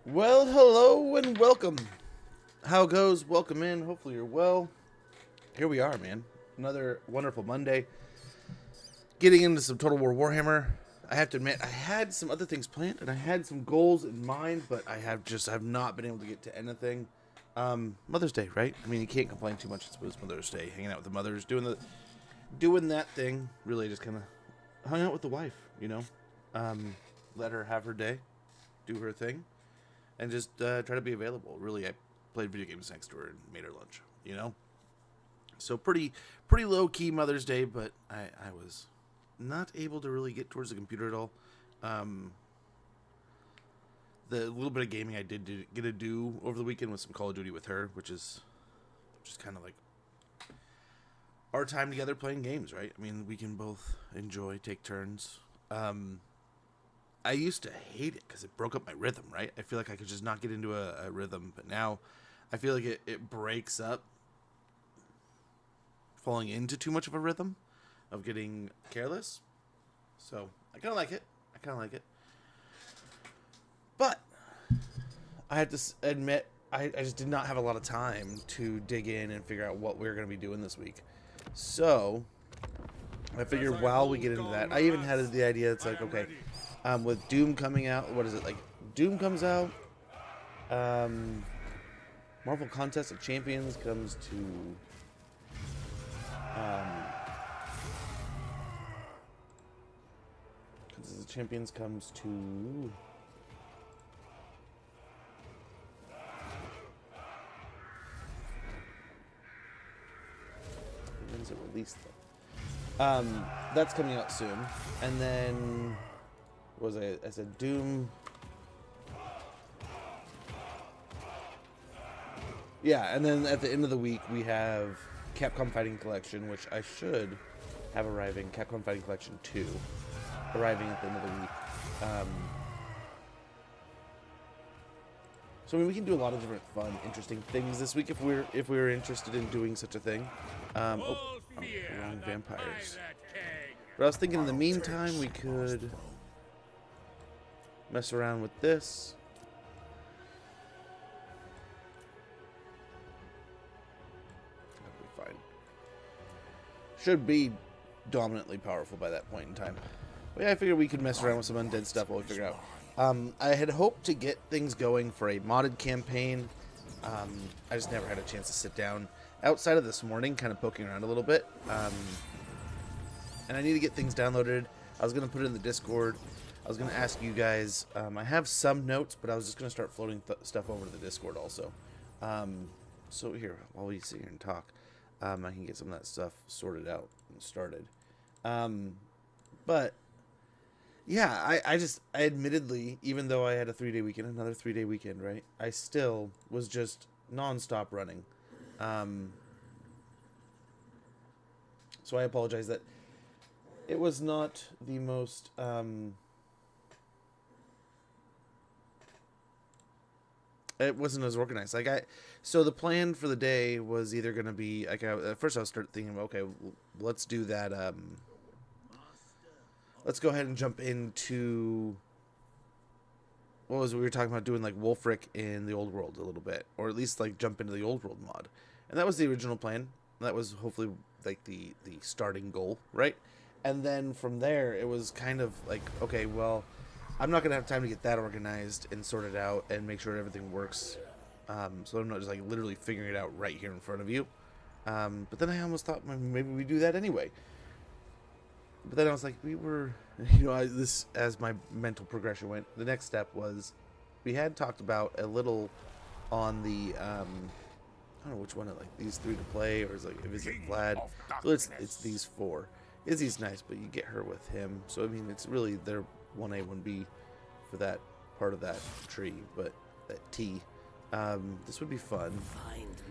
Well, hello and welcome. How goes? Welcome in. Hopefully you're well. Here we are, man. Another wonderful Monday. Getting into some Total War Warhammer. I have to admit, I had some other things planned and I had some goals in mind, but I've not been able to get to anything. Mother's Day, right? I mean, you can't complain too much. It's Mother's Day, hanging out with the mothers, doing that thing. Really, just kind of hung out with the wife, Let her have her day, do her thing, and just try to be available. Really, I played video games next to her and made her lunch. So pretty low key Mother's Day, but I was not able to really get towards the computer at all. The little bit of gaming I did get to do over the weekend was some Call of Duty with her, which is just kind of like our time together playing games, right? I mean, we can both take turns. I used to hate it because it broke up my rhythm, right? I feel like I could just not get into a rhythm, but now I feel like it breaks up falling into too much of a rhythm of getting careless. So I kind of like it. But I have to admit, I just did not have a lot of time to dig in and figure out what we were going to be doing this week. So I figured while we get into that, I even had the idea. It's like, okay, with Doom coming out, what is it like? Doom comes out. Marvel Contest of Champions comes to. Contest of Champions comes to. When's it released though? That's coming out soon, and then what was I said Doom. Yeah, and then at the end of the week we have Capcom Fighting Collection, which I should have arriving. Capcom Fighting Collection 2 arriving at the end of the week. So I mean, we can do a lot of different fun, interesting things this week if we're interested in doing such a thing. Wrong vampires. But I was thinking in the meantime we could mess around with this. That'll be fine. Should be dominantly powerful by that point in time. But yeah, I figured we could mess around with some undead stuff while we figure out. I had hoped to get things going for a modded campaign. I just never had a chance to sit down outside of this morning, kind of poking around a little bit. And I need to get things downloaded. I was going to put it in the Discord. I was going to ask you guys. I have some notes, but I was just going to start floating stuff over to the Discord also. So here, while we sit here and talk, I can get some of that stuff sorted out and started. But yeah, I admittedly, even though I had a 3-day weekend, another 3-day weekend, right? I still was just nonstop running. So I apologize that it was not the most it wasn't as organized. So the plan for the day was either going to be like at first I was thinking, okay, let's do that. Let's go ahead and jump into what was it we were talking about doing, like Wolfric in the old world a little bit, or at least like jump into the old world mod, and that was the original plan. That was hopefully like the starting goal, right? And then from there it was kind of like, okay, well, I'm not gonna have time to get that organized and sorted out and make sure everything works. So I'm not just like literally figuring it out right here in front of you. But then I almost thought maybe we do that anyway. But then I was like, this as my mental progression went. The next step was we had talked about a little on the I don't know which one, like these 3 to play, or is like visit Vlad. So it's these 4. Izzy's nice, but you get her with him. So I mean, it's really their 1A 1B for that part of that tree, but that T. This would be fun.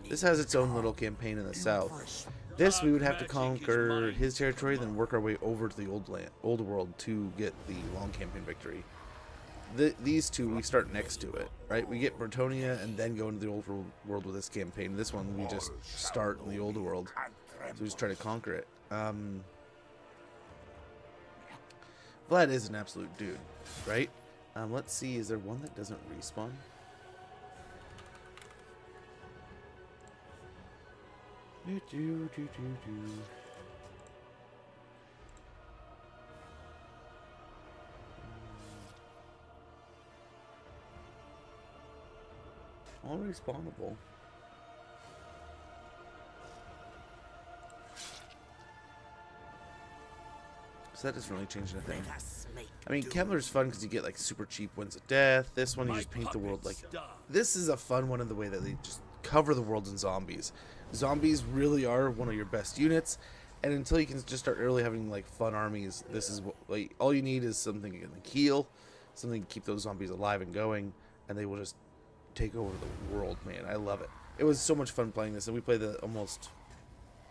This has its own little campaign in the south. This we would have to conquer his territory, then work our way over to the old world to get the long campaign victory. These two we start next to it, right? We get Bretonnia and then go into the old world with this campaign. This one we just start in the old world, so we just try to conquer it. Vlad is an absolute dude, right? Let's see, is there one that doesn't respawn? Do, do, do, do. All respawnable. So that doesn't really change anything. I mean, Kevlar's fun because you get like super cheap wins of death. This one you just paint the world like... This is a fun one in the way that they just cover the world in zombies. Zombies really are one of your best units. And until you can just start early having like fun armies, this is what, like, all you need is something you can heal, something to keep those zombies alive and going, and they will just take over the world, man. I love it. It was so much fun playing this, and we played the almost...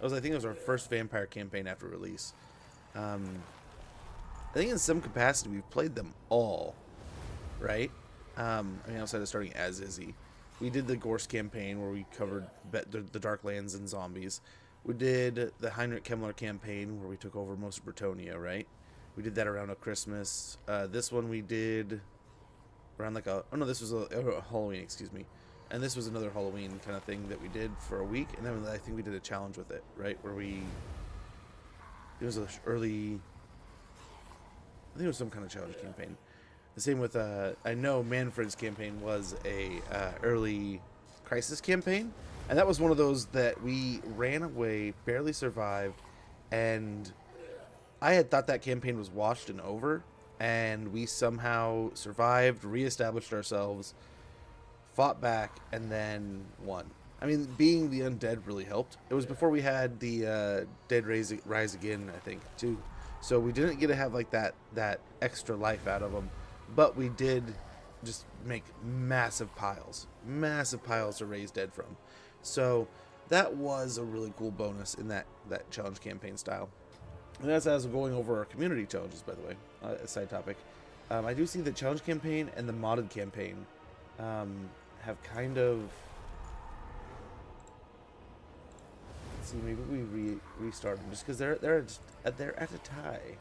I think it was our first vampire campaign after release. I think in some capacity we've played them all, right? I mean, outside of starting as Izzy. We did the Gorse campaign where we covered the Darklands and zombies. We did the Heinrich Kemmler campaign where we took over most of Bretonnia, right? We did that around a Christmas. This one we did around like a... Oh no, this was a Halloween, excuse me. And this was another Halloween kind of thing that we did for a week. And then I think we did a challenge with it, right? Where we... It was an early... I think it was some kind of challenge campaign. The same with, I know Manfred's campaign was a early crisis campaign. And that was one of those that we ran away, barely survived. And I had thought that campaign was washed and over. And we somehow survived, reestablished ourselves, fought back, and then won. I mean, being the undead really helped. It was before we had the Dead Rise Again, I think, too. So we didn't get to have like that extra life out of them, but we did just make massive piles to raise dead from. So that was a really cool bonus in that challenge campaign style. And that's as we're going over our community challenges, by the way, a side topic. I do see the challenge campaign and the modded campaign have kind of... Let's see, maybe we restart them just because they're at a tie.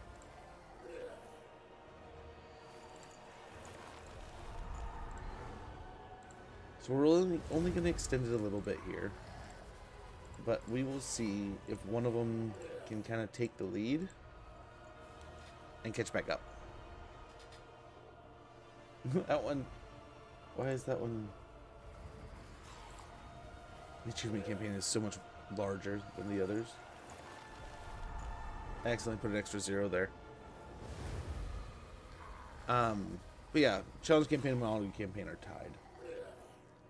So we're only going to extend it a little bit here, but we will see if one of them can kind of take the lead and catch back up. That one, why is that one? The achievement campaign is so much larger than the others. I accidentally put an extra 0 there. But yeah, challenge campaign and modded campaign are tied.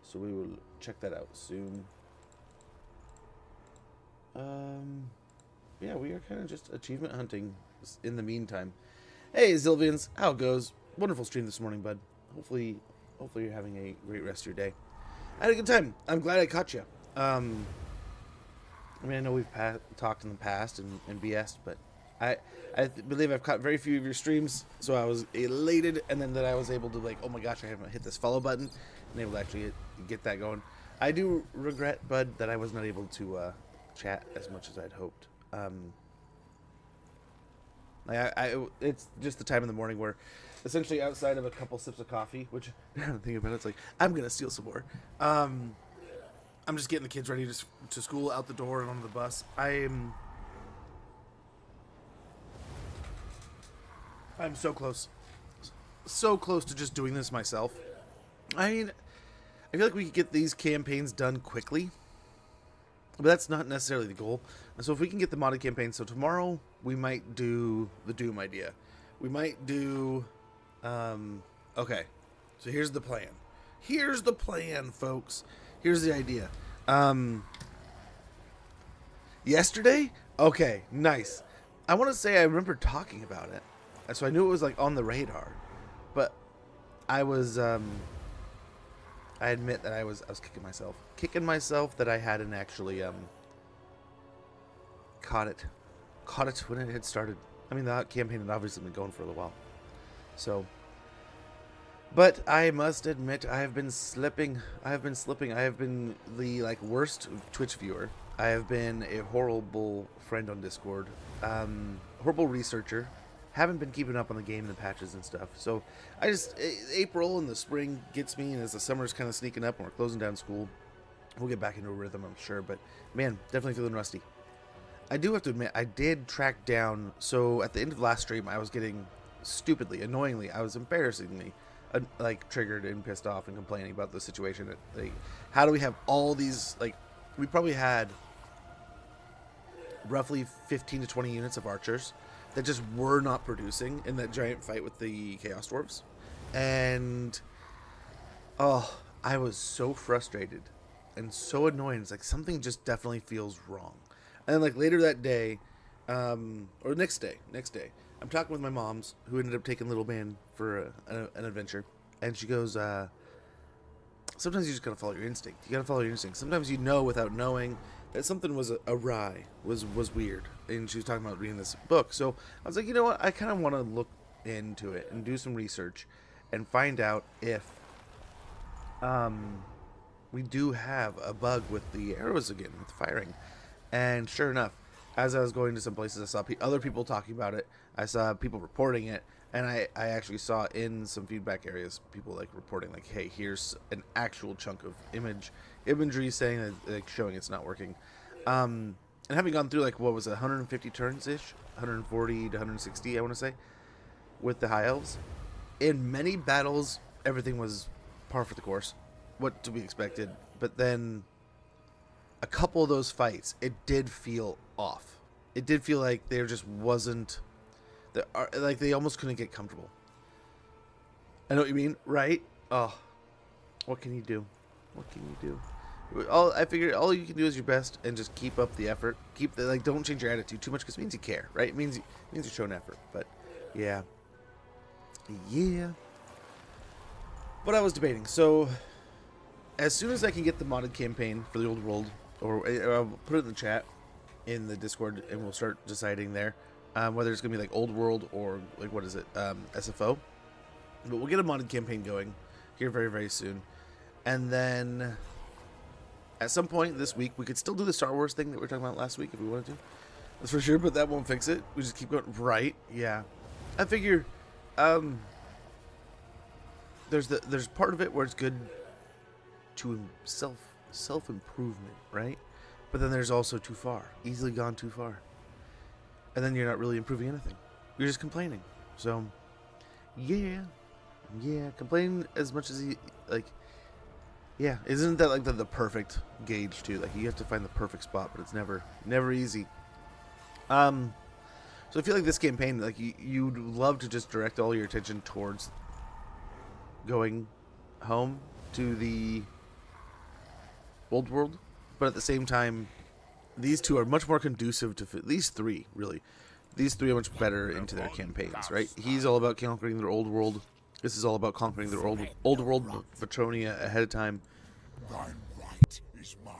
So we will check that out soon. Yeah, we are kind of just achievement hunting in the meantime. Hey, Zilvians, how it goes? Wonderful stream this morning, bud. Hopefully you're having a great rest of your day. I had a good time. I'm glad I caught you. I mean, I know we've talked in the past and BS'd, but I believe I've caught very few of your streams, so I was elated, and then that I was able to, like, oh my gosh, I haven't hit this follow button, and able to actually get that going. I do regret, bud, that I was not able to chat as much as I'd hoped. It's just the time in the morning where, essentially, outside of a couple sips of coffee, which, now I'm thinking about it, it's like, I'm going to steal some more. I'm just getting the kids ready to school, out the door, and onto the bus. I'm so close. So close to just doing this myself. I mean, I feel like we could get these campaigns done quickly, but that's not necessarily the goal. And so if we can get the modded campaign, so tomorrow we might do the Doom idea. We might do, okay, so here's the plan. Here's the plan, folks. Here's the idea. Yesterday? Okay, nice. I want to say I remember talking about it. And so I knew it was like on the radar. But I was, I admit that I was kicking myself. Kicking myself that I hadn't actually, caught it when it had started. I mean, the campaign had obviously been going for a little while. So... But I must admit, I have been slipping. I have been the worst Twitch viewer. I have been a horrible friend on Discord. Horrible researcher. Haven't been keeping up on the game and the patches and stuff. So April and the spring gets me, and as the summer's kind of sneaking up and we're closing down school, We'll get back into a rhythm, I'm sure. But man, definitely feeling rusty. I do have to admit, I did track down. So at the end of last stream, I was getting stupidly, annoyingly, I was embarrassingly, like triggered and pissed off and complaining about the situation. Like, how do we have all these? Like, we probably had roughly 15 to 20 units of archers that just were not producing in that giant fight with the Chaos Dwarves, and oh, I was so frustrated and so annoyed. It's like something just definitely feels wrong. And then like later that day, or next day, I'm talking with my mom's, who ended up taking little man for an adventure, and she goes, sometimes you just gotta follow your instinct. You gotta follow your instinct. Sometimes you know without knowing that something was awry, was weird. And she was talking about reading this book. So I was like, you know what? I kind of want to look into it and do some research and find out if we do have a bug with the arrows again, with firing. And sure enough, as I was going to some places, I saw other people talking about it. I saw people reporting it. And I actually saw in some feedback areas people like reporting like, hey, here's an actual chunk of imagery saying that, like, showing it's not working. And having gone through like, what was it, 150 turns ish, 140 to 160, I want to say, with the high elves. In many battles, everything was par for the course, what to be expected. But then a couple of those fights, it did feel off. It did feel like there just wasn't. Like they almost couldn't get comfortable. I know what you mean, right? Oh, what can you do? What can you do? I figured all you can do is your best and just keep up the effort. Like, don't change your attitude too much because it means you care, right? It means you're showing effort. But yeah. What I was debating. So as soon as I can get the modded campaign for the old world, or I'll put it in the chat in the Discord, and we'll start deciding there. Whether it's going to be like Old World or like, what is it, SFO. But we'll get a modded campaign going here very, very soon. And then at some point this week, we could still do the Star Wars thing that we were talking about last week if we wanted to. That's for sure, but that won't fix it. We just keep going. Right, yeah. I figure there's part of it where it's good to self-improvement, right? But then there's also too far. Easily gone too far. And then you're not really improving anything. You're just complaining. So, yeah, complain as much as you like. Yeah, isn't that like the perfect gauge too? Like, you have to find the perfect spot, but it's never easy. So I feel like this campaign, like, you'd love to just direct all your attention towards going home to the old world, but at the same time, these two are much more conducive to these three, really. These three are much better into their campaigns, right? He's all about conquering their old world. This is all about conquering their old world, Petronia, ahead of time. Thy right is mine.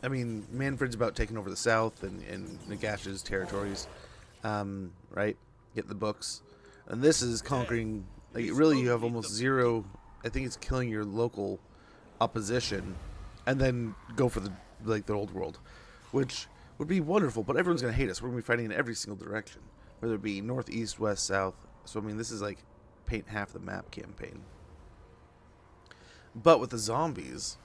I mean, Manfred's about taking over the south and Nagash's territories, right? Get the books. And this is conquering, like, really you have almost zero, I think it's killing your local opposition, and then go for the old world, which would be wonderful, but everyone's going to hate us. We're going to be fighting in every single direction, whether it be north, east, west, south. So, I mean, this is like paint half the map campaign. But with the zombies,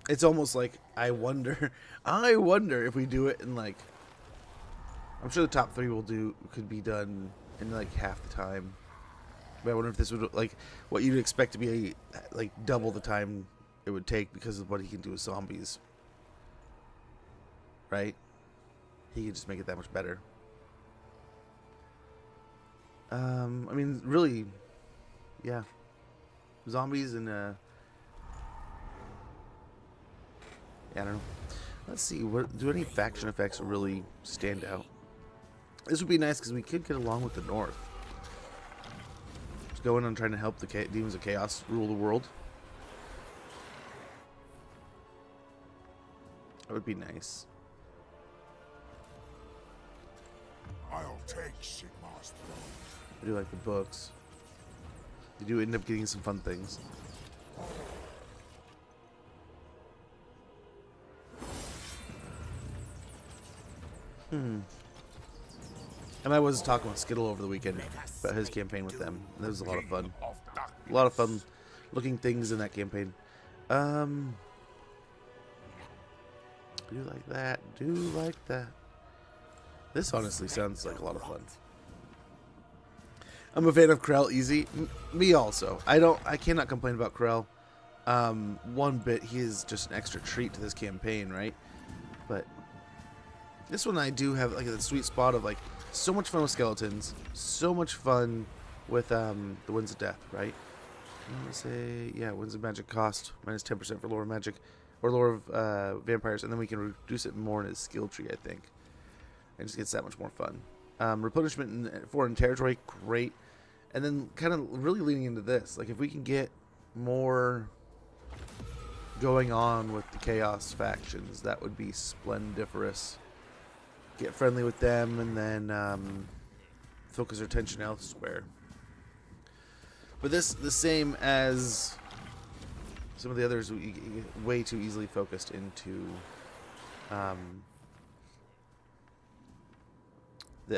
it's almost like I wonder if we do it in, like, I'm sure the top three could be done in like half the time. But I wonder if this would, like, what you'd expect to be like double the time it would take because of what he can do with zombies. Right? He could just make it that much better. I mean, really, yeah. Zombies and, yeah, I don't know. Let's see, what do any faction effects really stand out? This would be nice because we could get along with the North. Just go in and trying to help the Demons of Chaos rule the world. That would be nice. I'll take Sigmar's throne. I do like the books. You do end up getting some fun things. And I was talking with Skittle over the weekend about his campaign with them. That was a lot of fun. A lot of fun looking things in that campaign. Do like that. Do like that. This honestly sounds like a lot of fun. I'm a fan of Krell Easy. Me also. I cannot complain about Krell. One bit. He is just an extra treat to this campaign, right? But this one I do have like a sweet spot of like so much fun with skeletons, so much fun with the Winds of Death, right? I'm gonna say, yeah, Winds of Magic cost minus 10% for Lore of Magic or Lore of Vampires, and then we can reduce it more in his skill tree, I think. It just gets that much more fun. Replenishment in foreign territory, great. And then kind of really leaning into this, like if we can get more going on with the Chaos factions, that would be splendiferous. Get friendly with them, and then focus our attention elsewhere. But this, the same as some of the others, we get way too easily focused into the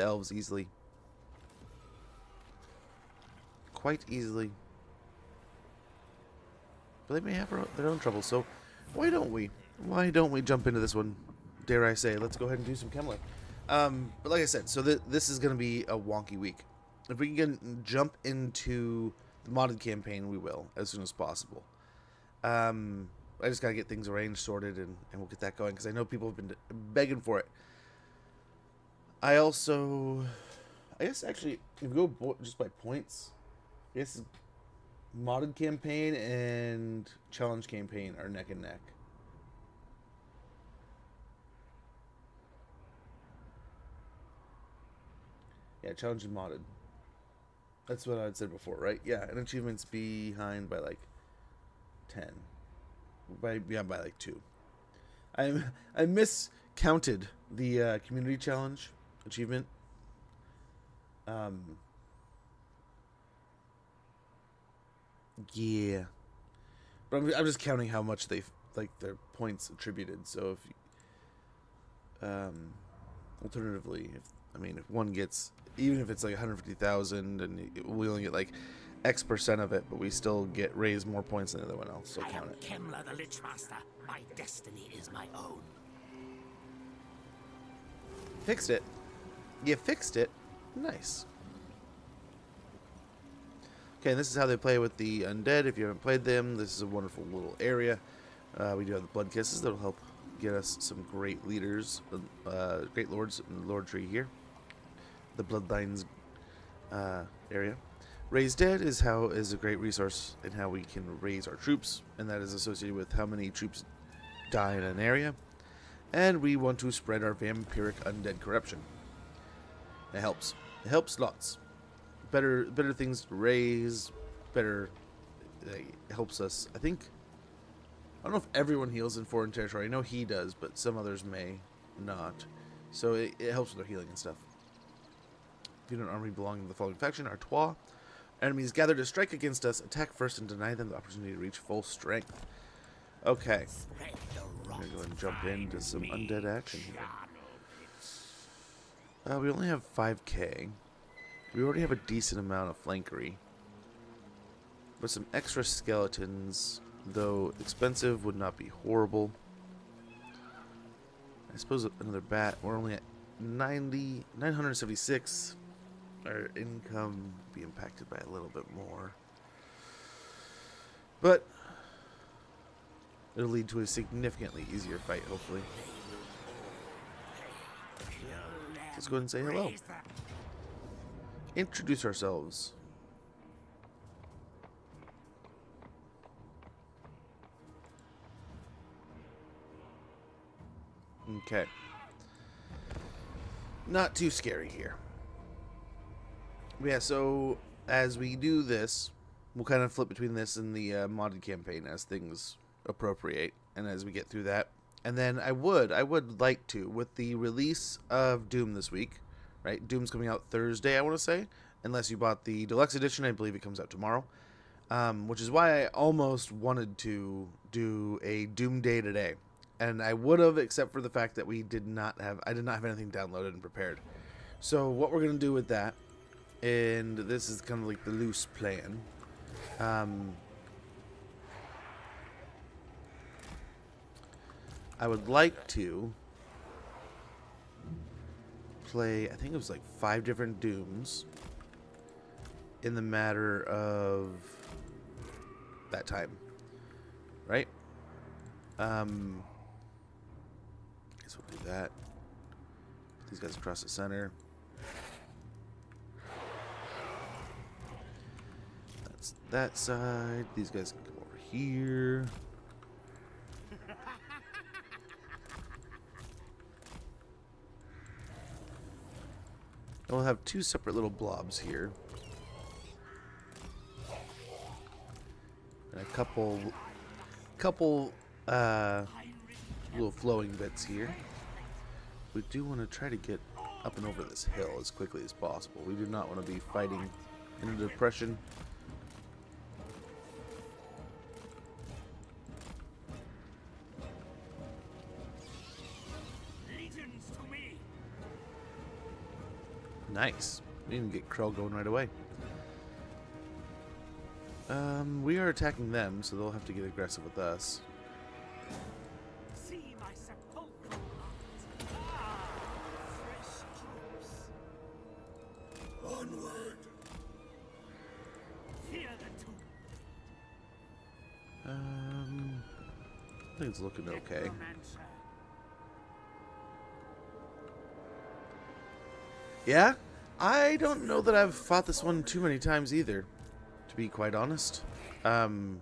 elves easily. Quite easily. But they may have their own troubles, so why don't we? Why don't we jump into this one? Dare I say, let's go ahead and do some Chemley. But like I said, so this is going to be a wonky week. If we can jump into the modded campaign, we will, as soon as possible. I just got to get things arranged, sorted, and we'll get that going, because I know people have been begging for it. I guess actually, if we go just by points, I guess modded campaign and challenge campaign are neck and neck. Yeah, challenge and modded. That's what I had said before, right? Yeah, and achievements behind by like 10. By like 2. I miscounted the community challenge achievement. Yeah, but I'm just counting how much they've like their points attributed. So if alternatively, if one gets, even if it's like 150,000 and we only get like X% of it, but we still get raised more points than everyone else, so count it. Kemler the Lich Master. My destiny is my own. Fixed it. You fixed it. Nice. Okay, and this is how they play with the undead. If you haven't played them, this is a wonderful little area. We do have the Blood Kisses that'll help get us some great leaders, great lords in the Lord Tree here. The Bloodlines area. Raise Dead is a great resource in how we can raise our troops, and that is associated with how many troops die in an area. And we want to spread our vampiric undead corruption. It helps. It helps lots. Better things to raise. Better. It helps us. I don't know if everyone heals in foreign territory. I know he does, but some others may not. So it helps with their healing and stuff. If you don't army belonging to the following faction, Artois. Enemies gather to strike against us. Attack first and deny them the opportunity to reach full strength. Okay. I'm going to go and jump into some undead action here. We only have 5k. We already have a decent amount of flankery. But some extra skeletons, though expensive, would not be horrible. I suppose another bat. We're only at 976. Our income will be impacted by a little bit more. But it'll lead to a significantly easier fight, hopefully. Let's go ahead and say hello. Introduce ourselves. Okay. Not too scary here. Yeah, so as we do this, we'll kind of flip between this and the modded campaign as things appropriate, and as we get through that. And then I would like to, with the release of Doom this week, right? Doom's coming out Thursday, I want to say, unless you bought the deluxe edition. I believe it comes out tomorrow, which is why I almost wanted to do a Doom day today, and I would have, except for the fact that I did not have anything downloaded and prepared. So what we're gonna do with that, and this is kind of like the loose plan. I would like to play, I think it was like 5 different Dooms in the matter of that time, right? Guess we'll do that. Put these guys across the center. That's that side. These guys can come over here. And we'll have 2 separate little blobs here. And a couple little flowing bits here. We do want to try to get up and over this hill as quickly as possible. We do not want to be fighting in a depression. Legions to me. Nice. We didn't get Krell going right away. We are attacking them, so they'll have to get aggressive with us. See my sepulchral art. Ah, fresh troops. Onward! Fear the tomb. I think it's looking okay. Necromancer. Yeah? I don't know that I've fought this one too many times either, to be quite honest. I mean,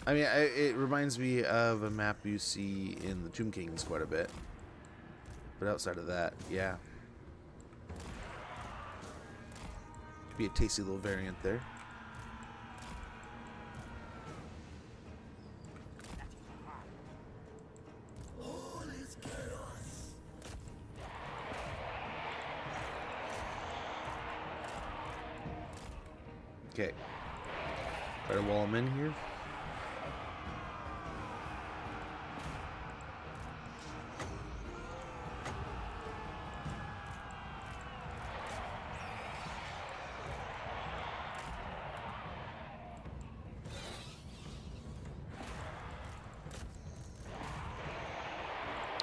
it reminds me of a map you see in the Tomb Kings quite a bit. But outside of that, yeah. Could be a tasty little variant there. All is chaos. Okay. Try to wall them in here.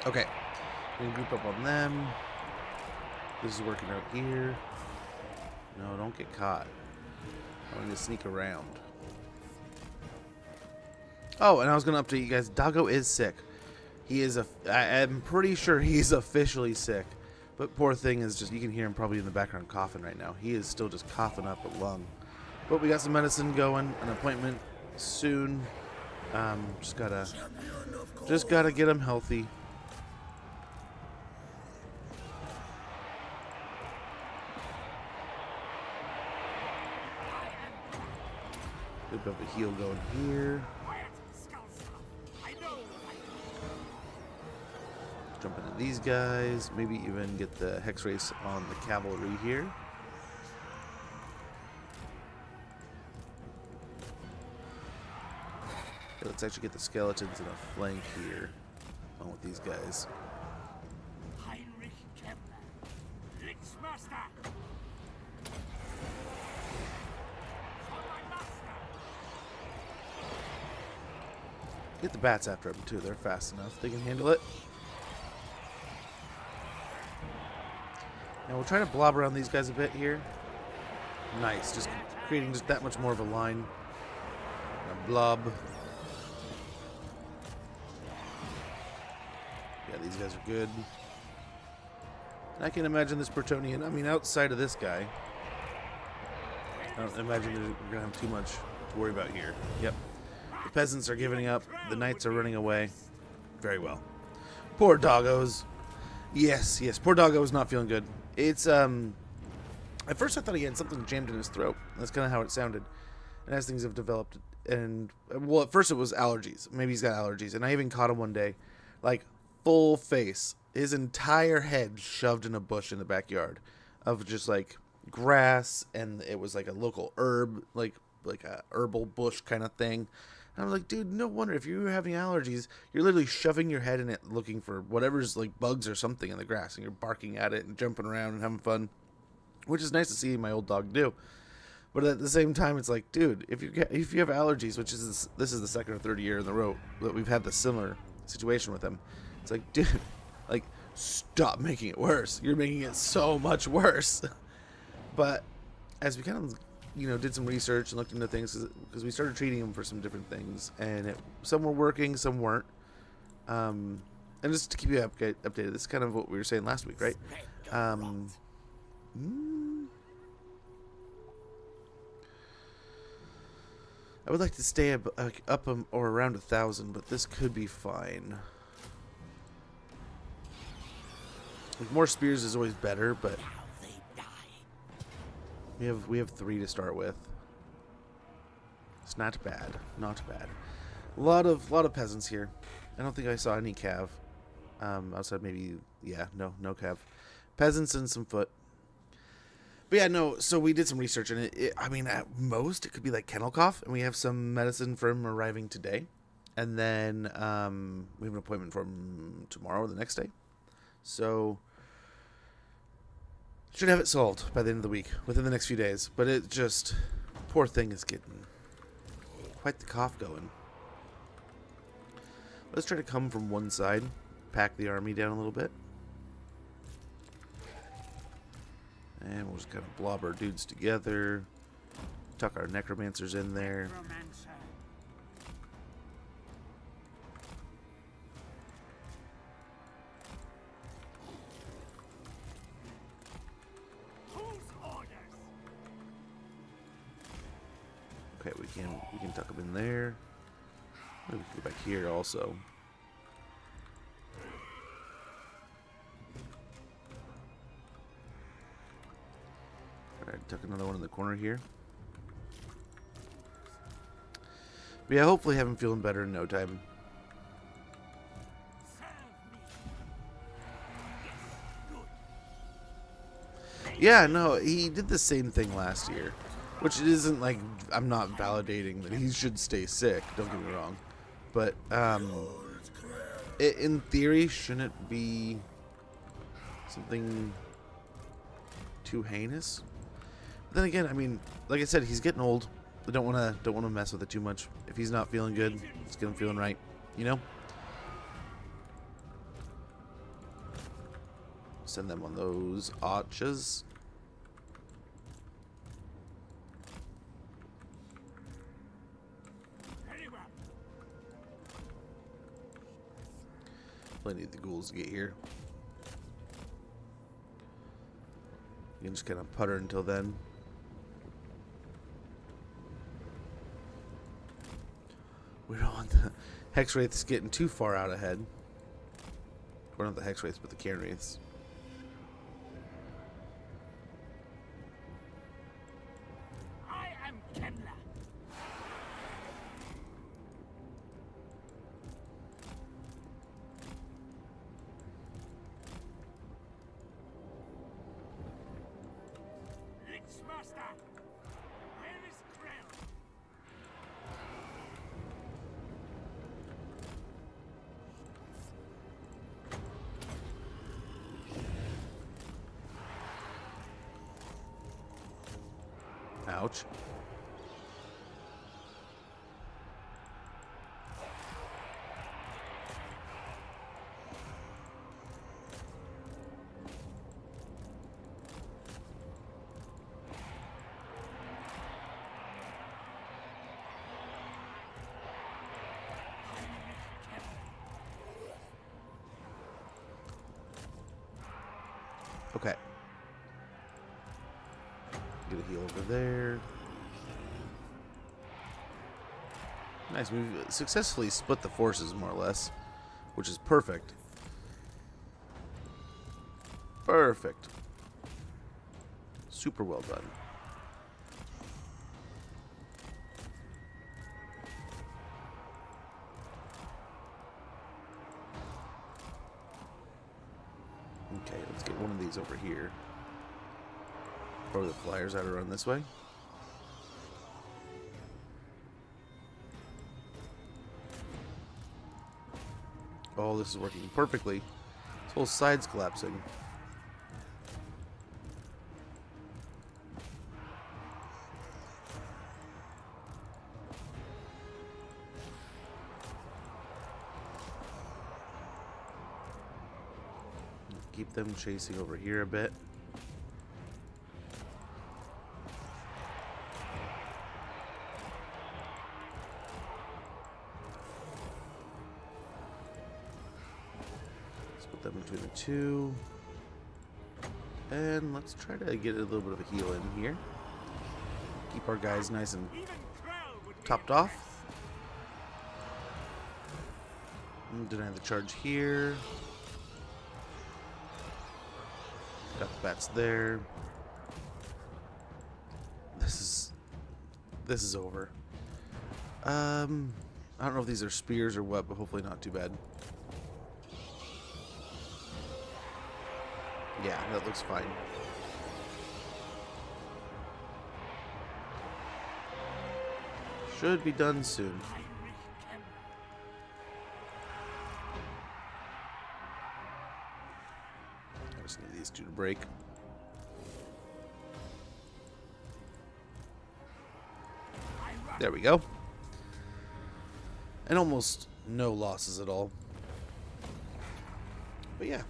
Okay. We can group up on them. This is working out here. No, don't get caught. I'm going to sneak around. Oh, and I was going to update you guys. Doggo is sick. He is I'm pretty sure he's officially sick. But poor thing is just, you can hear him probably in the background coughing right now. He is still just coughing up a lung. But we got some medicine going, an appointment soon. Just gotta get him healthy. A bit of a heal going here. Quiet, Skullstar. I know what I do. Jump into these guys. Maybe even get the Hex Race on the cavalry here. Okay, let's actually get the skeletons in a flank here. Along with these guys. Heinrich Kemmler. Lichmaster. For my master. Get the bats after them too. They're fast enough. They can handle it. Now we'll try to blob around these guys a bit here. Nice. Just creating just that much more of a line. A blob. Yeah, these guys are good. And I can imagine this Bretonnian. I mean, outside of this guy, I don't imagine we're gonna have too much to worry about here. Yep. The peasants are giving up. The knights are running away. Very well. Poor doggos. Yes, yes. Poor doggo is not feeling good. It's at first I thought he had something jammed in his throat. That's kind of how it sounded. And as things have developed, and well, at first it was allergies. Maybe he's got allergies. And I even caught him one day, like full face, his entire head shoved in a bush in the backyard of just like grass, and it was like a local herb, like a herbal bush kind of thing. And I was like, dude, no wonder if you're having allergies, you're literally shoving your head in it looking for whatever's like bugs or something in the grass, and you're barking at it and jumping around and having fun, which is nice to see my old dog do. But at the same time, it's like, dude, if you have allergies, which is this is the second or third year in a row that we've had the similar situation with him, It's like, dude, like, stop making it worse. You're making it so much worse. But as we kind of, did some research and looked into things, because we started treating him for some different things, and some were working, some weren't. And just to keep you updated, this is kind of what we were saying last week, right? I would like to stay up or around 1,000, but this could be fine. Like, more spears is always better, but we have 3 to start with. It's not bad, not bad. A lot of peasants here. I don't think I saw any cav. Outside maybe, no cav. Peasants and some foot. But yeah, no, so we did some research, and I mean, at most, it could be like kennel cough, and we have some medicine for him arriving today. And then we have an appointment for him tomorrow or the next day. So, should have it solved by the end of the week, within the next few days. But it just, poor thing is getting quite the cough going. Let's try to come from one side, pack the army down a little bit. And we'll just kind of blob our dudes together. Tuck our necromancers in there. Necromancer. Whose orders? Okay, we can tuck them in there. Maybe we can go back here also. Alright, tuck another one in the corner here. But yeah, hopefully have him feeling better in no time. Serve me. Yeah, no, he did the same thing last year. Which isn't like, I'm not validating that he should stay sick, don't get me wrong. But, in theory, shouldn't it be something too heinous? But then again, I mean, like I said, he's getting old. I don't wanna mess with it too much. If he's not feeling good, let's get him feeling right, Send them on those arches. Very well. Plenty of the ghouls to get here. You can just kind of putter until then. We don't want the Hex Wraiths getting too far out ahead. Or not the Hex Wraiths, but the Cairn Wraiths. I am Kemla. Lichmaster. Where is Krell? Ouch. Okay. Get a heal over there. Nice. We've successfully split the forces, more or less, which is perfect. Perfect. Super well done. Okay, let's get one of these over here. Or the flyers that are run this way. Oh, this is working perfectly. This whole side's collapsing. keep them chasing over here a bit. Let's put them between the two. And let's try to get a little bit of a heal in here. Keep our guys nice and Even Krell would be topped off. Deny the charge here. Got the bats there. This is over. I don't know if these are spears or what, but hopefully not too bad. Yeah, that looks fine. Should be done soon. Heinrich Kemmler. I just need these two to break. There we go. And almost no losses at all. But yeah.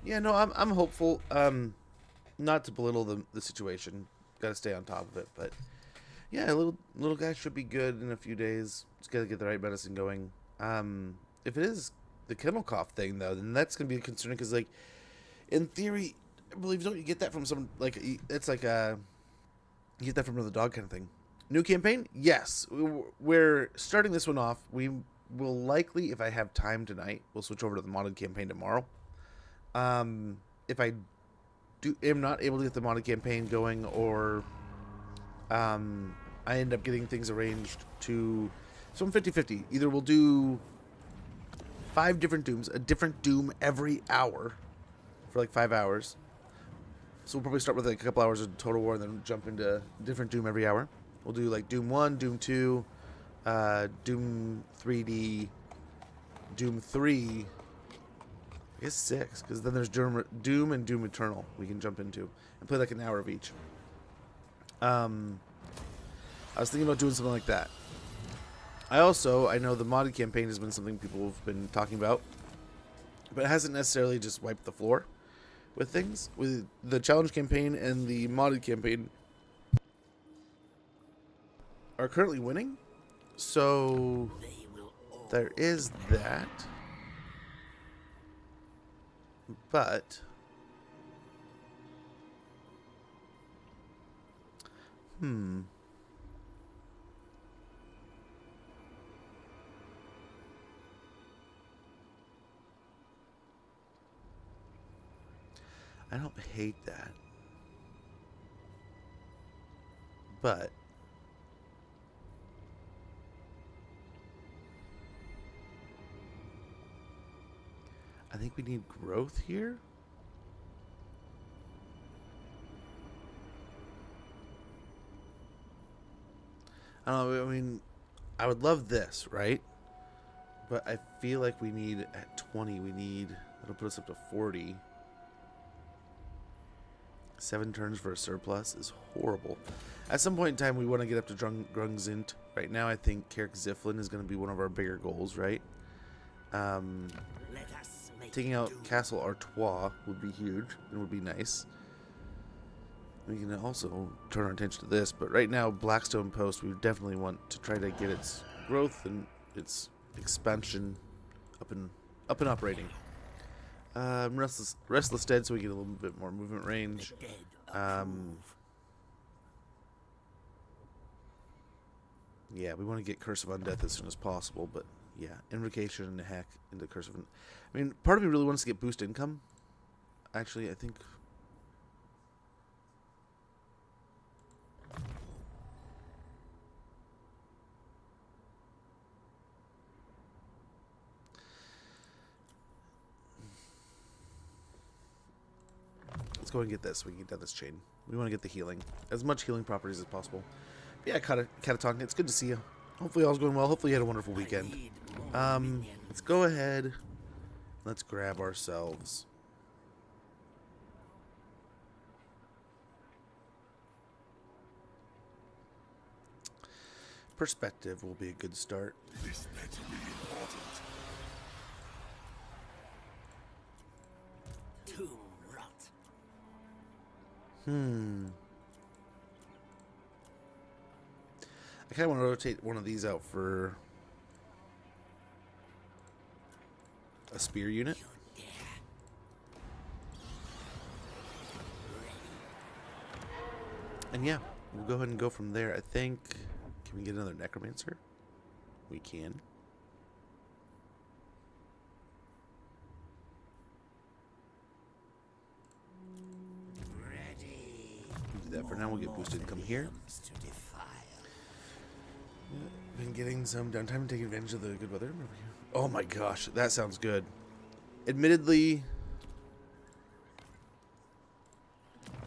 Yeah, no, I'm hopeful. Not to belittle the situation. Gotta stay on top of it, but yeah, little guy should be good in a few days. Just gotta get the right medicine going. If it is the kennel cough thing though, then that's gonna be concerning because, like, in theory, I believe, don't you get that from some, like, it's like you get that from another dog kind of thing. New campaign? Yes. We're starting this one off. We will likely, if I have time tonight, we'll switch over to the modded campaign tomorrow. If I am not able to get the modded campaign going, or I end up getting things arranged to, so I'm 50-50. Either we'll do 5 different dooms, a different doom every hour for like 5 hours. So we'll probably start with like a couple hours of Total War and then jump into different doom every hour. We'll do like Doom 1, Doom 2, Doom 3D, Doom 3, I guess 6, because then there's Doom and Doom Eternal we can jump into and play like an hour of each. I was thinking about doing something like that. I know the modded campaign has been something people have been talking about, but it hasn't necessarily just wiped the floor with things. With the challenge campaign and the modded campaign are currently winning, so there is that. But I don't hate that, but I think we need growth here. I don't know, I mean, I would love this, right? But I feel like we need, at 20, that'll put us up to 40. 7 turns for a surplus is horrible. At some point in time, we want to get up to Grungzint. Right now, I think Karak Ziflin is going to be one of our bigger goals, right? Taking out Castle Artois would be huge and would be nice. We can also turn our attention to this, but right now, Blackstone Post, we definitely want to try to get its growth and its expansion up and operating. Restless Dead, so we get a little bit more movement range. Yeah, we want to get Curse of Undeath as soon as possible, but yeah, Invocation and Hack into Curse of I mean, part of me really wants to get boost income. Actually, I think let's go and get this so we can get down this chain. We want to get the healing. As much healing properties as possible. But yeah, Cataton, it's good to see you. Hopefully all's going well. Hopefully you had a wonderful weekend. Let's go ahead. Let's grab ourselves. Perspective will be a good start. This better be important. Tomb I kind of want to rotate one of these out for a spear unit. And yeah, we'll go ahead and go from there. I think, can we get another necromancer? We can. Do that for now. We'll get boosted. Come here. Been getting some downtime and taking advantage of the good weather. Oh my gosh, that sounds good. Admittedly,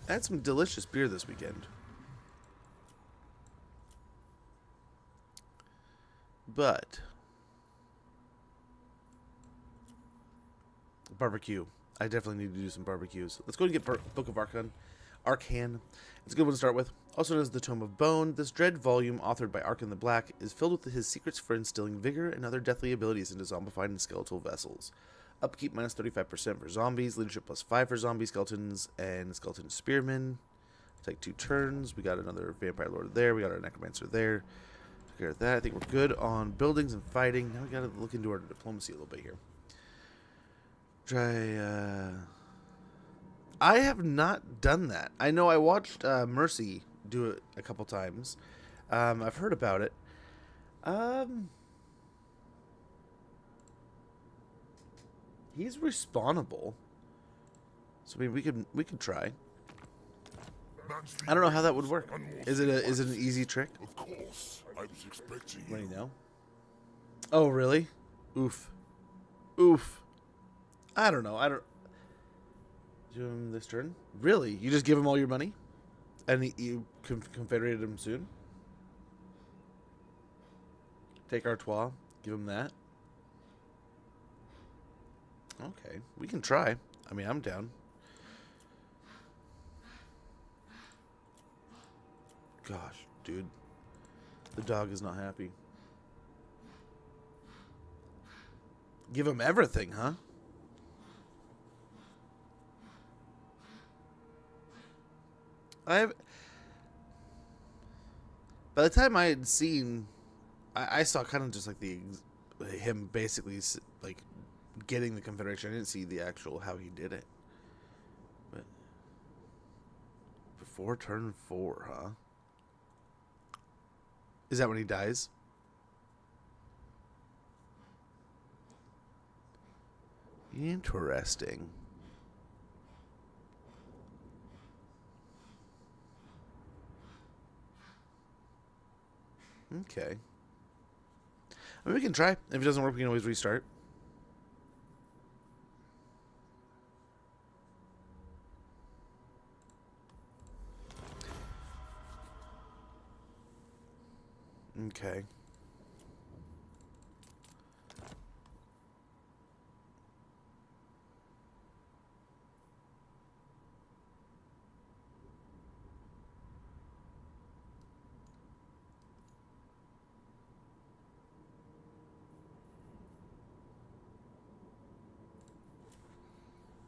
I had some delicious beer this weekend. But barbecue. I definitely need to do some barbecues. Let's go and get Book of Arcan. It's a good one to start with. Also known as the Tome of Bone, this dread volume, authored by Arcan the Black, is filled with his secrets for instilling vigor and other deathly abilities into zombified and skeletal vessels. Upkeep minus 35% for zombies, leadership plus 5 for zombie skeletons, and skeleton spearmen. Take 2 turns. We got another vampire lord there. We got our necromancer there. Took care of that. I think we're good on buildings and fighting. Now we gotta look into our diplomacy a little bit here. I have not done that. I know I watched Mercy do it a couple times. I've heard about it. He's respawnable. So I mean, we could try. I don't know how that would work. Is it an easy trick? Of course, I was expecting What do you. you know? Oh really? Oof. Oof. I don't know. Do him this turn? Really? You just give him all your money? And you confederated him soon? Take Artois. Give him that. Okay. We can try. I mean, I'm down. Gosh, dude. The dog is not happy. Give him everything, huh? By the time I had seen, I saw kind of just like him basically like getting the Confederation. I didn't see the actual how he did it. But before turn 4, huh? Is that when he dies? Interesting. Okay. I mean, we can try. If it doesn't work, we can always restart. Okay.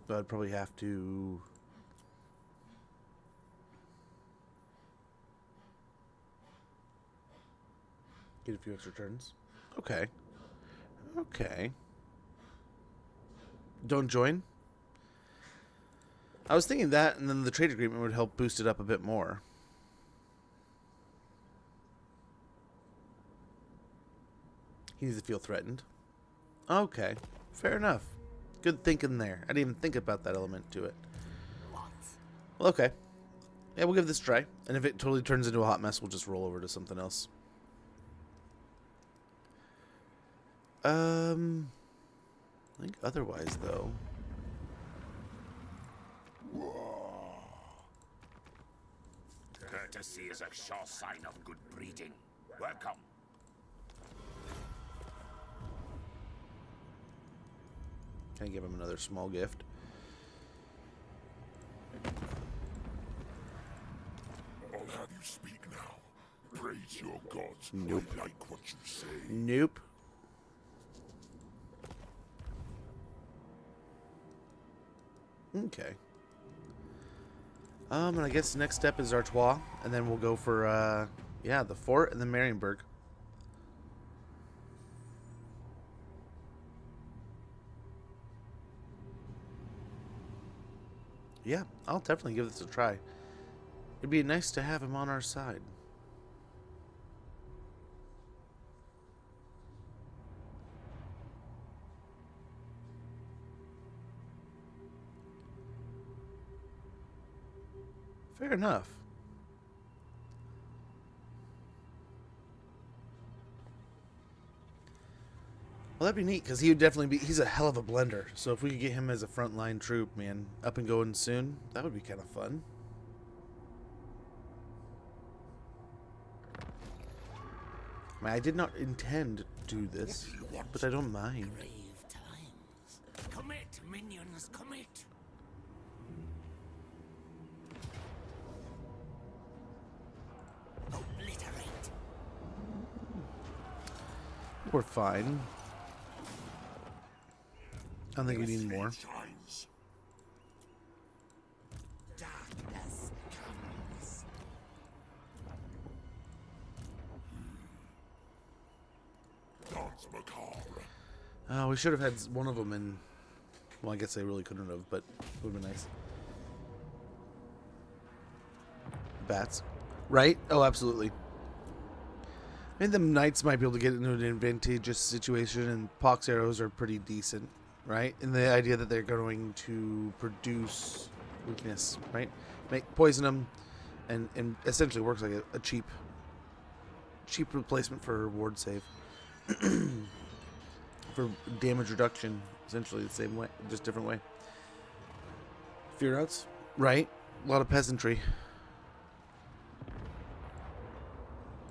But I'd probably have to... get a few extra turns. Okay. Okay. Don't join? I was thinking that, and then the trade agreement would help boost it up a bit more. He needs to feel threatened. Okay. Fair enough. Good thinking there. I didn't even think about that element to it. Well, okay. Yeah, we'll give this a try. And if it totally turns into a hot mess, we'll just roll over to something else. I think otherwise, though. Courtesy is a sure sign of good breeding. Welcome. Can I give him another small gift? I'll have you speak now. Praise your gods. Nope. I like what you say. Nope. Okay. And I guess next step is Artois, and then we'll go for, yeah, the fort and then Marienburg. Yeah, I'll definitely give this a try. It'd be nice to have him on our side. Fair enough. Well, that'd be neat, because he would definitely be... He's a hell of a blender. So if we could get him as a frontline troop, man, up and going soon, that would be kind of fun. I mean, I did not intend to do this, but I don't mind. Grave times. Commit, minions, commit. Obliterate. We're fine. I don't think we need more. Shines. Darkness comes. Dance macabre. We should have had one of them in... Well, I guess they really couldn't have, but it would have been nice. Bats. Right? Oh, absolutely. I mean, the knights might be able to get into an advantageous situation, and pox arrows are pretty decent, right? And the idea that they're going to produce weakness, right? Poison them, and essentially works like a cheap replacement for a ward save. For damage reduction, essentially the same way, just different way. Fear outs, right? A lot of peasantry.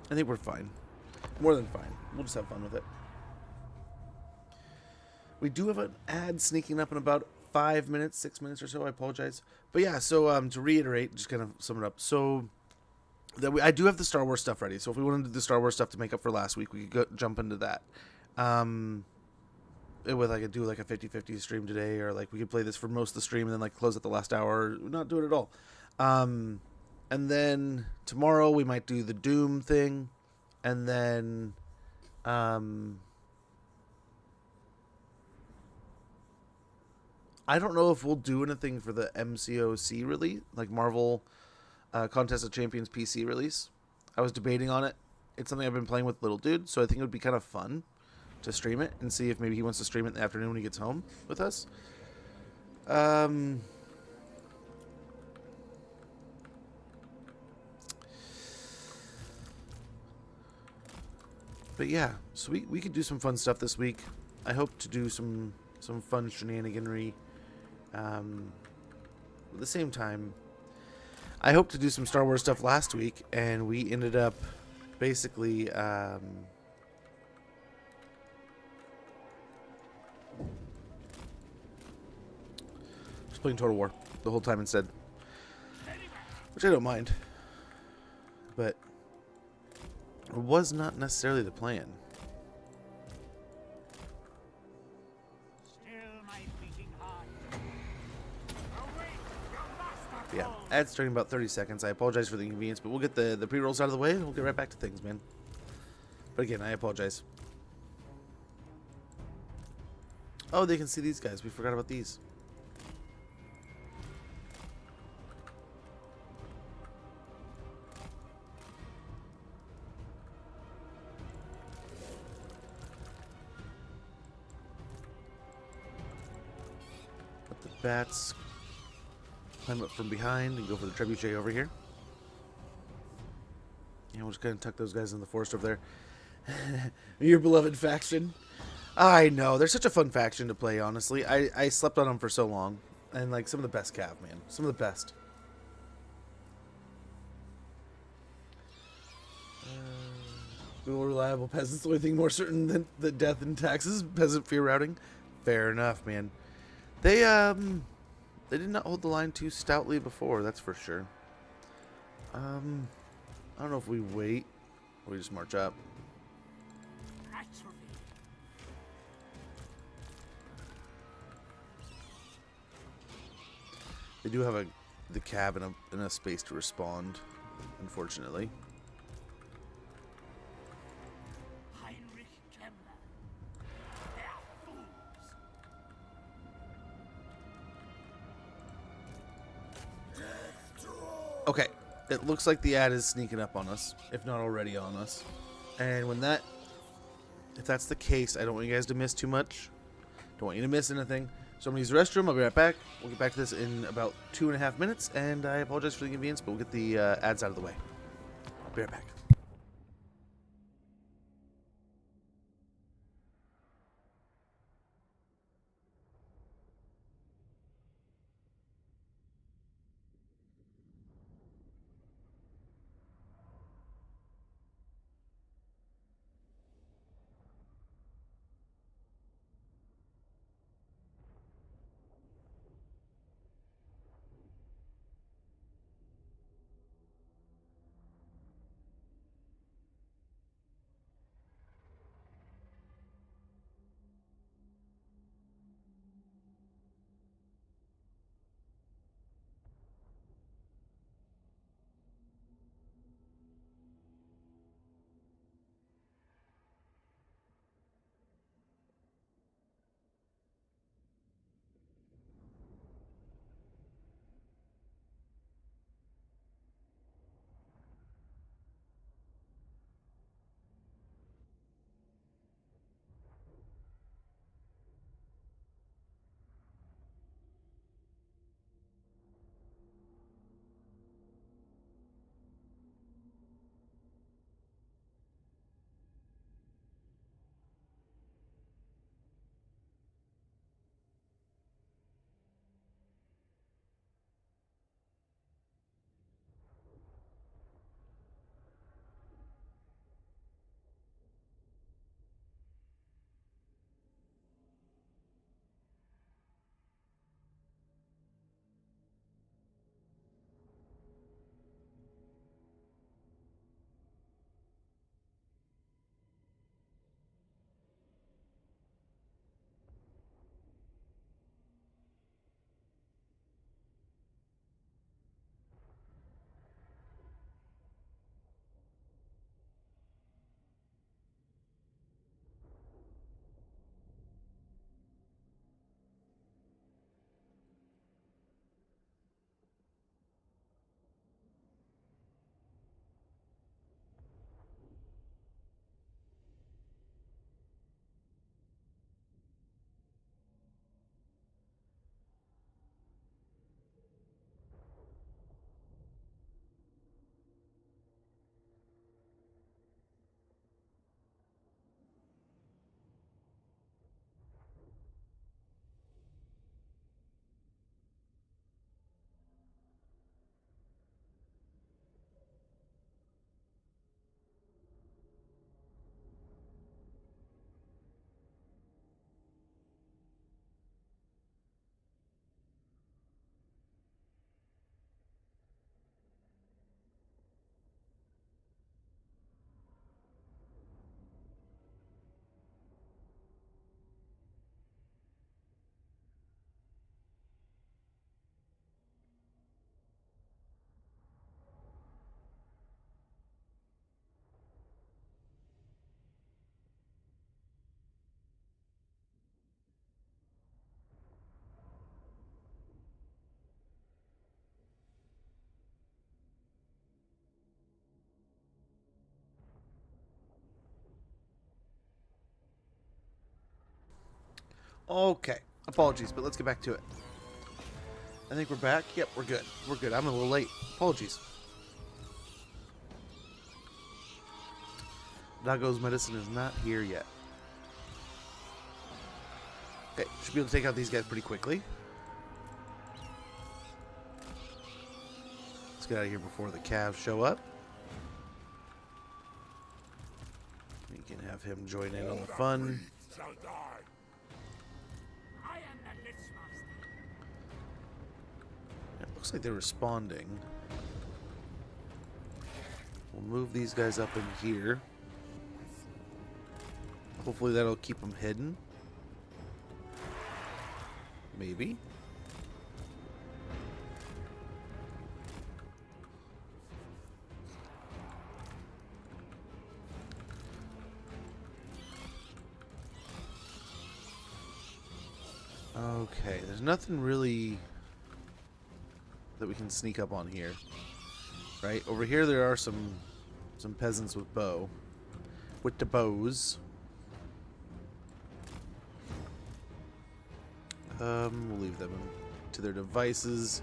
I think we're fine. More than fine. We'll just have fun with it. We do have an ad sneaking up in about 5 minutes, 6 minutes or so. I apologize. But yeah, so to reiterate, just kind of sum it up. So I do have the Star Wars stuff ready. So if we want to do the Star Wars stuff to make up for last week, we could jump into that. With I could do like a 50-50 stream today, or like we could play this for most of the stream and then like close at the last hour, or not do it at all. And then tomorrow we might do the Doom thing, and then I don't know if we'll do anything for the MCOC release, like Marvel Contest of Champions PC release. I was debating on it. It's something I've been playing with little dude, so I think it would be kind of fun to stream it and see if maybe he wants to stream it in the afternoon when he gets home with us. But yeah, so we could do some fun stuff this week. I hope to do some fun shenaniganry. At the same time, I hope to do some Star Wars stuff last week, and we ended up basically just playing Total War the whole time instead, which I don't mind, but it was not necessarily the plan. Still my beating heart. Await your master Yeah, calls. ad's starting in about 30 seconds. I apologize for the inconvenience, but we'll get the pre-rolls out of the way and we'll get right back to things, man. But again, I apologize. Oh, they can see these guys. We forgot about these. Let the bats climb up from behind and go for the trebuchet over here. Yeah, we'll just kind of tuck those guys in the forest over there. Your beloved faction. I know, they're such a fun faction to play, honestly. I slept on them for so long. And, like, some of the best cav, man. Some of the best. Real reliable peasants. The only thing more certain than death and taxes. Peasant fear routing. Fair enough, man. They did not hold the line too stoutly before, that's for sure. I don't know if we wait or we just march up. Naturally. They do have a the cab in a space to respond, unfortunately. Heinrich Kemmler. They're fools. Okay, it looks like the ad is sneaking up on us, if not already on us. And if that's the case, I don't want you guys to miss too much. Don't want you to miss anything. So I'm going to use the restroom. I'll be right back. We'll get back to this in about 2.5 minutes. And I apologize for the inconvenience, but we'll get the ads out of the way. I'll be right back. Okay, apologies, but let's get back to it. I think we're back. Yep, we're good. We're good. I'm a little late. Apologies. Dago's medicine is not here yet. Okay, should be able to take out these guys pretty quickly. Let's get out of here before the calves show up. We can have him join in on the fun. Shall die. I am the Lich Master. It looks like they're responding. We'll move these guys up in here. Hopefully that'll keep them hidden. Maybe. Okay, there's nothing really that we can sneak up on here. Right? Over here there are some peasants with bow. With the bows. We'll leave them to their devices.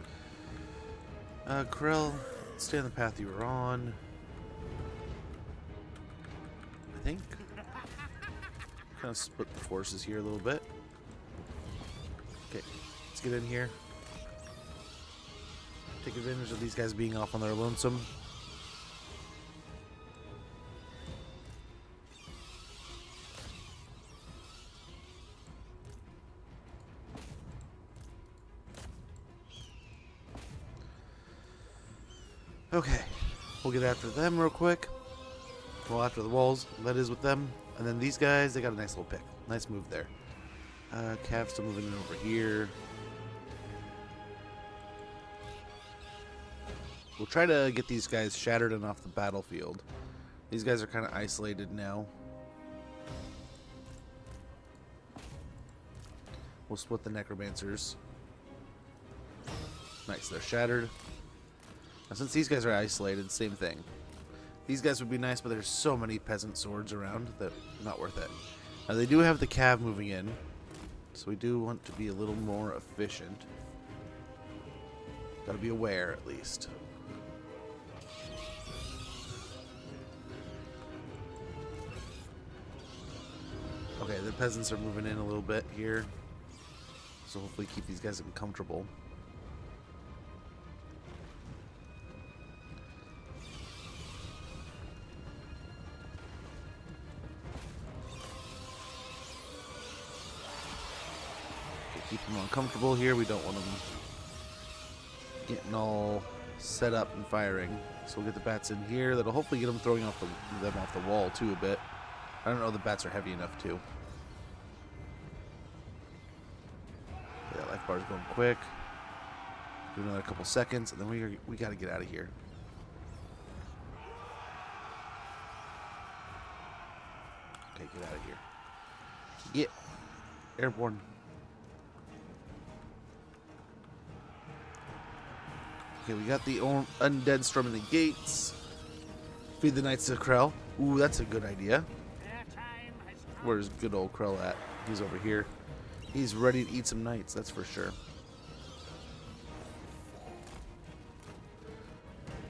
Krell, stay on the path you were on. I think. Kind of split the forces here a little bit. Okay, let's get in here. Take advantage of these guys being off on their lonesome. Okay, we'll get after them real quick. Well, after the walls, that is with them. And then these guys, they got a nice little pick. Nice move there. Cav's still moving in over here. We'll try to get these guys shattered and off the battlefield. These guys are kind of isolated now. We'll split the necromancers. Nice, they're shattered. Now, since these guys are isolated, same thing. These guys would be nice, but there's so many peasant swords around that not worth it. Now they do have the cav moving in, so we do want to be a little more efficient. Gotta be aware, at least. Okay, the peasants are moving in a little bit here, so hopefully keep these guys uncomfortable. Keep them uncomfortable here. We don't want them getting all set up and firing. So we'll get the bats in here. That'll hopefully get them throwing off them off the wall too a bit. I don't know if the bats are heavy enough to. Yeah, life bar's going quick. Do another couple seconds, and then we got to get out of here. Okay, get out of here. Get airborne. Okay, we got the undead storming the gates. Feed the Knights of Krell. Ooh, that's a good idea. Their time has come. Where's good old Krell at? He's over here. He's ready to eat some knights, that's for sure.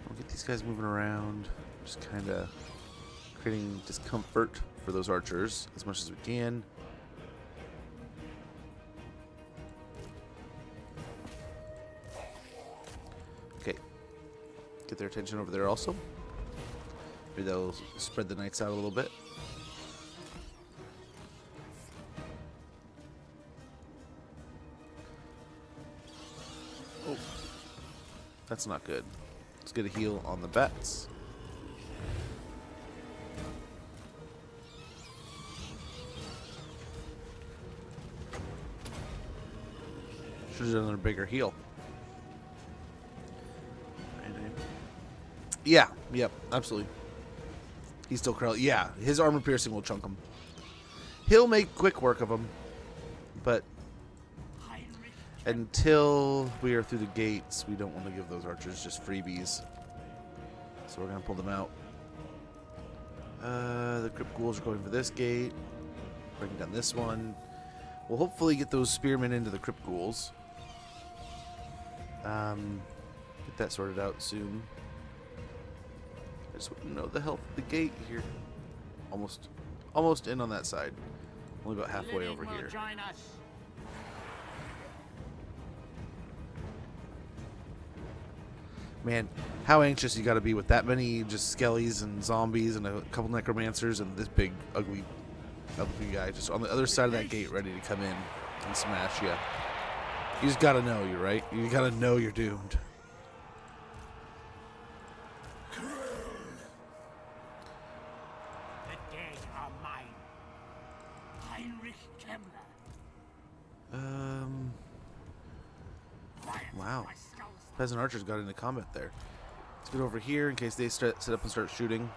We'll get these guys moving around. Just kind of creating discomfort for those archers as much as we can. Okay. Get their attention over there also. Maybe they'll spread the knights out a little bit. Oh. That's not good. Let's get a heal on the bats. Should have done a bigger heal. Yeah, yep, absolutely. He's still Krell. Yeah, his armor piercing will chunk him. He'll make quick work of him, but until we are through the gates, we don't want to give those archers just freebies. So we're gonna pull them out. The Crypt Ghouls are going for this gate. Bring down this one. We'll hopefully get those spearmen into the Crypt Ghouls. Get that sorted out soon. I just want to know the health of the gate here. Almost in on that side. Only about halfway over here. Join us. Man, how anxious you got to be with that many just skellies and zombies and a couple necromancers and this big ugly guy just on the other side of that gate ready to come in and smash you. You just got to know you're right. You got to know you're doomed. The dead are mine. Heinrich Kemmler. Wow. Peasant archers got into combat there. Let's get over here in case they set up and start shooting.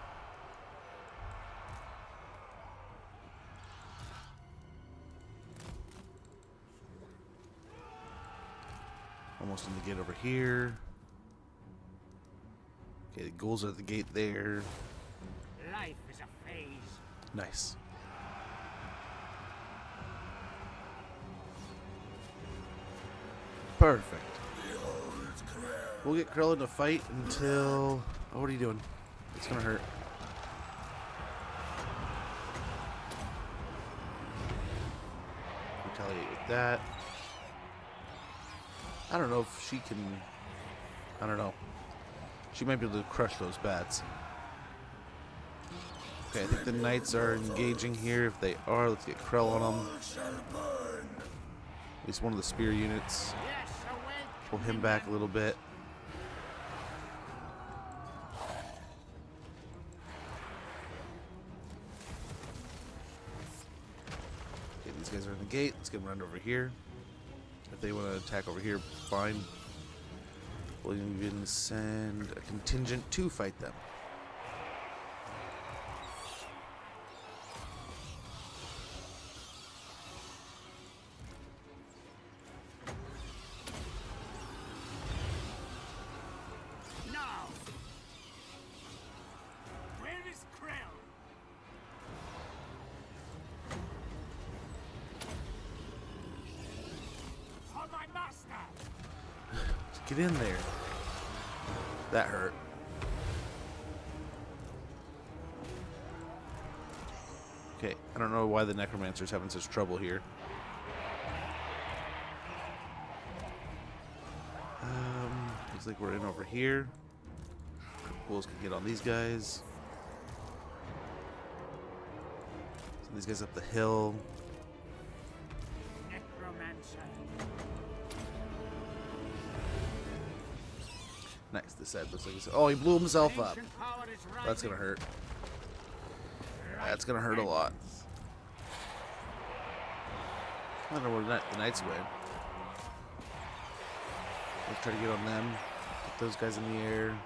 Almost in the gate over here. Okay, the ghouls are at the gate there. Life is a phase. Nice. Perfect. We'll get Krell in a fight until... Oh, what are you doing? It's gonna hurt. Retaliate with that. I don't know if she can... I don't know. She might be able to crush those bats. Okay, I think the knights are engaging here. If they are, let's get Krell on them. At least one of the spear units. Yes, away. Pull him back a little bit. Okay, these guys are in the gate. Let's get them around over here. If they want to attack over here, fine. We'll even send a contingent to fight them. Now. Where is Krell? For my master. Get in there. That hurt. Okay, I don't know why the Necromancer's having such trouble here. Looks like we're in over here. Ghouls can get on these guys. Send these guys up the hill. Necromancer. Nice, this side looks like he's... Oh, he blew himself up. Ancient power is That's gonna rising. hurt. That's gonna hurt a lot. I don't know where the Knights went. Let's try to get on them. Get those guys in the air.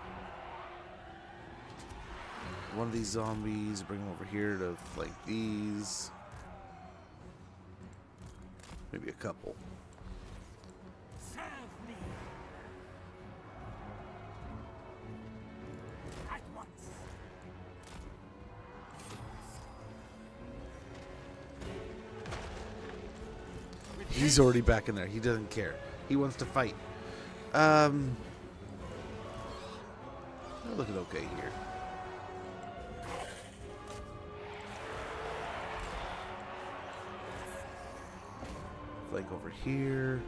One of these zombies, bring them over here to flank these. Maybe a couple. Serve me. At once. He's already back in there. He doesn't care. He wants to fight. We're looking okay here. Flank over here.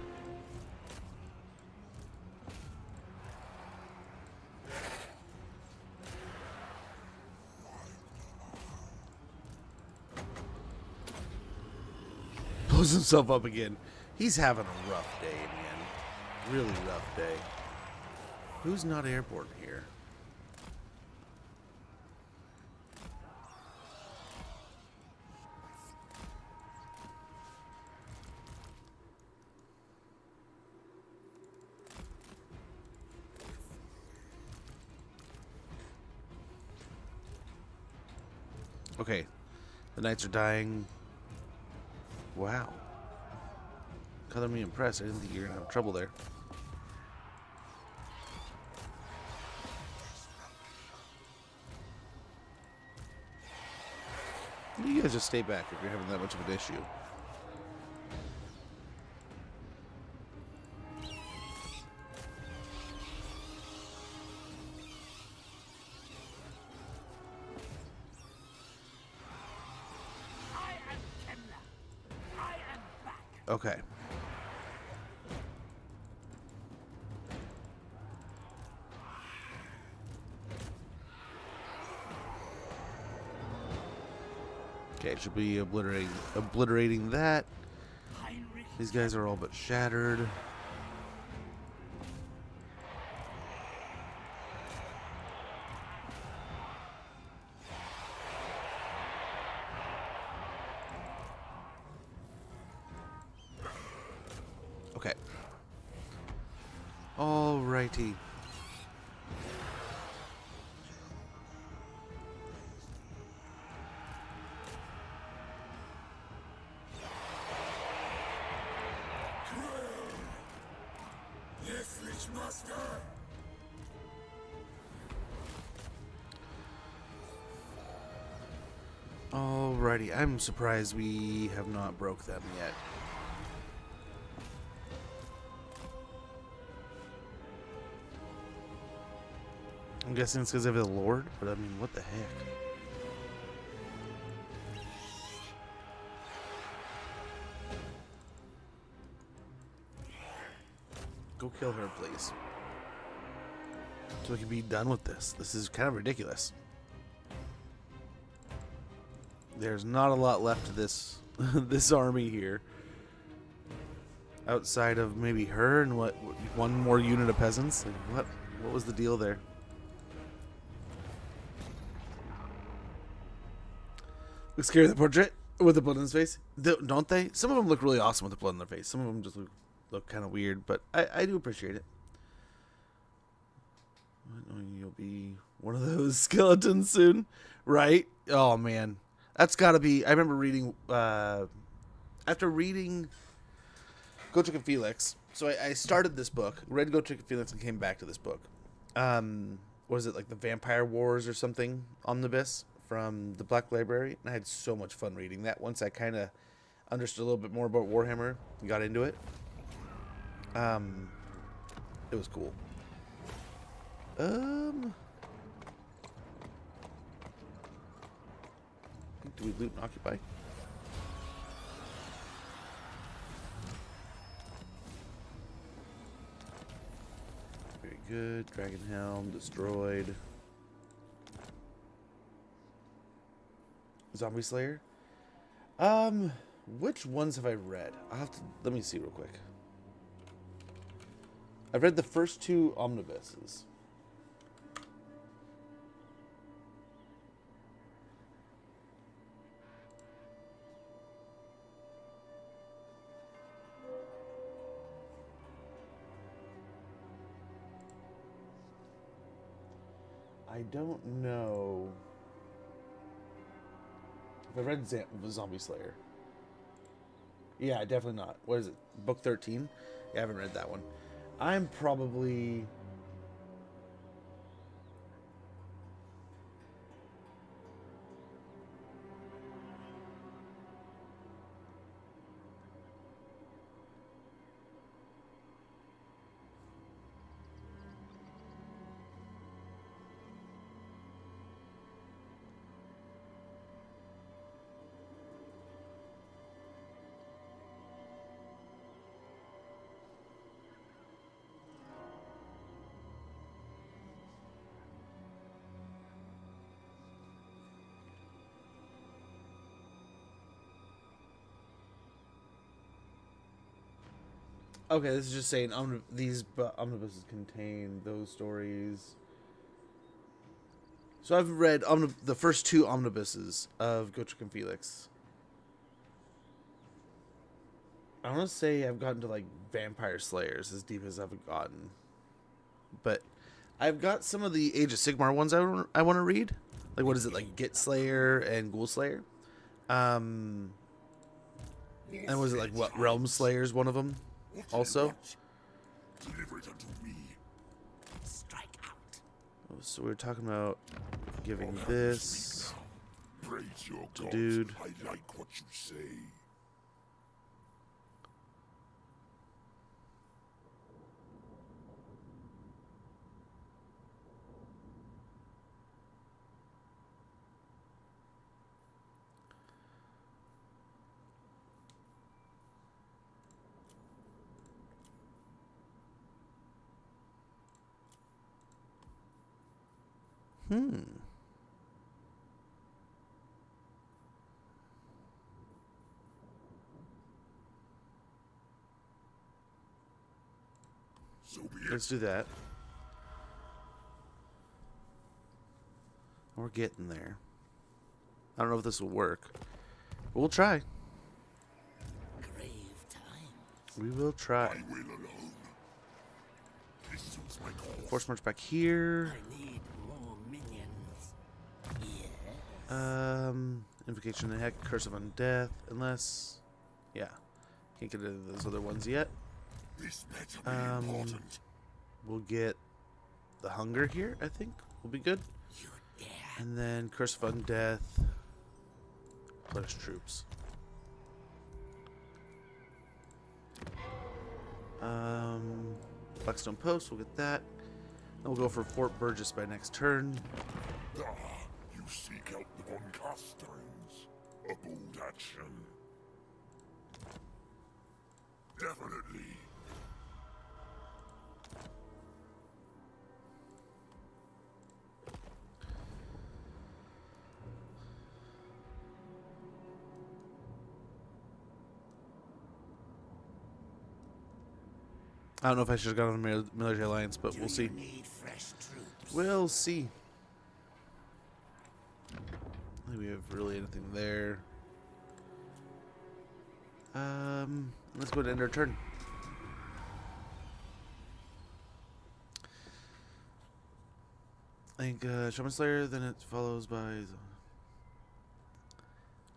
Blows himself up again. He's having a rough day in the end. Really rough day. Who's not airborne here? Okay. The knights are dying. Wow. Color me impressed. I didn't think you were going to have trouble there. You guys just stay back if you're having that much of an issue. I am Kemla. I am back. Okay. Okay, should be obliterating that. Heinrich. These guys are all but shattered. Okay. Alrighty. Yes, Alrighty, I'm surprised we have not broke them yet. I'm guessing it's because of the Lord, but I mean, what the heck? Go kill her, please. So we can be done with this. This is kind of ridiculous. There's not a lot left to this this army here. Outside of maybe her and what, one more unit of peasants? Like what was the deal there? Looks scary, the portrait with the blood in his face. Don't they? Some of them look really awesome with the blood in their face. Some of them just look kind of weird, but I do appreciate it. You'll be one of those skeletons soon, right? Oh man, that's got to be. I remember reading after reading Gotrek and Felix. So I started this book, read Gotrek and Felix, and came back to this book. Was it like the Vampire Wars or something omnibus from the Black Library? And I had so much fun reading that. Once I kind of understood a little bit more about Warhammer and got into it, it was cool. Do we loot and occupy? Very good. Dragon Helm destroyed. Zombie Slayer. Which ones have I read? I'll have to let me see real quick. I've read the first two omnibuses. I don't know if I read Zombie Slayer. Yeah, definitely not. What is it? Book 13? Yeah, I haven't read that one. I'm probably... Okay, this is just saying these omnibuses contain those stories. So I've read the first two omnibuses of Gotrek and Felix. I want to say I've gotten to like Vampire Slayers as deep as I've gotten. But I've got some of the Age of Sigmar ones I want to read. Like, what is it, like Git Slayer and Ghoul Slayer? And was it like what, Realm Slayer's one of them? Also, Deliver it unto me. Strike out. oh, so we were talking about giving this Praise your to gods. dude. I like what you say. So be it. Let's do that. We're getting there. I don't know if this will work, but we'll try. Grave time. We will try. I will alone. This suits my cause. Force march back here. I need more minions. Yes. Invocation of the Heck, Curse of Undeath, unless, yeah, can't get into those other ones yet. This better be important. We'll get the hunger here, I think. Will be good. And then Curse of Undeath. Plus troops. Blackstone Post, we'll get that. Then we'll go for Fort Burgess by next turn. Ah, you seek out the Von Casterings. A bold action. Definitely. I don't know if I should have gone on the military alliance, but we'll see. Need fresh troops. We'll see. I don't think we have really anything there. Let's go ahead and end our turn. I think Shaman Slayer, then it follows by.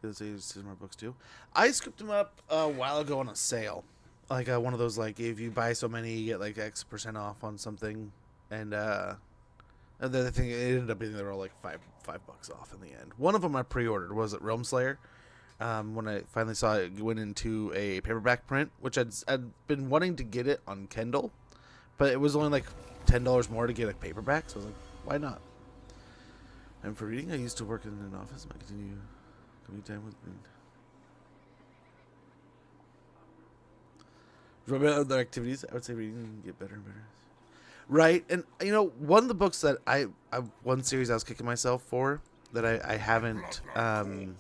Let's say more books too. I scooped them up a while ago on a sale, like one of those like if you buy so many you get like X% off on something, and the other thing it ended up being they were all like $5 off in the end. One of them I pre-ordered was it Realm Slayer. When I finally saw it went into a paperback print, which I'd been wanting to get it on Kindle, but it was only like $10 more to get a paperback, so I was like, why not? And for reading, I used to work in an office. Might continue coming time with me. From other activities, I would say reading can get better and better. Right, and you know, one of the books that one series I was kicking myself for that I haven't. I'm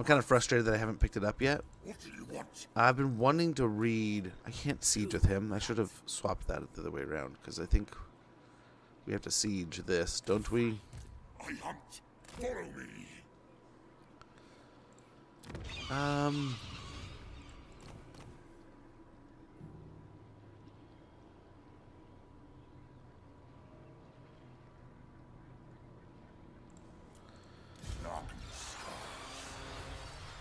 kind of frustrated that I haven't picked it up yet. What do you want? I've been wanting to read. I can't siege with him. I should have swapped that the other way around because I think we have to siege this, don't we? I hunt. Follow me.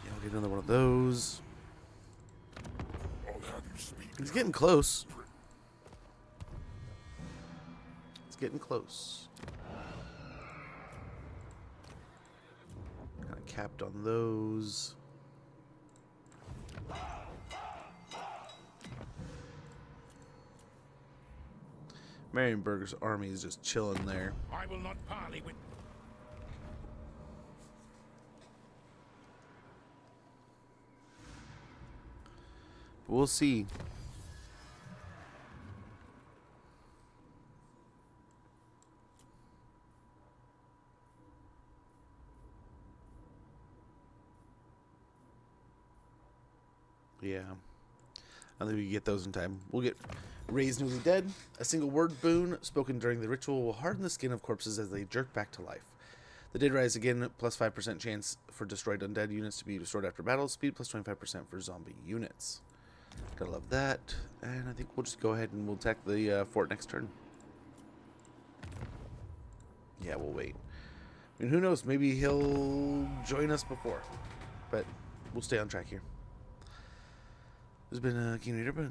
Yeah, I'll get another one of those. I'll have you speak. He's getting close. It's getting close. Kind of capped on those. Marienburg's army is just chilling there. I will not parley with. We'll see. Yeah. I think we can get those in time. We'll get Raised Newly Dead. A single word boon spoken during the ritual will harden the skin of corpses as they jerk back to life. The dead rise again, plus 5% chance for destroyed undead units to be restored after battle. Speed plus 25% for zombie units. Gotta love that. And I think we'll just go ahead and we'll attack the fort next turn. Yeah, we'll wait. I mean, who knows? Maybe he'll join us before. But we'll stay on track here. There's been a Keen Reader, but...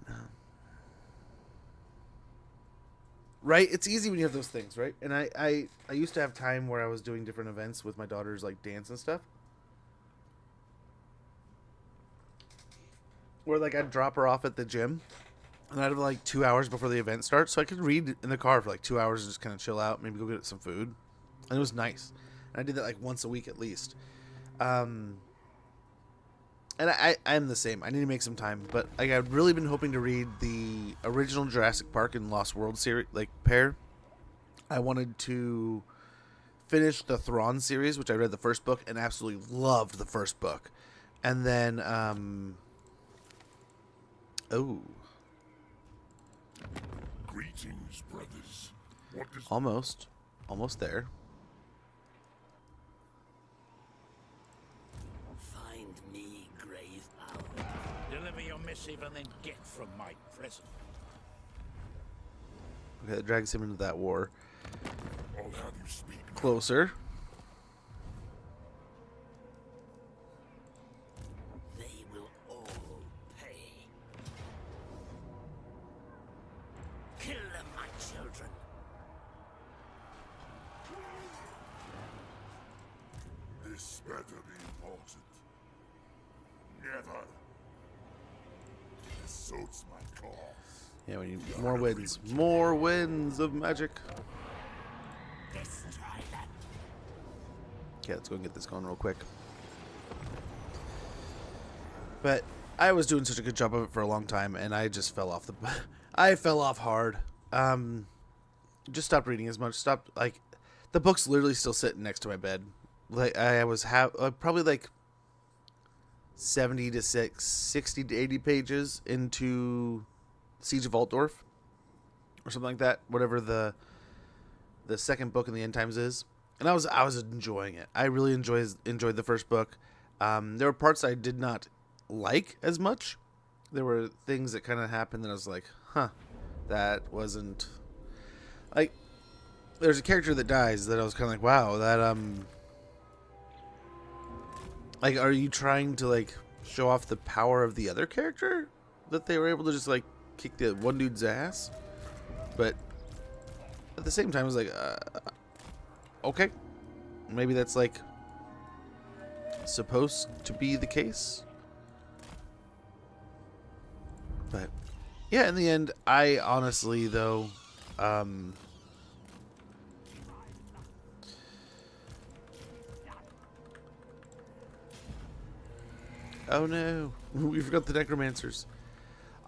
Right? It's easy when you have those things, right? And I used to have time where I was doing different events with my daughter's, like, dance and stuff. Where, like, I'd drop her off at the gym. And I'd have, like, 2 hours before the event starts. So I could read in the car for, like, 2 hours and just kind of chill out. Maybe go get some food. And it was nice. And I did that, like, once a week at least. And I'm the same. I need to make some time. But, like, I've really been hoping to read the original Jurassic Park and Lost World series, like, pair. I wanted to finish the Thrawn series, which I read the first book and absolutely loved the first book. And then, Greetings, brothers. What does Almost there. Find me, grave owl. Deliver your missive and then get from my presence. Okay, that drags him into that war. I'll have you speak now. Closer. They will all pay. better be important. Never. This suits my cause. Yeah, we need more wins. More wins of magic. Destroy them. Okay, let's go and get this going real quick. But I was doing such a good job of it for a long time, and I just fell off the... I fell off hard. Just stopped reading as much. Stopped, like... The book's literally still sitting next to my bed. Like, I was probably like 60 to 80 pages into Siege of Altdorf. Or something like that. Whatever the second book in the End Times is. And I was enjoying it. I really enjoyed the first book. There were parts I did not like as much. There were things that kind of happened that I was like, huh, that wasn't... Like, there's a character that dies that I was kind of like, wow, that, like, are you trying to, like, show off the power of the other character? That they were able to just, like, kick the one dude's ass? But at the same time, I was like, okay. Maybe that's, like, supposed to be the case. But, yeah, in the end, I honestly, though, oh no, we forgot the necromancers.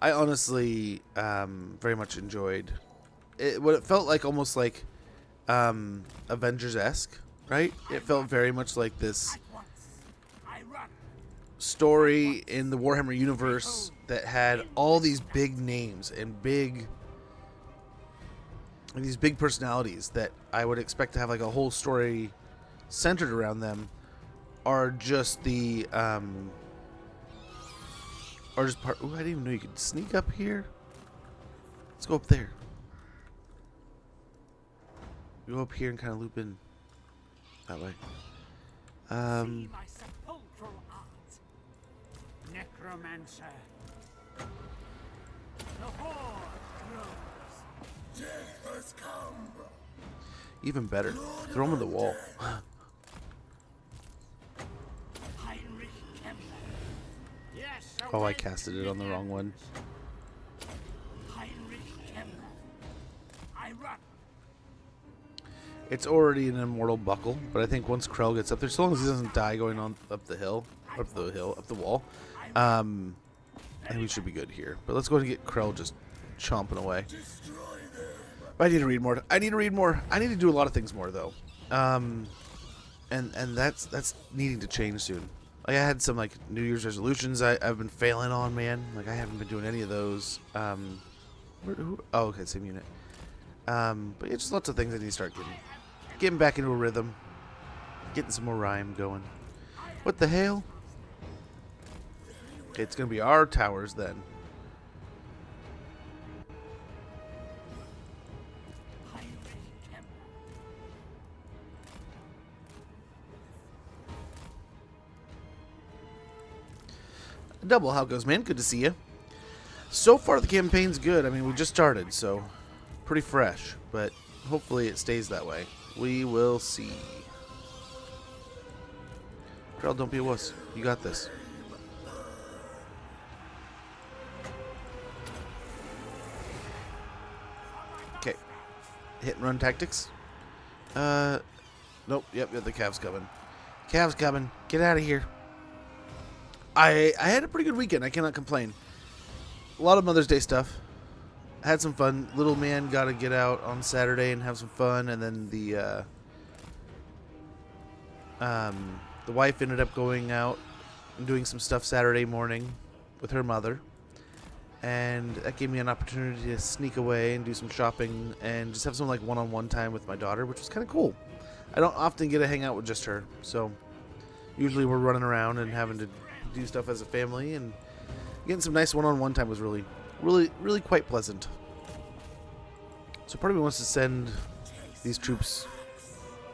I honestly very much enjoyed it. What it felt like, almost like Avengers-esque, right? It felt very much like this story in the Warhammer universe that had all these big names and these big personalities that I would expect to have like a whole story centered around them, are just the or just part. Ooh, I didn't even know you could sneak up here. Let's go up there. Go up here and kind of loop in that way. See my sepulchral art, necromancer. The horde grows. Death has come. Even better, throw them on the wall. Heinrich Kemmler. Yes. Oh, I awake casted to it the on the wrong one. Heinrich Kemmler. I run. It's already an immortal buckle, but I think once Krell gets up there, so long as he doesn't die going on up the wall, I think we should be good here. But let's go ahead and get Krell just chomping away. But I need to read more. I need to do a lot of things more though, and that's needing to change soon. Like, I had some like New Year's resolutions I've been failing on, man. Like, I haven't been doing any of those. Oh, okay, same unit. But yeah, just lots of things I need to start getting back into a rhythm, getting some more rhyme going. What the hell? Okay, it's gonna be our towers then. Double, how goes, man? Good to see you. So far, the campaign's good. I mean, we just started, so pretty fresh, but hopefully it stays that way. We will see. Krell, don't be a wuss. You got this. Okay. Hit and run tactics. Nope. Yep, the Cavs coming. Cavs coming. Get out of here. I had a pretty good weekend. I cannot complain. A lot of Mother's Day stuff. Had some fun. Little man got to get out on Saturday and have some fun, and then the wife ended up going out and doing some stuff Saturday morning with her mother, and that gave me an opportunity to sneak away and do some shopping and just have some like one-on-one time with my daughter, which was kind of cool. I don't often get to hang out with just her, so usually we're running around and having to do stuff as a family, and getting some nice one-on-one time was really quite pleasant. So part of me wants to send these troops,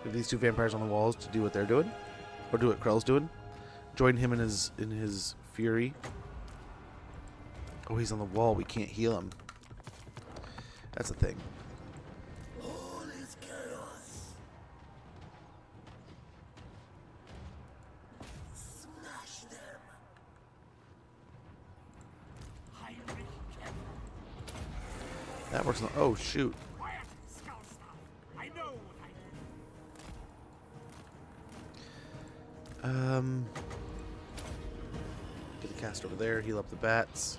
these two vampires on the walls, to do what they're doing, or do what Krell's doing. Join him in his fury. Oh, he's on the wall. We can't heal him. That's the thing. All is chaos. That works. Oh shoot. Quiet, Skullstaff. I know what I do. Get the cast over there. Heal up the bats.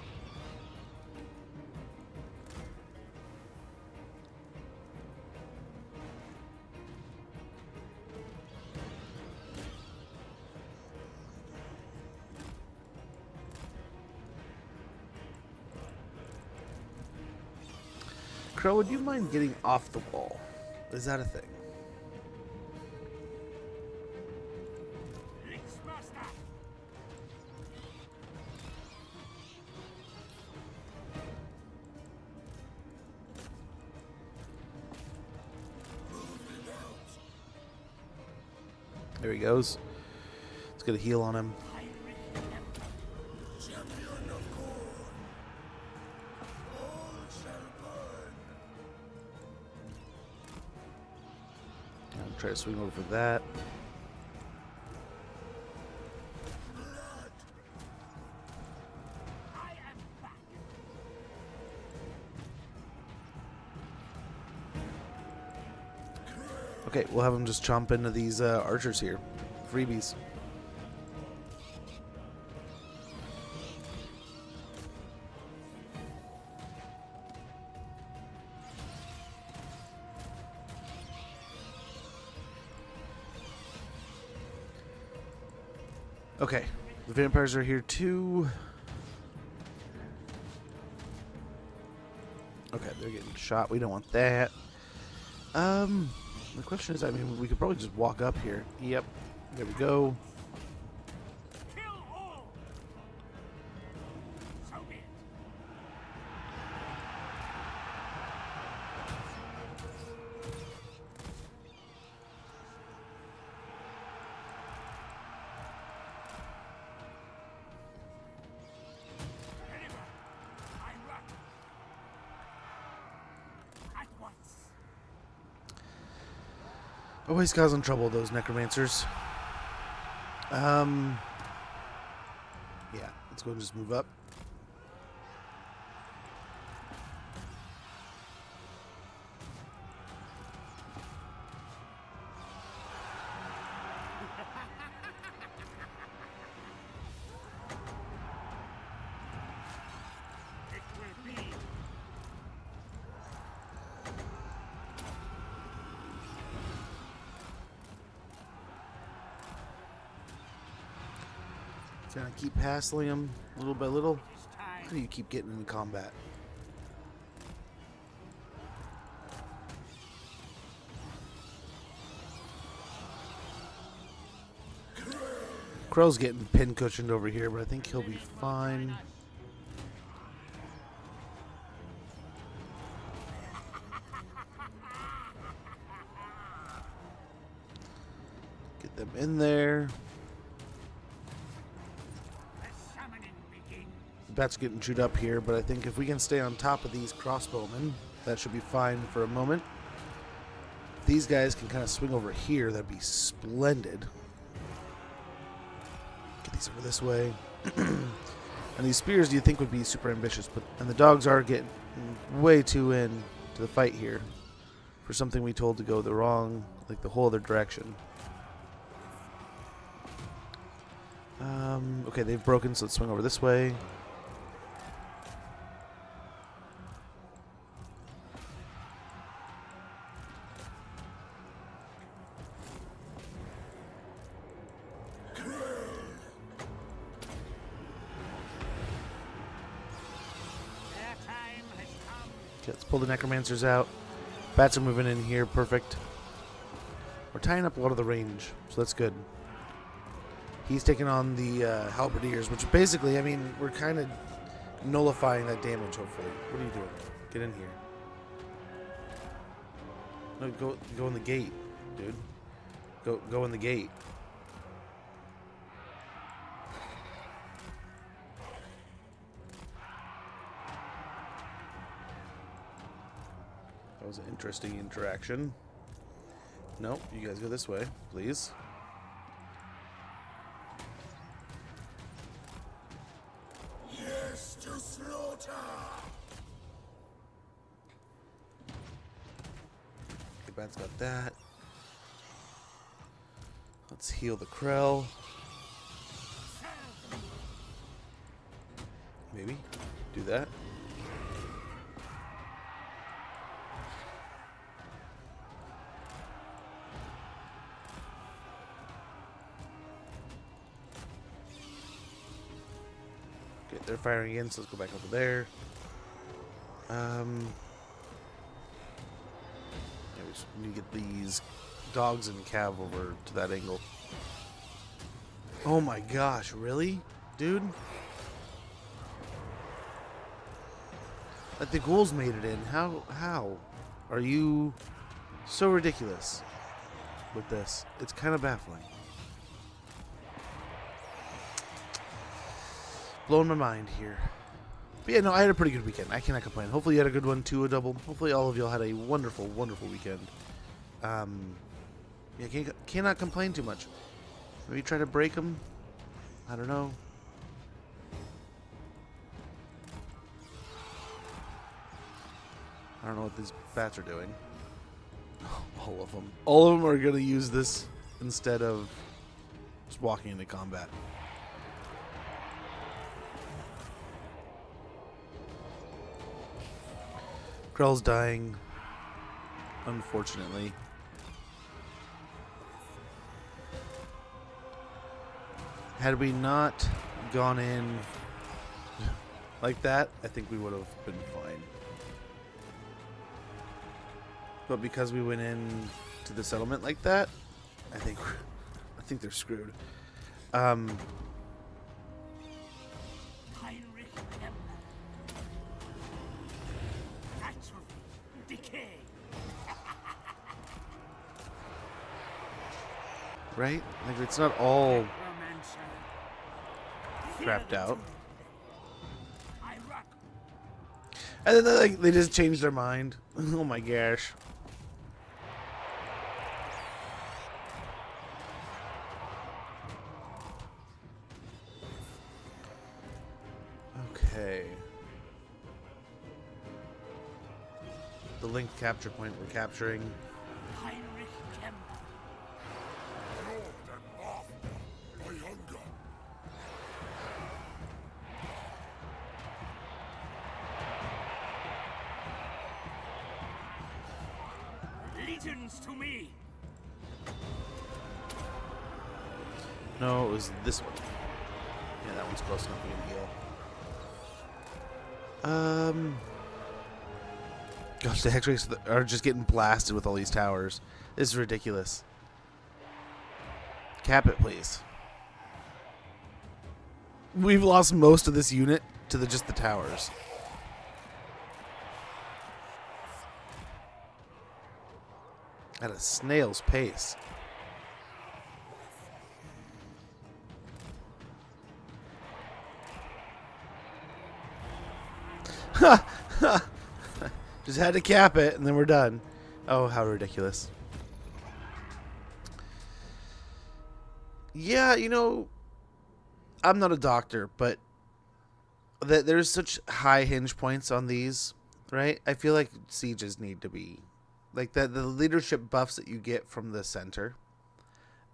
Crow, would you mind getting off the wall? Is that a thing? Lixmaster. There he goes. Let's get a heal on him. I'll try to swing over for that. I am back. Okay, we'll have him just chomp into these archers here. Freebies. Okay, the vampires are here too. Okay, they're getting shot. We don't want that. The question is, I mean, we could probably just walk up here. Yep, there we go. Kill all. So be it. Anyway, I run. At once. Always causing trouble, those necromancers. Yeah, let's go and just move up. It will be. Gonna keep hassling them little by little. This How time. do you keep getting into combat? Crow's getting pin cushioned over here, but I think he'll be fine. Get them in there. The summoning begins. Bats getting chewed up here, but I think if we can stay on top of these crossbowmen, that should be fine for a moment. If these guys can kind of swing over here, that'd be splendid. Get these over this way. And these spears, do you think would be super ambitious? And the dogs are getting way too in to the fight here for something we told to go the wrong, like the whole other direction. Okay, they've broken, so let's swing over this way. Their time has come. Okay, let's pull the necromancers out. Bats are moving in here, perfect. We're tying up a lot of the range, so that's good. He's taking on the halberdiers, which basically, I mean, we're kind of nullifying that damage, hopefully. What are you doing? Get in here. No, go in the gate, dude. Go in the gate. That was an interesting interaction. Nope, you guys go this way, please. Yes to slaughter! Acrobat's got that. Let's heal the Krell. Maybe do that. Okay, they're firing again, so let's go back over there. Yeah, we just need to get these dogs and Cav over to that angle. Oh my gosh, really? Dude? Like the ghouls made it in. How? Are you so ridiculous with this? It's kind of baffling. Blowing my mind here. But yeah, no, I had a pretty good weekend. I cannot complain. Hopefully you had a good one too, a double. Hopefully all of y'all had a wonderful, wonderful weekend. Yeah, cannot complain too much. Maybe try to break them. I don't know. I don't know what these bats are doing. All of them. All of them are going to use this instead of just walking into combat. Krell's dying, unfortunately. Had we not gone in like that, I think we would have been fine. But because we went in to the settlement like that, I think they're screwed. Heinrich Kemper. Atrophy. Decay. Right? Like it's not all Necromancer. crapped out. I rock. And then they just changed their mind. Oh my gosh. Okay. The linked capture point we're capturing. Heinrich Kemper. Lord and master, my hunger. Legions to me. No, it was this one. Yeah, that one's close enough to heal. Gosh, the Hex-Rays are just getting blasted with all these towers. This is ridiculous. Cap it, please. We've lost most of this unit to just the towers. At a snail's pace. Just had to cap it and then we're done. Oh, how ridiculous. Yeah, you know, I'm not a doctor, but there's such high hinge points on these, right? I feel like sieges need to be like the leadership buffs that you get from the center.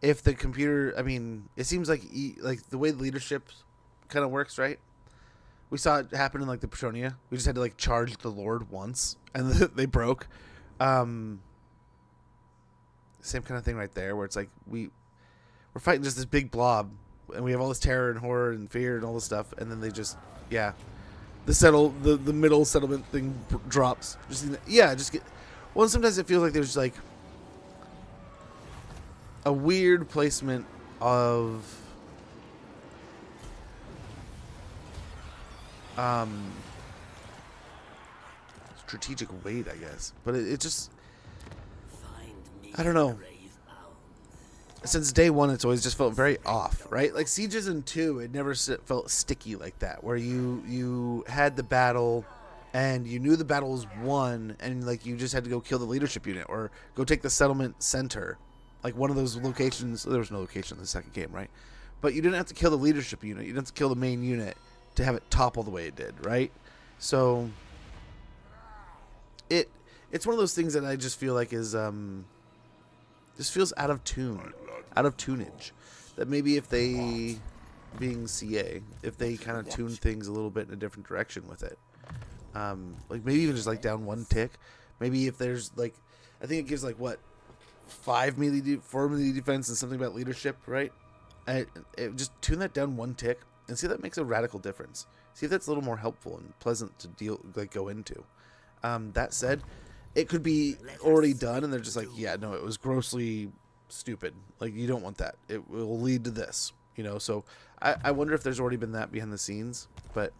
If the computer, I mean, it seems like like the way the leadership kind of works, right? We saw it happen in like the Petronia. We just had to like charge the Lord once, and they broke. Same kind of thing right there, where it's like we're fighting just this big blob, and we have all this terror and horror and fear and all this stuff, and then they just the middle settlement thing drops. Well, sometimes it feels like there's like a weird placement of strategic weight, I guess, but it just Find me I don't know. grave bound. Since day one, it's always just felt very off, right? Like Sieges in 2, it never felt sticky like that, where you had the battle and you knew the battle was won, and like you just had to go kill the leadership unit or go take the settlement center, like one of those locations. There was no location in the second game, right? But you didn't have to kill the leadership unit. You didn't have to kill the main unit to have it topple the way it did, right? So it it's one of those things that I just feel like is just feels out of tune, out of tunage. That maybe if they, being CA, if they kind of tune things a little bit in a different direction with it, like maybe even just like down one tick. Maybe if there's like, I think it gives like what, 4 melee defense and something about leadership, right? Just tune that down one tick and see if that makes a radical difference. See if that's a little more helpful and pleasant to go into. That said, it could be already done and they're just like, yeah, no, it was grossly stupid. Like, you don't want that. It will lead to this, So I wonder if there's already been that behind the scenes. But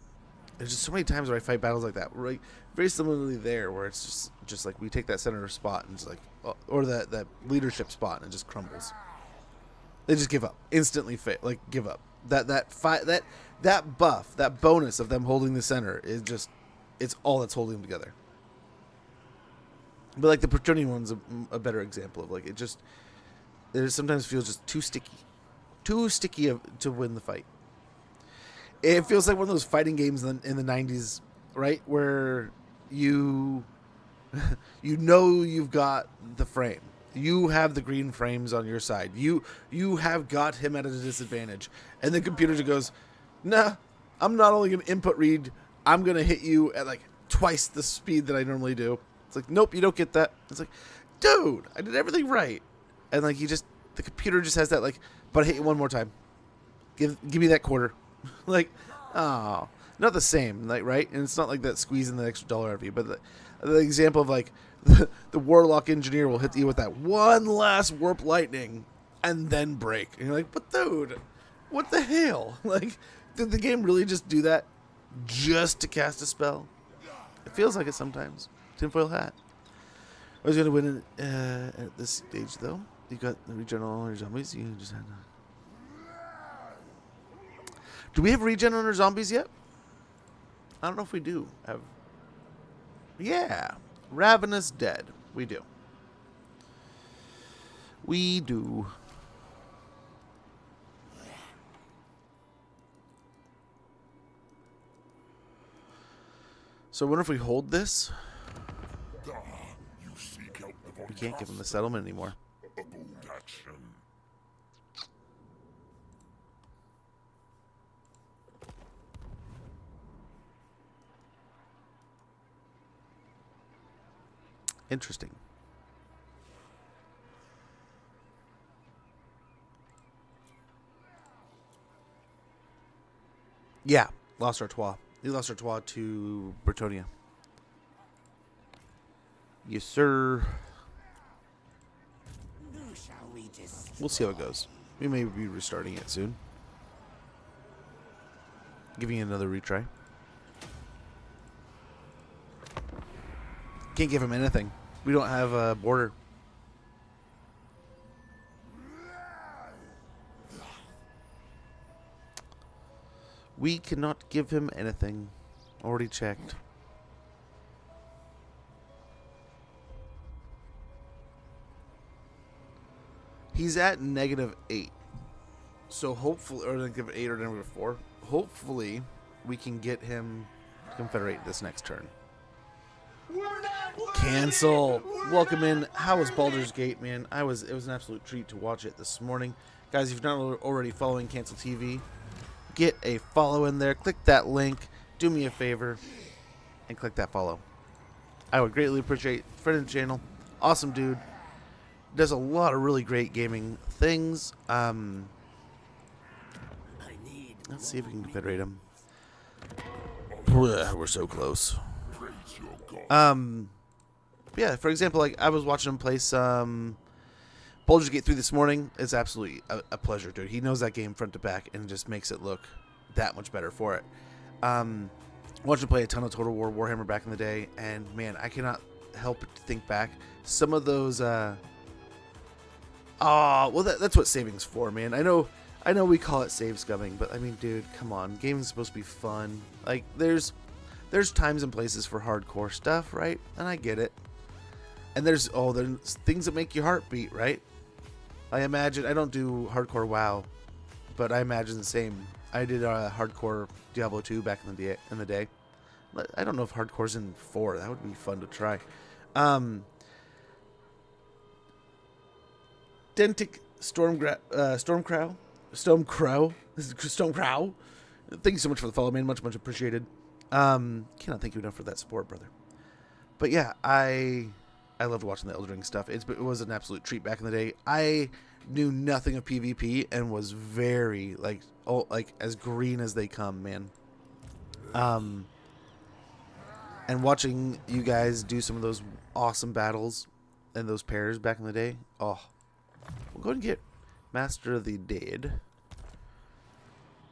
there's just so many times where I fight battles like that, right? Very similarly there, where it's just like we take that center spot and just like, or that leadership spot and it just crumbles. They just give up instantly. Give up. That buff, that bonus of them holding the center is just, it's all that's holding them together. But like the Bretonnian one's a better example of like it sometimes feels just too sticky to win the fight. It feels like one of those fighting games in the 90s, right, where you've got the frame. You have the green frames on your side. You have got him at a disadvantage. And the computer just goes, nah, I'm not only going to input read, I'm going to hit you at like twice the speed that I normally do. It's like, nope, you don't get that. It's like, dude, I did everything right. And like the computer just has that like, but I hit you one more time. Give me that quarter. Like, oh, not the same, like, right? And it's not like that squeezing the extra dollar out of you, but the example of like the warlock engineer will hit you with that one last warp lightning and then break. And you're like, but dude, what the hell? Like, did the game really just do that just to cast a spell? It feels like it sometimes. Tinfoil hat. I was going to win at this stage, though. You got the regen on all your zombies. You just had to... Do we have regen on our zombies yet? I don't know if we do. Yeah. Ravenous Dead. We do. We do. So I wonder if we hold this. You seek out the Von We can't give him the Caster. settlement anymore. A bold action. Interesting. Yeah, lost Artois. They lost Artois to Bretonnia. Yes, sir. Who shall we destroy? We'll see how it goes. We may be restarting it soon. Giving it another retry. Can't give him anything. We don't have a border. We cannot give him anything. Already checked. He's at -8. So hopefully, or -8 or -4. Hopefully, we can get him to confederate this next turn. Cancel. Welcome in. How was Baldur's Gate, man? It was an absolute treat to watch it this morning. Guys, if you're not already following Cancel TV, get a follow in there. Click that link. Do me a favor and click that follow. I would greatly appreciate friend of the channel. Awesome dude. Does a lot of really great gaming things. I need Let's see if we can confederate him. We're so close. Praise your God. Yeah, for example, like I was watching him play some Baldur's Gate 3 this morning. It's absolutely a pleasure, dude. He knows that game front to back and just makes it look that much better for it. Watched him play a ton of Total War Warhammer back in the day, and man, I cannot help but think back. Some of those well, that's what saving's for, man. I know we call it save scumming, but I mean, dude, come on. Game's supposed to be fun. Like, there's times and places for hardcore stuff, right? And I get it. And there's things that make your heart beat, right? I imagine, I don't do hardcore WoW, but I imagine the same. I did hardcore Diablo 2 back in the day. I don't know if hardcore's in 4. That would be fun to try. Dentic Stormcrow. This is Stormcrow. Thank you so much for the follow, man. Much appreciated. Cannot thank you enough for that support, brother. But yeah, I loved watching the Elden Ring stuff. It was an absolute treat back in the day. I knew nothing of PvP and was very like as green as they come, man. And watching you guys do some of those awesome battles and those pairs back in the day. Oh, we'll go ahead and get Master of the Dead.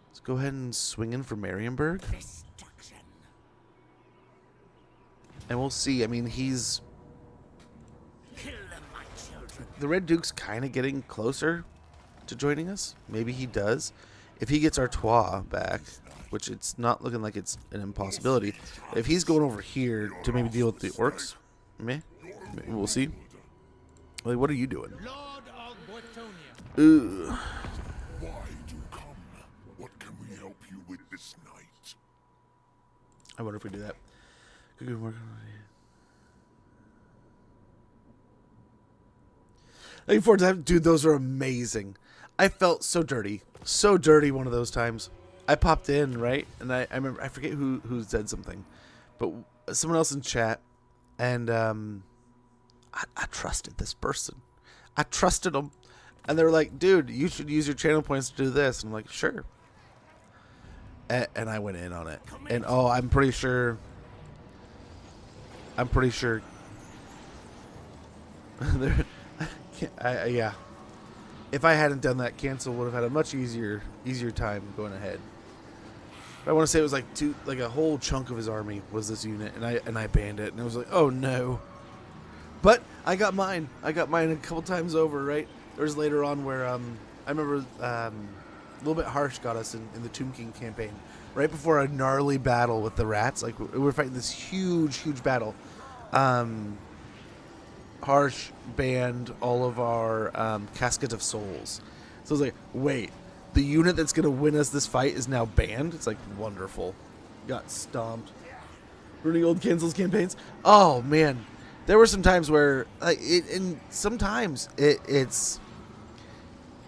Let's go ahead and swing in for Marienburg. Destruction. And we'll see. I mean, he's... Kill them, my children. The Red Duke's kind of getting closer to joining us. Maybe he does. If he gets Artois back, which it's not looking like it's an impossibility. If he's going over here to maybe deal with the orcs, we'll see. Like, what are you doing? Lord of Bortonia. Ooh. Why do come? What can we help you with this night? I wonder if we do that. Good work. Looking forward to that. Dude, those are amazing. I felt so dirty. So dirty one of those times. I popped in, right? And I remember, I forget who said something. But someone else in chat. And I trusted this person. I trusted them. And they were like, dude, you should use your channel points to do this. And I'm like, sure. And I went in on it. And oh, I'm pretty sure. Yeah. If I hadn't done that, Cancel would have had a much easier time going ahead. But I want to say it was like a whole chunk of his army was this unit, and I banned it, and it was like, oh no. But I got mine. I got mine a couple times over, right? There was later on where I remember a little bit harsh got us in the Tomb King campaign, right before a gnarly battle with the rats. Like we were fighting this huge battle. Harsh banned all of our Casket of Souls. So I was like, wait, the unit that's going to win us this fight is now banned? It's like, wonderful. Got stomped. Ruining old Cancel's campaigns. Oh, man. There were some times where, sometimes it's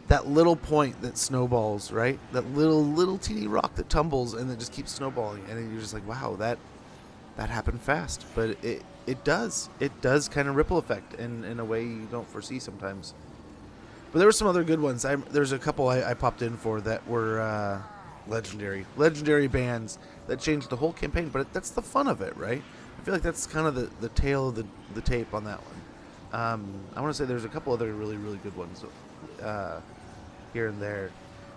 that little point that snowballs, right? That little teeny rock that tumbles and it just keeps snowballing. And then you're just like, wow, that happened fast. But it does kind of ripple effect in a way you don't foresee sometimes. But there were some other good ones. There's a couple I popped in for that were legendary bands that changed the whole campaign. But that's the fun of it, right? I feel like that's kind of the tail of the tape on that one. I want to say there's a couple other really good ones here and there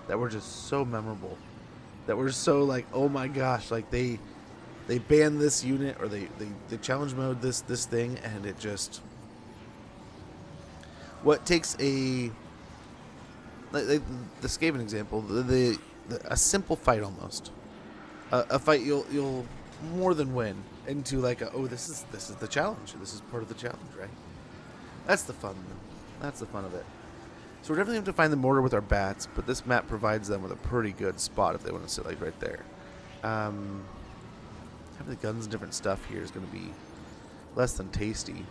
that were just so memorable. That were so like, oh my gosh, like they banned this unit or they challenge mode this thing, and it just what takes a the Skaven example, a simple fight almost, a fight you'll more than win into like this is the challenge, this is part of the challenge, right? That's the fun. That's the fun of it. So we're definitely going to find the mortar with our bats, but this map provides them with a pretty good spot if they want to sit like right there. Having the guns and different stuff here is going to be less than tasty.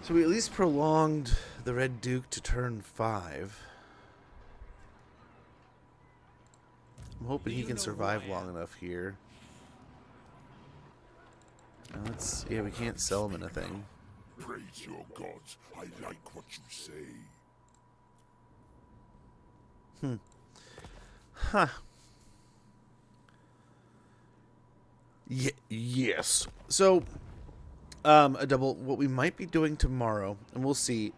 So we at least prolonged the Red Duke to turn 5. I'm hoping he can survive long enough here. Yeah, we can't sell him anything. Praise your gods. I like what you say. Huh. Yes. So, a double. What we might be doing tomorrow, and we'll see.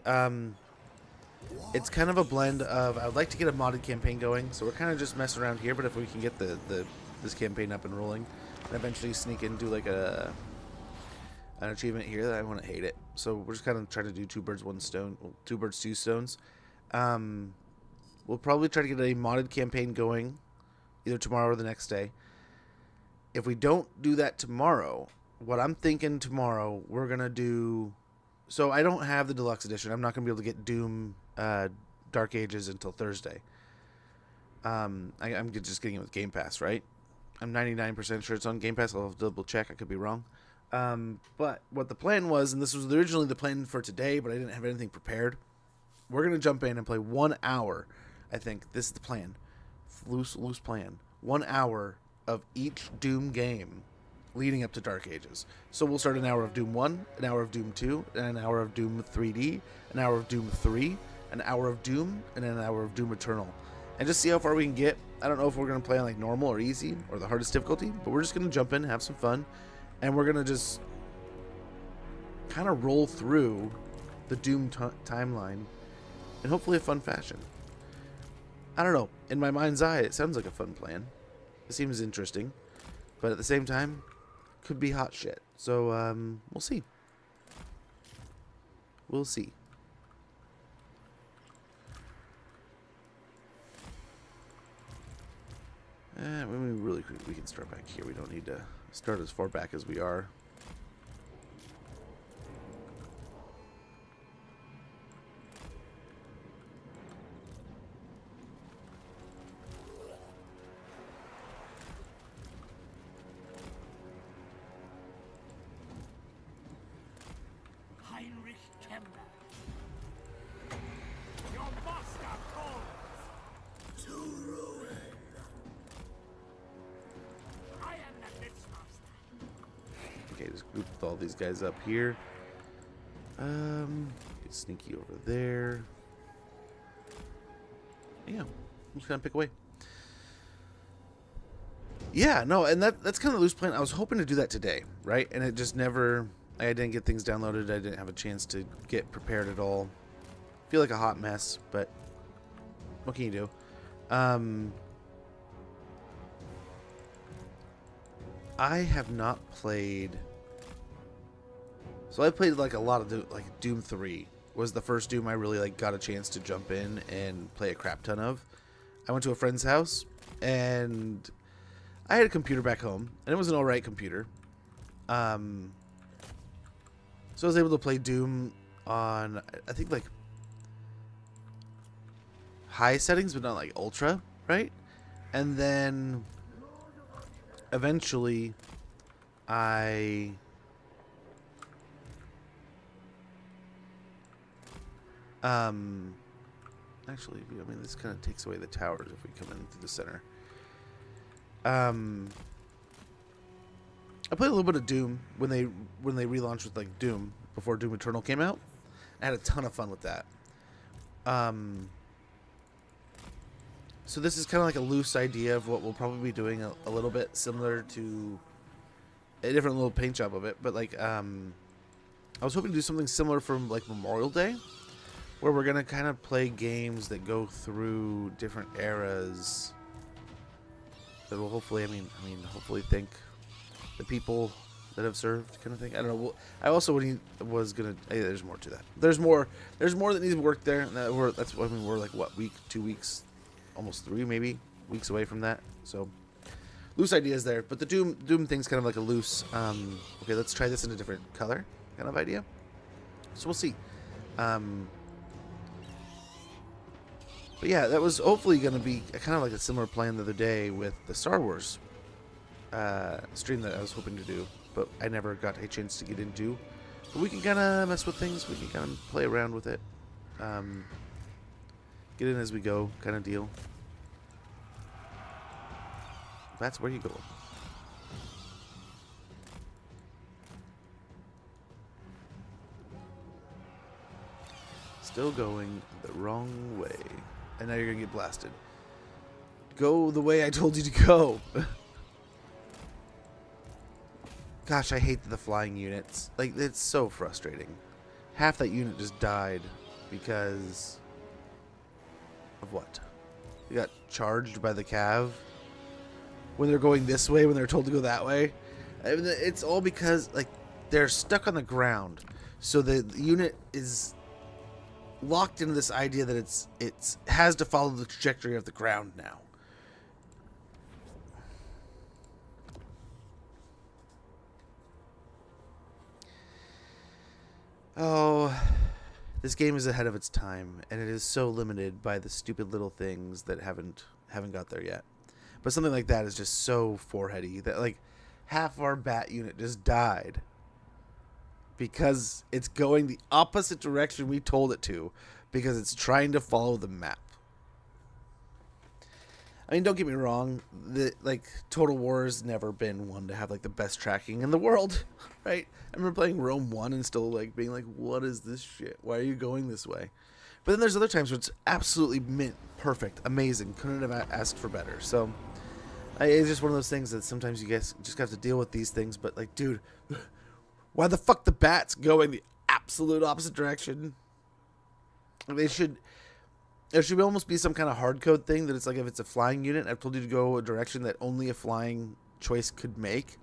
It's kind of a blend of. I would like to get a modded campaign going, so we're kind of just messing around here. But if we can get this campaign up and rolling, and eventually sneak in and do like an achievement here, that I wouldn't hate it. So we're just kind of trying to do two birds two stones. We'll probably try to get a modded campaign going either tomorrow or the next day. If we don't do that tomorrow, what I'm thinking tomorrow, we're going to do... So I don't have the deluxe edition. I'm not going to be able to get Doom Dark Ages until Thursday. I'm just getting it with Game Pass, right? I'm 99% sure it's on Game Pass. I'll have to double check. I could be wrong. But what the plan was, and this was originally the plan for today, but I didn't have anything prepared. We're going to jump in and play 1 hour. I think this is the plan. Loose plan. 1 hour of each Doom game leading up to Dark Ages. So we'll start an hour of Doom 1, an hour of Doom 2, and an hour of Doom 3D, an hour of Doom 3, an hour of Doom, and an hour of Doom Eternal. And just see how far we can get. I don't know if we're going to play on like normal or easy or the hardest difficulty, but we're just going to jump in, have some fun, and we're going to just kind of roll through the Doom timeline in hopefully a fun fashion. I don't know. In my mind's eye, it sounds like a fun plan. It seems interesting, but at the same time, could be hot shit. So, we'll see. We'll see. We can start back here. We don't need to start as far back as we are. Heinrich Kemmer. Your master calls. To ruin. I am the Blitzmaster. Okay, just group all these guys up here. Get sneaky over there. Yeah, I'm just gonna pick away. Yeah, no, and that's kind of a loose plan. I was hoping to do that today, right? And it just never. I didn't get things downloaded. I didn't have a chance to get prepared at all. Feel like a hot mess, but what can you do? I have not played. So I played like a lot of Doom 3 was the first Doom I really like got a chance to jump in and play a crap ton of. I went to a friend's house and I had a computer back home and it was an alright computer. So I was able to play Doom on I think like high settings but not like ultra, right? And then eventually I actually, I mean, this kind of takes away the towers if we come in through the center. I played a little bit of Doom when they relaunched with like Doom before Doom Eternal came out. I had a ton of fun with that. So this is kind of like a loose idea of what we'll probably be doing, a little bit similar to a different little paint job of it. But like, I was hoping to do something similar from like Memorial Day, where we're gonna kind of play games that go through different eras that will hopefully, I mean, hopefully thank the people that have served, kind of thing. I don't know. I also was gonna. Hey, there's more to that. There's more that needs work there. And that's what I mean. We're like what, week, 2 weeks, almost 3 maybe weeks away from that. So loose ideas there. But the Doom thing's kind of like a loose. Okay, let's try this in a different color kind of idea. So we'll see. But yeah, that was hopefully going to be kind of like a similar plan the other day with the Star Wars stream that I was hoping to do, but I never got a chance to get into. But we can kind of mess with things. We can kind of play around with it. Get in as we go kind of deal. That's where you go. Still going the wrong way. And now you're going to get blasted. Go the way I told you to go. Gosh, I hate the flying units. Like, it's so frustrating. Half that unit just died because of what? They got charged by the Cav when they're going this way, when they're told to go that way. I mean, it's all because, like, they're stuck on the ground. So the unit is locked into this idea that it has to follow the trajectory of the ground now. Oh, this game is ahead of its time, and it is so limited by the stupid little things that haven't got there yet. But something like that is just so foreheady that like half our bat unit just died because it's going the opposite direction we told it to because it's trying to follow the map. I mean, don't get me wrong, like Total War has never been one to have like the best tracking in the world, right? I remember playing Rome 1 and still like being like, what is this shit? Why are you going this way? But then there's other times where it's absolutely mint, perfect, amazing. Couldn't have asked for better. So it's just one of those things that sometimes you guys just have to deal with these things. But like, dude, why the fuck the bat's going the absolute opposite direction? There should almost be some kind of hard code thing that it's like if it's a flying unit, I've told you to go a direction that only a flying choice could make,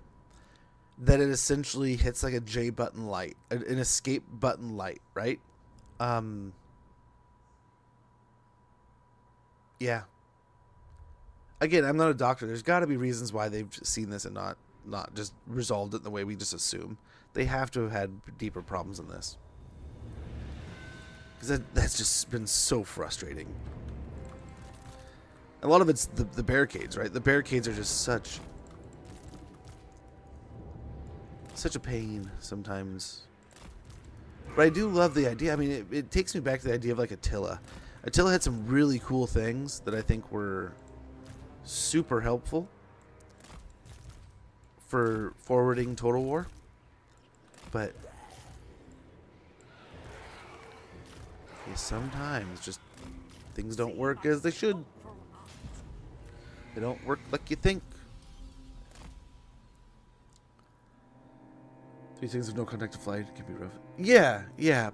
that it essentially hits like a J button light, an escape button light, right? Yeah. Again, I'm not a doctor. There's got to be reasons why they've seen this and not just resolved it the way we just assume. They have to have had deeper problems than this. Because that's just been so frustrating. A lot of it's the barricades, right? The barricades are just such a pain sometimes. But I do love the idea. I mean, it takes me back to the idea of like Attila. Attila had some really cool things that I think were super helpful for forwarding Total War. But sometimes just things don't work as they should. They don't work like you think. 3 things of no contact to fly can be rough. Yeah,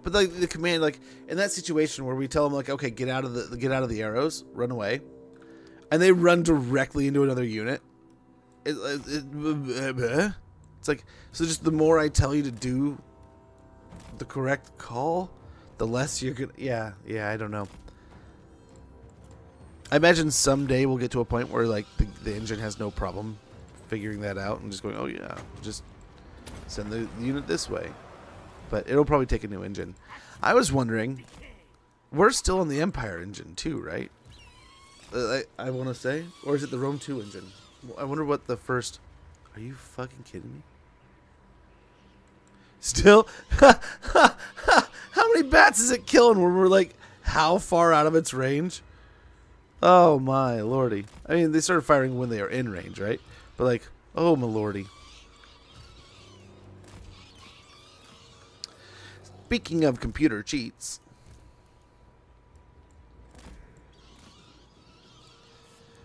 but like the command, like in that situation where we tell them like, okay, get out of the arrows, run away, and they run directly into another unit. It's like, so just the more I tell you to do the correct call, the less you're gonna. Yeah, I don't know. I imagine someday we'll get to a point where like the engine has no problem figuring that out and just going, oh yeah, just send the unit this way. But it'll probably take a new engine. I was wondering, we're still on the Empire engine too, right? I want to say, or is it the Rome 2 engine? I wonder what the first. Are you fucking kidding me? Still, how many bats is it killing when we're like how far out of its range? Oh my lordy! I mean, they started firing when they are in range, right? But like, oh my lordy. Speaking of computer cheats,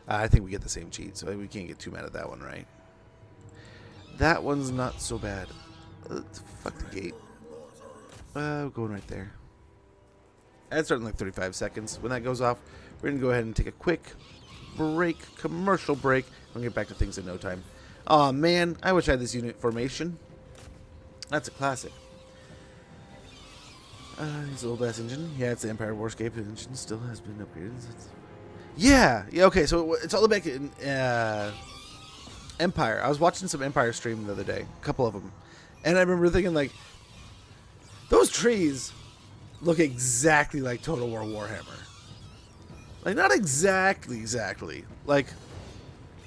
I think we get the same cheat, so we can't get too mad at that one, right? That one's not so bad. Fuck the gate. Going right there. That's starting like 35 seconds. When that goes off, we're going to go ahead and take a quick break, commercial break. We'll get back to things in no time. Aw, man, I wish I had this unit formation. That's a classic. It's an old-ass engine. Yeah, it's the Empire Warscape engine. Still has been upgraded. Yeah, okay, so it's all back in Empire. I was watching some Empire stream the other day. A couple of them. And I remember thinking, like, those trees look exactly like Total War Warhammer. Like, not exactly. Like,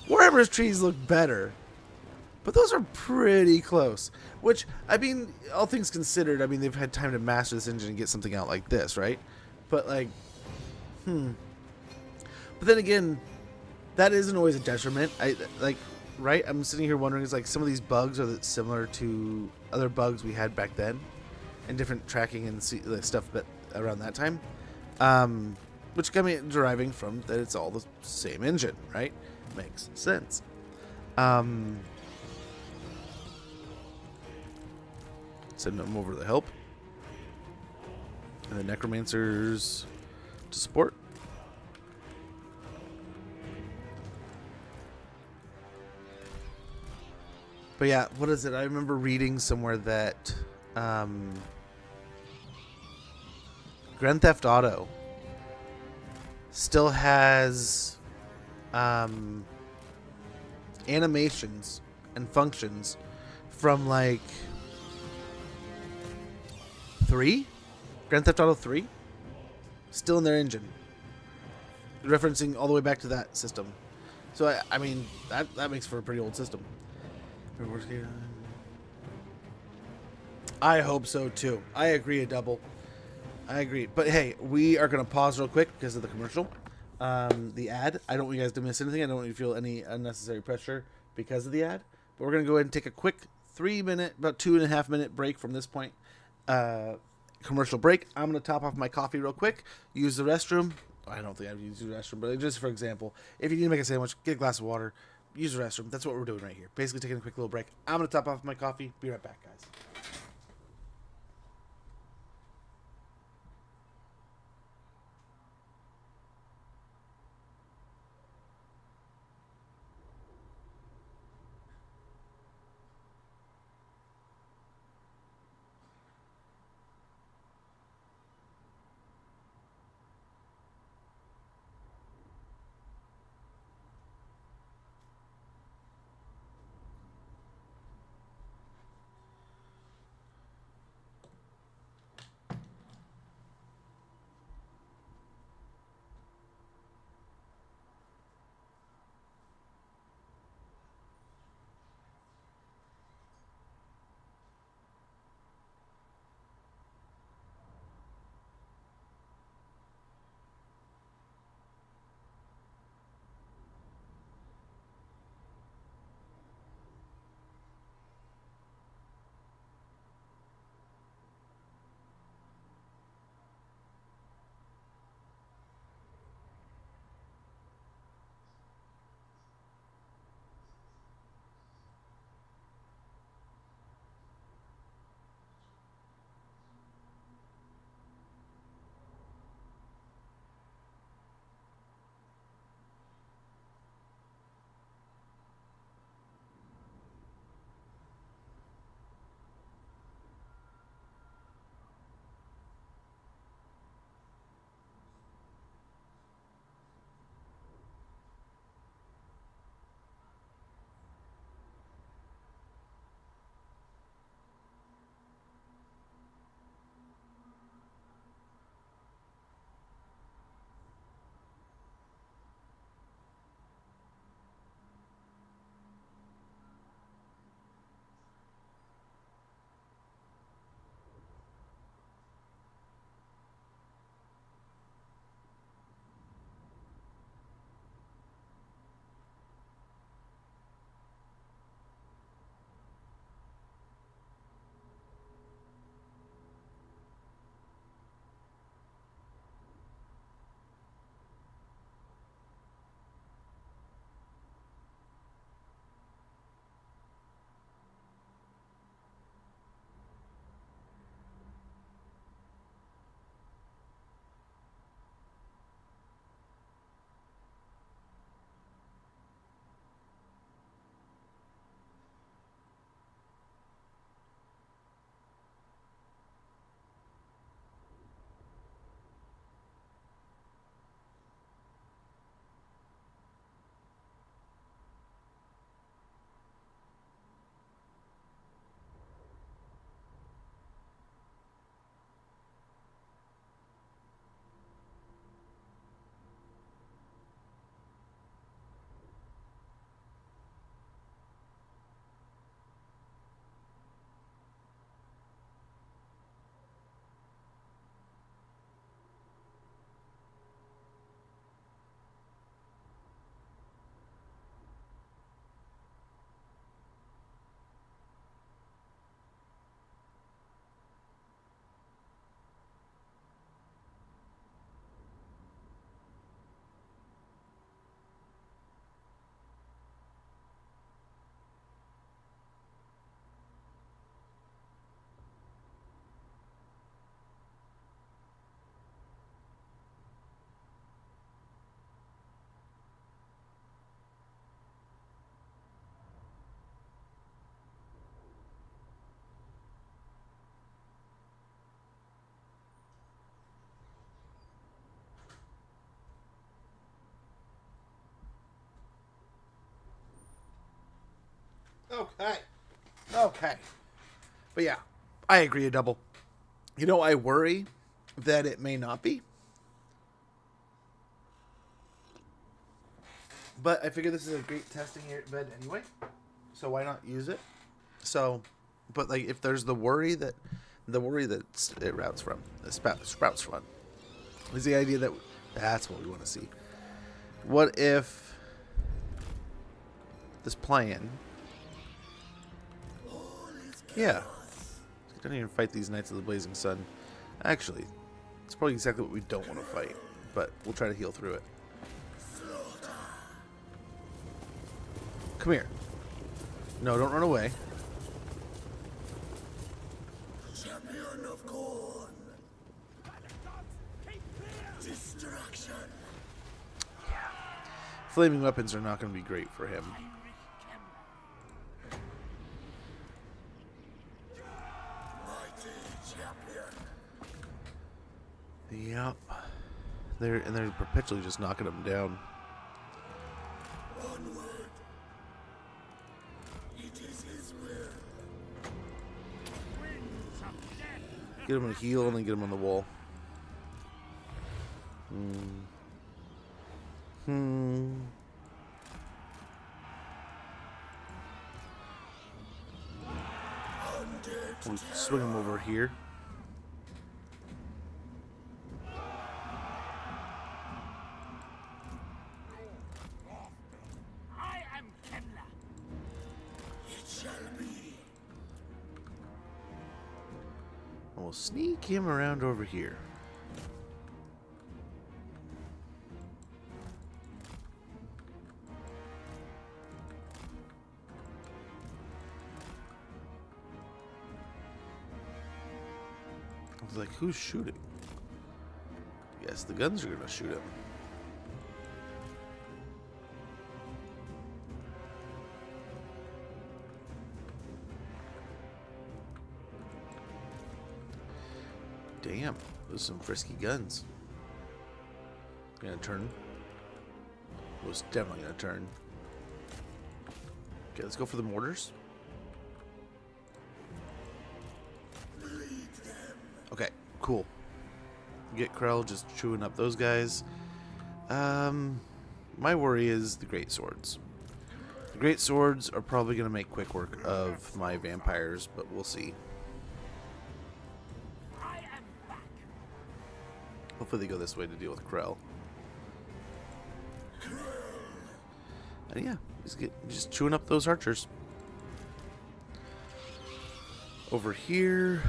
Warhammer's trees look better. But those are pretty close. Which, I mean, all things considered, I mean, they've had time to master this engine and get something out like this, right? But, like, But then again, that isn't always a detriment. Right? I'm sitting here wondering, is like some of these bugs are similar to other bugs we had back then, and different tracking and stuff, but around that time, which got me deriving from that it's all the same engine, right? Makes sense. Send them over to help, and the necromancers to support. But yeah, what is it? I remember reading somewhere that Grand Theft Auto still has animations and functions from like 3? Grand Theft Auto 3? Still in their engine. Referencing all the way back to that system. So I mean that makes for a pretty old system. I hope so too. I agree, a double. I agree. But hey, we are going to pause real quick because of the commercial. The ad. I don't want you guys to miss anything. I don't want you to feel any unnecessary pressure because of the ad. But we're going to go ahead and take a quick 3-minute, about 2.5 minute break from this point. Commercial break. I'm going to top off my coffee real quick. Use the restroom. I don't think I've used the restroom, but just for example, if you need to make a sandwich, get a glass of water, use the restroom. That's what we're doing right here. Basically taking a quick little break. I'm going to top off my coffee. Be right back, guys. Okay. Okay. But yeah, I agree, a double. You know, I worry that it may not be. But I figured this is a great testing bed anyway, so why not use it? So, but like if there's the worry that it sprouts from, is the idea that that's what we want to see. What if this plan? Yeah, don't even fight these Knights of the Blazing Sun. Actually, it's probably exactly what we don't want to fight, but we'll try to heal through it. Come here. No, don't run away. Champion of Corn. Destruction. Flaming weapons are not going to be great for him. Mighty champion. Yep. They're perpetually just knocking him down. Onward. It is his will. Winds of death. Get him a heal and then get him on the wall. We'll swing him over here. I am Kemla. It shall be. And we'll sneak him around over here. I was like, who's shooting? Yes, the guns are gonna shoot him. Damn, those are some frisky guns. Gonna turn. Was definitely gonna turn. Okay, let's go for the mortars. Okay, cool. Get Krell just chewing up those guys. My worry is the great swords. The great swords are probably gonna make quick work of my vampires, but we'll see. I am back. Hopefully they go this way to deal with Krell. And yeah, just chewing up those archers. Over here,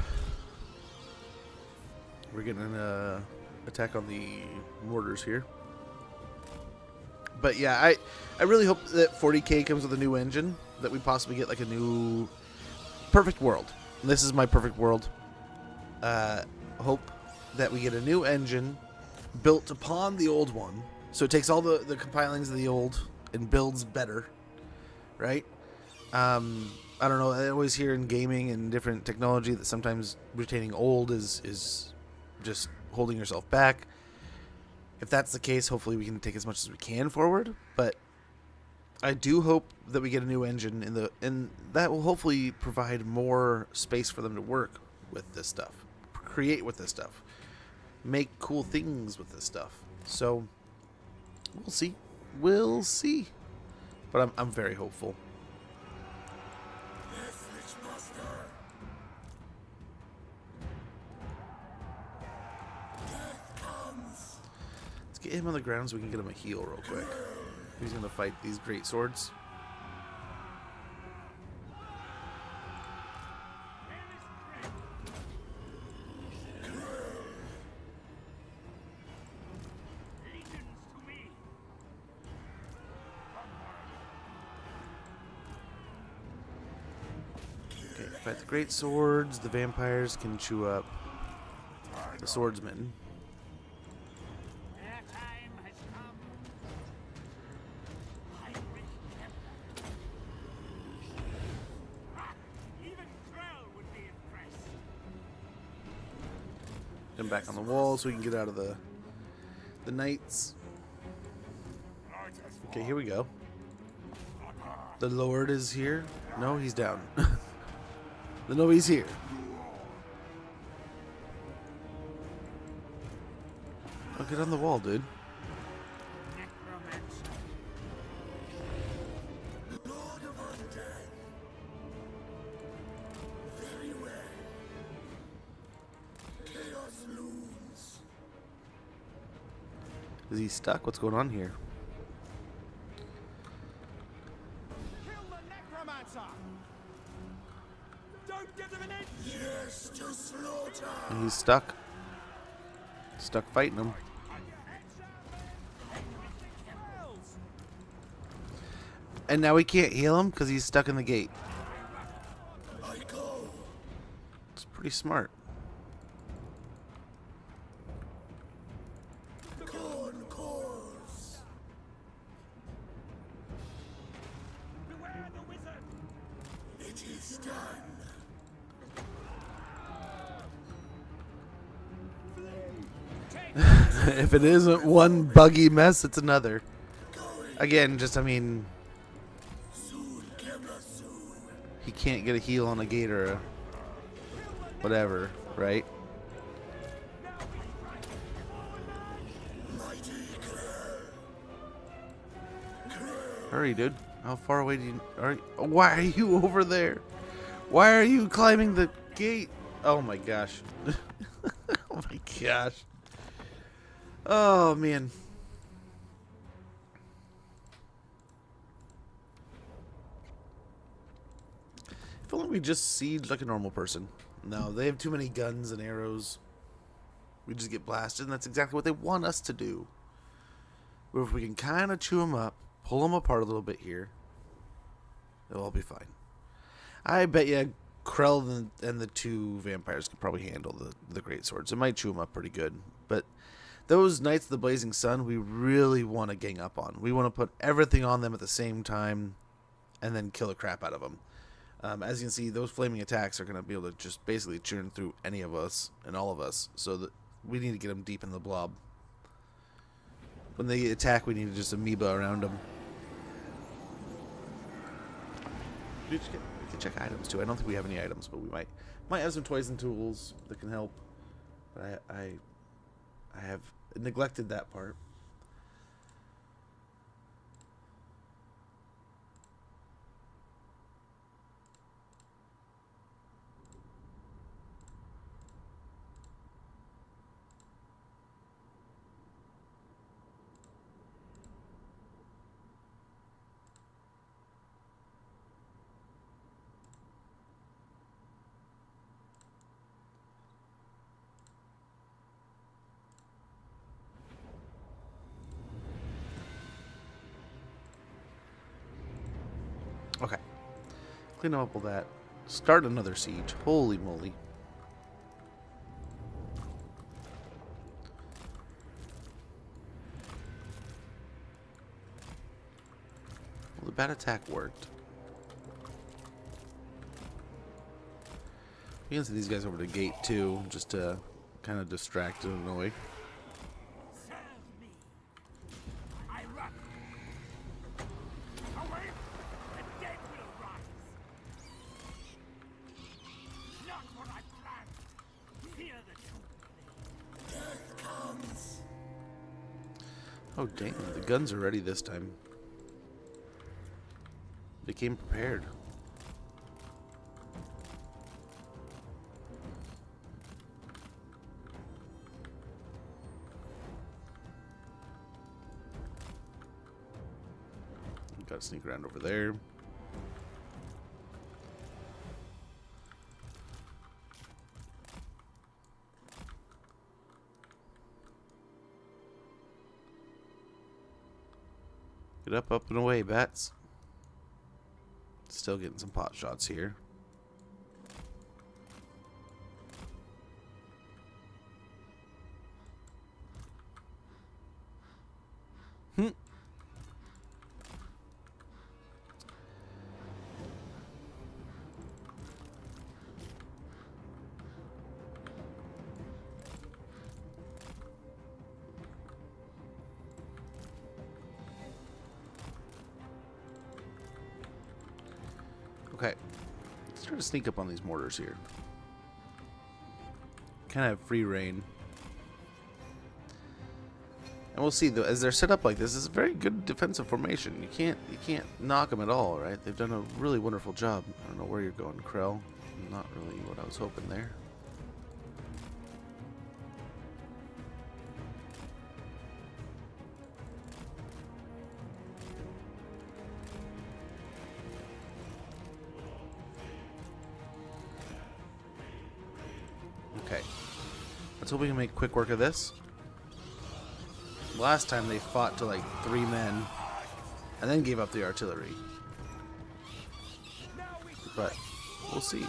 we're getting an attack on the mortars here. But yeah, I really hope that 40K comes with a new engine, that we possibly get like a new perfect world. This is my perfect world. Hope that we get a new engine built upon the old one, so it takes all the compilings of the old and builds better, right? I don't know, I always hear in gaming and different technology that sometimes retaining old is just holding yourself back. If that's the case, hopefully we can take as much as we can forward, but I do hope that we get a new engine and that will hopefully provide more space for them to work with this stuff, create with this stuff, make cool things with this stuff. So we'll see, but I'm very hopeful. Yes, Lich Master. Death comes. Let's get him on the ground so we can get him a heal real quick. He's gonna fight these great swords. Legions to me. Okay, fight the great swords. The vampires can chew up the swordsmen. Their time has come. Heinrich Kemla. Ha! Even Krell would be impressed. Get him back on the wall so we can get out of the knights. Okay, here we go. The Lord is here. No, he's down. No, he's here. Oh, get on the wall, dude. Necromancer. Is he stuck? What's going on here? Kill the necromancer! Don't give them an inch! Yes, to slaughter. And he's stuck. Stuck fighting him. And now we can't heal him because he's stuck in the gate. I go. It's pretty smart. Concourse. Beware the wizard! It is done. If it isn't one buggy mess, it's another. Again, just, I mean, Soon, Kebla, soon. he can't get a heal on a gate or a whatever, right? Mighty Krell. Hurry, dude. How far away do you... Why are you over there? Why are you climbing the gate? Oh my gosh. Oh my gosh. Oh, man. If only we just siege like a normal person. No, they have too many guns and arrows. We just get blasted, and that's exactly what they want us to do. But if we can kind of chew them up, pull them apart a little bit here, it'll all be fine. I bet you Krell and the two vampires could probably handle the great swords. It might chew them up pretty good, but those Knights of the Blazing Sun, we really want to gang up on. We want to put everything on them at the same time and then kill the crap out of them. As you can see, those flaming attacks are going to be able to just basically churn through any of us and all of us. So that we need to get them deep in the blob. When they attack, we need to just amoeba around them. We can check items too. I don't think we have any items, but we might have some toys and tools that can help. But I have neglected that part. Okay. Clean up all that. Start another siege. Holy moly. Well, the bat attack worked. You can send these guys over to gate too, just to kind of distract and annoy. Serve me! I run! Away! The dead will rise! Not what I planned! Fear the truth! Death comes. Oh damn, the guns are ready this time. They came prepared. Gotta sneak around over there. Get up and away, bats. Still getting some pot shots here. Okay, let's try to sneak up on these mortars here. Kind of have free reign. And we'll see, though, as they're set up like this, it's a very good defensive formation. You can't knock them at all, right? They've done a really wonderful job. I don't know where you're going, Krell. Not really what I was hoping there. Let's hope we can make quick work of this. Last time they fought to like 3 men and then gave up the artillery. But we'll see.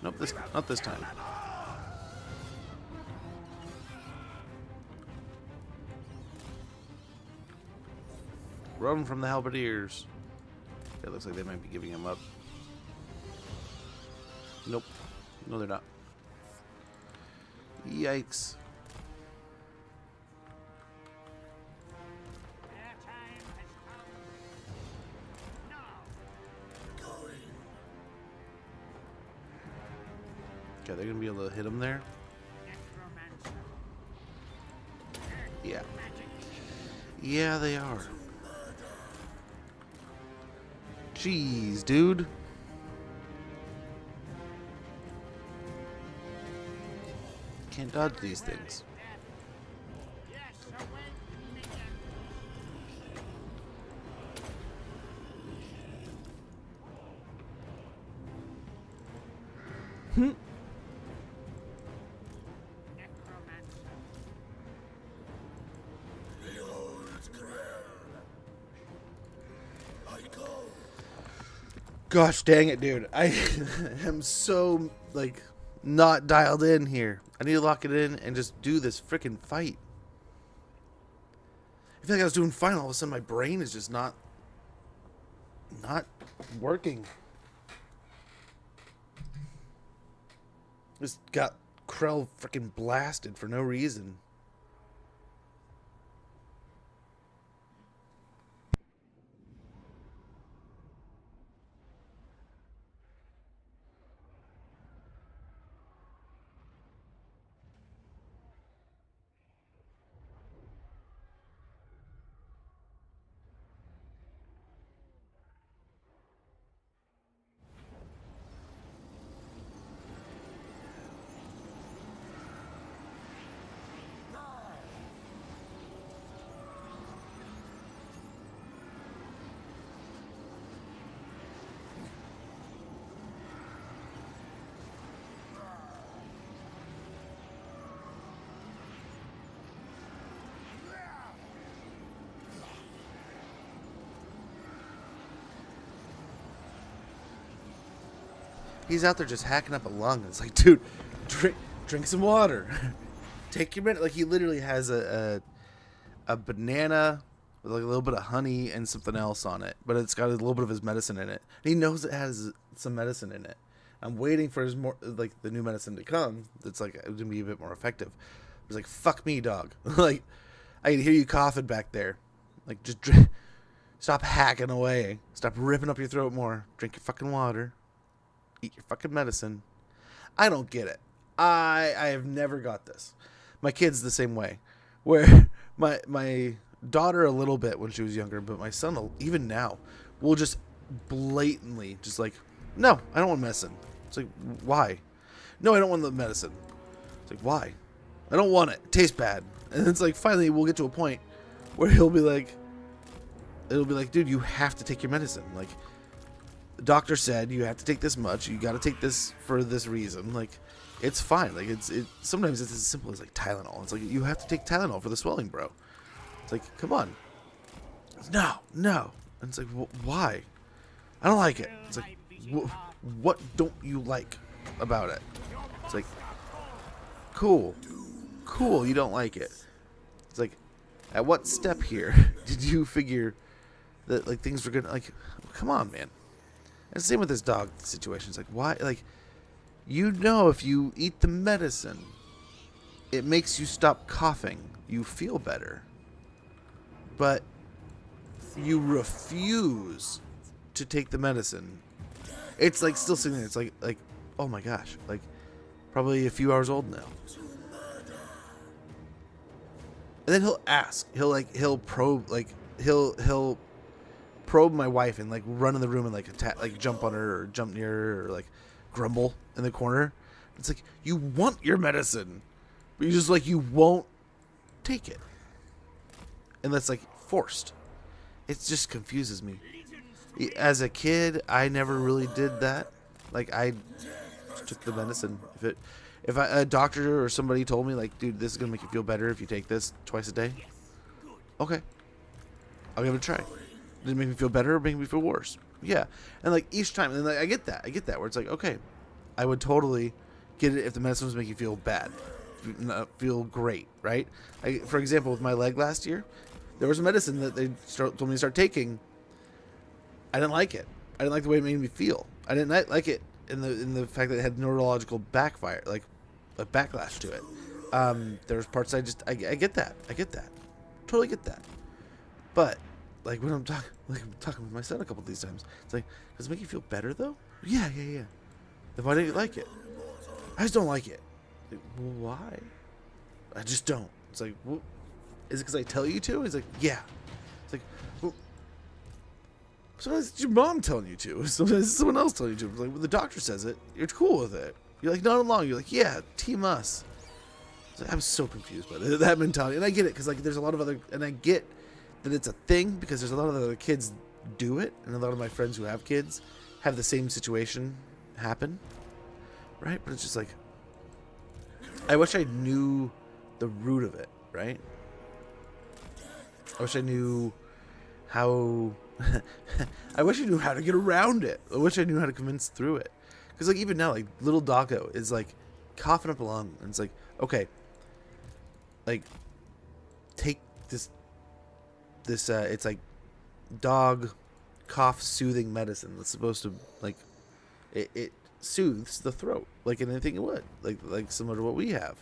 Nope, not this time. Run from the halberdiers. It looks like they might be giving him up. Nope. No, they're not. Yikes. Their time has come. No. Okay, they're gonna be able to hit him there. Necromancer. Yeah. Magic. Yeah, they are. Jeez, dude. Can't dodge these things. Yes, await minion. Necromancer. Behold Grell. I go. Gosh dang it, dude. I am so, like, not dialed in here. I need to lock it in and just do this freaking fight. I feel like I was doing fine. All of a sudden, my brain is just not working. Just got Krell freaking blasted for no reason. He's out there just hacking up a lung. It's like, dude, drink some water. Take your minute. Like, he literally has a banana with like a little bit of honey and something else on it, but it's got a little bit of his medicine in it. And he knows it has some medicine in it. I'm waiting for his the new medicine to come. That's like gonna be a bit more effective. He's like, fuck me, dog. Like, I can hear you coughing back there. Like, just stop hacking away. Stop ripping up your throat more. Drink your fucking water. Eat your fucking medicine. I don't get it. I have never got this. My kid's the same way. Where my daughter a little bit when she was younger, but my son even now will just blatantly just like, no, I don't want medicine. It's like, why? No, I don't want the medicine. It's like, why? I don't want it. It tastes bad. And it's like, finally we'll get to a point where it'll be like, dude, you have to take your medicine. Like, the doctor said you have to take this much. You got to take this for this reason. Like, it's fine. Like, sometimes it's as simple as like Tylenol. It's like, you have to take Tylenol for the swelling, bro. It's like, come on. No. And it's like, why? I don't like it. It's like, what don't you like about it? It's like, cool. You don't like it. It's like, at what step here did you figure that like things were gonna, like, come on, man. And same with this dog situation. It's like, why? Like, you know, if you eat the medicine, it makes you stop coughing. You feel better. But you refuse to take the medicine. It's like still sitting there. It's like, oh my gosh, like probably a few hours old now. And then he'll ask. He'll probe. Like he'll probe my wife and like run in the room and like attack, like jump on her or jump near her or like grumble in the corner. It's like, you want your medicine, but you just like, you won't take it, and that's like forced. It just confuses me. As a kid, I never really did that. Like, I just took the medicine. If a doctor or somebody told me like, dude, this is gonna make you feel better if you take this twice a day, okay, I'll give it a try. Did it make me feel better or make me feel worse? Yeah. And like each time, and like, I get that where it's like, okay, I would totally get it if the medicine was making you feel bad, feel great, right? For example, with my leg last year, there was a medicine that they told me to start taking. I didn't like it. I didn't like the way it made me feel. I didn't like it in the fact that it had neurological backfire, like a backlash to it. There was parts I get that. Totally get that. But like when I'm talking with my son a couple of these times, it's like, does it make you feel better though? Yeah. Then why didn't you like it? I just don't like it. Like, well, why? I just don't. It's like, well, is it because I tell you to? He's like, yeah. It's like, well, sometimes it's your mom telling you to. Sometimes it's someone else telling you to. It's like, when the doctor says it, you're cool with it. You're like, not along. You're like, yeah, team us. It's like, I'm so confused by that mentality. And I get it, because like, there's a lot of other, and I get that it's a thing, because there's a lot of other kids do it, and a lot of my friends who have kids have the same situation happen. Right? But it's just like, I wish I knew the root of it, right? I wish I knew how I wish I knew how to get around it. I wish I knew how to convince through it. Because like even now, like little doggo is like coughing up a lung, and it's like, okay, like take this it's like dog cough soothing medicine that's supposed to like it soothes the throat like anything it would, like similar to what we have.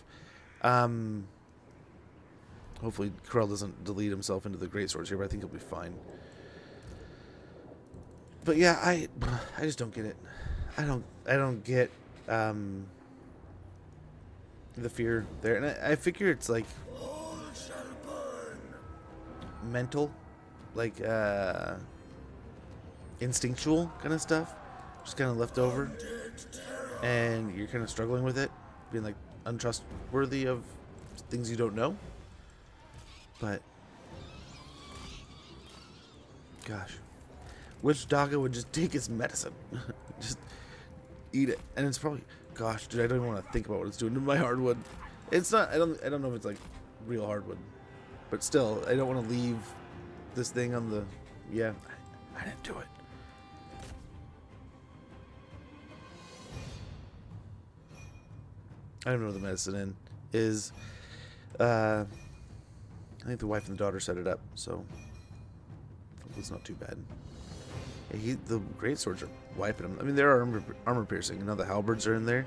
Hopefully Krell doesn't delete himself into the great swords here, but I think he'll be fine. But yeah, I just don't get it. I don't get the fear there, and I figure it's like mental, like instinctual kind of stuff, just kind of left over, and you're kind of struggling with it, being like untrustworthy of things you don't know. But gosh, which doggo would just take his medicine? Just eat it. And it's probably, gosh, dude, I don't even want to think about what it's doing to my hardwood. It's not, I don't know if it's like real hardwood, but still, I don't want to leave this thing on the, yeah, I didn't do it. I don't know what the medicine in is. I think the wife and the daughter set it up, so it's not too bad. Yeah, the great swords are wiping them. I mean, there are armor piercing. You know, the halberds are in there.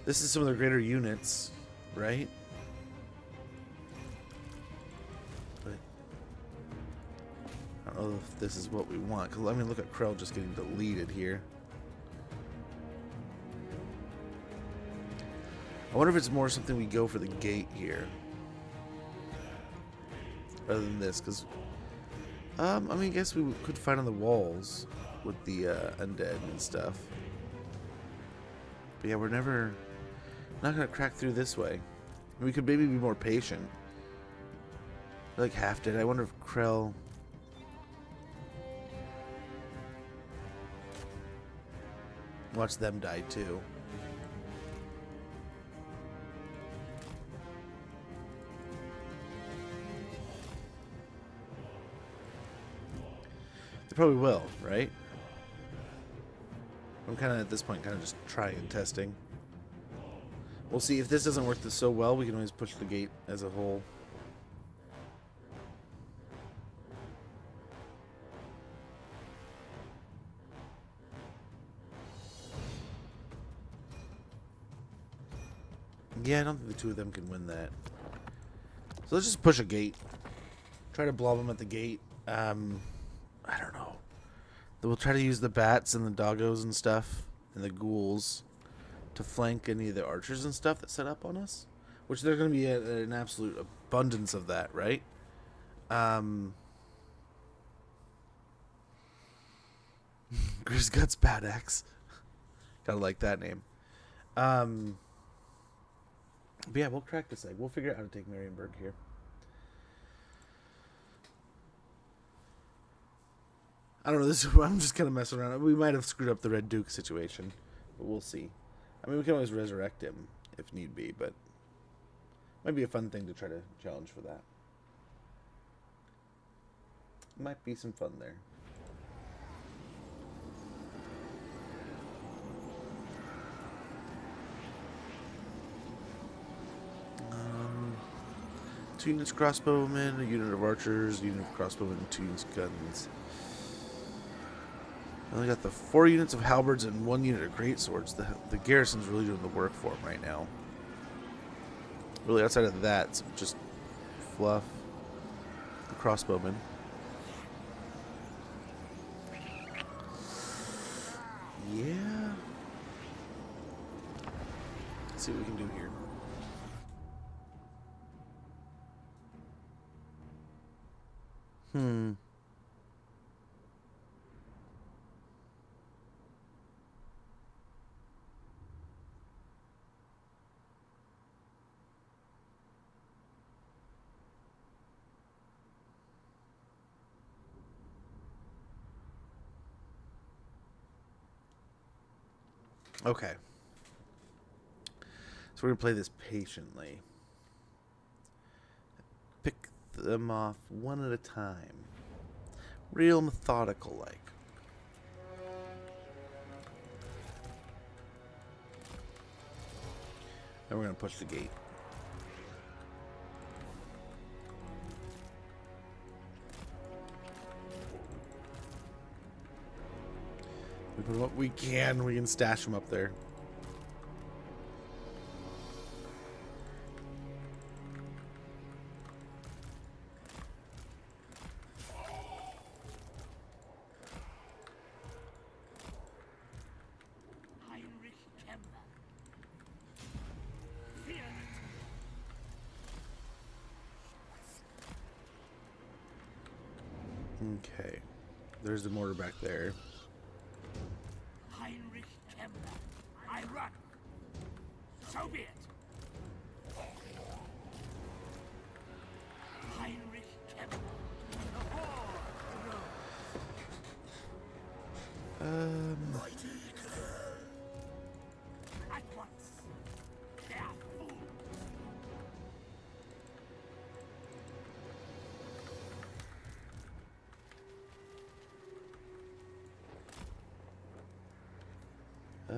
This is some of the greater units, right? But I don't know if this is what we want. Cause I mean, look at Krell just getting deleted here. I wonder if it's more something we go for the gate here rather than this, because I mean, I guess we could find on the walls with the undead and stuff. But yeah, we're not gonna crack through this way. We could maybe be more patient. We're like half dead. I wonder if Krell. Watch them die too. They probably will, right? I'm kind of at this point, kind of just trying and testing. We'll see if this doesn't work so well. We can always push the gate as a whole. Yeah, I don't think the two of them can win that. So let's just push a gate. Try to blob them at the gate. I don't know. We'll try to use the bats and the doggos and stuff and the ghouls to flank any of the archers and stuff that set up on us, which there's going to be an absolute abundance of that, right? Grisgut's Bad Axe. Gotta like that name. But yeah, we'll crack this egg. We'll figure out how to take Marienburg here. I don't know. I'm just kind of messing around. We might have screwed up the Red Duke situation, but we'll see. I mean, we can always resurrect him if need be, but might be a fun thing to try to challenge for that. Might be some fun there. Two units crossbowmen, a unit of archers, a unit of crossbowmen, 2 units of guns. I only got the 4 units of halberds and 1 unit of greatswords. The garrison's really doing the work for him right now. Really, outside of that, it's just fluff. The crossbowmen. Yeah. Let's see what we can do here. Okay. So we're going to play this patiently. Pick them off one at a time. Real methodical like. And we're going to push the gate. We put what we can stash them up there. Heinrich Kemper. Fear it. Okay. There's the mortar back there. Heinrich Kemper. I run. So be it. Heinrich Kemper. The horde rose. Mighty Krell. At once. They are fools. I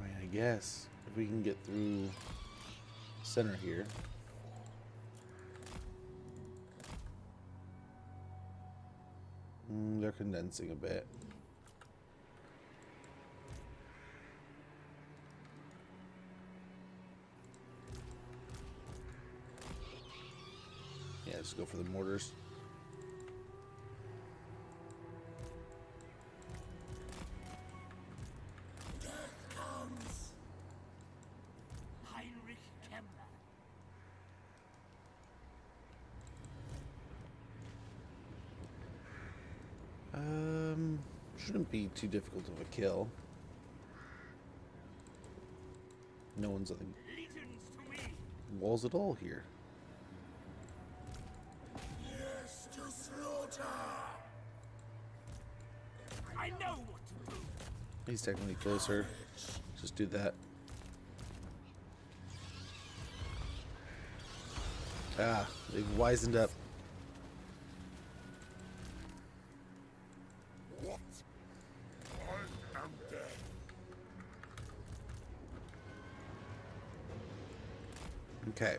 mean, I guess if we can get through center here. They're condensing a bit. Yeah, let's go for the mortars. Comes. Heinrich Kemper. Shouldn't be too difficult of a kill. No one's on the Legions to me. walls at all here. Yes, to slaughter. I know what to do. He's technically closer. Just do that. Ah, they've wisened up. What? I am dead. Okay.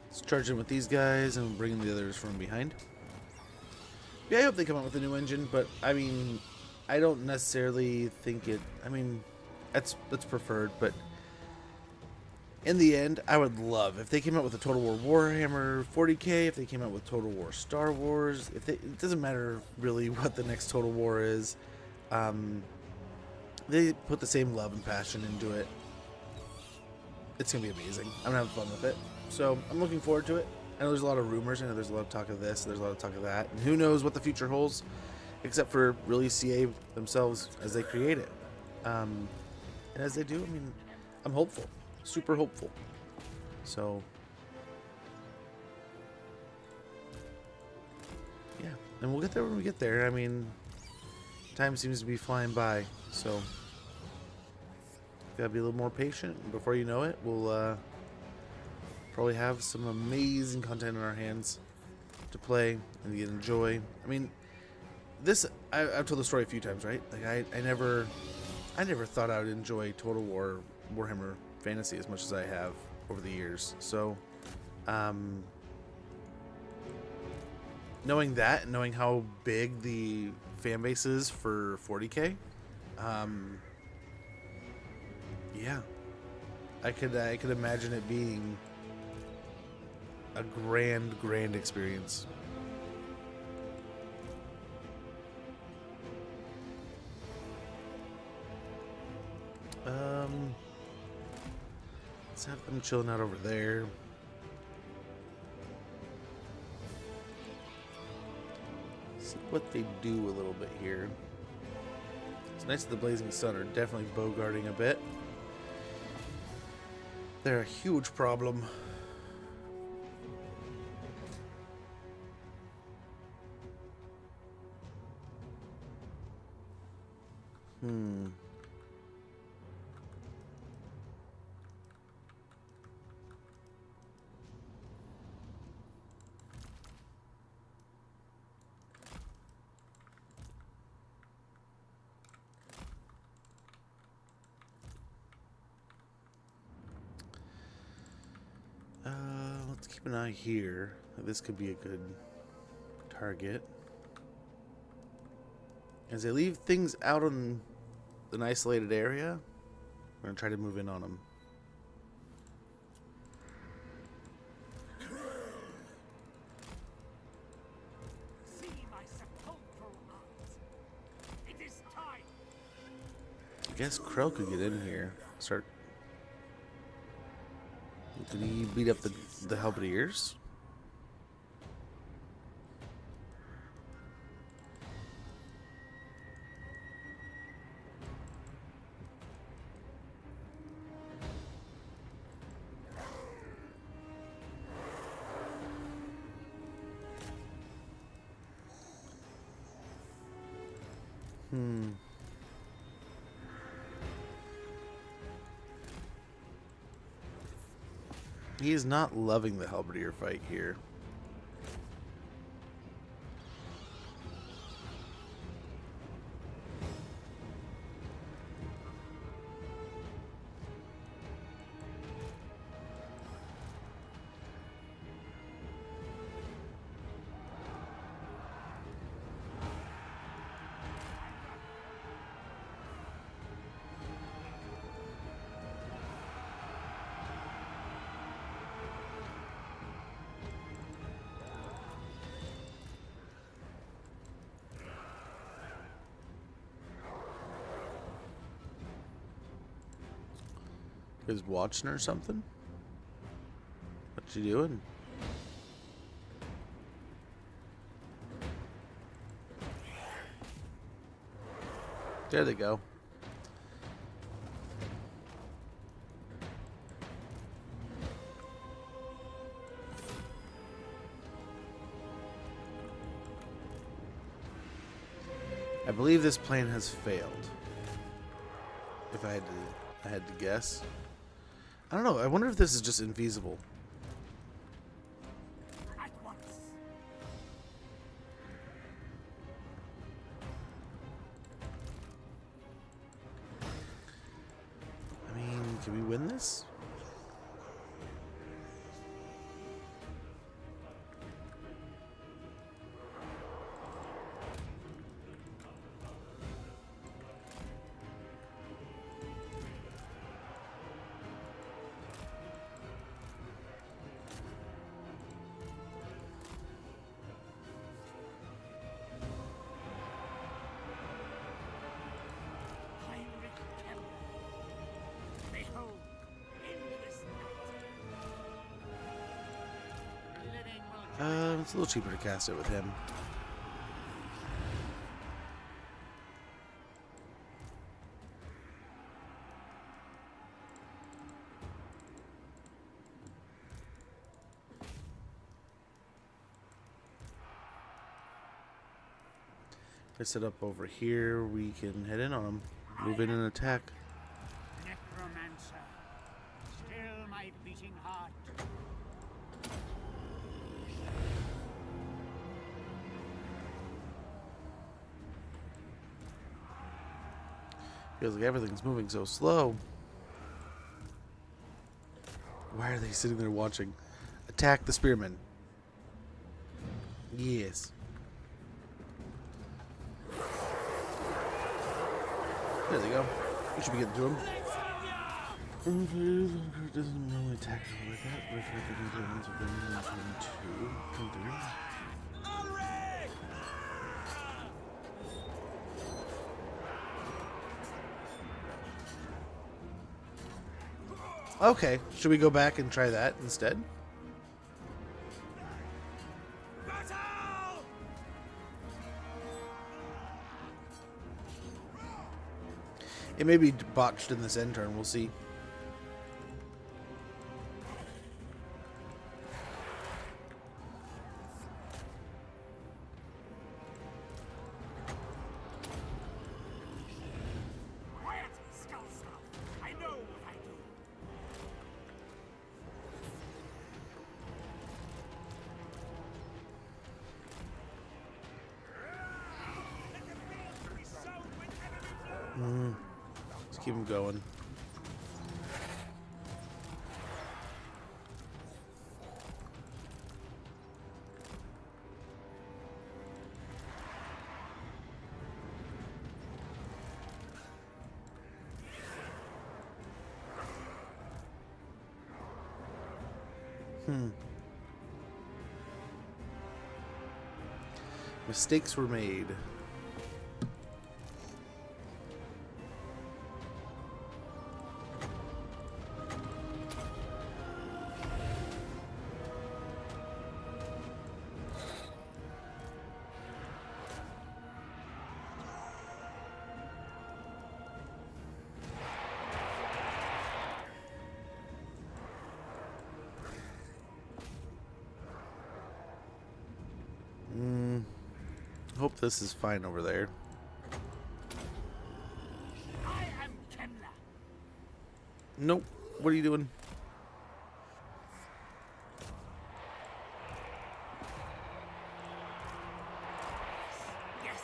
Let's charge in with these guys and bring in the others from behind. Yeah, I hope they come out with a new engine, but I mean, I don't necessarily think it. I mean, that's preferred, but in the end, I would love if they came out with a Total War Warhammer 40K. If they came out with Total War Star Wars, it doesn't matter really what the next Total War is. They put the same love and passion into it. It's gonna be amazing. I'm gonna have fun with it. So I'm looking forward to it. I know there's a lot of rumors. I know there's a lot of talk of this. There's a lot of talk of that. And who knows what the future holds, except for really CA themselves as they create it. And as they do, I mean, I'm hopeful. Super hopeful. So, yeah. And we'll get there when we get there. I mean, Time seems to be flying by, so gotta be a little more patient. Before you know it, we'll probably have some amazing content in our hands to play and enjoy. I mean, this I've told the story a few times, right? Like I never thought I would enjoy Total War Warhammer Fantasy as much as I have over the years. So, knowing that, and knowing how big the fan base is for 40K, yeah, I could imagine it being a grand experience. Let's have them chilling out over there. See what they do a little bit here. It's nice that the Blazing Sun are definitely bogarting a bit. They're a huge problem. Let's keep an eye here. This could be a good target. As they leave things out on an isolated area, we're going to try to move in on them. See my sepulchral eyes. It is time. I guess Krell could get in here. Start. Did he beat up the Halberdiers? He is not loving the Halberdier fight here. Is watching or something? What you doing? There they go. I believe this plan has failed. If I had to guess. I don't know. I wonder if this is just infeasible. At once. I mean, can we win this? Heinrich Kemper. Behold, endless night. Living will It's a little cheaper to cast it with him. They set up over here. We can head in on them. Move in and attack. Necromancer. Still my beating heart. Feels like everything's moving so slow. Why are they sitting there watching? Attack the spearmen. Yes. There they go. We should be getting to them. Doesn't normally attack like that, but if you're going to do it, okay, should we go back and try that instead? It may be botched in this end turn, we'll see. Quiet, skull stuff. I know what I do. Let's keep them going. Mistakes were made. Hope this is fine over there. I am Kemla. Nope. What are you doing? Yes.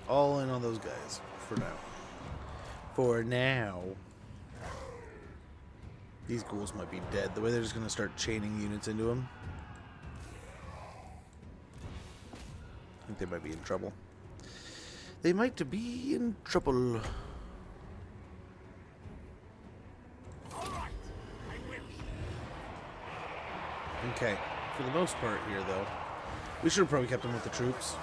All in on those guys for now. For now. These ghouls might be dead. The way they're just going to start chaining units into them. I think they might be in trouble. They might be in trouble. All right. I will. Okay. For the most part here, though, we should have probably kept them with the troops.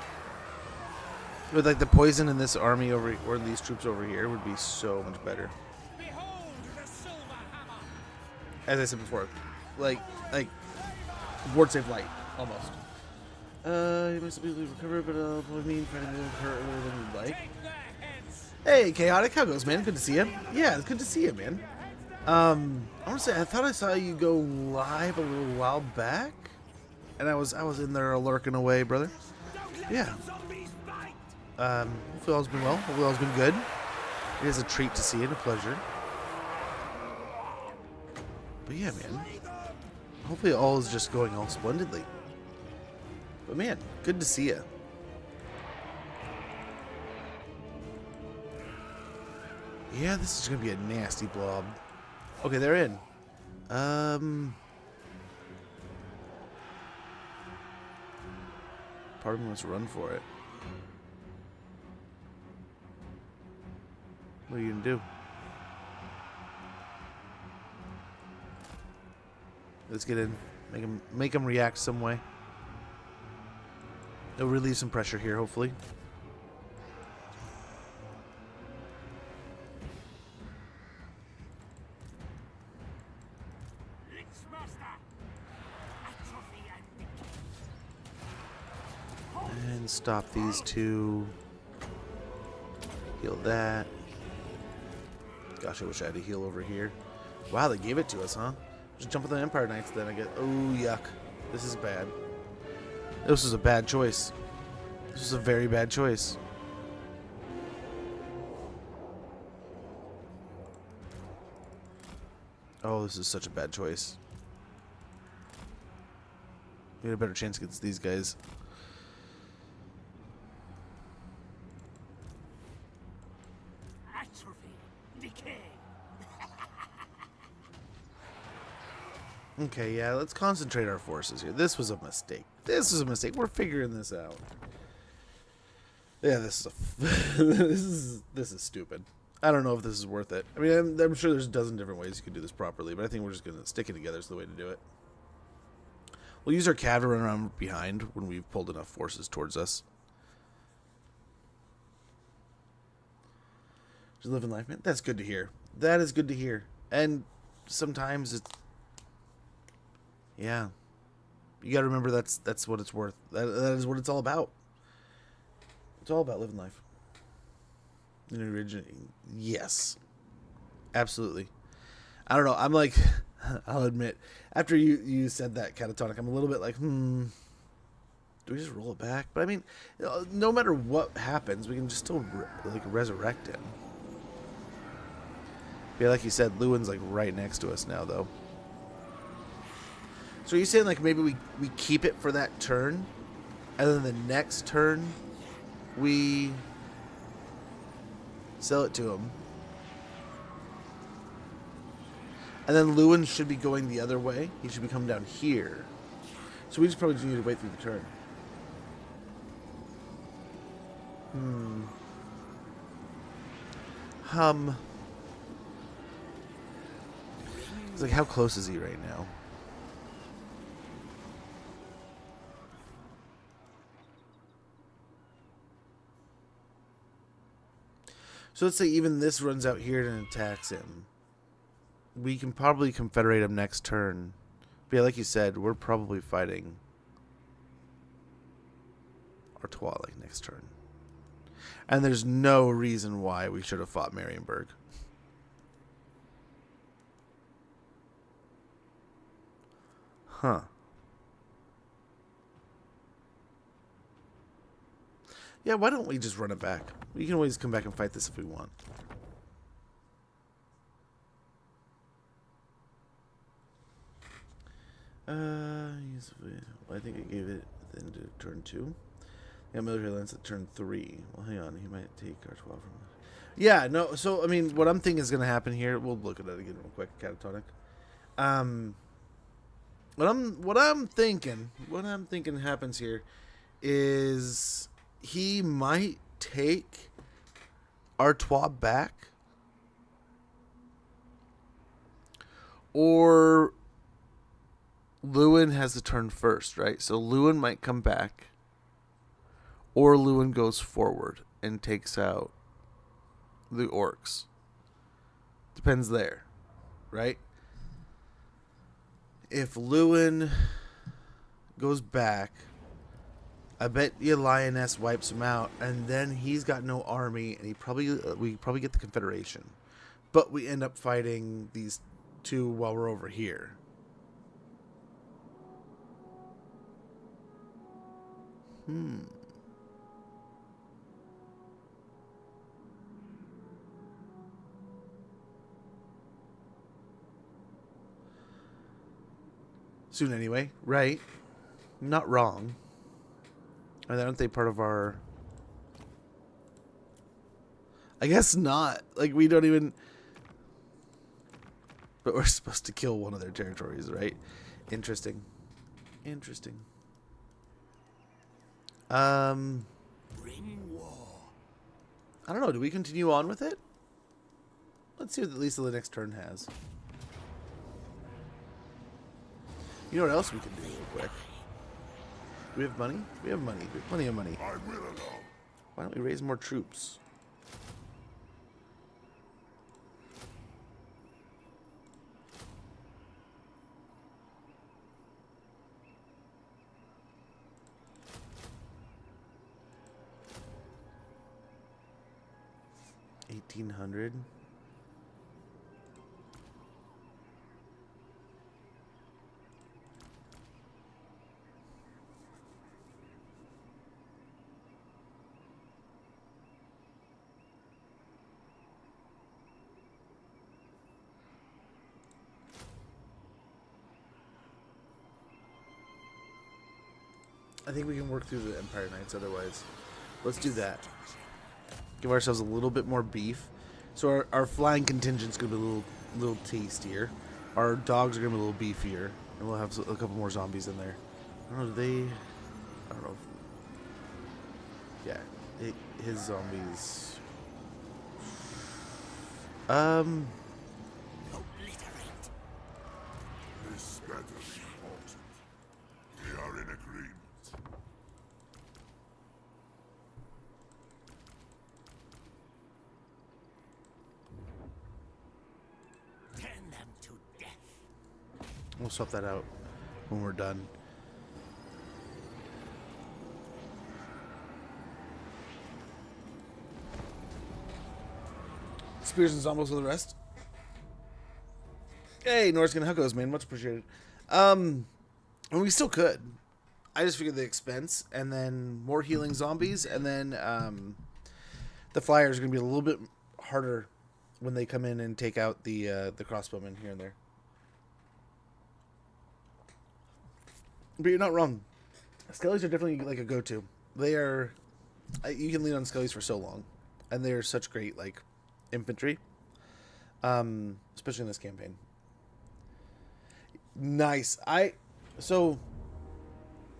With like the poison in this army over, or these troops over here, would be so much better. Behold the silver hammer. As I said before, like ward save light almost. You must be able to recover, but I mean, trying to hurt earlier than you'd like. Take their heads. Hey, Chaotic, how goes, man? Good to see you. Yeah, it's good to see you, man. I want to say I thought I saw you go live a little while back, and I was in there lurking away, brother. Yeah. Hopefully all's been well. Hopefully all's been good. It is a treat to see you and a pleasure. But yeah, man. Hopefully all is just going all splendidly. But man, good to see you. Yeah, this is gonna be a nasty blob. Okay, they're in. Part of me wants to run for it. What are you gonna do? Let's get in. Make him react some way. It'll relieve some pressure here, hopefully. Lynchmaster. Atrophy and And stop these two. Heal that. Gosh, I wish I had a heal over here. Wow, they gave it to us, huh? Just jump on the Empire Knights then, I guess. Oh, yuck. This is bad. This was a bad choice. This was a very bad choice. Oh, this is such a bad choice. We had a better chance against these guys. Atrophy. Decay. Okay, yeah, let's concentrate our forces here. This was a mistake. This was a mistake. We're figuring this out. Yeah, this is a this is stupid. I don't know if this is worth it. I mean, I'm sure there's a dozen different ways you could do this properly, but I think we're just gonna stick it together is the way to do it. We'll use our cav to run around behind when we've pulled enough forces towards us. Just living life, man. That's good to hear. That is good to hear. And sometimes it's, yeah, you got to remember that's what it's worth. That is what it's all about. It's all about living life. Yes, absolutely. I don't know. I'm like, I'll admit, after you said that, Catatonic, I'm a little bit like, do we just roll it back? But I mean, no matter what happens, we can just still like resurrect him. Yeah, like you said, Lewin's like right next to us now, though. So are you saying like maybe we keep it for that turn, and then the next turn we sell it to him, and then Lewin should be going the other way. He should be coming down here. So we just probably need to wait through the turn. It's like, how close is he right now? So let's say even this runs out here and attacks him. We can probably confederate him next turn. But yeah, like you said, we're probably fighting Artois like next turn. And there's no reason why we should have fought Marienburg. Huh. Yeah, why don't we just run it back? We can always come back and fight this if we want. I think I gave it then to turn 2. Yeah, military lance at turn 3. Well, hang on. He might take Artois from us. Yeah, no. So, I mean, what I'm thinking is going to happen here. We'll look at that again real quick. Catatonic. What I'm thinking happens here is he might take Artois back, or Lewin has the turn first, right? So Lewin might come back, or Lewin goes forward and takes out the orcs. Depends there, right? If Lewin goes back, I bet the Lioness wipes him out, and then he's got no army, and we probably get the Confederation, but we end up fighting these two while we're over here. Soon anyway, right? Not wrong. Aren't they part of our... I guess not. Like, we don't even... But we're supposed to kill one of their territories, right? Interesting. Interesting. Bring war. I don't know. Do we continue on with it? Let's see what at least the next turn has. You know what else we can do real quick? Do we have money? We have money. We have plenty of money. I will allow. Why don't we raise more troops? $1,800. I think we can work through the Empire Knights otherwise. Let's do that. Give ourselves a little bit more beef. So our flying contingent's going to be a little tastier. Our dogs are going to be a little beefier. And we'll have a couple more zombies in there. I don't know, I don't know. Yeah, his zombies. Obliterate. This matter is important. We are in agreement. Turn them to death. We'll swap that out when we're done. Spears and zombies for the rest. Hey, Norskin Huckos, man, much appreciated. And we still could. I just figured the expense, and then more healing zombies, and then the flyers are gonna be a little bit harder when they come in and take out the crossbowmen here and there. But you're not wrong. Skellies are definitely like a go-to. They are. You can lean on Skellies for so long, and they're such great like infantry, especially in this campaign. Nice. So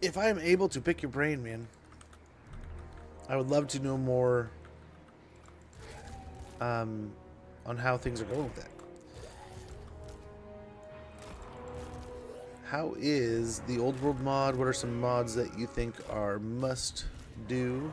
if I am able to pick your brain, man, I would love to know more on how things are going with that. How is the old world mod? What are some mods that you think are must do?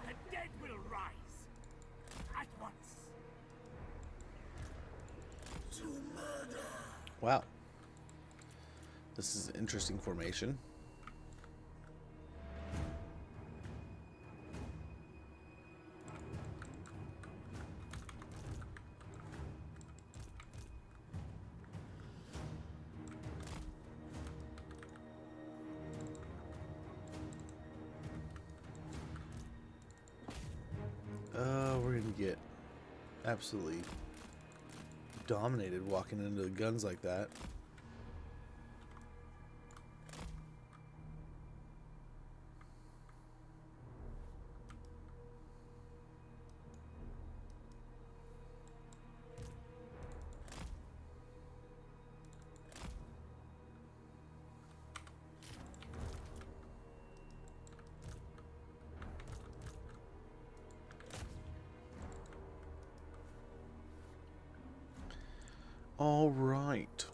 The dead will rise. At once. Wow. This is an interesting formation. We're gonna get absolutely dominated walking into the guns like that. All right.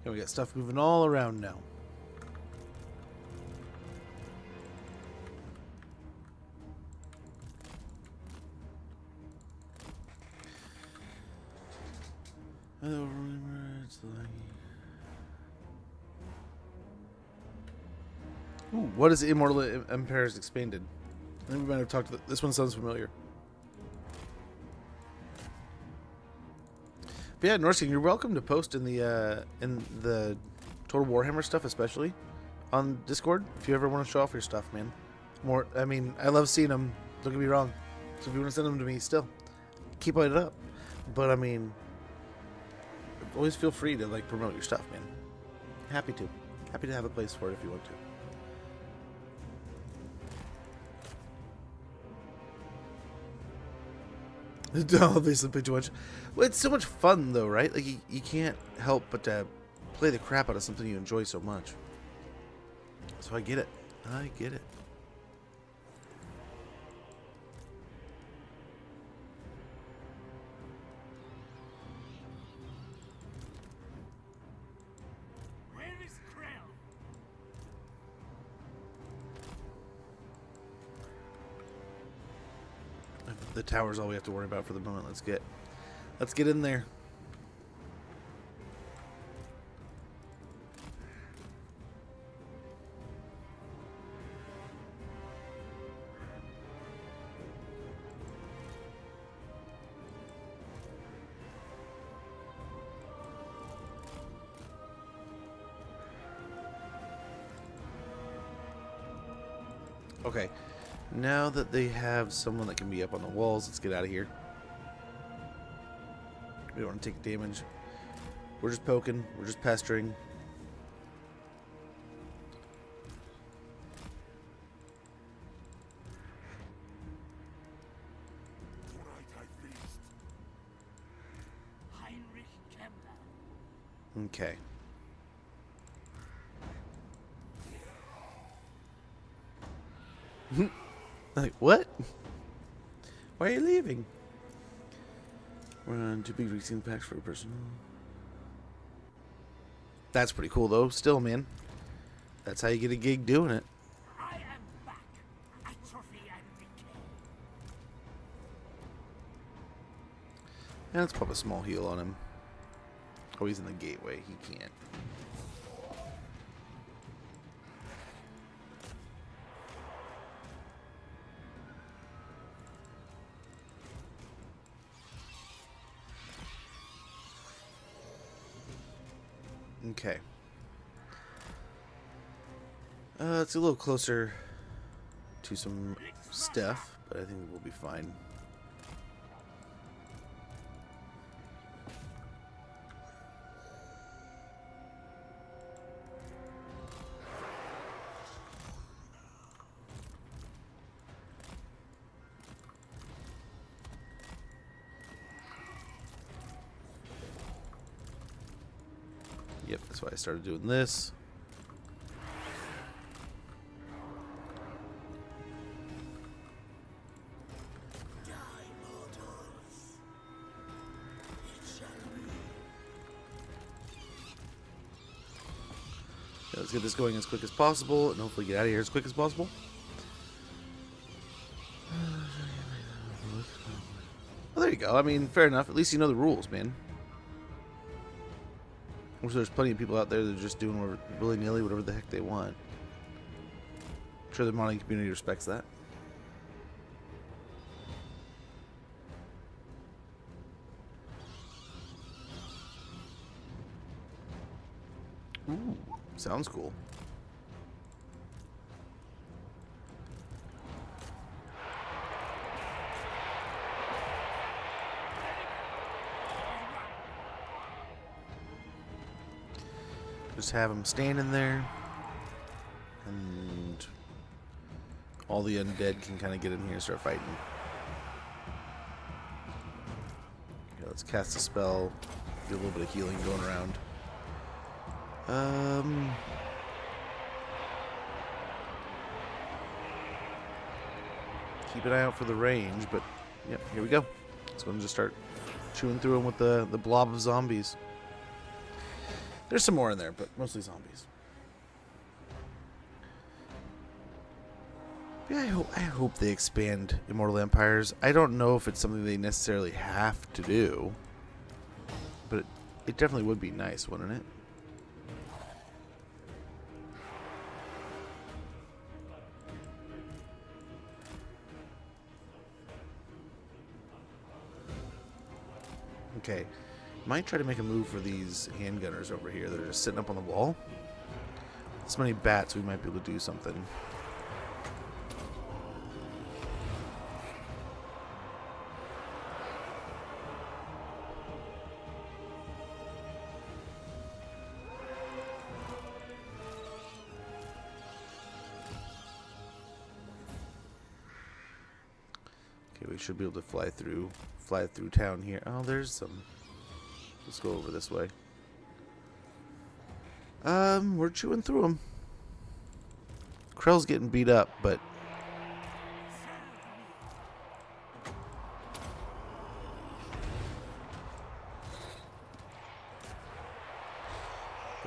Okay, we got stuff moving all around now. Ooh, what is Immortal Empires Expanded? I think we might have talked about this one. Sounds familiar. But yeah, Norsking, you're welcome to post in the Total Warhammer stuff, especially on Discord. If you ever want to show off your stuff, man. More, I mean, I love seeing them. Don't get me wrong. So if you want to send them to me, still keep it up. But I mean, always feel free to like promote your stuff, man. Happy to have a place for it if you want to. Obviously play too much. Well, it's so much fun though, right? Like you can't help but to play the crap out of something you enjoy so much. So I get it. I get it. Where is Krell? The tower's all we have to worry about for the moment. Let's get in there. Okay. Now that they have someone that can be up on the walls, let's get out of here. We don't want to take damage. We're just poking. We're just pestering. Tonight I feast. Heinrich Kemmler. Okay. Like, what? Why are you leaving? We're on too big vaccine packs for a person. That's pretty cool, though. Still, man. That's how you get a gig doing it. I am back. Atrophy and decay. And let's pop a small heal on him. Oh, he's in the gateway. He can't. Okay. It's a little closer to some stuff, but I think we'll be fine. Yep, that's why I started doing this. Die, mortals. It shall be. Yeah, let's get this going as quick as possible and hopefully get out of here as quick as possible. Well, there you go. I mean, fair enough. At least you know the rules, man. I'm sure there's plenty of people out there that are just doing willy-nilly whatever the heck they want. I'm sure the modding community respects that. Ooh, sounds cool. Just have them standing there, and all the undead can kind of get in here and start fighting. Okay, let's cast a spell, get a little bit of healing going around. Keep an eye out for the range, but yep, here we go. Let's go and just start chewing through them with the blob of zombies. There's some more in there, but mostly zombies. Yeah, I hope they expand Immortal Empires. I don't know if it's something they necessarily have to do, but it definitely would be nice, wouldn't it? Okay. Might try to make a move for these handgunners over here that are just sitting up on the wall. This many bats, we might be able to do something. Okay, we should be able to fly through town here. Oh, there's some. Let's go over this way. We're chewing through them. Krell's getting beat up, but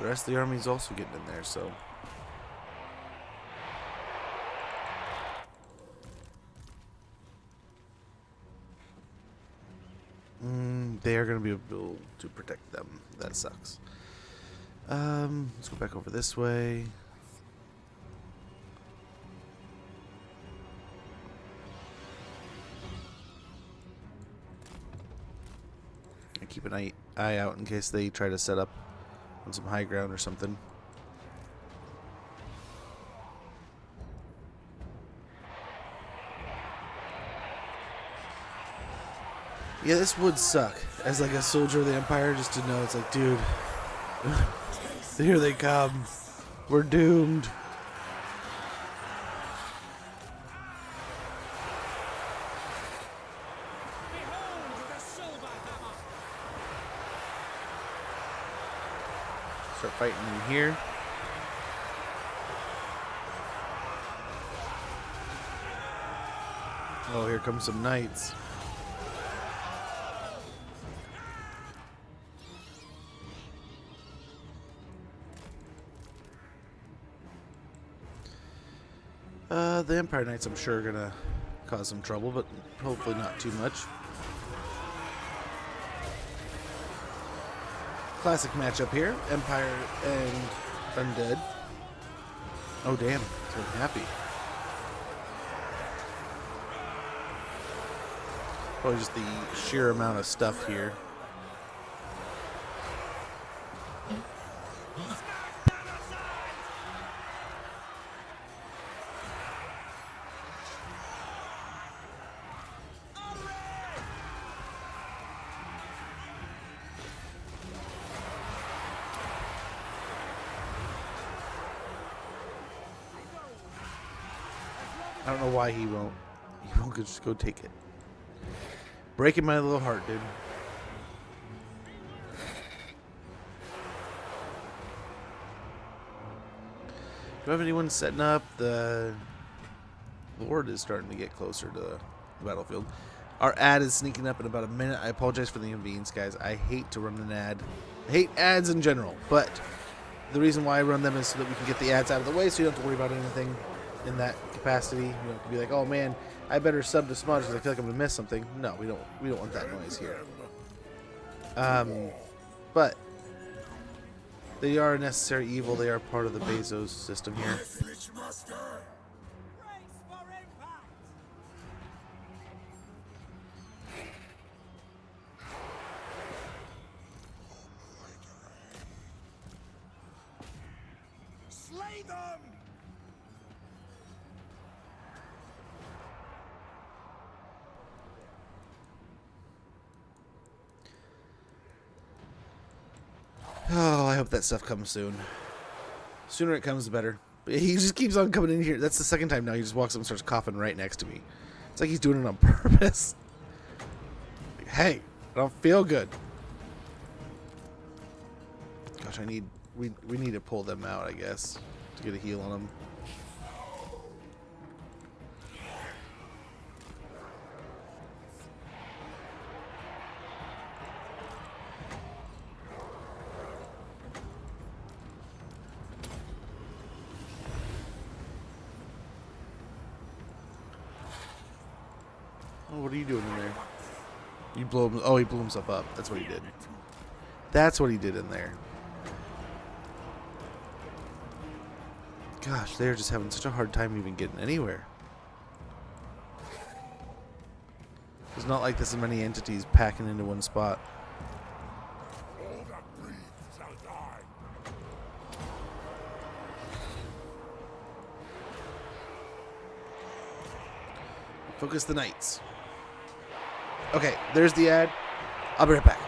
the rest of the army's also getting in there, so they are going to be able to protect them. That sucks. Let's go back over this way. And keep an eye out in case they try to set up on some high ground or something. Yeah, this would suck as like a soldier of the Empire, just to know it's like, dude, here they come. We're doomed. Behold the silver hammer! Start fighting in here. Oh, here comes some knights. The Empire Knights, I'm sure, are gonna cause some trouble, but hopefully not too much. Classic matchup here: Empire and Undead. Oh damn! So happy. Probably just the sheer amount of stuff here. I don't know why he won't. He won't just go take it. Breaking my little heart, dude. Do I have anyone setting up? The Lord is starting to get closer to the battlefield. Our ad is sneaking up in about a minute. I apologize for the inconvenience, guys. I hate to run an ad. I hate ads in general, but the reason why I run them is so that we can get the ads out of the way so you don't have to worry about anything in that capacity. You don't have to be like, oh man, I better sub to Smudge because I feel like I'm gonna miss something. No, we don't want that noise here. But they are a necessary evil. They are part of the Bezos system here. Message, master. Brace for impact! Slay them! Oh, I hope that stuff comes soon. Sooner it comes, the better. But he just keeps on coming in here. That's the second time now. He just walks up and starts coughing right next to me. It's like he's doing it on purpose. Like, hey, I don't feel good. Gosh, we need to pull them out, I guess, to get a heal on them. Oh, what are you doing in there? You blow him. Oh, he blew himself up. That's what he did. That's what he did in there. Gosh, they're just having such a hard time even getting anywhere. It's not like this many entities packing into one spot. All that breathe shall die. Focus the knights. Okay, there's the ad. I'll be right back.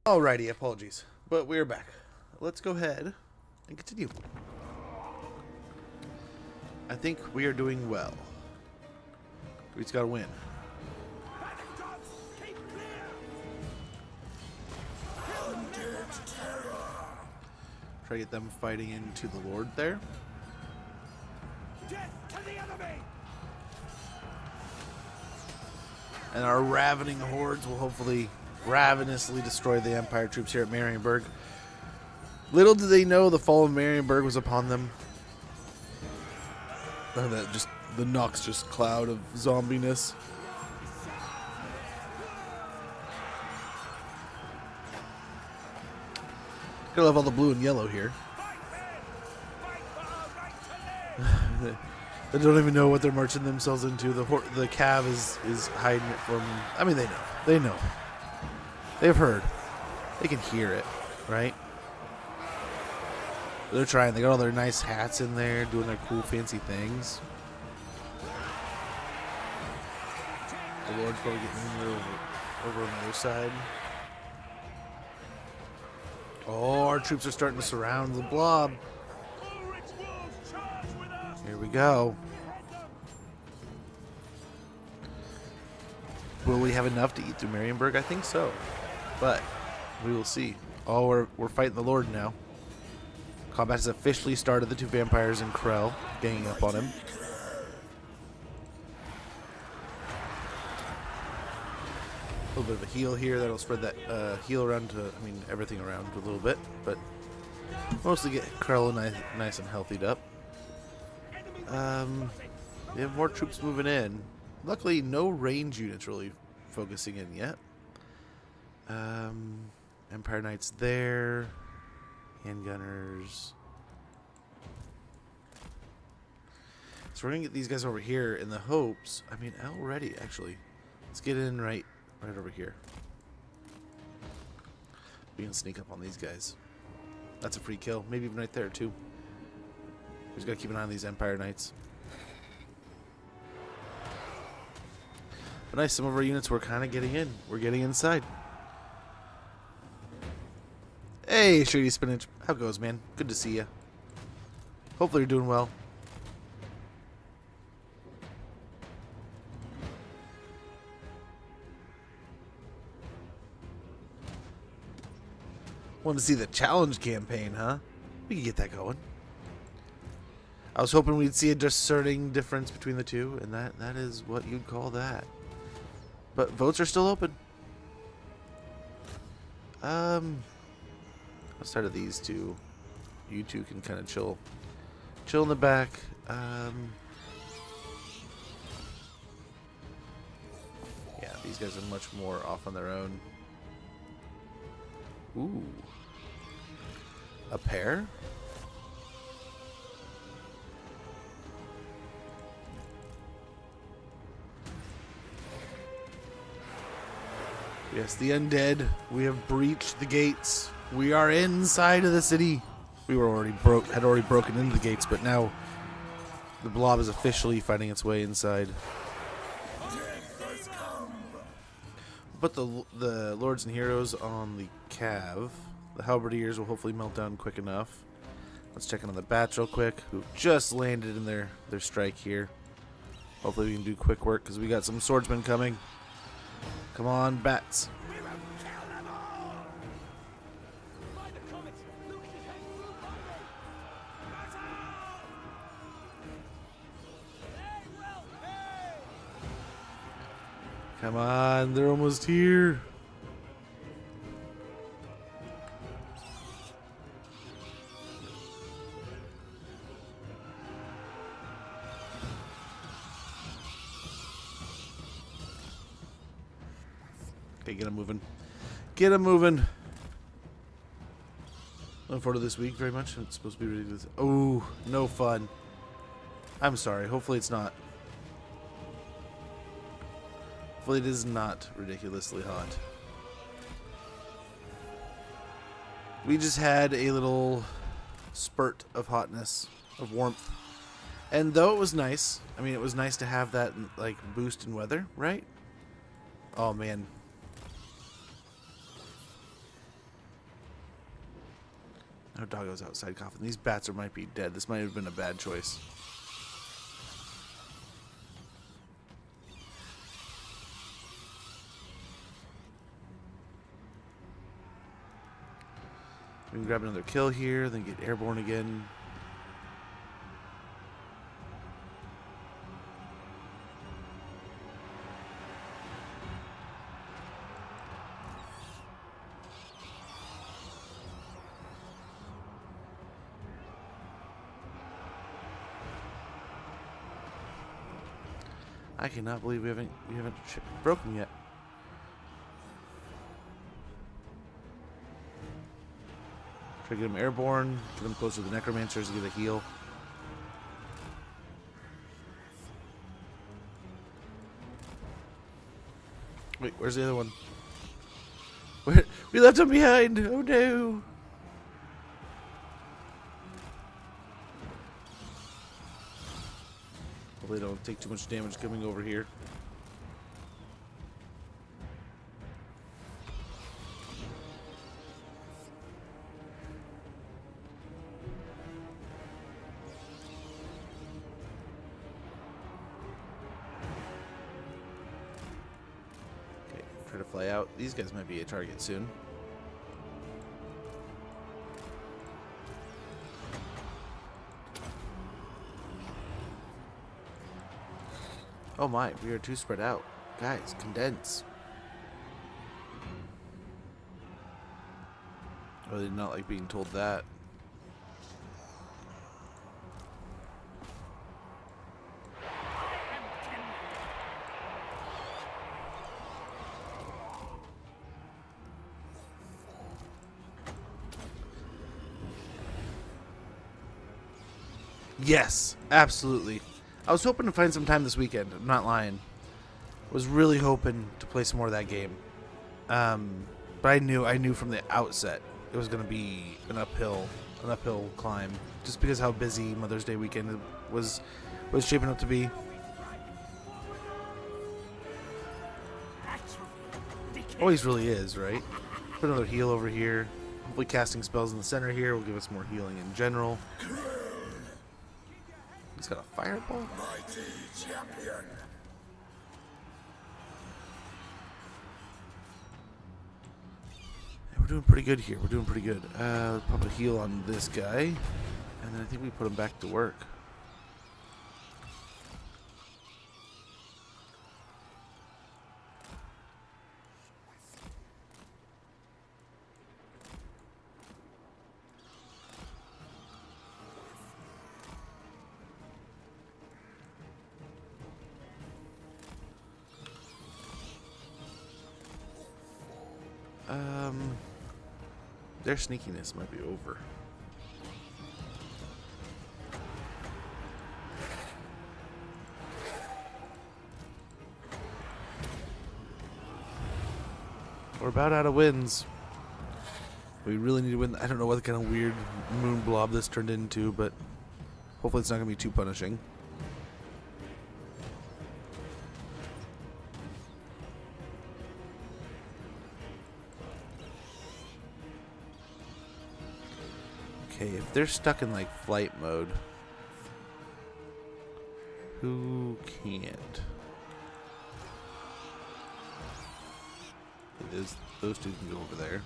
Alrighty, apologies. But we're back. Let's go ahead and continue. I think we are doing well. We just gotta win. Try to get them fighting into the Lord there. Death to the enemy! And our ravening hordes will hopefully ravenously destroy the Empire troops here at Marienburg. Little did they know the fall of Marienburg was upon them. Oh, that just the noxious cloud of zombiness. Gotta love all the blue and yellow here. They don't even know what they're marching themselves into. The cav is hiding it from. I mean, they know. They know. They've heard. They can hear it, right? They're trying. They got all their nice hats in there, doing their cool, fancy things. The Lord's probably getting over on the other side. Oh, our troops are starting to surround the blob. Here we go. Will we have enough to eat through Marienburg? I think so. But we will see. Oh, we're fighting the Lord now. Combat has officially started. The two vampires and Krell ganging up on him. A little bit of a heal here. That'll spread that heal around to, I mean, everything around a little bit. But mostly get Krell nice and healthied up. We have more troops moving in. Luckily, no range units really focusing in yet. Empire Knights there. Handgunners. So we're going to get these guys over here in the hopes. I mean, already, actually. Let's get in right over here. We can sneak up on these guys. That's a free kill. Maybe even right there, too. We just got to keep an eye on these Empire Knights. But nice, some of our units were kind of getting in. We're getting inside. Hey, Shady Spinach. How goes, man? Good to see you. Hopefully you're doing well. Want to see the challenge campaign, huh? We can get that going. I was hoping we'd see a discerning difference between the two, and that is what you'd call that. But votes are still open. Outside of these two, you two can kind of chill in the back. Yeah, these guys are much more off on their own. Ooh, a pair. Yes, the undead. We have breached the gates. We are inside of the city. We were had already broken into the gates, but now the blob is officially finding its way inside. But the lords and heroes on the cav. The halberdiers will hopefully melt down quick enough. Let's check in on the bats real quick, who just landed in their strike here. Hopefully we can do quick work because we got some swordsmen coming. Come on, bats. Come on, they're almost here. Okay, get them moving. Get them moving. Looking forward to this week very much. It's supposed to be ridiculous. Oh, no fun. I'm sorry. Hopefully it's not. Hopefully it is not ridiculously hot. We just had a little spurt of hotness, of warmth. And though it was nice, I mean, it was nice to have that, like, boost in weather, right? Oh, man. Oh, doggo's outside coughing. These bats might be dead. This might have been a bad choice. We can grab another kill here, then get airborne again. I cannot believe we haven't broken yet. Try to get him airborne, get him closer to the necromancers to get a heal. Wait, where's the other one? We left him behind! Oh no! Hopefully they don't take too much damage coming over here. Okay, try to fly out. These guys might be a target soon. Oh my, we are too spread out. Guys, condense. Oh, they did not like being told that. Yes, absolutely. I was hoping to find some time this weekend. I'm not lying. Was really hoping to play some more of that game. But I knew from the outset it was going to be an uphill climb, just because how busy Mother's Day weekend was shaping up to be. Always really is, right? Put another heal over here. Hopefully casting spells in the center here will give us more healing in general. He's got a fireball? Mighty champion. Yeah, we're doing pretty good here. We're doing pretty good. Pop a heal on this guy. And then I think we put him back to work. Their sneakiness might be over. We're about out of wins. We really need to win. I don't know what kind of weird moon blob this turned into, but hopefully it's not going to be too punishing. Okay, if they're stuck in like flight mode, who can't? Those two can go over there.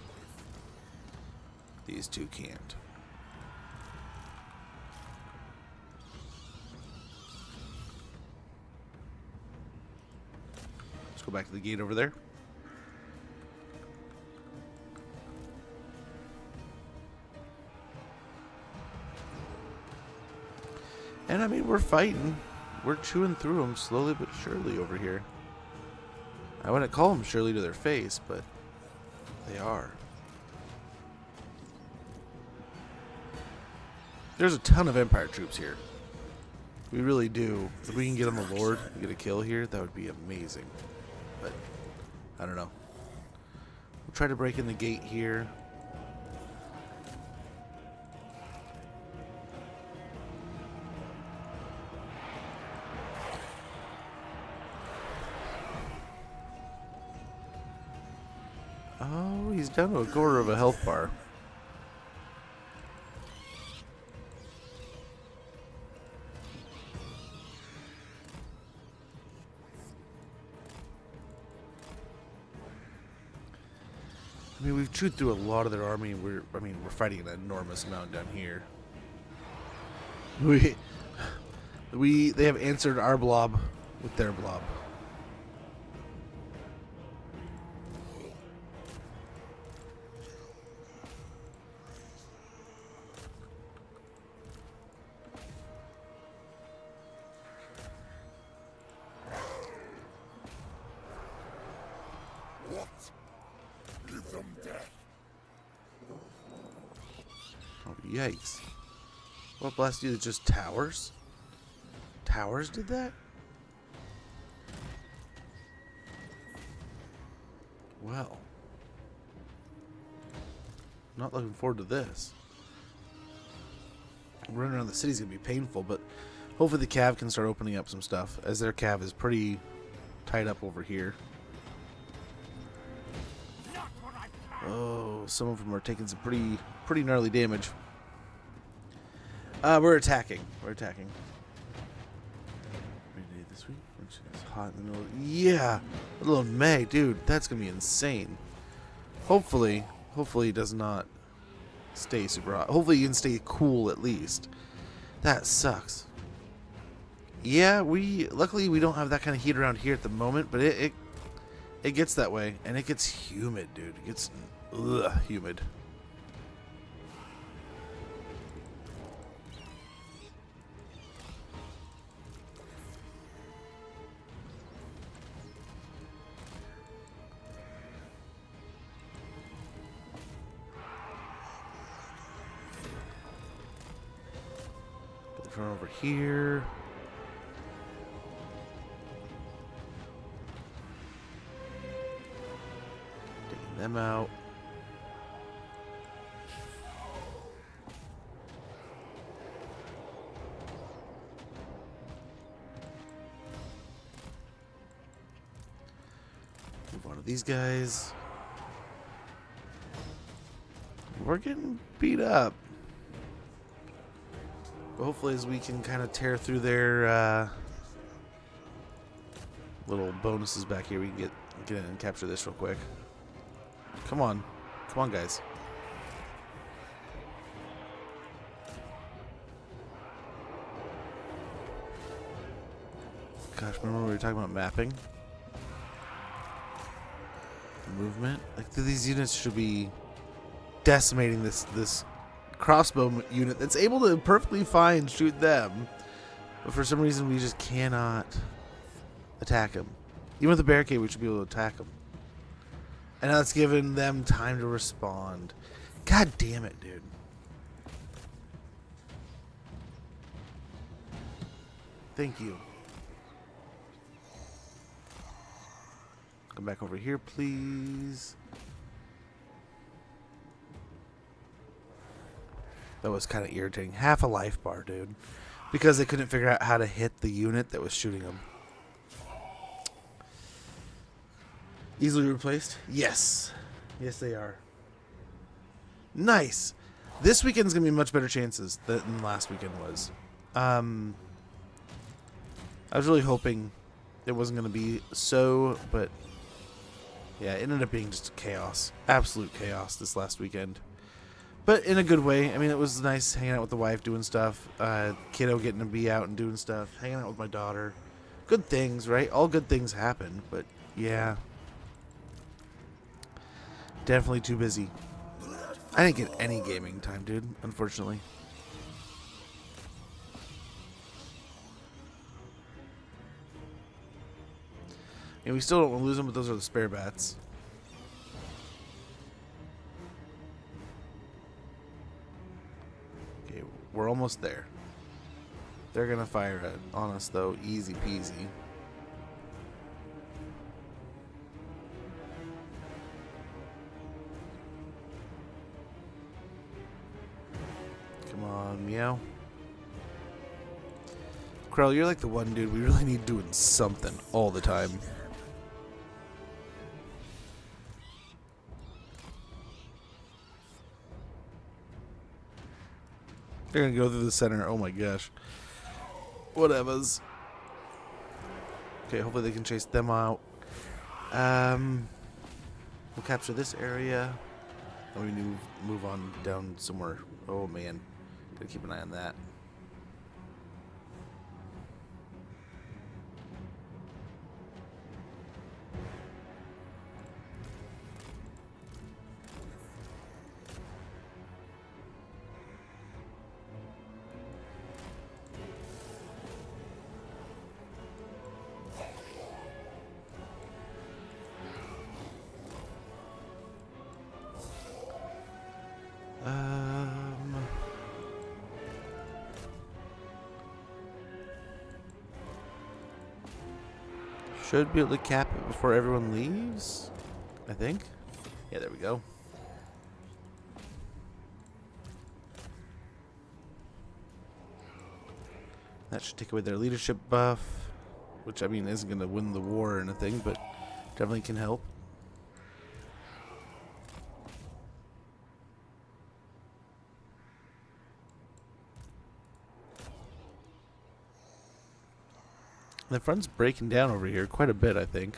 These two can't. Let's go back to the gate over there. And I mean, we're fighting. We're chewing through them slowly but surely over here. I wouldn't call them surely to their face, but they are. There's a ton of Empire troops here. We really do. If we can get on the Lord and get a kill here, that would be amazing. But, I don't know. We'll try to break in the gate here. Oh, he's down to a quarter of a health bar. mean, we've chewed through a lot of their army. We're fighting an enormous amount down here. They have answered our blob with their blob. What? Give them death. Oh, yikes. What blast you? Just towers? Towers did that? Well. Not looking forward to this. Running around the city's gonna be painful, but hopefully the cav can start opening up some stuff, as their cav is pretty tied up over here. Not what I planned. Oh, some of them are taking some pretty gnarly damage. We're attacking. Midday this week, which is hot in the middle. Yeah, let alone May, dude. That's gonna be insane. Hopefully it does not stay super hot. Hopefully you can stay cool at least. That sucks. Yeah, luckily we don't have that kind of heat around here at the moment, but it gets that way, and it gets humid, dude. It gets humid. From over here. Taking them out. Move on to these guys. We're getting beat up. But hopefully, as we can kind of tear through their little bonuses back here, we can get in and capture this real quick. Come on, guys. Gosh, remember we were talking about mapping, movement. Like these units should be decimating this crossbow unit that's able to perfectly fine shoot them, but for some reason we just cannot attack them. Even with the barricade, we should be able to attack them, and that's given them time to respond. God damn it, dude. Thank you. Come back over here, please. That was kind of irritating. Half a life bar, dude. Because they couldn't figure out how to hit the unit that was shooting them. Easily replaced? Yes. Yes, they are. Nice. This weekend's going to be much better chances than last weekend was. I was really hoping it wasn't going to be so, but yeah, it ended up being just chaos. Absolute chaos this last weekend. But in a good way. I mean, it was nice hanging out with the wife, doing stuff. Kiddo getting to be out and doing stuff. Hanging out with my daughter. Good things, right? All good things happen. But, yeah. Definitely too busy. I didn't get any gaming time, dude. Unfortunately. And we still don't want to lose them, but those are the spare bats. We're almost there. They're gonna fire it on us though, easy peasy. Come on, meow. Krell, you're like the one dude we really need doing something all the time. They're gonna go through the center. Oh my gosh. Whatevers. Okay, hopefully they can chase them out. We'll capture this area. Let me move on down somewhere. Oh man, gotta keep an eye on that. Should be able to cap it before everyone leaves, I think. Yeah, there we go. That should take away their leadership buff, which I mean isn't going to win the war or anything, but definitely can help. The front's breaking down over here quite a bit, I think.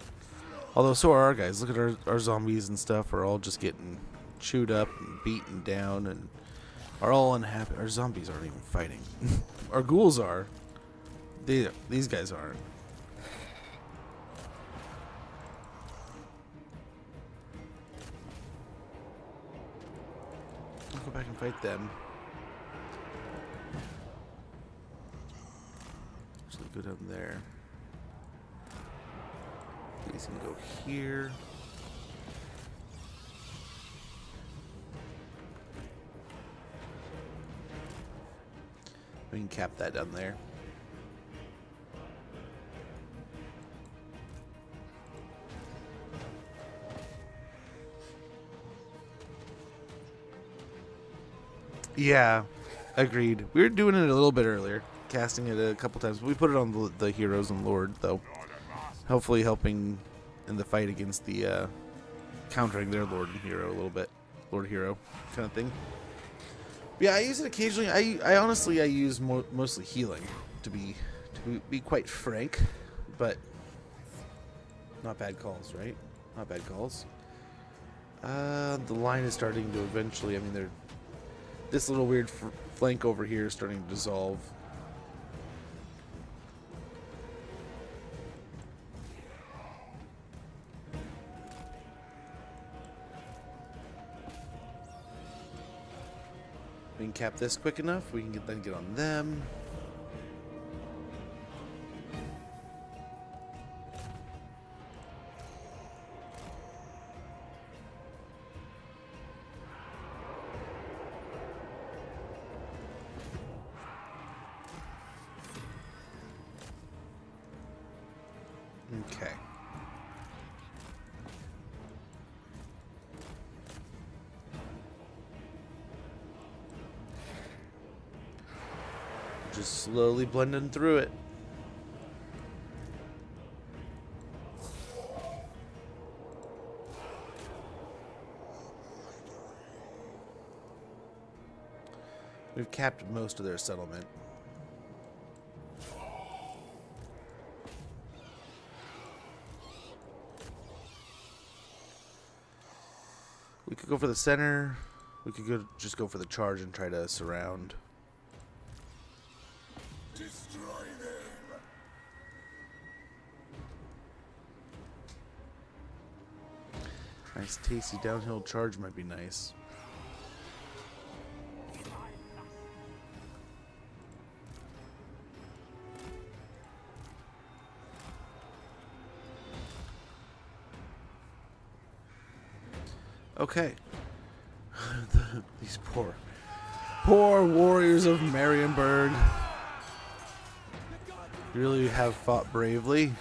Although so are our guys. Look at our zombies and stuff are all just getting chewed up and beaten down and are all unhappy. Our zombies aren't even fighting. Our ghouls are. These guys aren't. I'll go back and fight them. Actually, go down there. These can go here. We can cap that down there. Yeah, agreed. We were doing it a little bit earlier, casting it a couple times. We put it on the heroes and lord, though. Hopefully helping in the fight against the countering their lord and hero a little bit. Lord hero kind of thing. Yeah, I use it occasionally. I honestly use mostly healing to be quite frank, but not bad calls, right? Not bad calls. The line is starting to eventually. I mean, this little weird flank over here is starting to dissolve. We can cap this quick enough. We can then get on them. Okay. Just slowly blending through it. We've capped most of their settlement. We could go for the center. We could just go for the charge and try to surround. Destroy them. Nice tasty downhill charge might be nice. Okay. These poor warriors of Marienburg really have fought bravely.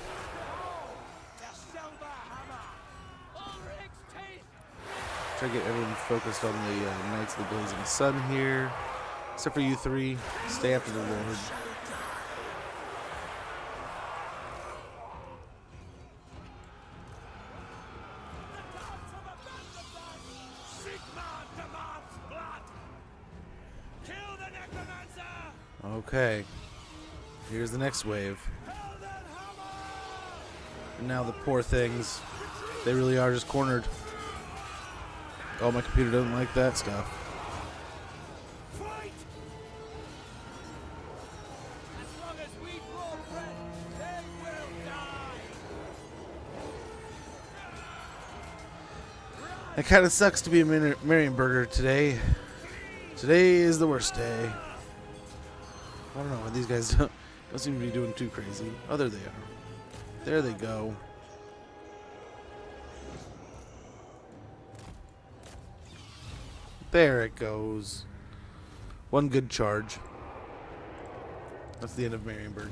Try to get everyone focused on the Knights of the Blazing Sun here. Except for you three. Stay after the Lord. Okay. Here's the next wave. And now the poor things, they really are just cornered. Oh, my computer doesn't like that stuff. Fight! As long as we draw breath, they will die! It kind of sucks to be a Marienburger today. Today is the worst day. I don't know. These guys don't seem to be doing too crazy. Oh, there they are. There they go. There it goes. One good charge. That's the end of Marienburg.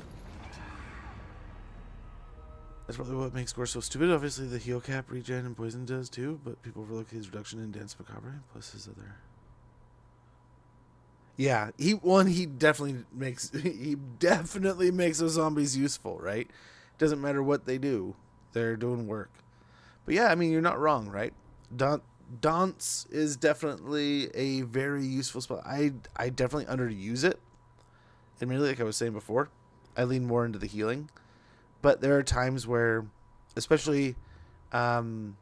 That's probably what makes Gore so stupid. Obviously, the heal cap, regen, and poison does too, but people overlook his reduction in Dance Macabre, plus his other. Yeah, he definitely makes those zombies useful, right? Doesn't matter what they do, they're doing work. But yeah, I mean, you're not wrong, right? Dance is definitely a very useful spell. I definitely underuse it. Admittedly, like I was saying before, I lean more into the healing. But there are times where, especially, so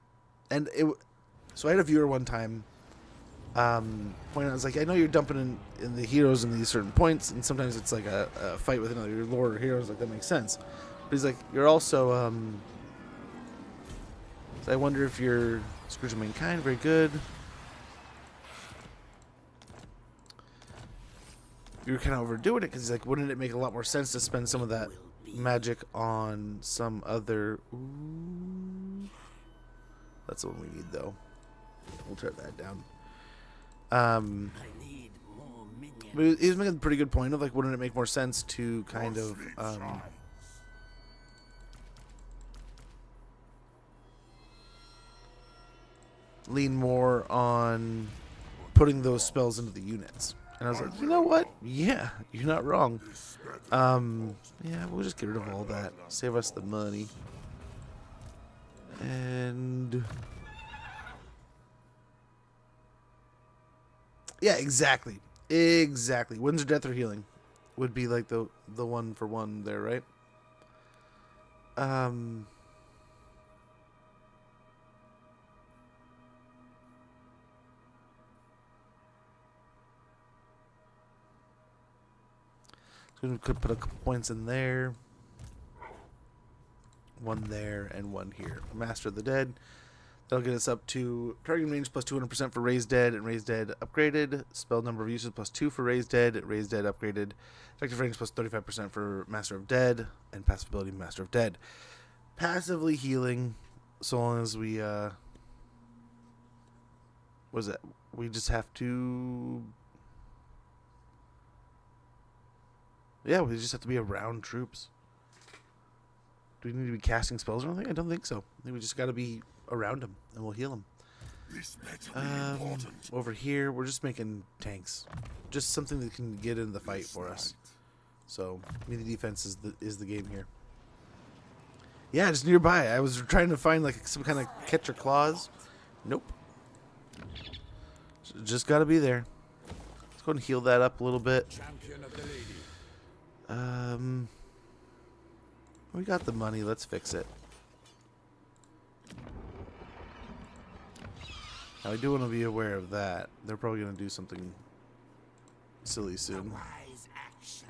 I had a viewer one time point out, I was like, I know you're dumping in the heroes in these certain points, and sometimes it's like a fight with another lord or heroes, like that makes sense. But he's like, you're also, so I wonder if you're Scourge of Mankind, very good. You're kind of overdoing it, because he's like, wouldn't it make a lot more sense to spend some of that magic on some other... Ooh. That's the one we need, though. We'll turn that down. I need more minions. But he was making a pretty good point of, like, wouldn't it make more sense to kind of... lean more on putting those spells into the units. And I was like, you know what? Yeah, you're not wrong. Yeah, we'll just get rid of all that. Save us the money. And... yeah, exactly. Exactly. Winds of Death or Healing would be like the one for one there, right? So we could put a couple points in there. One there and one here. Master of the Dead. That'll get us up to targeting range plus 200% for Raised Dead and Raised Dead upgraded. Spell number of uses plus 2 for Raised Dead upgraded. Effective range plus 35% for Master of Dead and passive ability Master of Dead. Passively healing, so long as we what is that? We just have to... yeah, we just have to be around troops. Do we need to be casting spells or anything? I don't think so. I think we just got to be around them, and we'll heal them. This better be important. Over here, we're just making tanks. Just something that can get in the fight for us. So, melee defense is the game here. Yeah, just nearby. I was trying to find like some kind of catcher claws. Nope. Just got to be there. Let's go and heal that up a little bit. Champion of the lady. We got the money. Let's fix it. Now, I do want to be aware of that. They're probably going to do something silly soon. Wise action.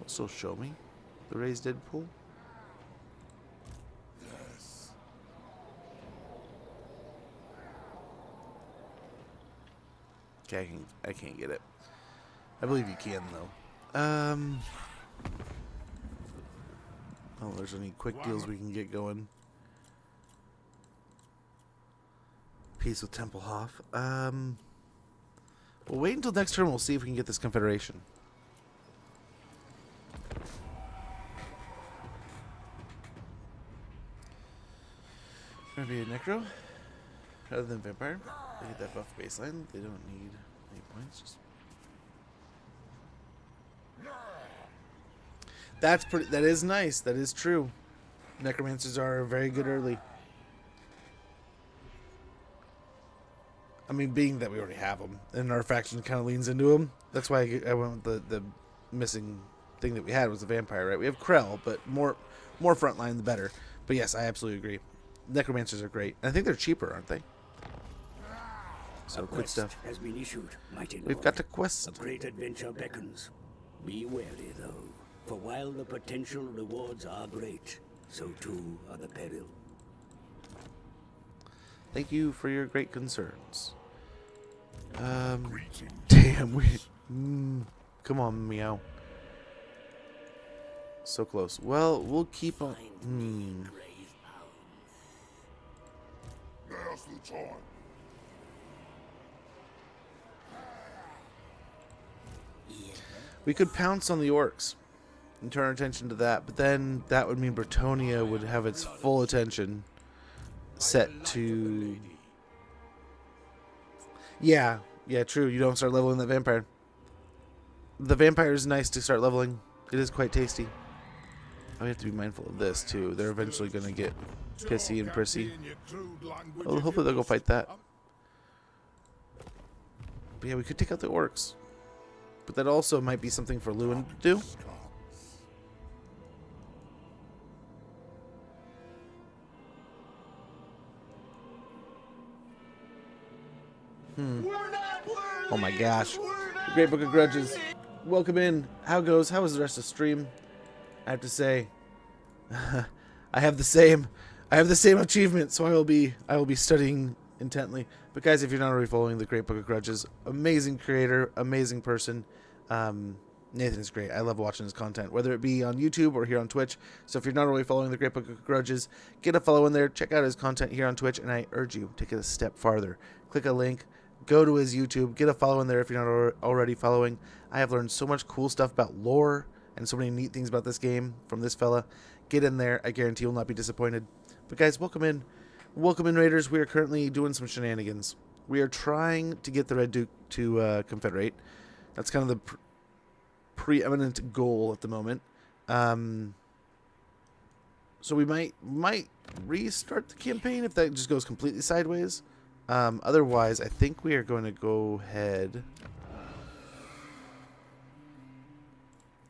Also, show me the Raised Dead pool. Yes. Okay, I can't get it. I believe you can though. Oh, there's any quick deals we can get going. Peace with Templehof. We'll wait until next turn. We'll see if we can get this Confederation. Maybe a Necro rather than Vampire. They get that buff baseline. They don't need any points. Just... that's pretty. That is nice. That is true. Necromancers are very good early. I mean, being that we already have them, and our faction kind of leans into them. That's why I went with the missing thing that we had was the vampire, right? We have Krell, but more frontline the better. But yes, I absolutely agree. Necromancers are great. And I think they're cheaper, aren't they? So good stuff. Has been issued, mighty We've lord. got a quest. A great adventure beckons. Be wary, though, for while the potential rewards are great, so too are the peril. Thank you for your great concerns. Greetings. Damn, we. Come on, meow. So close. Well, we'll keep on. Now's the time. We could pounce on the orcs and turn our attention to that, but then that would mean Bretonia would have its full attention set to. Yeah, true. You don't start leveling that vampire. The vampire is nice to start leveling. It is quite tasty. We have to be mindful of this too. They're eventually going to get pissy and prissy. Well, hopefully they'll go fight that. But yeah, we could take out the orcs. But that also might be something for Lewin to do. Oh my gosh. The Great Book of Grudges. Welcome in. How goes? How was the rest of the stream? I have to say, I have the same achievement, so I will be studying intently. But guys, if you're not already following the Great Book of Grudges, amazing creator, amazing person. Nathan is great. I love watching his content, whether it be on YouTube or here on Twitch. So if you're not already following the Great Book of Grudges, get a follow in there. Check out his content here on Twitch, and I urge you to take it a step farther. Click a link, go to his YouTube, get a follow in there if you're not already following. I have learned so much cool stuff about lore and so many neat things about this game from this fella. Get in there. I guarantee you'll not be disappointed. But guys, welcome in. Welcome in, Raiders. We are currently doing some shenanigans. We are trying to get the Red Duke to confederate. That's kind of the preeminent goal at the moment. So we might restart the campaign if that just goes completely sideways. Otherwise, I think we are going to go ahead.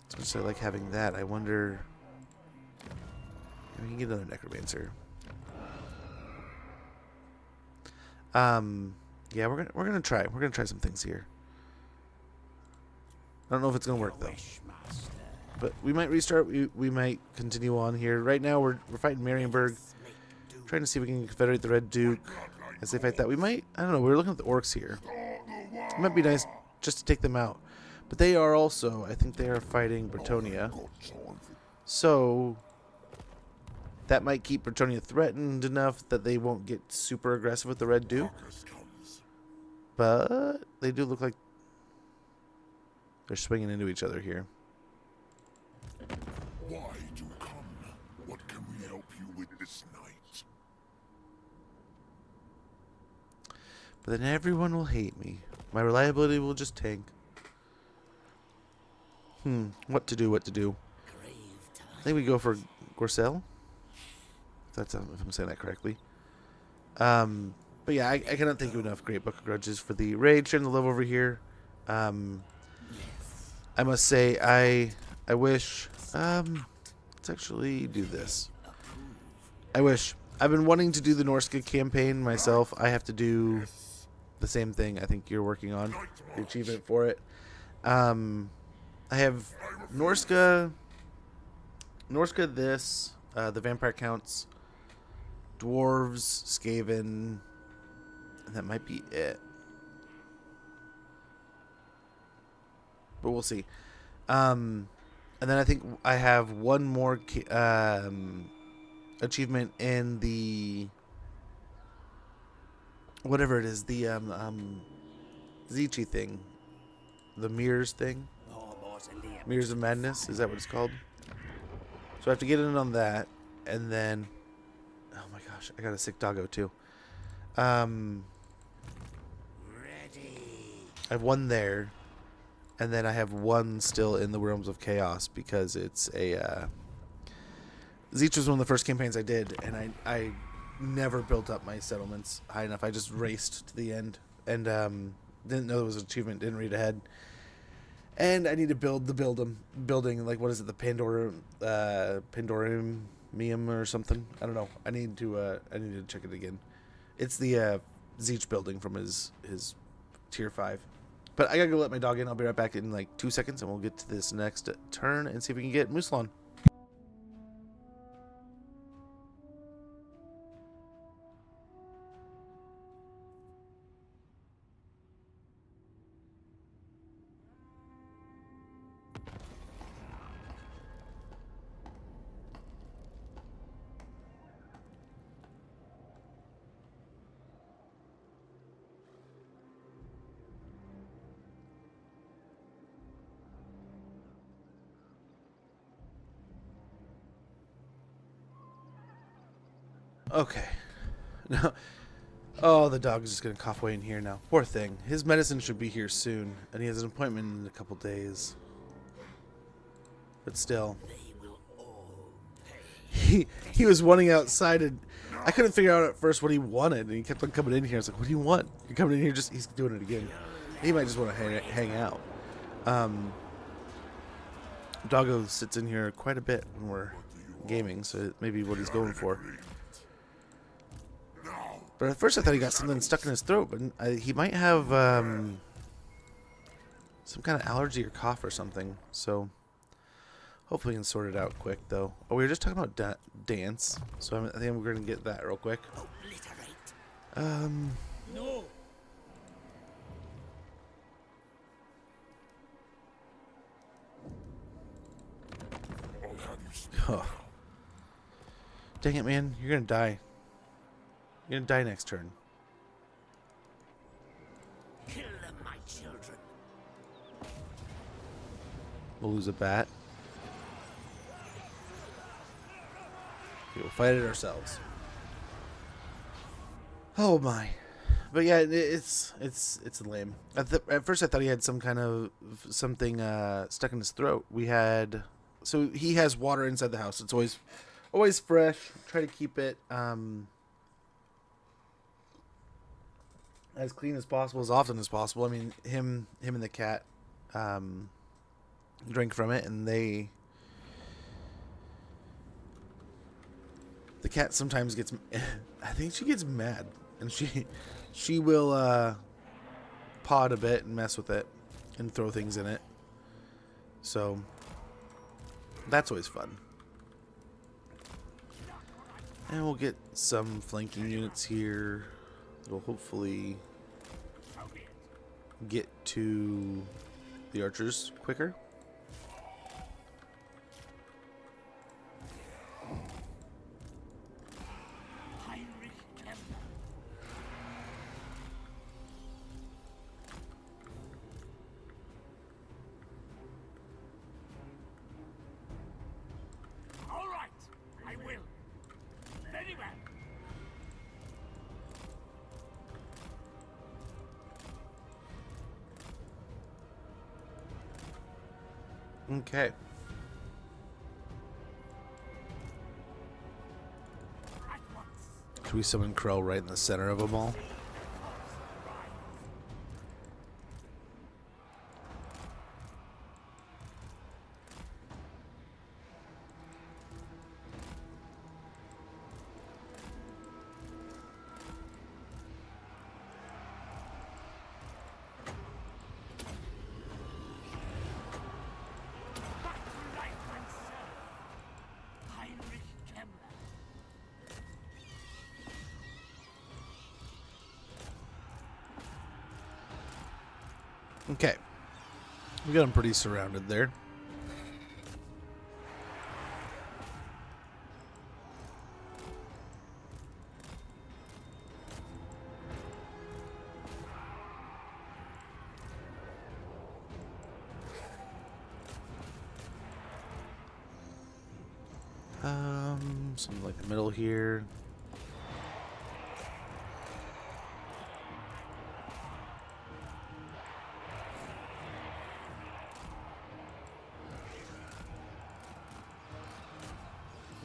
Especially like having that. I wonder. We can get another necromancer. Yeah, we're gonna try. We're gonna try some things here. I don't know if it's gonna work though. But we might restart. We might continue on here. Right now we're fighting Marienburg, trying to see if we can confederate the Red Duke. As they fight that, we might. I don't know. We're looking at the orcs here. It might be nice just to take them out. But they are also, I think they are fighting Bretonia. So that might keep Bretonia threatened enough that they won't get super aggressive with the Red Duke. But they do look like they're swinging into each other here. Why do come? What can we help you with this night? But then everyone will hate me. My reliability will just tank. What to do? I think we go for Gorcel. If I'm saying that correctly. But yeah, I cannot think of enough Great Book of Grudges for the raid. Sharing the love over here. I must say, I wish. Let's actually do this. I wish. I've been wanting to do the Norska campaign myself. I have to do the same thing. I think you're working on the achievement for it. I have Norska, this, the Vampire Counts, Dwarves, Skaven, and that might be it. But we'll see. And then I think I have one more achievement in the whatever it is, the Zichi thing, the Mirrors thing. Mirrors of Madness, is that what it's called? So I have to get in on that, and then oh my gosh, I got a sick doggo too. I have one there, and then I have one still in the Realms of Chaos because it's a Zeech was one of the first campaigns I did, and I never built up my settlements high enough. I just raced to the end and didn't know there was an achievement, didn't read ahead. And I need to build the building, like, what is it, the Pandoramium or something? I don't know. I need to check it again. It's the Zeech building from his tier 5. But I gotta go let my dog in. I'll be right back in like 2 seconds, and we'll get to this next turn and see if we can get Musalon. Okay. Now, oh, the dog is just gonna cough away in here now. Poor thing. His medicine should be here soon, and he has an appointment in a couple days. But still, he was wanting outside, and I couldn't figure out at first what he wanted, and he kept on coming in here. I was like, "What do you want? You're coming in here, he's doing it again." He might just want to hang out. Doggo sits in here quite a bit when we're gaming, so it may be what he's going for. But at first I thought he got something stuck in his throat, but he might have some kind of allergy or cough or something. So hopefully we can sort it out quick, though. Oh, we were just talking about dance, so I think we're going to get that real quick. No. Oh. Dang it, man. You're going to die. You're going to die next turn. Kill them, my children. We'll lose a bat. Okay, we'll fight it ourselves. Oh my. But yeah, it's lame. At first I thought he had some kind of something stuck in his throat. So he has water inside the house. It's always fresh. Try to keep it as clean as possible, as often as possible. I mean, him and the cat drink from it, and the cat sometimes gets, I think she gets mad, and she will paw it a bit and mess with it and throw things in it. So that's always fun. And we'll get some flanking units here that'll hopefully get to the archers quicker. All right, I will. Very well. Okay. At once. Should we summon Crow right in the center of them all? Back to life and serve. Heinrich Kemmler. Okay. We got them pretty surrounded there. Something like the middle here.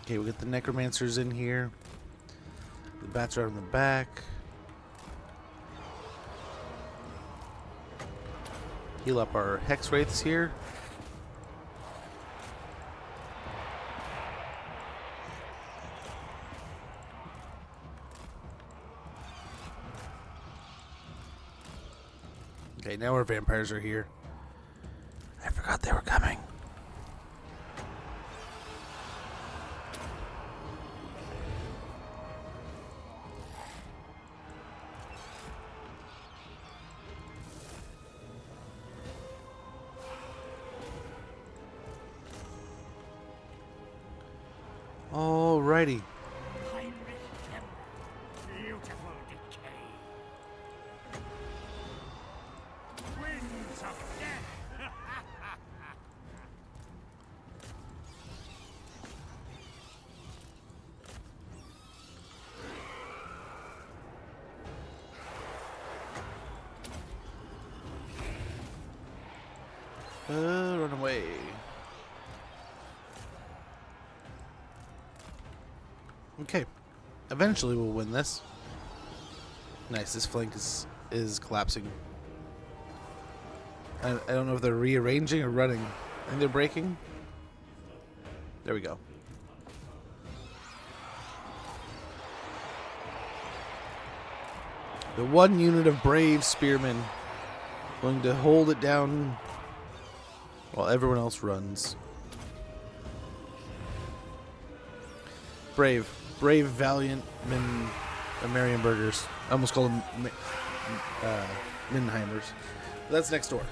Okay, we get the necromancers in here. The bats are on the back. Heal up our Hex Wraiths here. Okay, now our vampires are here. I forgot they were coming. Alrighty. Heinrich Himmler. Beautiful decay. Winds of death. Run away. Okay. Eventually we'll win this. Nice, this flank is collapsing. I don't know if they're rearranging or running. I think they're breaking. There we go. The one unit of brave spearmen going to hold it down while everyone else runs. Brave, valiant men, Marienburgers. I almost call them Mindenheimers. That's next door.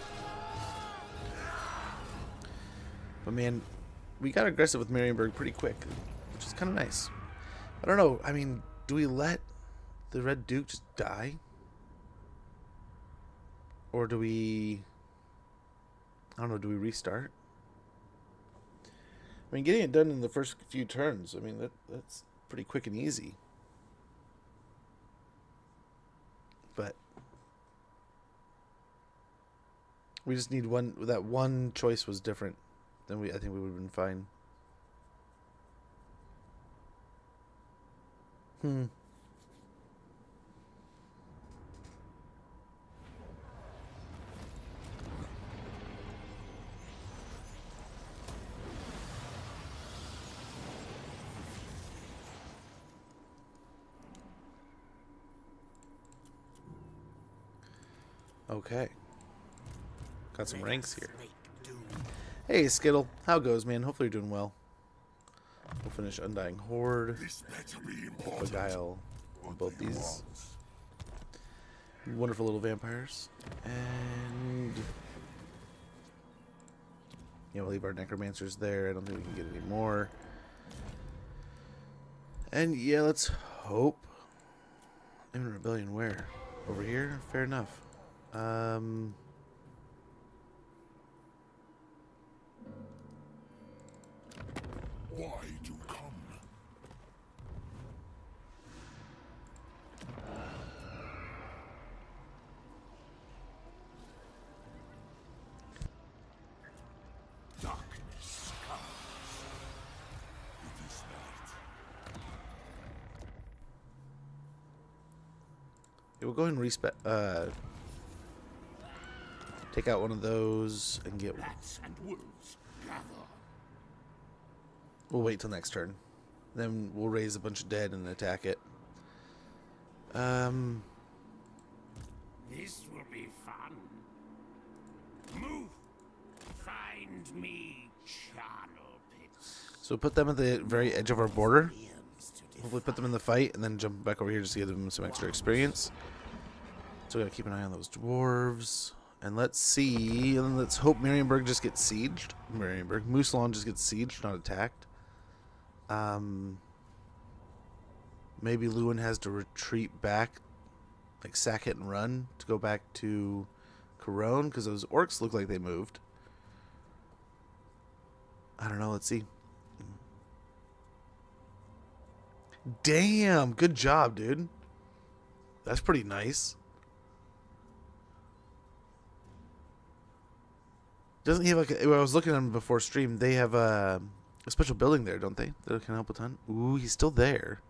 But man, we got aggressive with Marienburg pretty quick, which is kind of nice. I don't know. I mean, do we let the Red Duke just die? Or do we... I don't know, do we restart? I mean, getting it done in the first few turns, I mean, that's pretty quick and easy. But we just need one. That one choice was different. Then I think we would have been fine. Okay. Got some ranks here. Hey, Skittle. How goes, man? Hopefully you're doing well. We'll finish Undying Horde. This better be important. Beguile on both these wonderful little vampires. And... yeah, we'll leave our Necromancers there. I don't think we can get any more. And yeah, let's hope. Imminent Rebellion where? Over here? Fair enough. Why do come? Darkness comes. It is night. Yeah, we'll go ahead and take out one of those and get... Bats and wolves gather. We'll wait till next turn. Then we'll raise a bunch of dead and attack it. This will be fun. Move. Find me charnel pits. So put them at the very edge of our border. Hopefully put them in the fight and then jump back over here just to give them some extra experience. So we gotta keep an eye on those dwarves. And let's see. And let's hope Marienburg just gets sieged. Mousselon just gets sieged, not attacked. Maybe Lewin has to retreat back, like sack it and run to go back to Corone because those orcs look like they moved. I don't know. Let's see. Damn, good job, dude. That's pretty nice. Doesn't he have like I was looking at him before stream. They have a special building there, don't they? That can help a ton. Ooh, he's still there.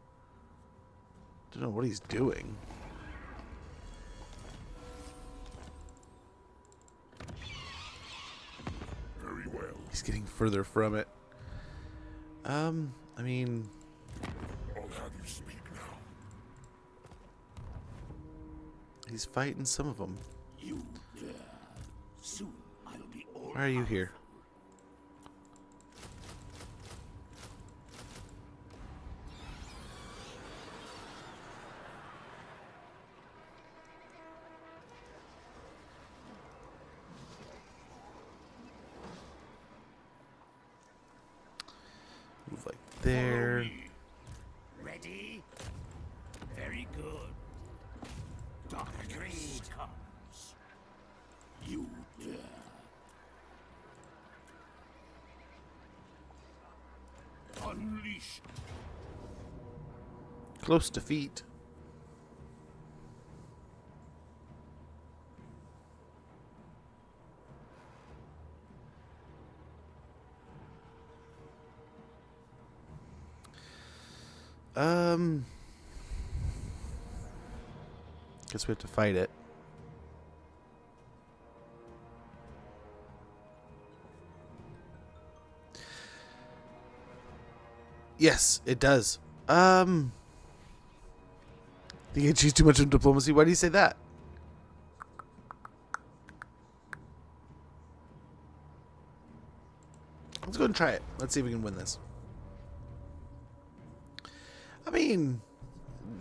Don't know what he's doing. He's getting further from it. I mean, I'll have you speak now. he's fighting some of them. You dare. Soon I'll be all Why are you here? Move like there. Ready? Very good. Dr. Greed comes. You dare. Unleash. Close defeat. Guess we have to fight it. Yes, it does. Think it cheats too much in diplomacy? Why do you say that? Let's go and try it. Let's see if we can win this. I mean,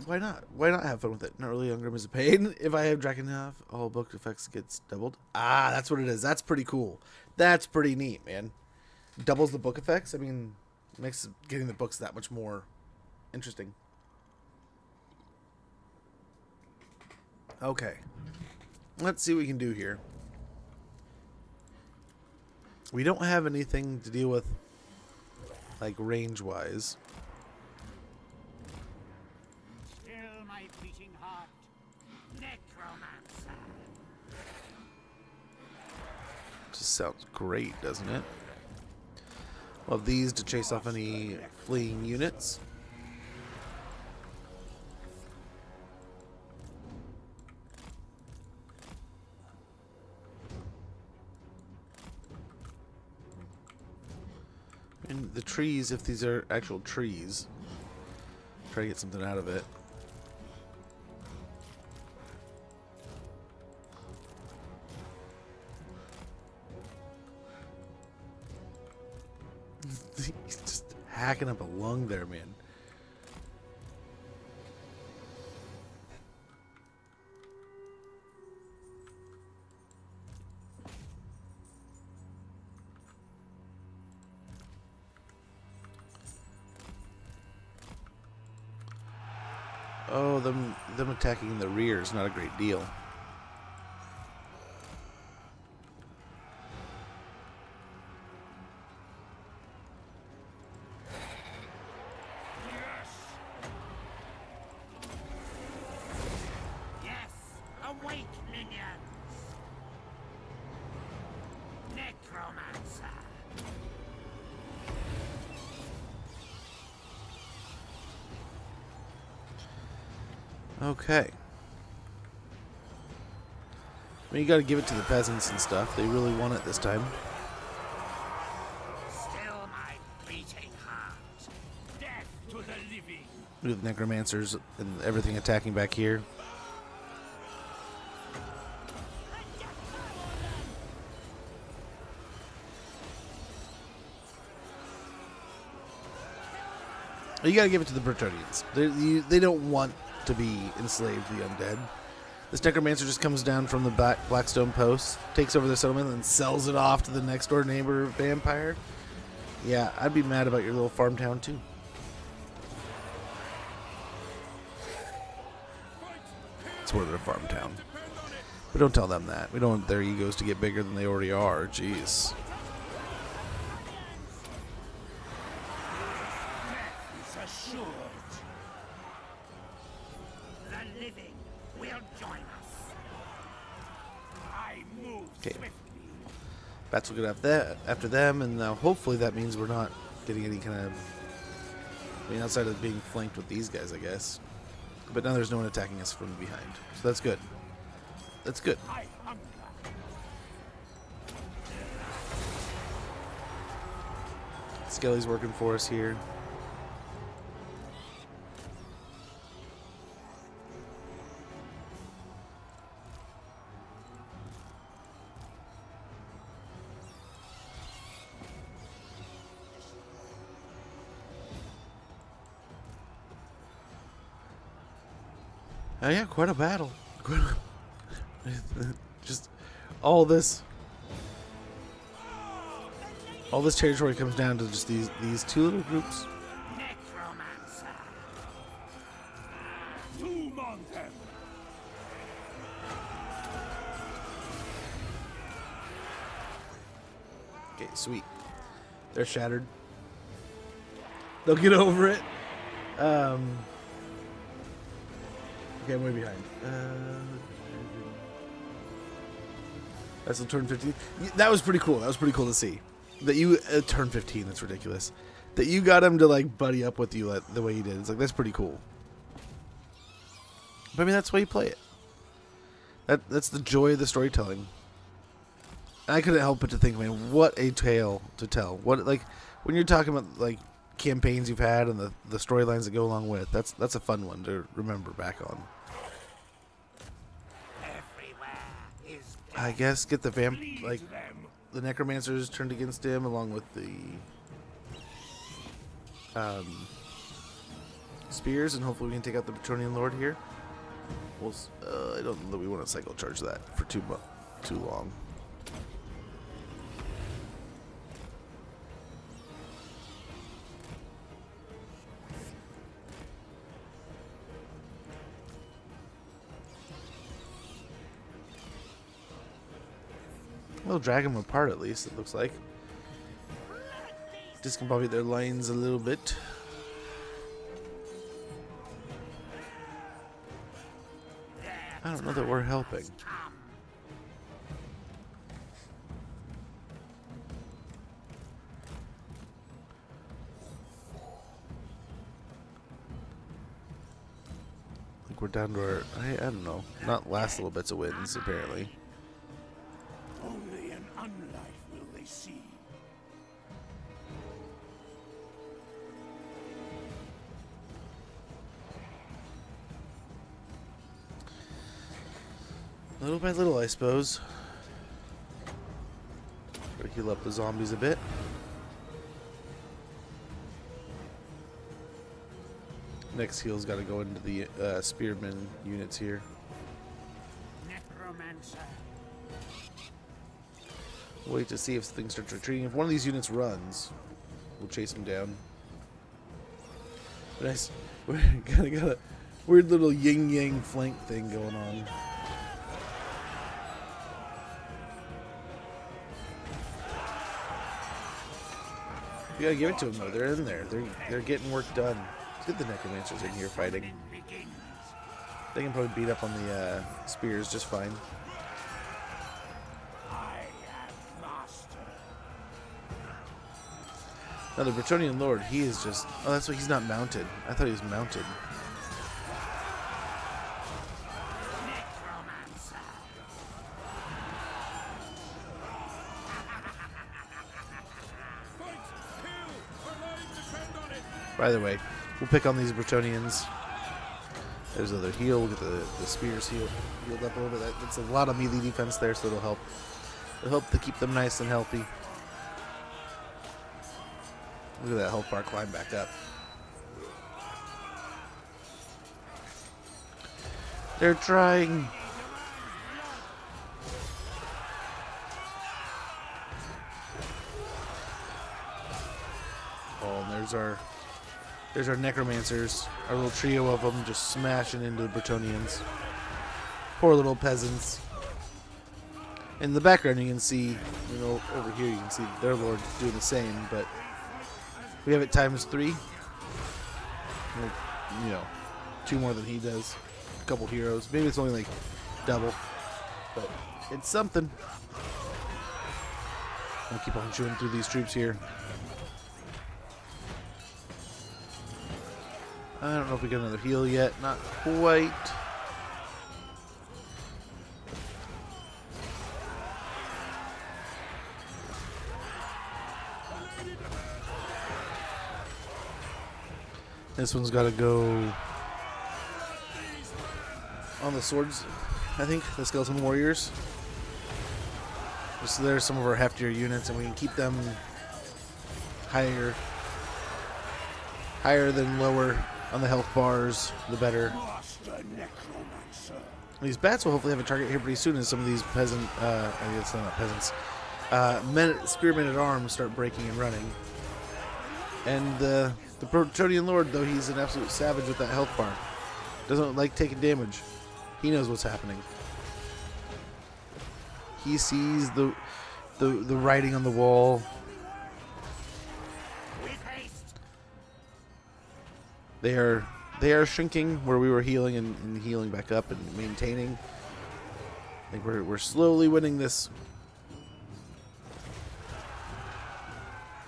why not? Why not have fun with it? Not really Ungrim is a pain. If I have Drakenhof, all book effects gets doubled. Ah, that's what it is. That's pretty cool. That's pretty neat, man. Doubles the book effects. I mean, makes getting the books that much more interesting. Okay. Let's see what we can do here. We don't have anything to deal with, like, range-wise. Still my beating heart. Necromancer. Just sounds great, doesn't it? We'll have these to chase off any fleeing units. And the trees, if these are actual trees, try to get something out of it. He's just hacking up a lung there, man. Oh, them attacking in the rear is not a great deal. Yes, awake, minions. Necromancer. Okay. I mean, you got to give it to the peasants and stuff. They really want it this time. Still my beating heart. Death to the living. With necromancers and everything attacking back here. You gotta give it to the Bretonnians. They don't want to be enslaved to the undead. This necromancer just comes down from the Blackstone Post, takes over the settlement, and sells it off to the next door neighbor vampire. Yeah, I'd be mad about your little farm town too. It's more than a farm town. But don't tell them that. We don't want their egos to get bigger than they already are. Jeez. It's assured. The living will join us. I move Okay. swiftly. Bats will get after them, and hopefully that means we're not getting any kind of... I mean, outside of being flanked with these guys, I guess. But now there's no one attacking us from behind. So that's good. That's good. I hunger. Skelly's working for us here. Oh yeah, quite a battle. Just all this territory comes down to just these two little groups. Necromancer. Tomb on them! Okay, sweet. They're shattered. They'll get over it. Okay, I'm way behind. That's a turn 15. That was pretty cool. That was pretty cool to see. That you turn 15. That's ridiculous. That you got him to like buddy up with you the way you did. It's like that's pretty cool. But I mean, that's why you play it. That's the joy of the storytelling. And I couldn't help but to think, man, what a tale to tell. What like when you're talking about like campaigns you've had and the storylines that go along with. That's a fun one to remember back on. Everywhere is I guess get the Lead like them! the necromancers turned against him along with the spears, and hopefully we can take out the Bretonnian Lord here. We'll, I don't know that we want to cycle charge that for too long. We'll drag them apart at least, it looks like. Discombobulate their lines a little bit. I don't know that we're helping. I think we're down to our, I don't know, not last little bits of wins apparently. Only an unlife will they see. Little by little, I suppose. Gotta heal up the zombies a bit. Next heal's gotta go into the spearman units here. necromancer. Wait to see if things start retreating. If one of these units runs, we'll chase him down. Nice. We kind of got a weird little yin-yang flank thing going on. You gotta give it to them though. They're in there. They're getting work done. Let's get the necromancers in here fighting. Begins. They can probably beat up on the spears just fine. I am master. Now the Bretonnian Lord, he is just... Oh, that's why he's not mounted. I thought he was mounted. Necromancer. By the way, we'll pick on these Bretonnians. There's another heal. We'll get the spears healed up a little bit. That's a lot of melee defense there, so it'll help. It'll help to keep them nice and healthy. Look at that health bar climb back up. They're trying. Oh, and there's our necromancers, our little trio of them just smashing into the Bretonnians. Poor little peasants. In the background you can see, you know, over here you can see their lord doing the same, but we have it times 3. Well, you know, 2 more than he does. A couple heroes. Maybe it's only like double, but it's something. I'll keep on chewing through these troops here. I don't know if we get another heal yet. Not quite. This one's got to go on the swords, I think, the skeleton warriors. So there's some of our heftier units, and we can keep them higher than lower on the health bars, the better. Master Necromancer. These bats will hopefully have a target here pretty soon as some of these peasant, I guess not peasants, spearmen at arms start breaking and running. And the Bretonnian Lord, though he's an absolute savage with that health bar, doesn't like taking damage. He knows what's happening. He sees the writing on the wall. They are shrinking where we were healing and healing back up and maintaining. I think we're slowly winning this.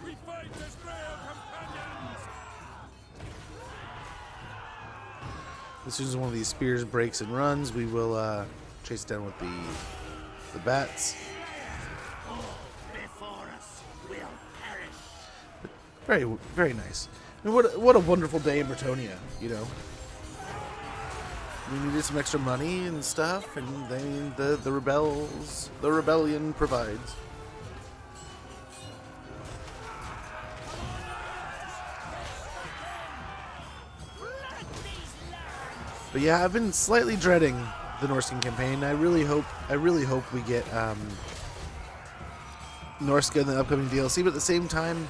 We fight as Grail companions. As soon as one of these spears breaks and runs, we will chase it down with the bats. Before us will perish. Very, very nice. I mean, what a wonderful day in Bretonnia, you know. We needed some extra money and stuff, and then the rebellion provides. But yeah, I've been slightly dreading the Norscan campaign. I really hope we get Norsca in the upcoming DLC, but at the same time,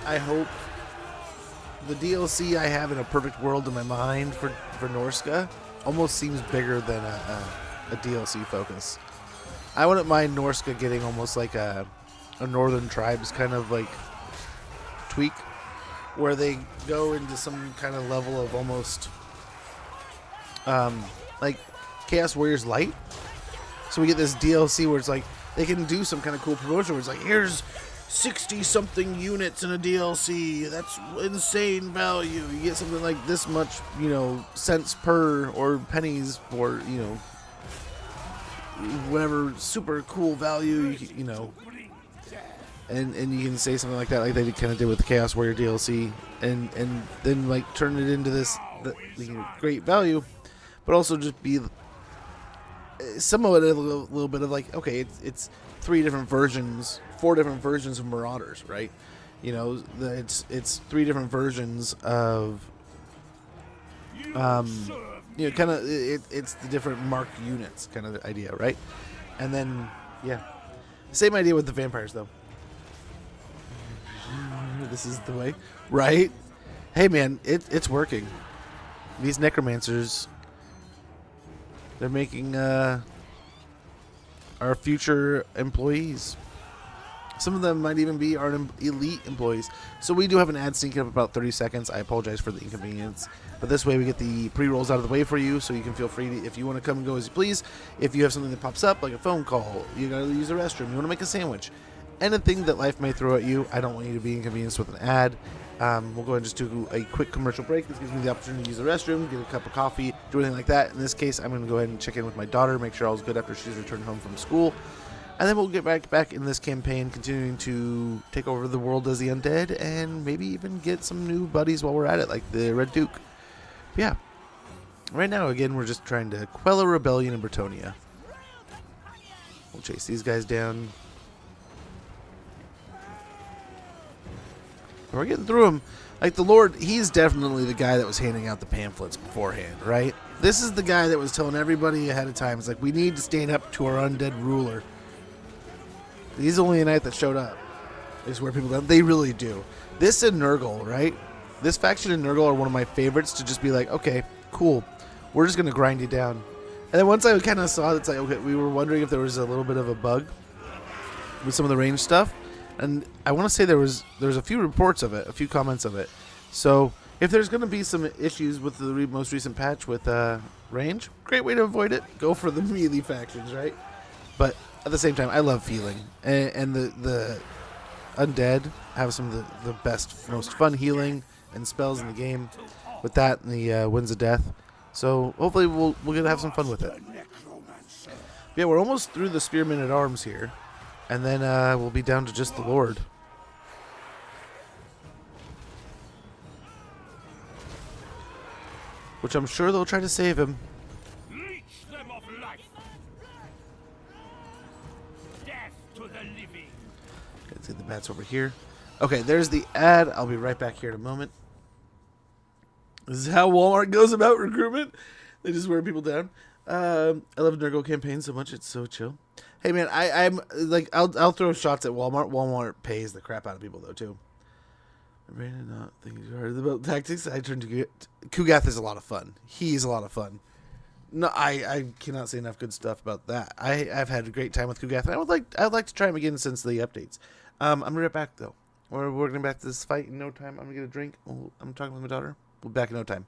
I hope the DLC I have in a perfect world in my mind for Norsca almost seems bigger than a DLC focus. I wouldn't mind Norsca getting almost like a Northern Tribes kind of like tweak, where they go into some kind of level of almost like Chaos Warriors Light. So we get this DLC where it's like they can do some kind of cool promotion where it's like, here's 60-something units in a DLC. That's insane value. You get something like this much, you know, cents per or pennies for, you know, whatever super cool value, you know. And you can say something like that, like they kind of did with the Chaos Warrior DLC, and then like turn it into this you know, great value, but also just be somewhat a little bit of like, okay, it's 4 different versions of Marauders, right? You know, it's 3 different versions of you know, kind of it's the different marked units kind of idea, right? And then yeah, same idea with the vampires though. This is the way, right? Hey man, it's working. These necromancers, they're making our future employees. Some of them might even be our elite employees. So we do have an ad syncing up about 30 seconds. I apologize for the inconvenience. But this way we get the pre-rolls out of the way for you, so you can feel free to, if you want to come and go as you please. If you have something that pops up, like a phone call, you got to use the restroom, you want to make a sandwich, anything that life may throw at you, I don't want you to be inconvenienced with an ad. We'll go ahead and just do a quick commercial break. This gives me the opportunity to use the restroom, get a cup of coffee, do anything like that. In this case, I'm going to go ahead and check in with my daughter, make sure all's good after she's returned home from school. And then we'll get back in this campaign, continuing to take over the world as the undead, and maybe even get some new buddies while we're at it, like the Red Duke. But yeah. Right now, again, we're just trying to quell a rebellion in Bretonnia. We'll chase these guys down. We're getting through them. Like, the Lord, he's definitely the guy that was handing out the pamphlets beforehand, right? This is the guy that was telling everybody ahead of time. It's like, we need to stand up to our undead ruler. He's only a knight that showed up. Is where people go. They really do. This and Nurgle, right? This faction and Nurgle are one of my favorites to just be like, okay, cool. We're just going to grind you down. And then once I kind of saw it, it's like, okay, we were wondering if there was a little bit of a bug with some of the range stuff. And I want to say there's a few reports of it, a few comments of it. So if there's going to be some issues with the most recent patch with range, great way to avoid it. Go for the melee factions, right? But at the same time, I love healing. And the undead have some of the best, most fun healing and spells in the game with that and the Winds of Death. So hopefully we'll get to have some fun with it. Yeah, we're almost through the Spearmen at Arms here. And then we'll be down to just the Lord. which I'm sure they'll try to save him. Leech them of life. Death to the living. Let's get the bats over here. Okay, there's the ad. I'll be right back here in a moment. This is how Walmart goes about recruitment. They just wear people down. I love Nurgle campaign so much; it's so chill. Hey man, I'm like I'll throw shots at Walmart. Walmart pays the crap out of people though too. I ran not thinking too hard about tactics. I turned to get Kugath is a lot of fun. He's a lot of fun. No, I cannot say enough good stuff about that. I've had a great time with Kugath, and I'd like to try him again since the updates. I'm gonna be right back though. We're gonna back to this fight in no time. I'm gonna get a drink. I'm talking with my daughter. We'll be back in no time.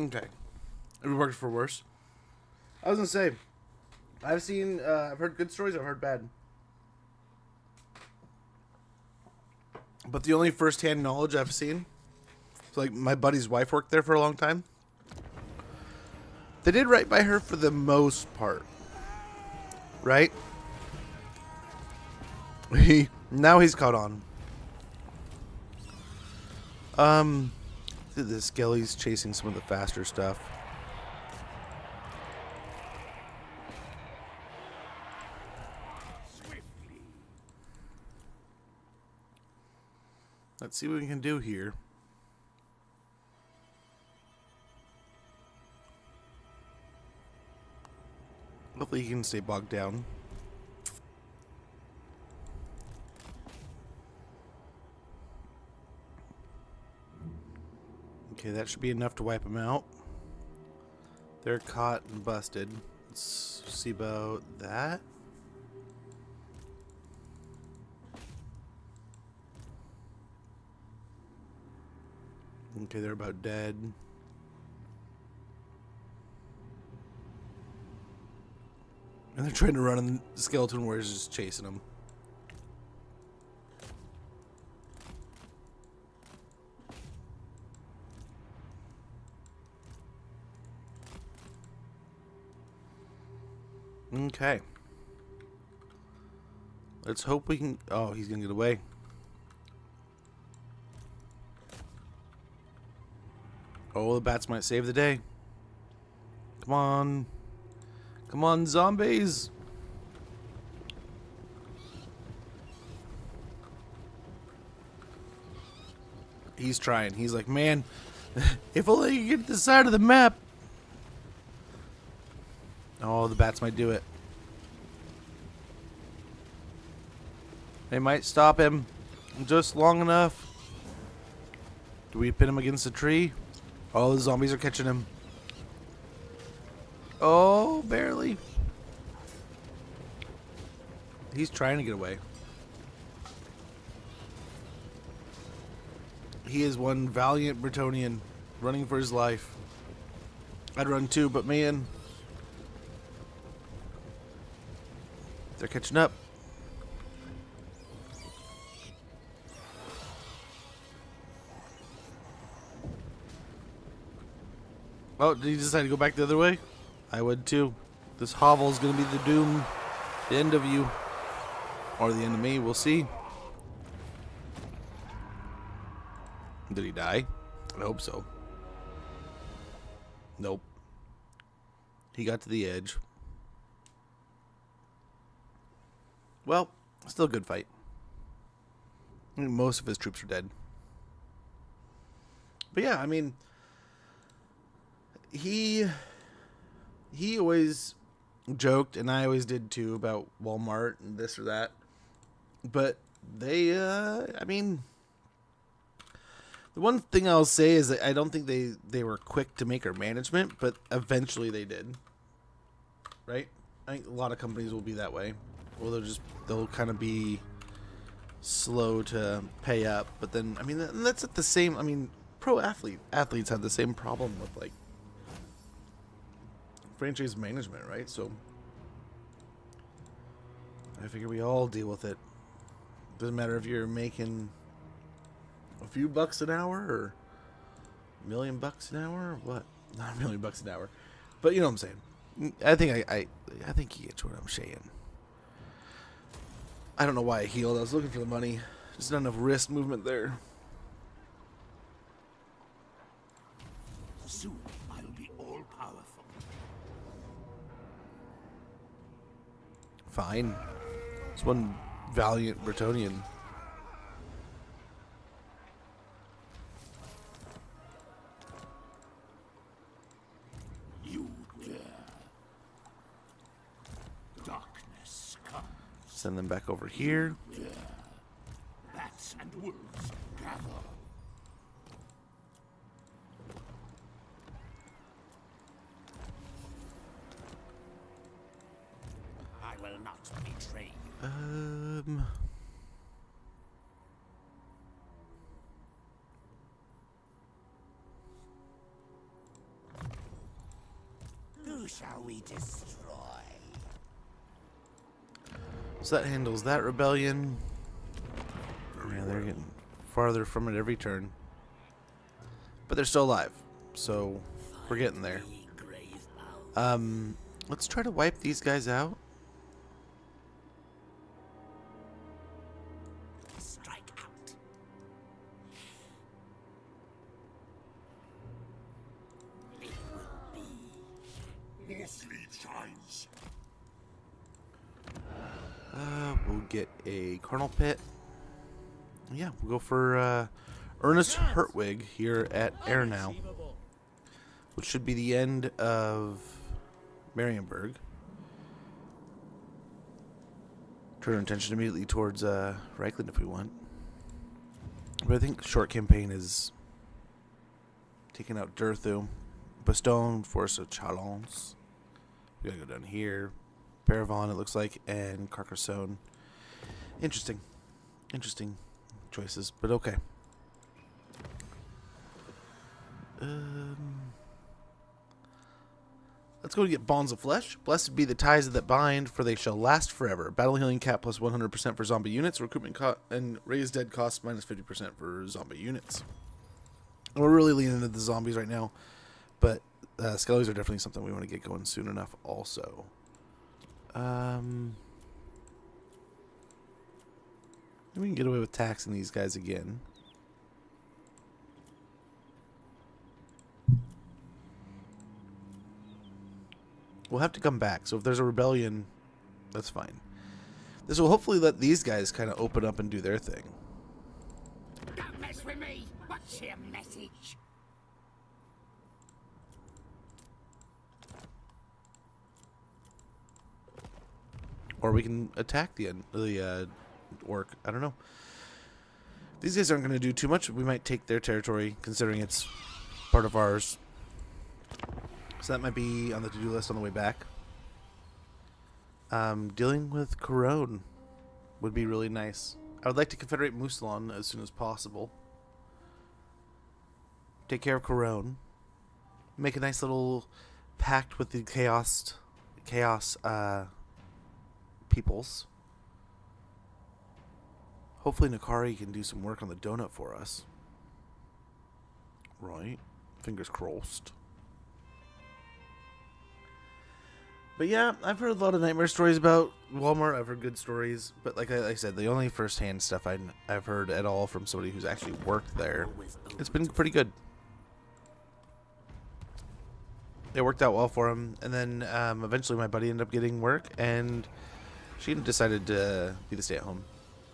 Okay. It worked for worse. I was gonna say, I've heard good stories, I've heard bad. But the only first-hand knowledge I've seen, so like my buddy's wife worked there for a long time. They did right by her for the most part, right? Now he's caught on. The Skelly's chasing some of the faster stuff. Swiftly. Let's see what we can do here. Hopefully he can stay bogged down. Okay, that should be enough to wipe them out. They're caught and busted. Let's see about that. Okay, they're about dead. And they're trying to run, and the skeleton warrior's just chasing them. Okay. Let's hope we can... Oh, he's gonna get away. Oh, the bats might save the day. Come on. Come on, zombies. He's trying. He's like, man, if only you get to the side of the map. Oh, the bats might do it. They might stop him just long enough. Do we pin him against a tree? Oh, the zombies are catching him. Oh, barely. He's trying to get away. He is one valiant Bretonnian running for his life. I'd run too, but man, they're catching up. Oh, did he decide to go back the other way? I would too. This hovel is going to be the doom, the end of you. Or the end of me, we'll see. Did he die? I hope so. Nope. He got to the edge. Well, still a good fight. I think most of his troops are dead. But yeah, I mean, he always joked, and I always did too, about Walmart and this or that. But they, I mean, the one thing I'll say is that I don't think they were quick to make our management, but eventually they did. Right? I think a lot of companies will be that way. Or they'll kind of be slow to pay up. But then, I mean, that's at the same, I mean, athletes have the same problem with, like, franchise management, right? So I figure we all deal with it. Doesn't matter if you're making a few bucks an hour or $1 million an hour or what? Not $1 million an hour, but you know what I'm saying. I think I think you get what I'm saying. I don't know why I healed. I was looking for the money. Just not enough wrist movement there. Soon I'll be all powerful. Fine. It's one valiant Bretonnian. You dare. Darkness comes. Send them back over here. Bats and wolves gather. I will not betray you. Who shall we destroy? So that handles that rebellion. Yeah, they're getting farther from it every turn. But they're still alive. So we're getting there. Let's try to wipe these guys out. Strike out. More sleep shines. We'll get a Carnal Pit. Yeah, we'll go for Ernest Hertwig here at Air now, which should be the end of Marienburg. Turn our attention immediately towards Reichland if we want. But I think short campaign is taking out Durthu, Bastogne, Force of Chalons. We gotta go down here. Paravon, it looks like, and Carcassonne. Interesting choices, but okay. Let's go to get Bonds of Flesh. Blessed be the ties that bind, for they shall last forever. Battle healing cap plus 100% for zombie units. Recruitment and raise dead cost minus 50% for zombie units. And we're really leaning into the zombies right now, but skellies are definitely something we want to get going soon enough also. We can get away with taxing these guys again. We'll have to come back, so if there's a rebellion, that's fine. This will hopefully let these guys kind of open up and do their thing. Don't mess with me. What's your message? Or we can attack the orc. I don't know. These guys aren't going to do too much. We might take their territory, considering it's part of ours. So that might be on the to-do list on the way back. Dealing with Corone would be really nice. I would like to confederate Mousselon as soon as possible. Take care of Corone. Make a nice little pact with the chaos peoples. Hopefully Nakari can do some work on the donut for us. Right. Fingers crossed. But yeah, I've heard a lot of nightmare stories about Walmart. I've heard good stories. But like I said, the only first-hand stuff I've heard at all from somebody who's actually worked there, it's been pretty good. It worked out well for him. And then eventually my buddy ended up getting work, and she decided to be the stay-at-home.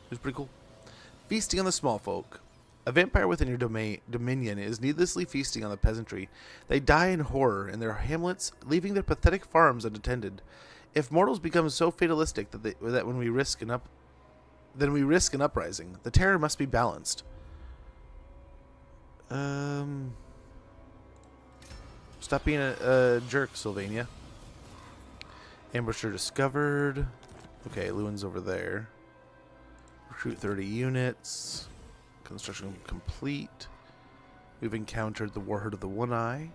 It was pretty cool. Feasting on the small folk. A vampire within your dominion is needlessly feasting on the peasantry. They die in horror in their hamlets, leaving their pathetic farms unattended. If mortals become so fatalistic that when we risk an uprising, the terror must be balanced. Stop being a jerk, Sylvania. Ambusher discovered. Okay, Lewin's over there. Recruit 30 units. Construction complete. We've encountered the Warherd of the One Eye.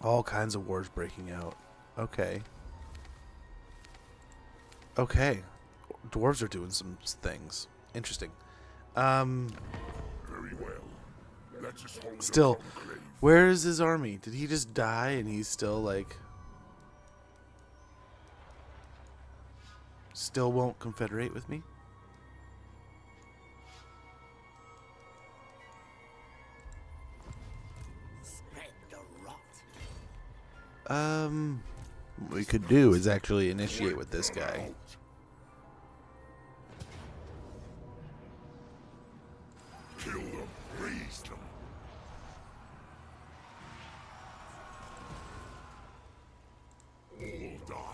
All kinds of wars breaking out. Okay. Okay. Dwarves are doing some things. Interesting. Very well. Let us hold Still, a conclave. where is his army? Did he just die and he's still like... Still won't confederate with me? Spread the rot. What we could do is actually initiate with this guy. Kill them, raise them. All die.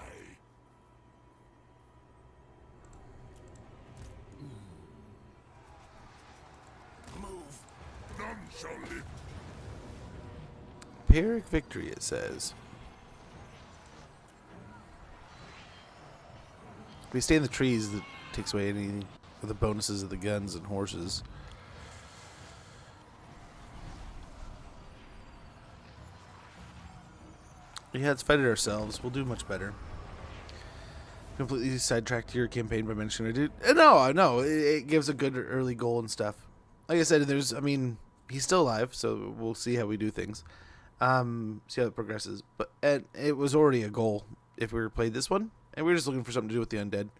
Move. None shall live. Pyrrhic victory, it says. If we stay in the trees, that takes away any of the bonuses of the guns and horses. Yeah, let's fight it ourselves. We'll do much better. Completely sidetracked your campaign by mentioning I did. No, it gives a good early goal and stuff. Like I said, he's still alive, so we'll see how we do things. See how it progresses. But it was already a goal if we played this one, and we were just looking for something to do with the undead.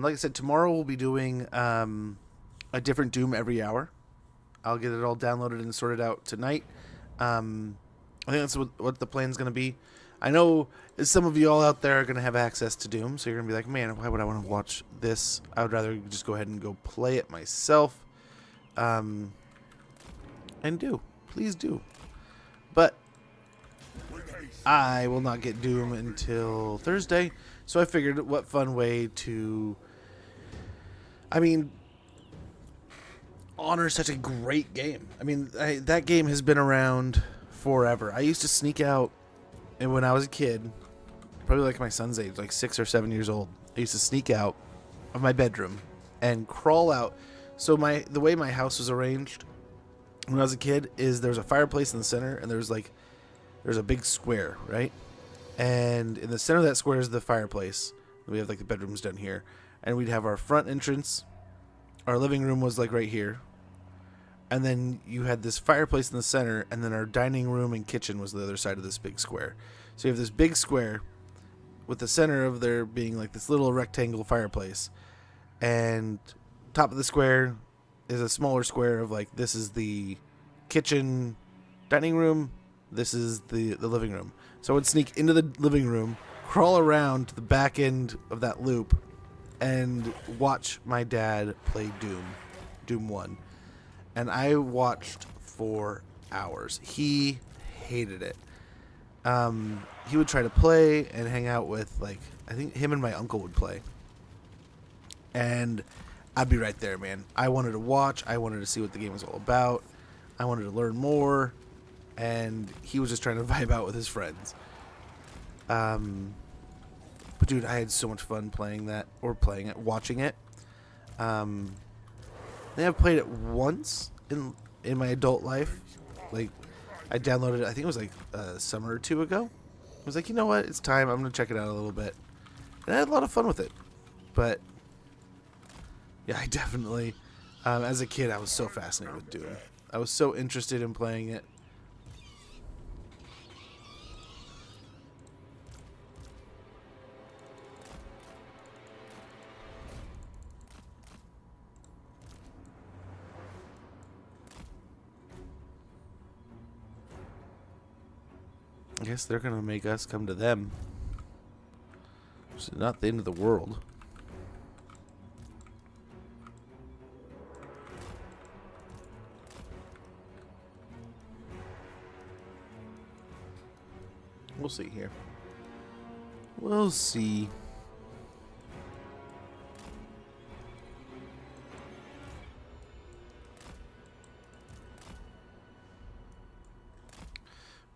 Like I said, tomorrow we'll be doing a different Doom every hour. I'll get it all downloaded and sorted out tonight. I think that's what the plan's going to be. I know some of you all out there are going to have access to Doom, so you're going to be like, man, why would I want to watch this? I would rather just go ahead and go play it myself. And please do. But I will not get Doom until Thursday, so I figured what fun way to, honor such a great game. That game has been around forever. I used to sneak out, and when I was a kid, probably like my son's age, like 6 or 7 years old, I used to sneak out of my bedroom and crawl out. So the way my house was arranged when I was a kid is there's a fireplace in the center, and there's a big square, right? And in the center of that square is the fireplace. We have like the bedrooms down here, and we'd have our front entrance. Our living room was like right here, and then you had this fireplace in the center, and then our dining room and kitchen was the other side of this big square. So you have this big square with the center of there being like this little rectangle fireplace, and top of the square is a smaller square of like, this is the kitchen, dining room, this is the living room. So I would sneak into the living room, crawl around to the back end of that loop, and watch my dad play Doom 1. And I watched for hours. He hated it. He would try to play and hang out with, like, I think him and my uncle would play. And I'd be right there, man. I wanted to watch. I wanted to see what the game was all about. I wanted to learn more. And he was just trying to vibe out with his friends. But dude, I had so much fun playing that, or playing it, watching it. I think I've played it once in my adult life. Like, I downloaded it, I think it was like a summer or two ago. I was like, you know what, it's time, I'm going to check it out a little bit. And I had a lot of fun with it. But, yeah, I definitely, as a kid, I was so fascinated with Doom. I was so interested in playing it. I guess they're going to make us come to them. It's not the end of the world. We'll see here. We'll see.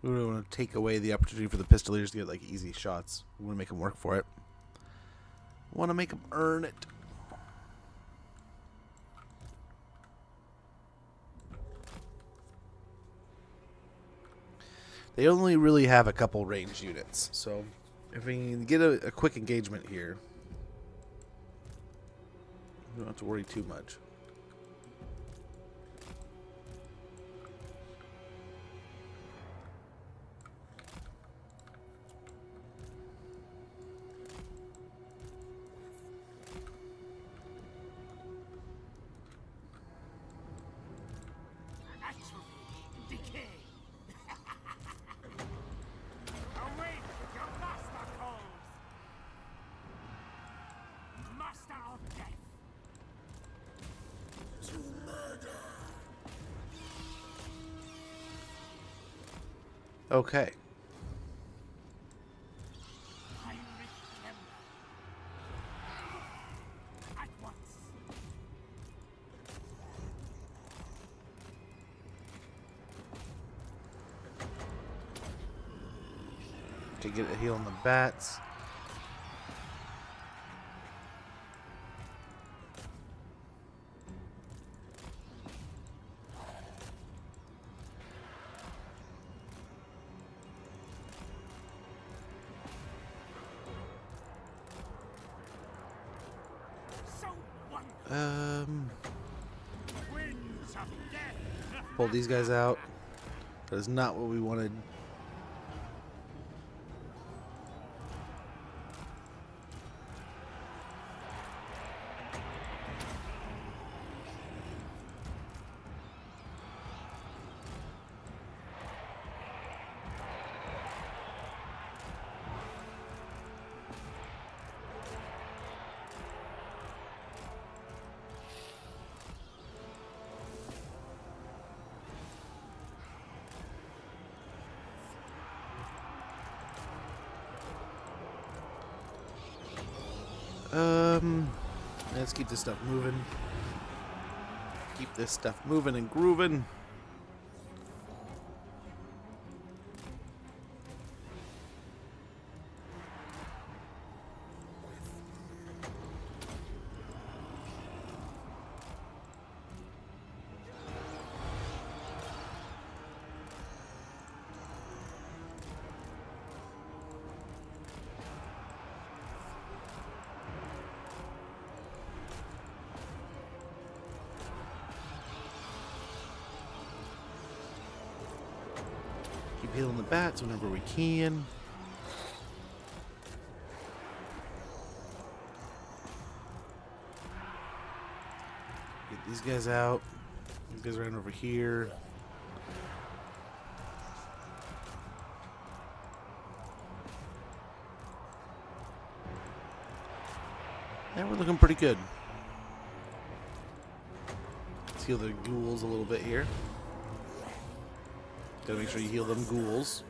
We don't want to take away the opportunity for the Pistoliers to get like easy shots. We want to make them work for it. We want to make them earn it. They only really have a couple ranged units, so if we can get a quick engagement here, we don't have to worry too much. Okay. To get a heal on the bats. Pull these guys out. That is not what we wanted. Let's keep this stuff moving. Keep this stuff moving and grooving. Keep healing the bats whenever we can. Get these guys out. These guys right over here. Yeah, we're looking pretty good. Let's heal the ghouls a little bit here. Gotta make sure you heal them ghouls.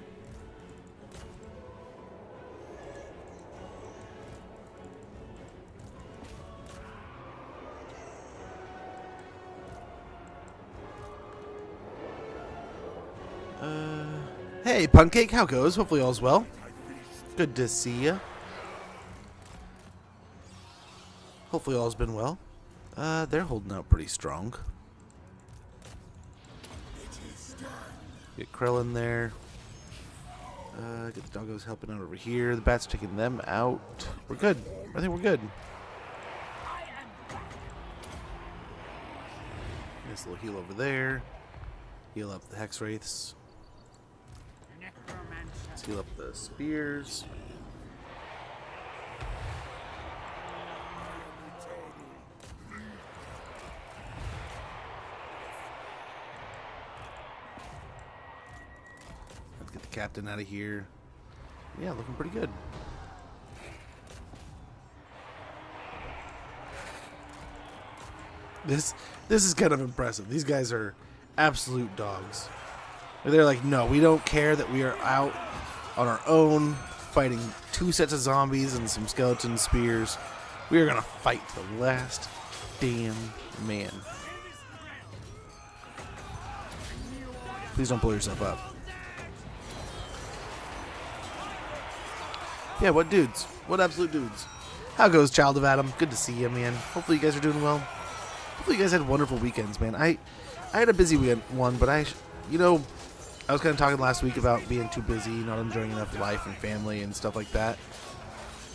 Hey, Punkcake, how goes? Hopefully all's well. Good to see ya. Hopefully all's been well. They're holding out pretty strong. Get Krellin there. Get the doggos helping out over here. The bats taking them out. We're good. I think we're good. Nice little heal over there. Heal up the Hex Wraiths. Let's heal up the spears. Let's get the captain out of here. Yeah, looking pretty good. This is kind of impressive. These guys are absolute dogs. They're like, no, we don't care that we are out on our own fighting 2 sets of zombies and some skeleton spears. We are gonna fight the last damn man. Please don't blow yourself up. Yeah, what dudes? What absolute dudes? How goes, Child of Adam? Good to see you, man. Hopefully you guys are doing well. Hopefully you guys had wonderful weekends, man. I had a busy one, but I was kind of talking last week about being too busy, not enjoying enough life and family and stuff like that.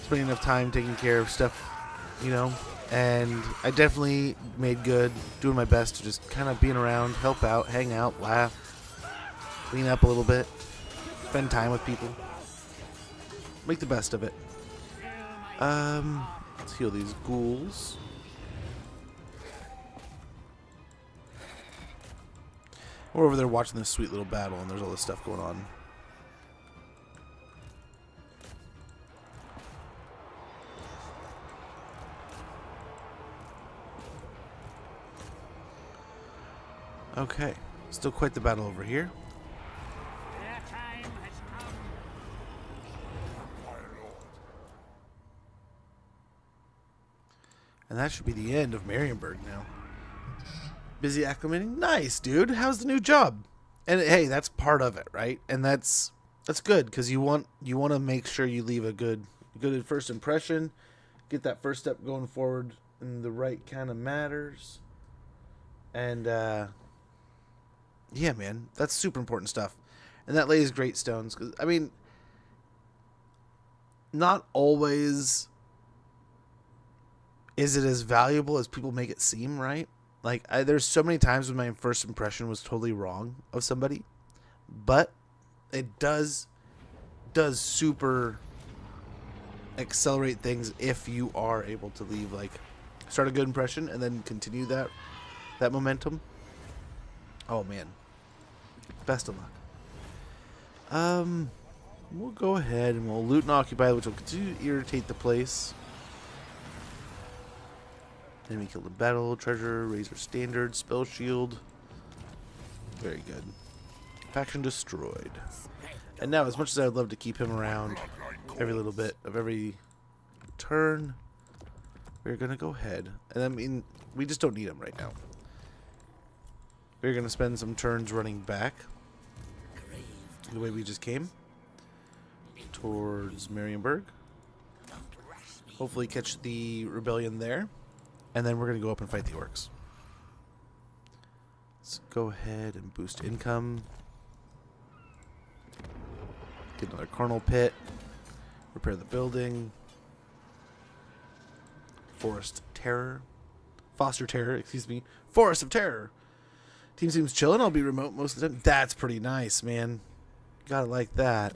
Spending enough time taking care of stuff, and I definitely made good, doing my best to just kind of being around, help out, hang out, laugh, clean up a little bit, spend time with people, make the best of it. Let's heal these ghouls. We're over there watching this sweet little battle, and there's all this stuff going on. Okay, still quite the battle over here. Their time has come. And that should be the end of Marienburg now. Busy acclimating? Nice, dude. How's the new job? And hey, that's part of it, right? And that's good, because you want to make sure you leave a good first impression, get that first step going forward in the right kind of matters. And yeah, man, that's super important stuff. And that lays great stones, because I mean, not always is it as valuable as people make it seem, right? Like, there's so many times when my first impression was totally wrong of somebody, but it does super accelerate things if you are able to leave, like, start a good impression and then continue that momentum. Oh man, best of luck. We'll go ahead and we'll loot and occupy, which will continue to irritate the place. Enemy killed in battle, treasure, razor standard, spell shield. Very good. Faction destroyed. And now, as much as I'd love to keep him around every little bit of every turn, we're gonna go ahead, and I mean, we just don't need them right now. We're gonna spend some turns running back the way we just came towards Marienburg. Hopefully catch the rebellion there, and then we're gonna go up and fight the orcs. Let's go ahead and boost income. Get another carnal pit. Repair the building. Forest Terror. Foster Terror, excuse me. Forest of Terror. Team seems chilling. I'll be remote most of the time. That's pretty nice, man. Gotta like that.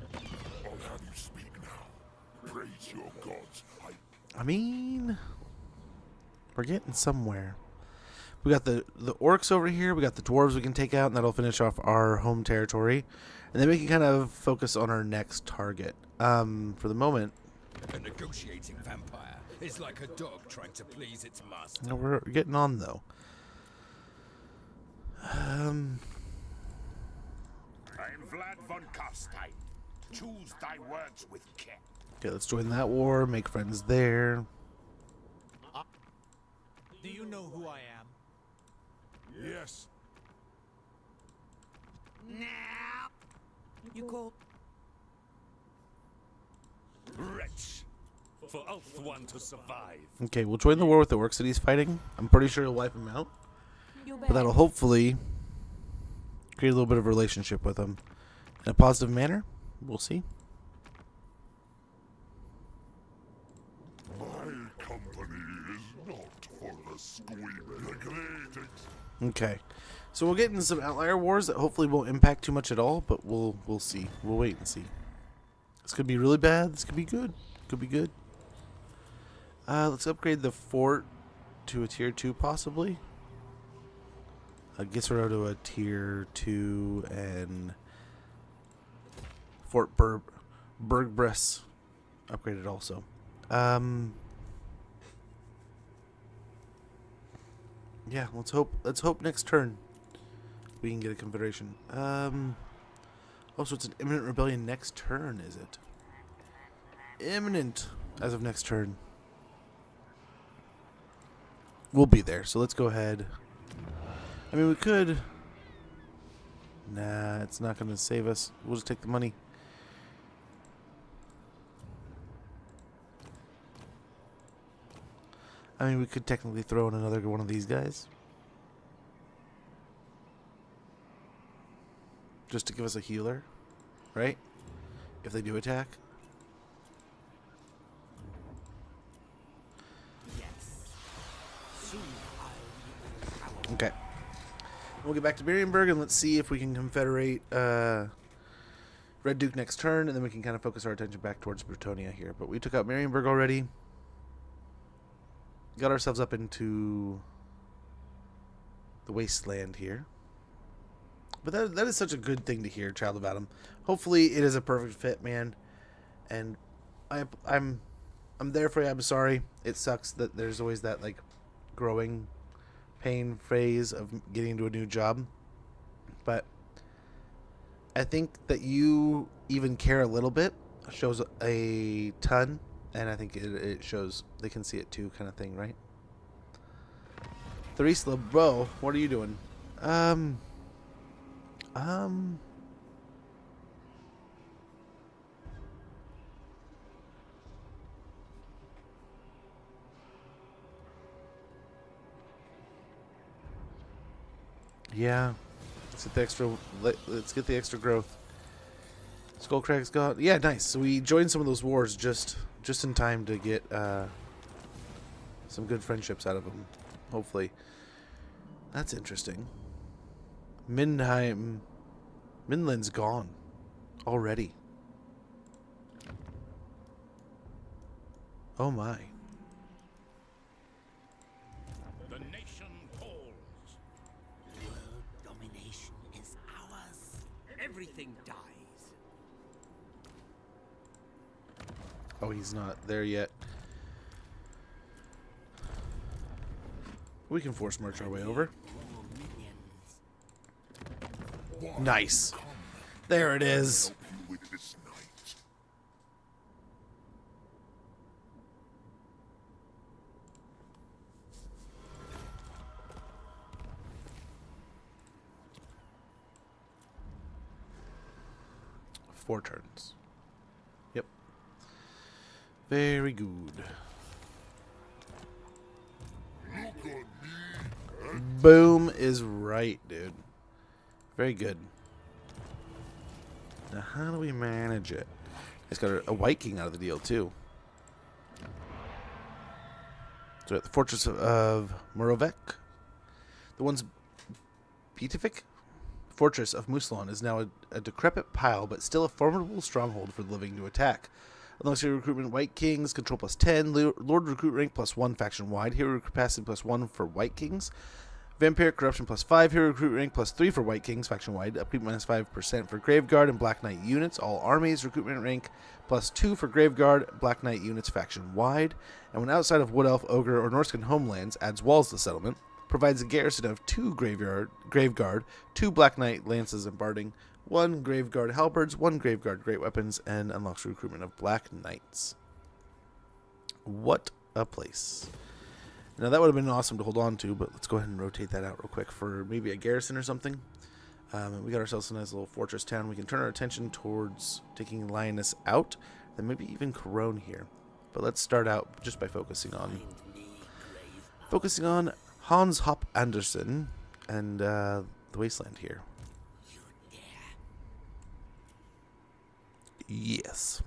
I'll have you speak now. Praise your gods. I mean, we're getting somewhere. We got the orcs over here. We got the dwarves we can take out, and that'll finish off our home territory. And then we can kind of focus on our next target. For the moment, A negotiating vampire is like a dog trying to please its master. no, we're getting on though. I'm Vlad von Carstein. Choose thy words with care. Okay, let's join that war. Make friends there. Do you know who I am? Yes. You called? Wretch! For Ulthuan to survive. Okay, we'll join the war with the orcs that he's fighting. I'm pretty sure he'll wipe him out. But that'll hopefully create a little bit of a relationship with him in a positive manner. We'll see. My company is not for the squeamish. Okay, so we'll get into some outlier wars that hopefully won't impact too much at all, but we'll see. We'll wait and see. This could be really bad. This could be good. Could be good. Let's upgrade the fort to a tier 2 possibly. Gisero to a tier 2 and Fort Bergbress upgraded also. Yeah, let's hope next turn we can get a confederation. Also, it's an imminent rebellion next turn, is it? Imminent as of next turn. We'll be there, so let's go ahead. I mean, we could. Nah, it's not going to save us. We'll just take the money. I mean, we could technically throw in another one of these guys. Just to give us a healer, right? If they do attack. Okay. We'll get back to Marienburg and let's see if we can confederate Red Duke next turn, and then we can kind of focus our attention back towards Bretonia here. But we took out Marienburg already. Got ourselves up into the wasteland here. But that is such a good thing to hear, Child of Adam. Hopefully it is a perfect fit, man. And I'm there for you. I'm sorry. It sucks that there's always that like growing pain phase of getting into a new job. But I think that you even care a little bit shows a ton. And I think it shows they can see it too, kind of thing, right? Theresla, bro, what are you doing? Yeah. Let's get the extra growth. Skullcrack's got, yeah, nice. So we joined some of those wars just in time to get some good friendships out of them. Hopefully. That's interesting. Mindheim. Midland's gone already. Oh my. The nation calls. World domination is ours. Everything dies. Oh, he's not there yet. We can force march our way over. Nice. There it is. Help you with this night. 4 turns. Yep. Very good. Boom is right, dude. Very good. Now, how do we manage it? It's got a White King out of the deal, too. So, at the Fortress of Morovec. The one's Beatific Fortress of Muslon is now a decrepit pile, but still a formidable stronghold for the living to attack. Alongside recruitment, White Kings, control +10, Lord Recruit rank +1 faction wide, hero capacity +1 for White Kings, Vampiric Corruption +5, hero recruit rank +3 for White Kings faction wide, upkeep -5% for Graveguard and Black Knight units, all armies, recruitment rank +2 for Graveguard, Black Knight units faction wide, and when outside of Wood Elf, Ogre, or Norscan homelands, adds walls to the settlement, provides a garrison of 2 Graveguard, 2 Black Knight lances and barding, 1 Graveguard halberds, 1 Graveguard great weapons, and unlocks recruitment of Black Knights. What a place. Now that would have been awesome to hold on to, but let's go ahead and rotate that out real quick for maybe a garrison or something. And we got ourselves a nice little fortress town. We can turn our attention towards taking Lioness out, then maybe even Corone here. But let's start out just by focusing on Hans Hop Andersen and the Wasteland here. Yes.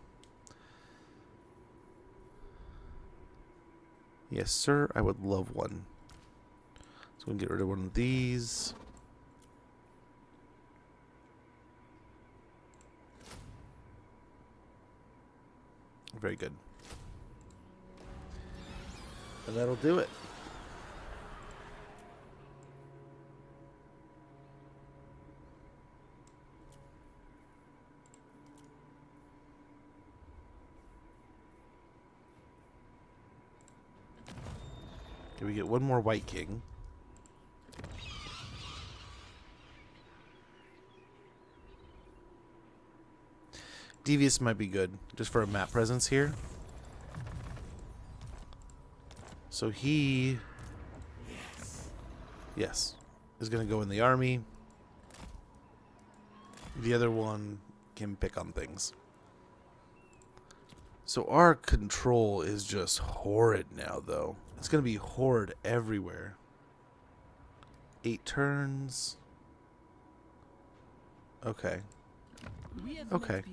Yes, sir. I would love one. So we can get rid of one of these. Very good. And that'll do it. Okay, we get one more White King. Devious might be good, just for a map presence here. So he... Yes. Is going to go in the army. The other one can pick on things. So our control is just horrid now, though. It's going to be horrid everywhere. 8 turns. Okay. Okay.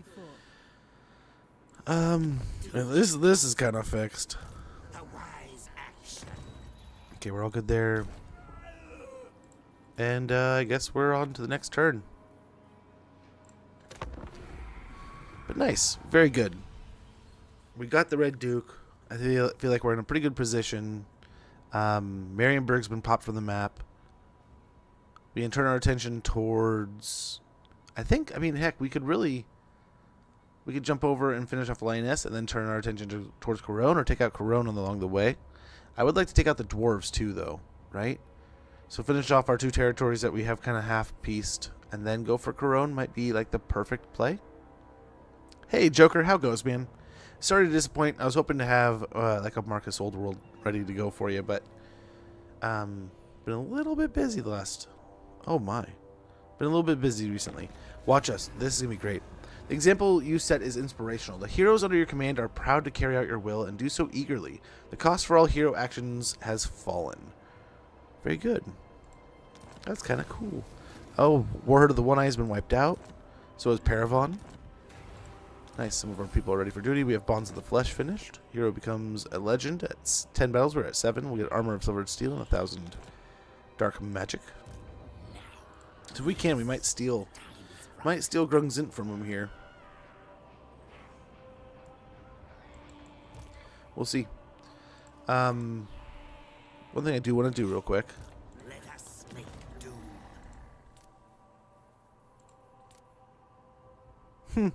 This is kind of fixed. Okay, we're all good there. And I guess we're on to the next turn. But nice. Very good. We got the Red Duke. I feel like we're in a pretty good position. Marienburg's been popped from the map. We can turn our attention towards... I mean, heck, we could jump over and finish off Lioness and then turn our attention towards Corone, or take out Corone along the way. I would like to take out the dwarves too, though, right? So finish off our 2 territories that we have kind of half-pieced, and then go for Corone might be like the perfect play. Hey, Joker, how goes, man? Sorry to disappoint. I was hoping to have like a Marcus Old World ready to go for you, but been a little bit busy the last... Oh my. Been a little bit busy recently. Watch us. This is going to be great. The example you set is inspirational. The heroes under your command are proud to carry out your will and do so eagerly. The cost for all hero actions has fallen. Very good. That's kind of cool. Oh, Warherd of the One Eye has been wiped out. So is Paravon. Nice. Some of our people are ready for duty. We have Bonds of the Flesh finished. Hero becomes a legend at 10 battles. We're at 7. We'll get Armor of Silvered Steel and 1,000 Dark Magic. So if we can, we might steal Grungzint from him here. We'll see. One thing I do want to do real quick. Let us make do.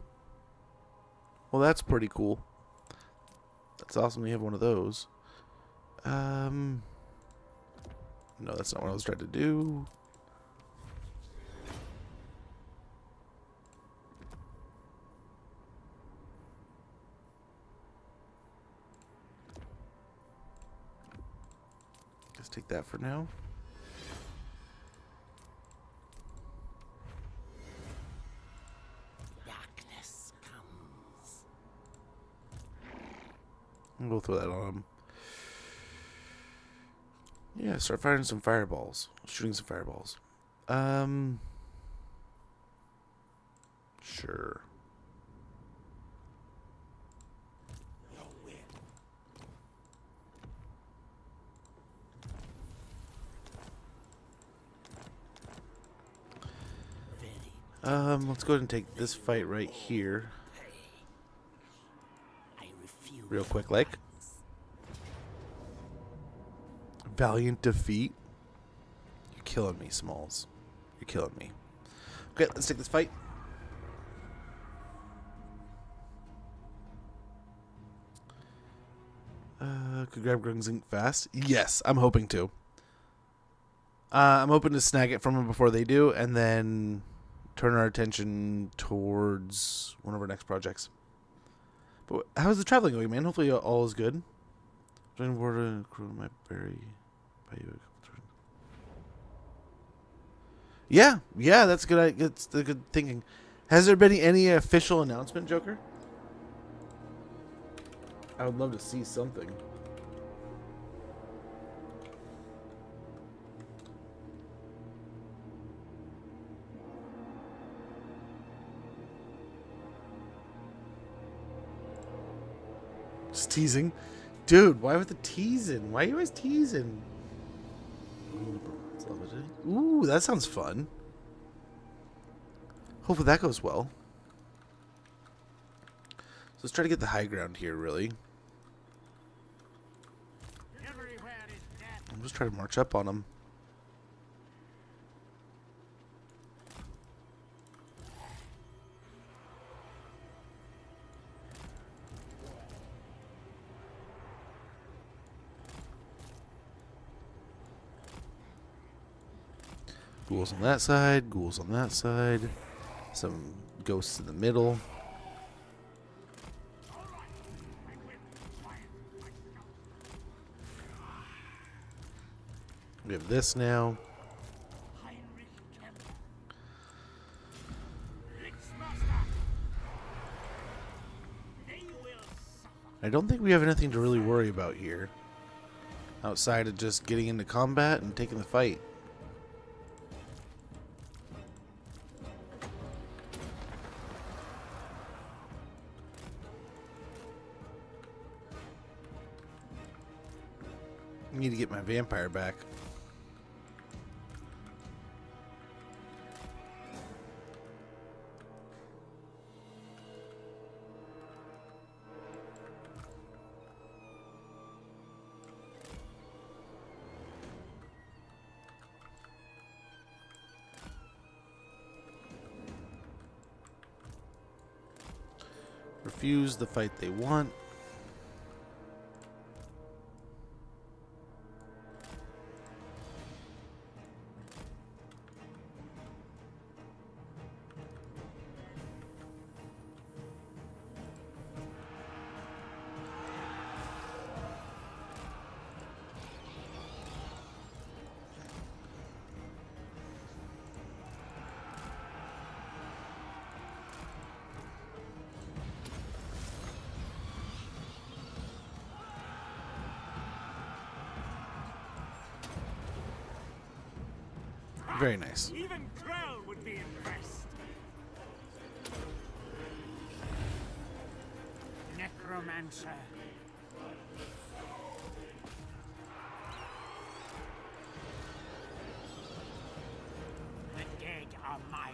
Well, that's pretty cool. That's awesome we have one of those. No, that's not what I was trying to do. Let's take that for now. Darkness We'll throw that on him. Yeah, start firing some fireballs. Shooting some fireballs. Sure. Let's go ahead and take this fight right here. I refuse. Real quick, like. Valiant defeat. You're killing me, Smalls. You're killing me. Okay, let's take this fight. Could grab Grungzink fast? Yes, I'm hoping to. I'm hoping to snag it from them before they do, and then turn our attention towards one of our next projects. But how's the traveling going, man? Hopefully all is good. Join board and crew my berry. Yeah, that's good. That's the good thinking. Has there been any official announcement, Joker? I would love to see something. Just teasing. Dude, why with the teasing? Why are you always teasing? Ooh, that sounds fun. Hopefully that goes well. So let's try to get the high ground here, really. Everywhere is death. I'm just trying to march up on them. Ghouls on that side, ghouls on that side, some ghosts in the middle. We have this now. I don't think we have anything to really worry about here, outside of just getting into combat and taking the fight. I need to get my vampire back. Refuse the fight they want. Very nice. Even Krell would be impressed. Necromancer. The dead are mine.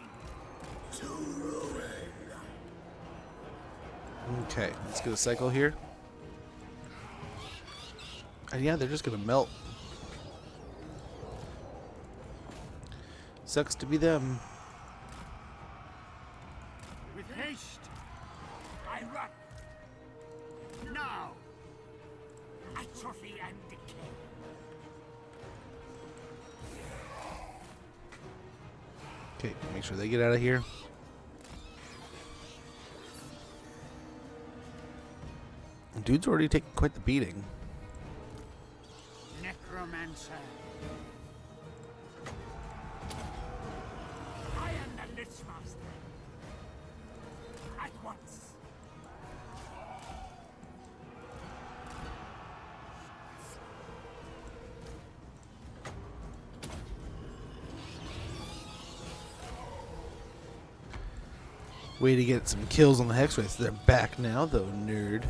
Okay, let's get a cycle here. And yeah, they're just gonna melt. Sucks to be them. With haste, I run. Now, atrophy and decay. Okay, make sure they get out of here. Dude's already taking quite the beating. Necromancer. I am the Lich Master. At once. Way to get some kills on the Hex Race. They're back now, though, nerd.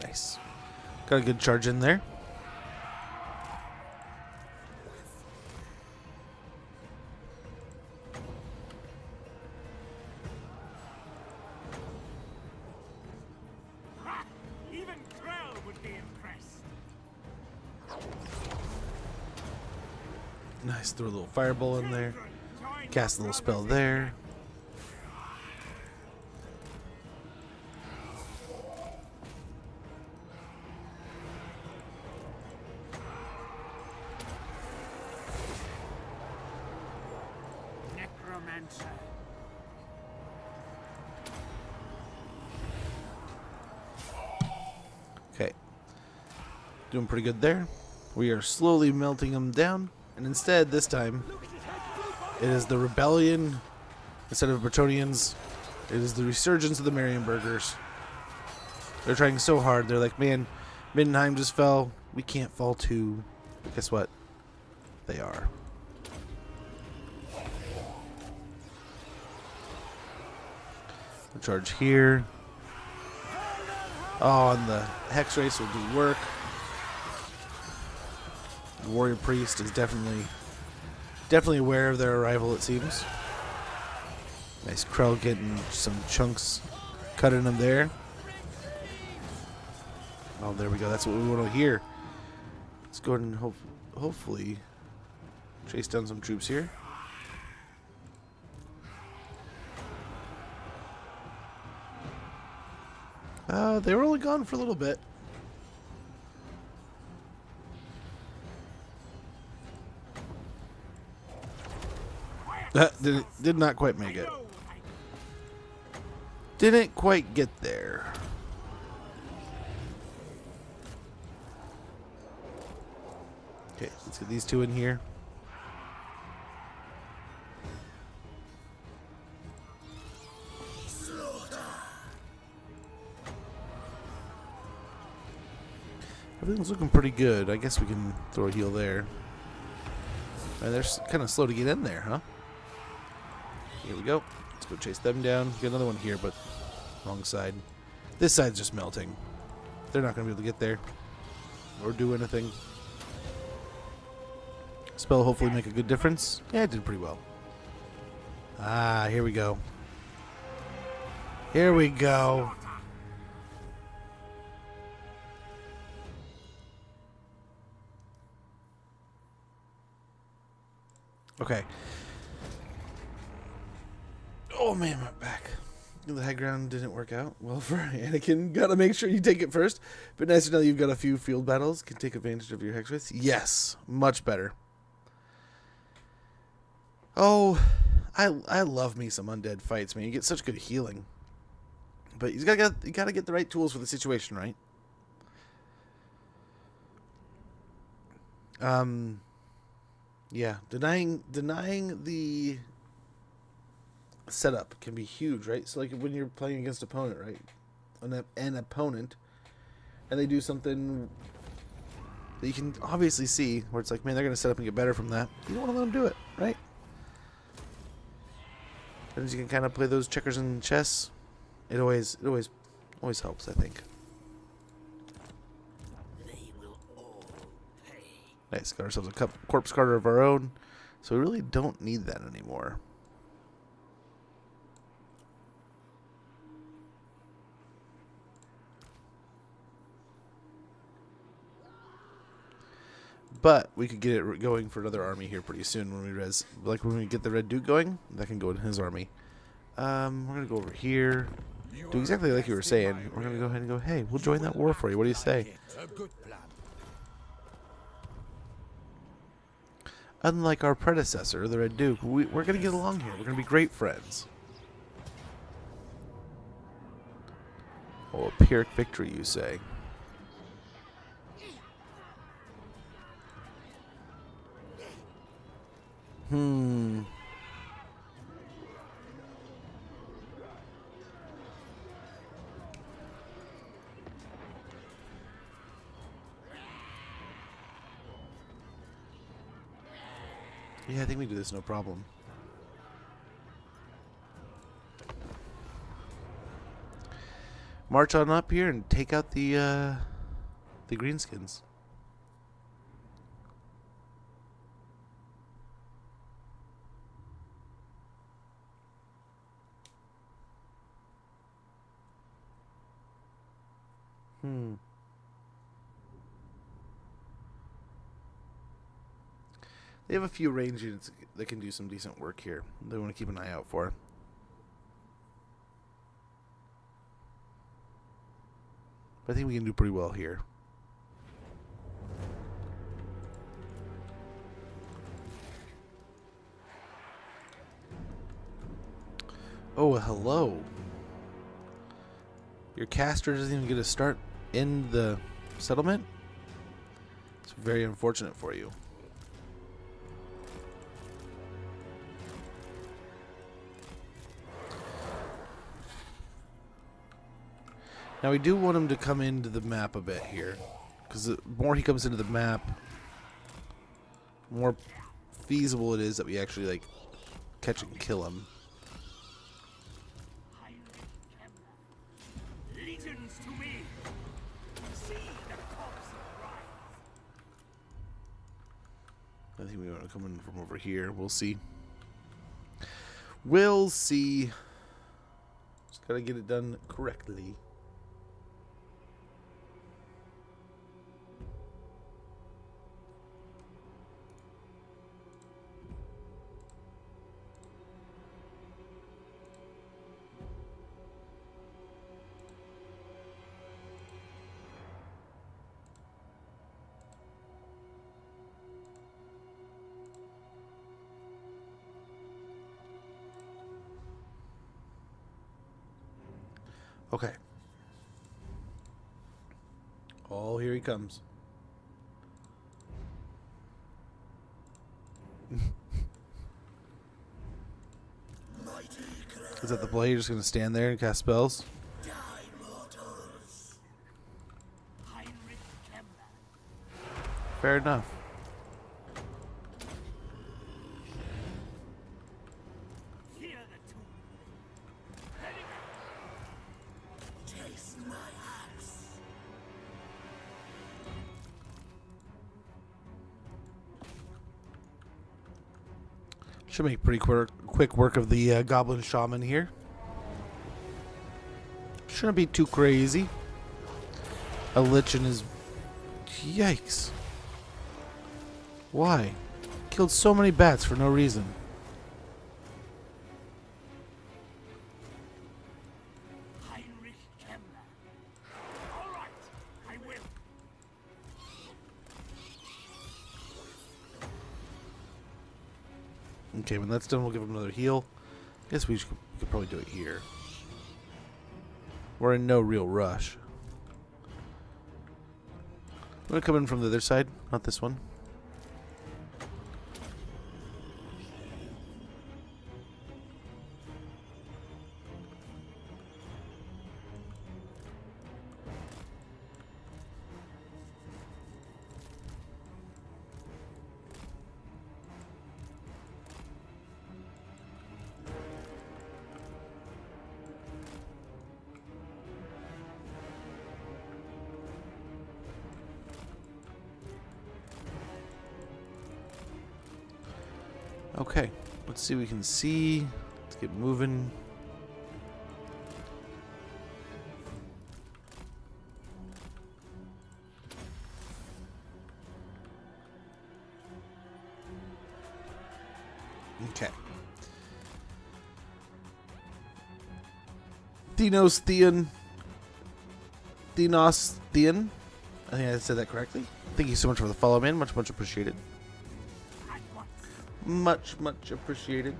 Nice. Got a good charge in there. Ha! Even Krell would be impressed. Nice. Throw a little fireball in there. Children, join Cast a your little spell brothers in there. Necromancer. Okay. Doing pretty good there. We are slowly melting them down. And instead, this time, it is the rebellion instead of Bretonnians. It is the resurgence of the Marienburgers. They're trying so hard. They're like, man, Middenheim just fell. We can't fall too. But guess what? They are. The charge here. Oh, and the Hex Race will do work. The Warrior Priest is definitely aware of their arrival, it seems. Nice Krell getting some chunks cut in them there. Oh, there we go. That's what we want to hear. Let's go ahead and hopefully chase down some troops here. They were only gone for a little bit. Did not quite make it. Didn't quite get there. Okay, let's get these two in here. Everything's looking pretty good. I guess we can throw a heal there. They're kind of slow to get in there, huh? Here we go. Let's go chase them down. Get another one here, but wrong side. This side's just melting. They're not going to be able to get there or do anything. Spell hopefully make a good difference. Yeah, it did pretty well. Ah, here we go. Here we go. Okay. Oh man, my back. The high ground didn't work out well for Anakin. Gotta make sure you take it first. But nice to know you've got a few field battles. Can take advantage of your Hex Race. Yes, much better. Oh, I love me some undead fights, man. You get such good healing. But you gotta get the right tools for the situation, right? Yeah, denying the setup can be huge, right? So like when you're playing against opponent, right? An opponent, and they do something that you can obviously see where it's like, man, they're gonna set up and get better from that. You don't want to let them do it, right? And you can kind of play those checkers and chess. It always helps, I think. Nice, got ourselves a corpse carter of our own, so we really don't need that anymore. But we could get it going for another army here pretty soon when we get the Red Duke going. That can go in his army. We're gonna go over here, do exactly like you were saying. We're gonna go ahead and go, hey, we'll join that war for you. What do you say? A good plan. Unlike our predecessor, the Red Duke, we're going to get along here. We're going to be great friends. Oh, a Pyrrhic victory, you say? Yeah, I think we do this no problem. March on up here and take out the greenskins. They have a few range units that can do some decent work here. They want to keep an eye out for. But I think we can do pretty well here. Oh, hello. Your caster doesn't even get a start in the settlement? It's very unfortunate for you. Now we do want him to come into the map a bit here, because the more he comes into the map, the more feasible it is that we actually like catch and kill him. Legions to me. See the corpse rise. I think we want to come in from over here. We'll see. We'll see. Just gotta get it done correctly. Okay. Oh, here he comes. Is that the play? You're just going to stand there and cast spells? Heinrich Kemmler. Fair enough. Hear the tune. Taste my axe. Should make pretty quick work of the Goblin Shaman here. Shouldn't be too crazy. A Lich and his... Yikes. Why? Killed so many bats for no reason. Heinrich Kemmler. All right, I will. Okay, when that's done, we'll give him another heal. Guess we could probably do it here. We're in no real rush. I'm going to come in from the other side, not this one. Okay, let's see what we can see. Let's get moving. Okay. Dinos Theon. I think I said that correctly. Thank you so much for the follow, man. Much appreciated. At once. Much appreciated.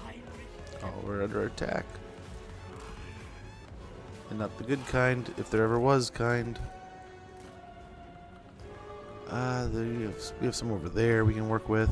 Heinrich. Oh, we're under attack. And not the good kind, if there ever was kind. We have some over there we can work with.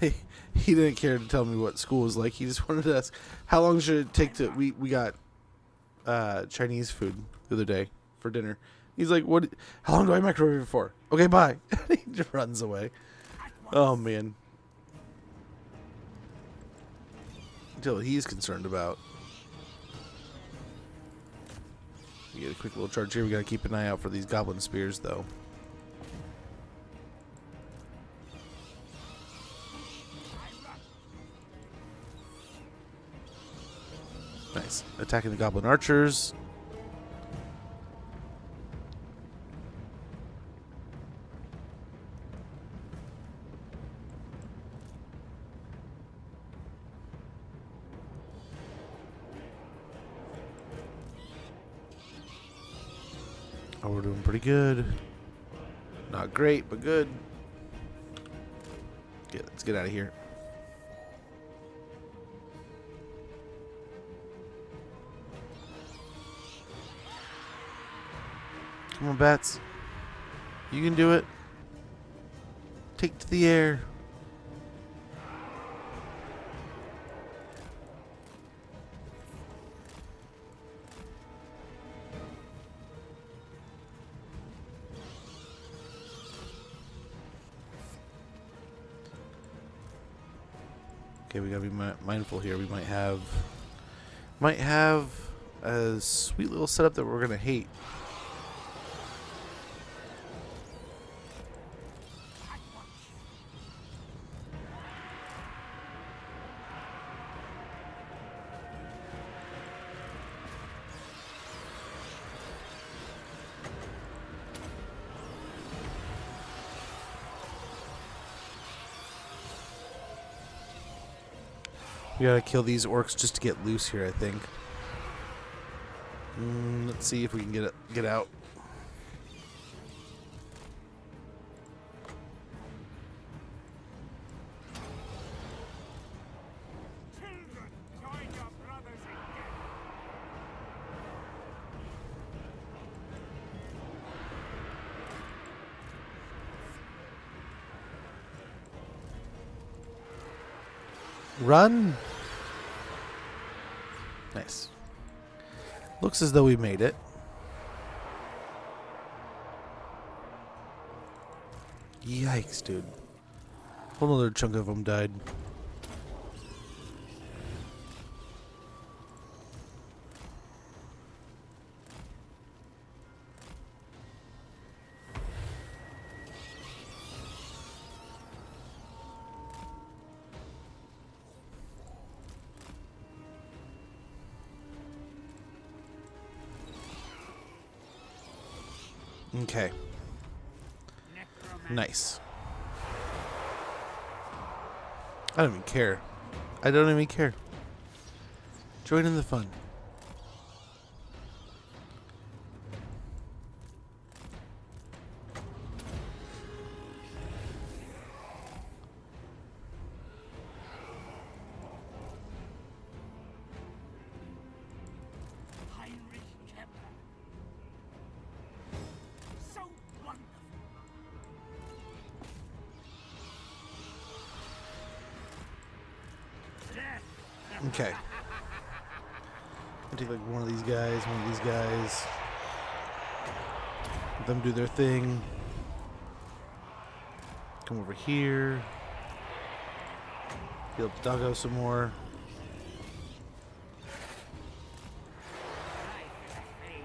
he didn't care to tell me what school was like. He just wanted to ask how long should it take to. We got Chinese food the other day for dinner. He's like, "What? How long do I microwave it for?" Okay, bye. He just runs away. Oh man. Until he's concerned about. We get a quick little charge here. We gotta keep an eye out for these goblin spears, though. Nice. Attacking the goblin archers. Oh, we're doing pretty good. Not great, but good. Okay, let's get out of here. Come on, bats. You can do it. Take to the air. Okay, we gotta be mindful here. We might have a sweet little setup that we're gonna hate. We gotta kill these orcs just to get loose here, I think. Let's see if we can get out. Children, join your brothers in death. Run! Nice. Looks as though we made it. Yikes, dude. Whole other chunk of them died. Okay. Necromancer. Nice. I don't even care. I don't even care. Join in the fun. Heinrich Kepler. So wonderful. Death. Okay. I'll take like one of these guys, one of these guys. Let them do their thing. Come over here. Heal up the doggo some more. Life is a phase.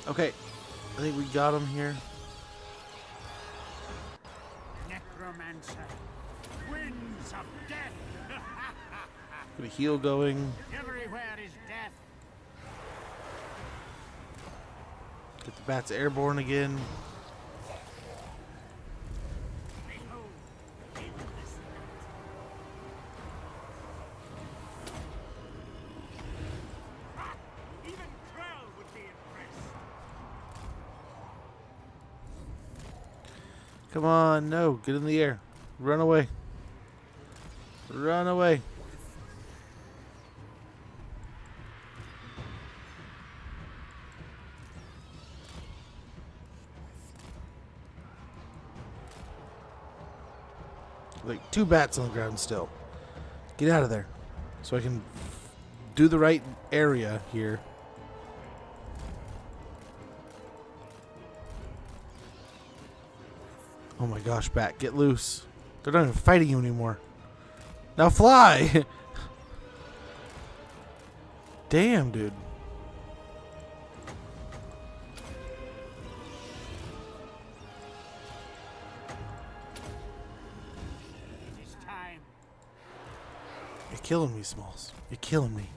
Okay. I think we got him here. Necromancer. Winds of death. Got a heal going. Everywhere is death. Get the bats airborne again. Behold, endless night. Ha! Even Krell would be impressed. Come on, no, get in the air. Run away. Run away. Like 2 bats on the ground still. Get out of there. So I can do the right area here. Oh my gosh, bat, get loose. They're not even fighting you anymore. Now fly! Damn, dude. It is time. You're killing me, Smalls. You're killing me.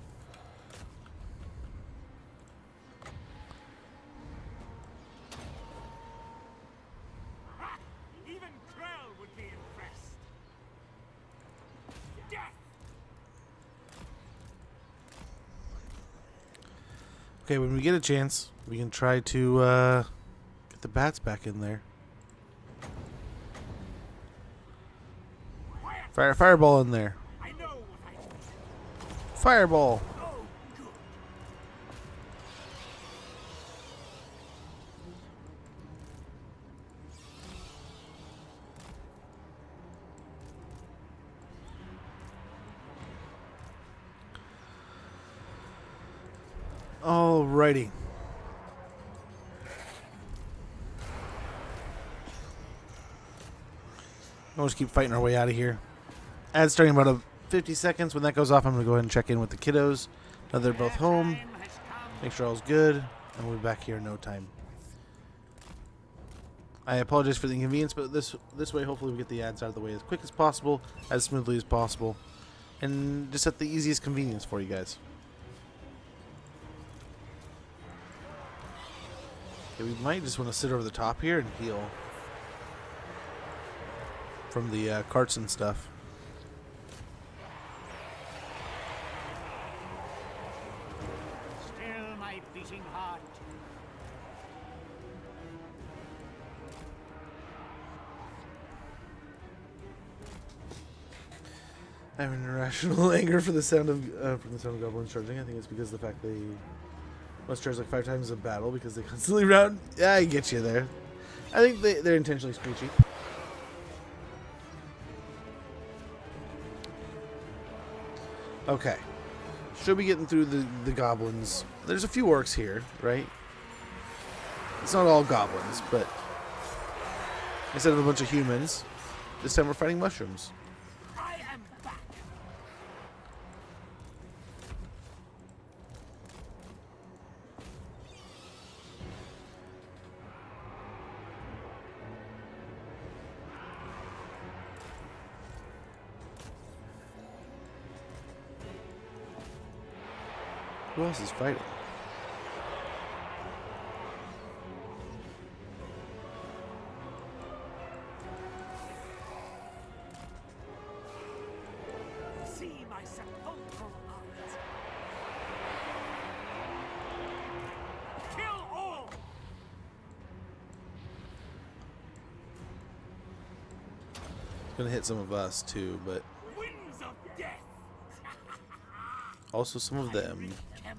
Ha! Even Krell would be impressed. Death! Okay, when we get a chance, we can try to get the bats back in there. Quiet! Fireball in there. I know what I do. Fireball. Oh, good. Alrighty. We'll just keep fighting our way out of here. Ad's starting in about 50 seconds. When that goes off, I'm going to go ahead and check in with the kiddos. Now they're both home. Time has come. Make sure all's good. And we'll be back here in no time. I apologize for the inconvenience, but this way, hopefully we get the ads out of the way as quick as possible, as smoothly as possible, and just at the easiest convenience for you guys. Okay, we might just want to sit over the top here and heal from the carts and stuff. Still my beating heart. I have an irrational anger for the sound of goblins charging. I think it's because of the fact they must charge like 5 times a battle because they constantly round. Yeah, I get you there. I think they're intentionally screechy. Okay. Should be getting through the goblins. There's a few orcs here, right? It's not all goblins, but instead of a bunch of humans, this time we're fighting mushrooms. I am back. Who else is fighting? See my sepulchral art. Kill all. Gonna hit some of us too, but Winds of death. also some of them. Kemmer.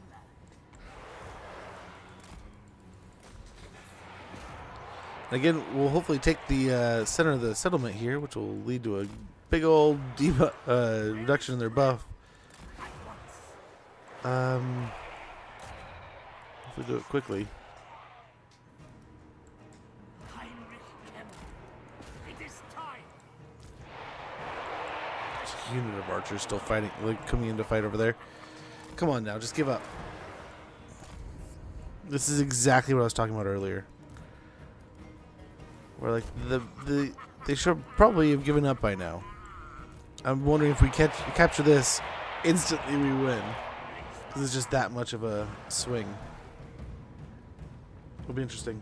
Again, we'll hopefully take the center of the settlement here, which will lead to a big old reduction in their buff. If we do it quickly. Heinrich Kemmer. It is time. There's a unit of archers still fighting, like coming in to fight over there. Come on now, just give up. This is exactly what I was talking about earlier. Where like they should probably have given up by now. I'm wondering if we capture this, instantly we win. Because it's just that much of a swing. It'll be interesting.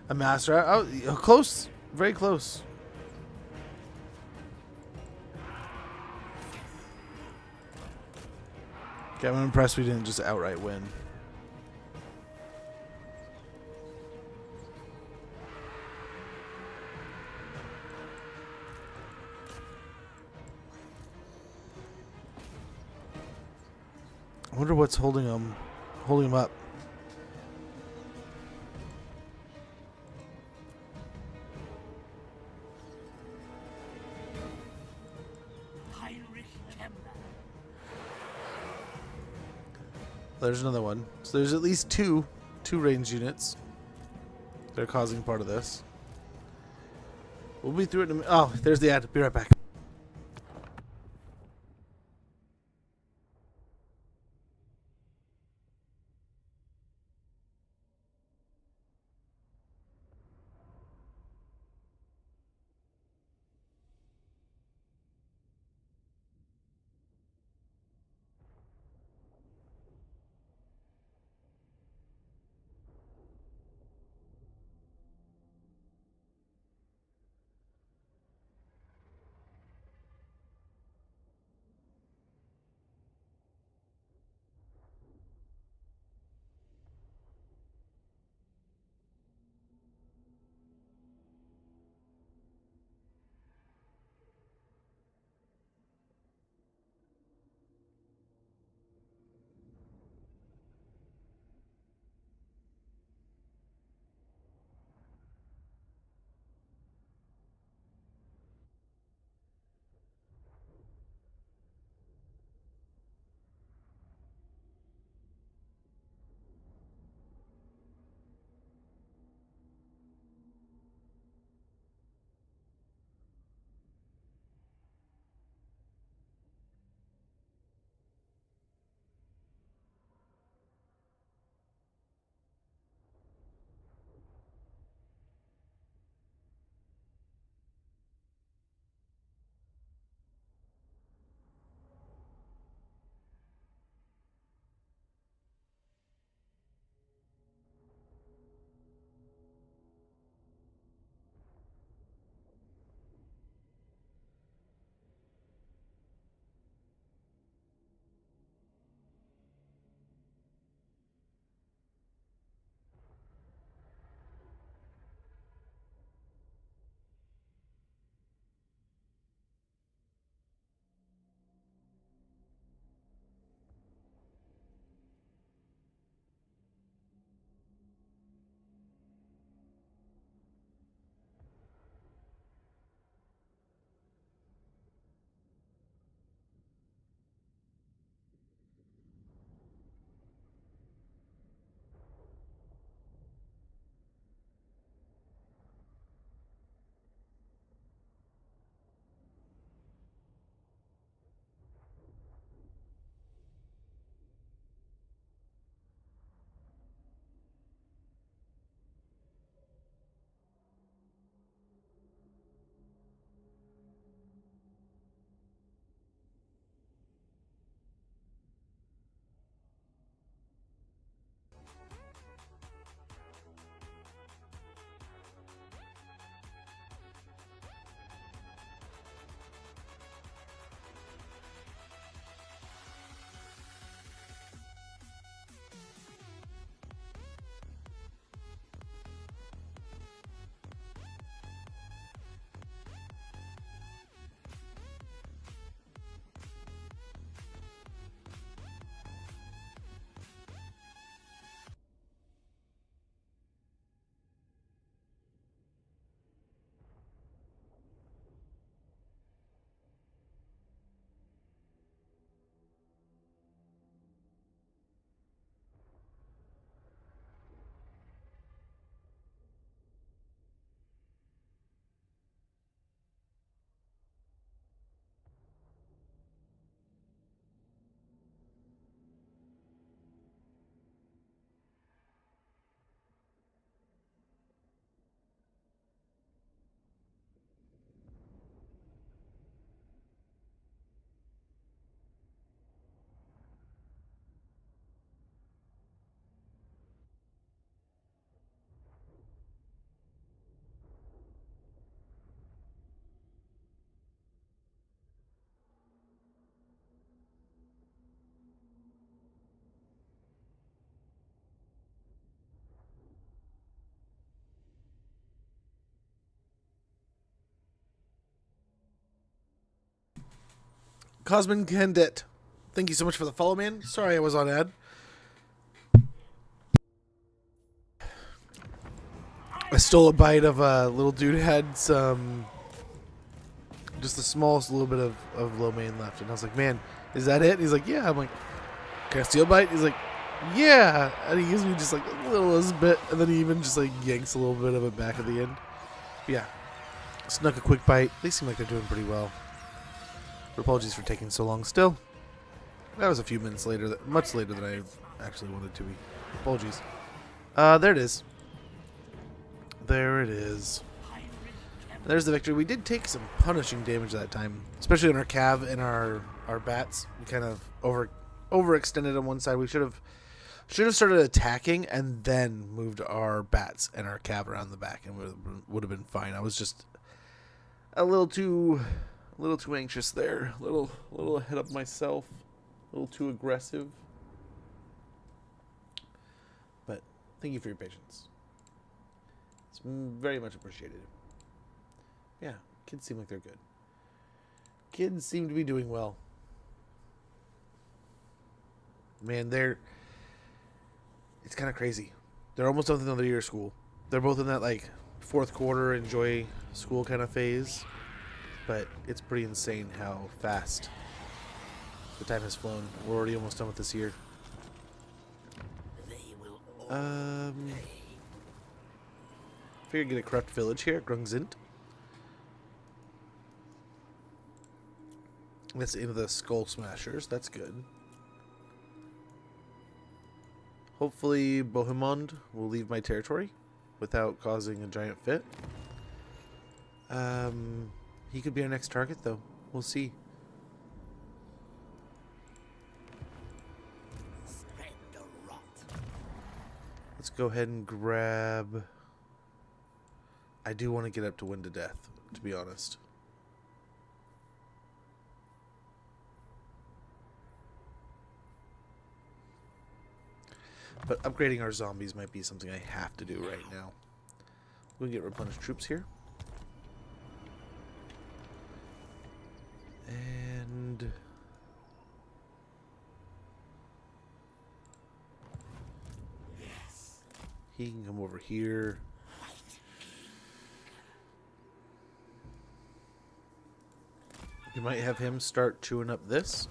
A master, oh, close, very close. Okay, I'm impressed we didn't just outright win. wonder what's holding him up. Heinrich Kemner. There's another one. So there's at least two range units that are causing part of this. We'll be through it in a Oh, there's the ad. Be right back. Cosmin Kendit, Thank you so much for the follow, man. Sorry I was on ad. I stole a bite of a little dude had some, just the smallest little bit of lo mein left. And I was like, man, is that it? He's like, yeah. I'm like, can I steal a bite? He's like, yeah. And he gives me just like a little bit. And then he even just like yanks a little bit of it back at the end. But yeah. Snuck a quick bite. They seem like they're doing pretty well. Apologies for taking so long still. That was a few minutes later, much later than I actually wanted to be. Apologies. There it is. There it is. There's the victory. We did take some punishing damage that time, especially on our cav and our bats. We kind of overextended on one side. We should have started attacking and then moved our bats and our cav around the back, and would have been fine. I was just a little too anxious there. A little ahead of myself. A little too aggressive. But thank you for your patience. It's very much appreciated. Yeah, kids seem like they're good. Kids seem to be doing well. Man, it's kind of crazy. They're almost done with another year of school. They're both in that like fourth quarter enjoy school kind of phase. But it's pretty insane how fast the time has flown. We're already almost done with this year. Figured get a corrupt village here, Grungzint. That's into the Skull Smashers. That's good. Hopefully Bohemond will leave my territory without causing a giant fit. He could be our next target, though. We'll see. Let's go ahead and grab... I do want to get up to Wind to Death, to be honest. But upgrading our zombies might be something I have to do right now. We'll get replenished troops here. And... he can come over here. You might have him start chewing up this.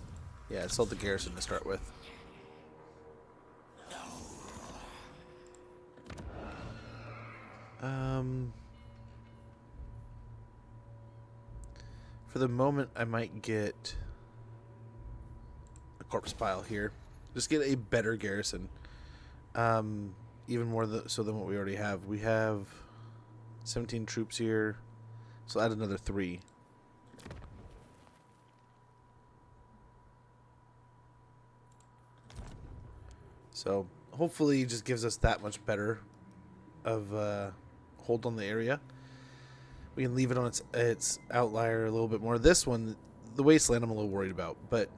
Yeah, assault the garrison to start with. For the moment, I might get a corpse pile here. Just get a better garrison. Even more so than what we already have. We have 17 troops here, so add another 3. So hopefully it just gives us that much better of hold on the area. We can leave it on its outlier a little bit more. This one, the Wasteland, I'm a little worried about, but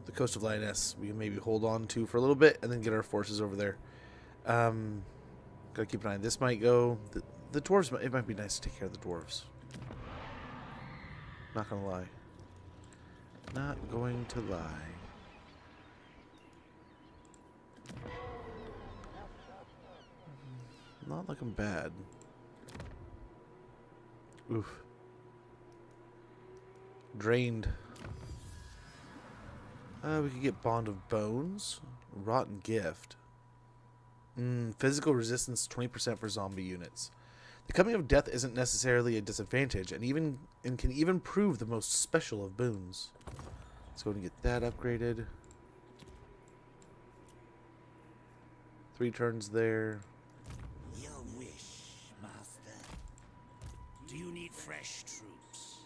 the Coast of Lioness we can maybe hold on to for a little bit and then get our forces over there. Gotta keep an eye. This might go. The dwarves. It might be nice to take care of the dwarves. Not gonna lie. Not going to lie. Not looking bad. Oof. Drained. We could get Bond of Bones. Rotten Gift. Physical resistance 20% for zombie units. The coming of death isn't necessarily a disadvantage, and can even prove the most special of boons. Let's go and get that upgraded. 3 turns there. Your wish, Master. Do you need fresh troops?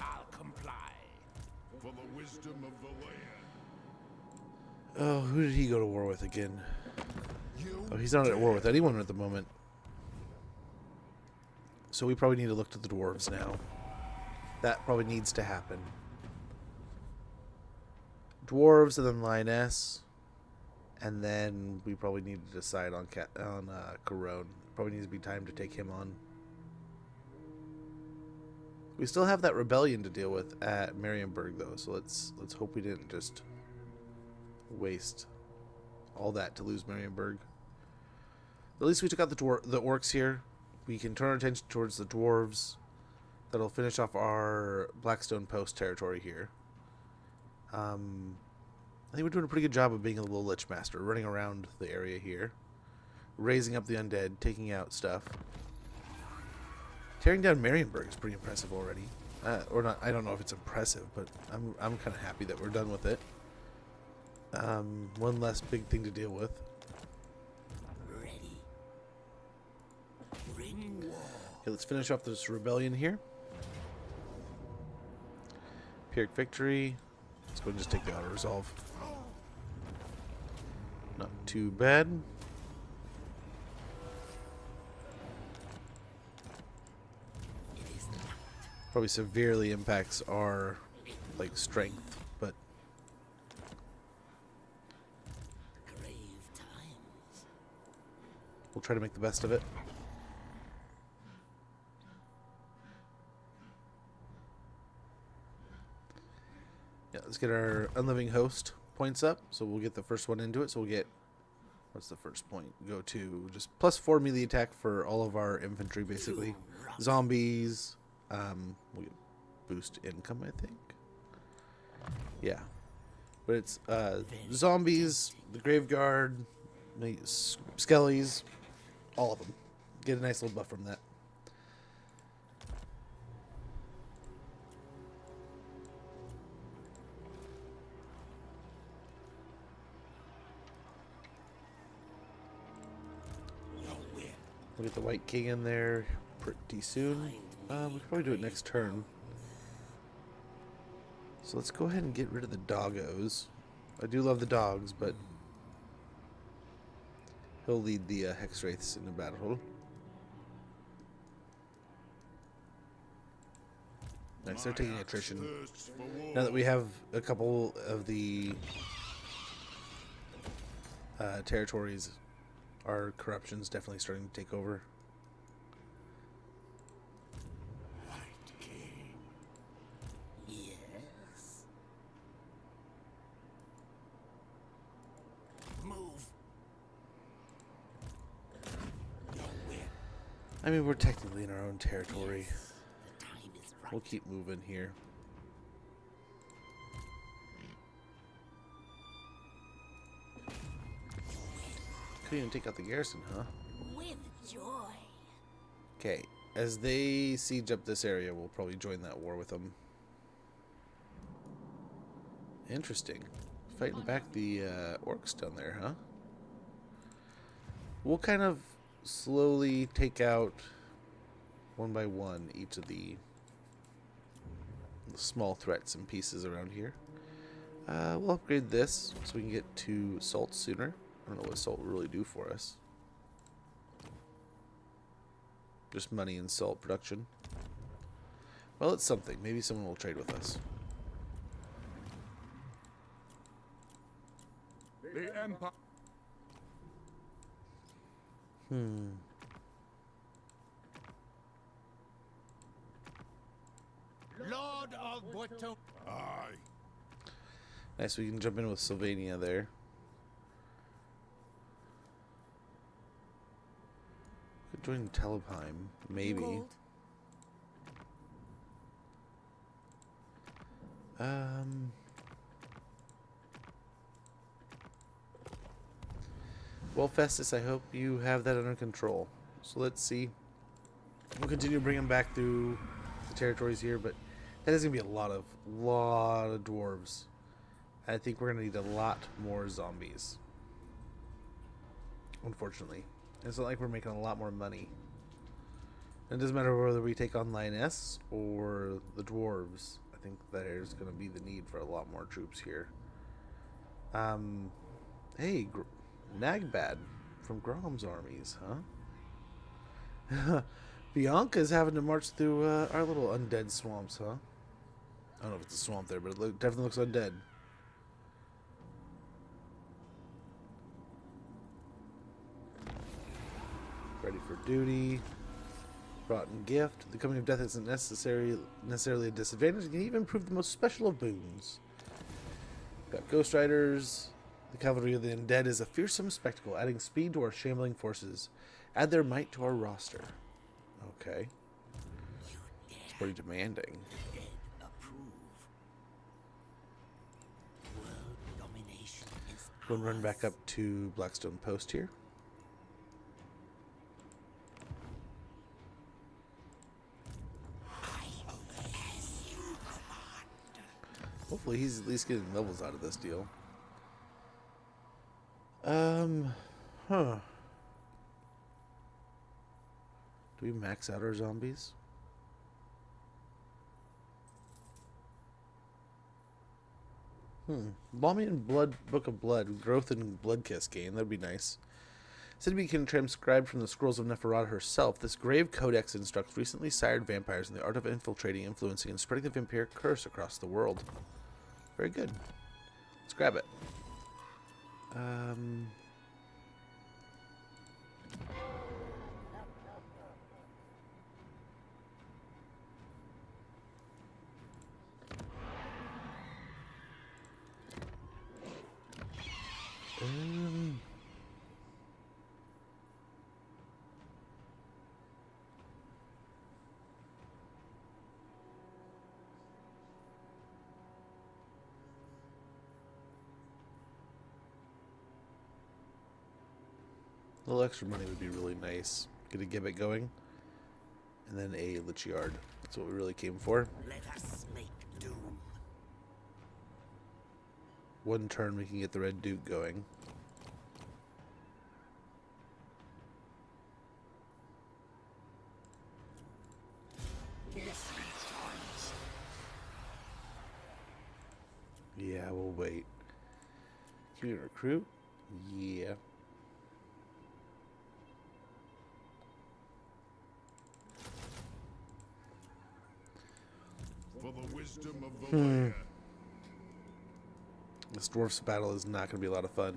I'll comply. For the wisdom of the land. Oh, who did he go to war with again? Oh, he's not at war with anyone at the moment. So we probably need to look to the dwarves now. That probably needs to happen. Dwarves and then Lioness. And then we probably need to decide on Corone. Probably needs to be time to take him on. We still have that rebellion to deal with at Marienburg, though, so let's hope we didn't just waste all that to lose Marienburg. At least we took out the orcs here. We can turn our attention towards the dwarves. That'll finish off our Blackstone Post territory here. I think we're doing a pretty good job of being a little Lich Master, running around the area here, raising up the undead, taking out stuff. Tearing down Marienburg is pretty impressive already. Or not, I don't know if it's impressive, but I'm kind of happy that we're done with it. One less big thing to deal with. Ready. Bring war. Okay, let's finish off this rebellion here. Pyrrhic victory. Let's go and just take the auto resolve. Not too bad. Probably severely impacts our like strength, but Grave times. we'll try to make the best of it. Yeah, let's get our unliving host points up. So we'll get the first one into it. So we'll get, what's the first point? Go to just +4 melee attack for all of our infantry, basically. Zombies. We'll get boost income, I think. Yeah. But it's zombies, the Graveguard, Skellies, all of them. Get a nice little buff from that. We'll get the White King in there pretty soon. We could probably do it next turn. So let's go ahead and get rid of the doggos. I do love the dogs, but he'll lead the Hex Wraiths into battle. Nice, they're taking attrition. Now that we have a couple of the territories, our corruption's definitely starting to take over. Yes. Move. I mean, we're technically in our own territory. The time is right. We'll keep moving here. Couldn't even take out the garrison, huh? With joy. Okay, as they siege up this area, we'll probably join that war with them. Interesting. Fighting back the orcs down there, huh? We'll kind of slowly take out one by one each of the small threats and pieces around here. We'll upgrade this so we can get to salt sooner. I don't know what salt will really do for us. Just money and salt production. Well, it's something. Maybe someone will trade with us. The Empire. Lord of Buto. Aye. Nice, we can jump in with Sylvania there. Could join Telheim, maybe. Gold. Well, Festus, I hope you have that under control. So let's see. We'll continue bringing back through the territories here, but that is going to be a lot of dwarves. I think we're going to need a lot more zombies. Unfortunately. It's not like we're making a lot more money. It doesn't matter whether we take on Lioness or the dwarves. I think there's going to be the need for a lot more troops here. Hey, Nagbad from Grom's armies, huh? Bianca's having to march through our little undead swamps, huh? I don't know if it's a swamp there, but it definitely looks undead. Ready for duty. Rotten gift. The coming of death isn't necessarily a disadvantage. It can even prove the most special of boons. Got Ghost Riders. The cavalry of the undead is a fearsome spectacle, adding speed to our shambling forces. Add their might to our roster. Okay. It's pretty demanding. Dead approve. World domination is Go and run back up to Blackstone Post here. Hopefully he's at least getting levels out of this deal. Huh. Do we max out our zombies? Balmian Blood, Book of Blood, Growth and Blood Kiss gain. That'd be nice. Said to be transcribed from the Scrolls of Neferata herself, this grave codex instructs recently sired vampires in the art of infiltrating, influencing, and spreading the vampiric curse across the world. Very good. Let's grab it. A little extra money would be really nice. Get a Gibbet going. And then a Lich Yard. That's what we really came for. let us make doom. One turn we can get the Red Duke going. Yeah, we'll wait. Can we recruit? Yeah. For the wisdom of the lair. This dwarf's battle is not going to be a lot of fun.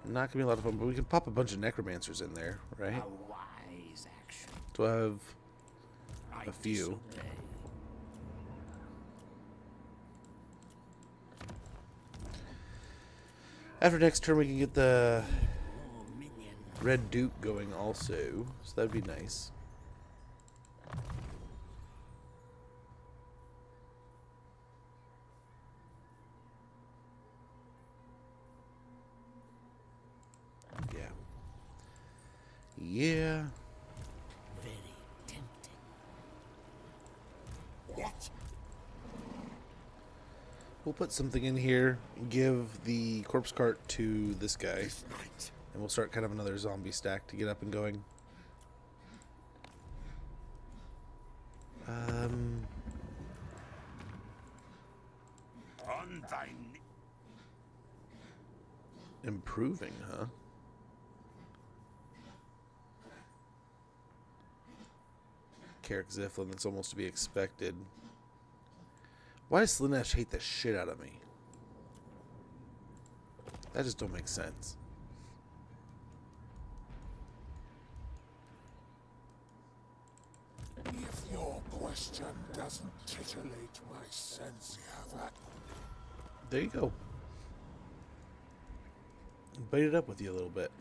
Not going to be a lot of fun, but we can pop a bunch of necromancers in there, right? A wise action. So I have I a few. disobey. After next turn, we can get the More minion. Red Duke going also, so that'd be nice. Yeah. Yeah. Very tempting. What? We'll put something in here, give the corpse cart to this guy, This night. and we'll start kind of another zombie stack to get up and going. On thine. Improving, huh? Carrick Ziflin, that's almost to be expected. Why does Slaanesh hate the shit out of me? That just don't make sense. If your question doesn't titillate my sense, we have that. There you go. Bait it up with you a little bit.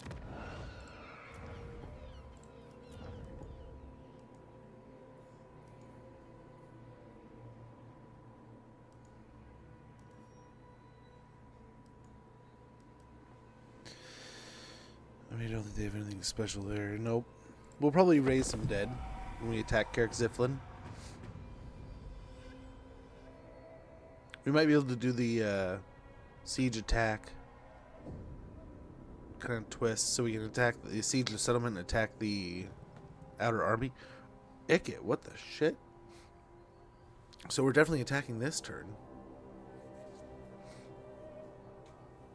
I mean, I don't think they have anything special there. Nope. We'll probably raise some dead when we attack Carrick Ziflin. We might be able to do the siege attack kind of twist, so we can attack the siege of the settlement and attack the outer army. Ikit, what the shit? So we're definitely attacking this turn.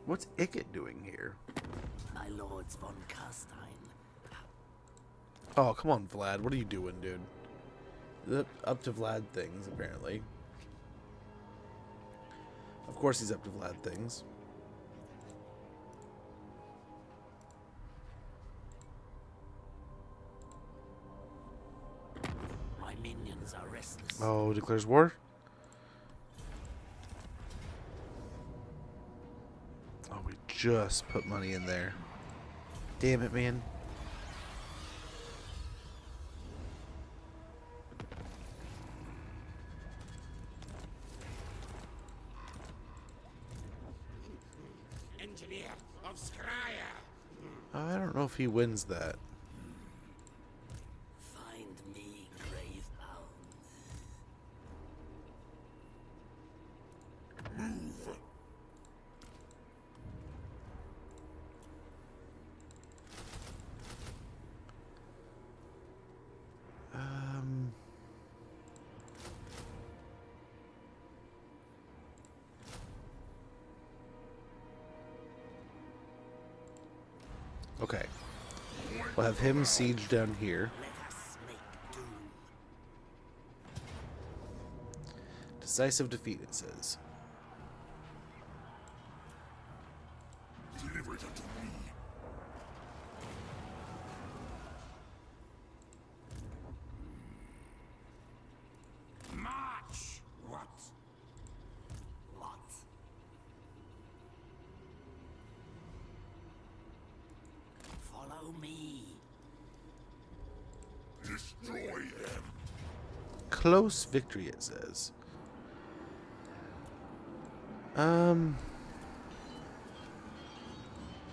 What's Ikit doing here? My lords von Carstein. Oh, come on, Vlad. What are you doing, dude? Up to Vlad things, apparently. Of course he's up to Vlad things. Dragons are restless. Oh, declares war? Oh, we just put money in there. Damn it, man. Engineer of Skryre. I don't know if he wins that. Find me Gravebound. Um. Okay. We'll have him siege down here. Let us make do. Decisive defeat, it says. Deliver it unto me. March. What? What? Follow me. Destroy them. Close victory, it says.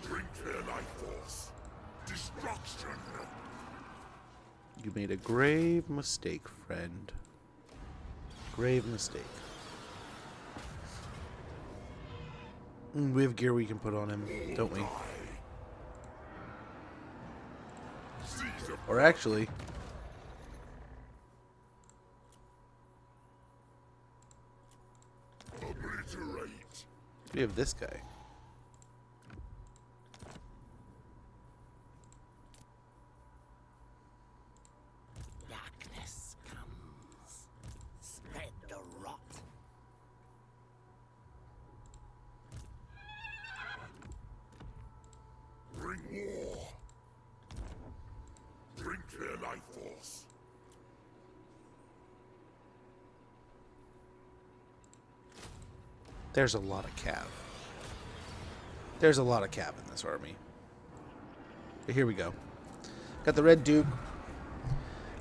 Drink their life force. Destruction. You made a grave mistake, friend. Grave mistake. We have gear we can put on him, don't we? Caesar. Or actually, Obliterate. we have this guy. Darkness comes. Spread the rot. Bring war. Drink their life force. There's a lot of cav. There's a lot of cav in this army. But here we go. Got the Red Duke.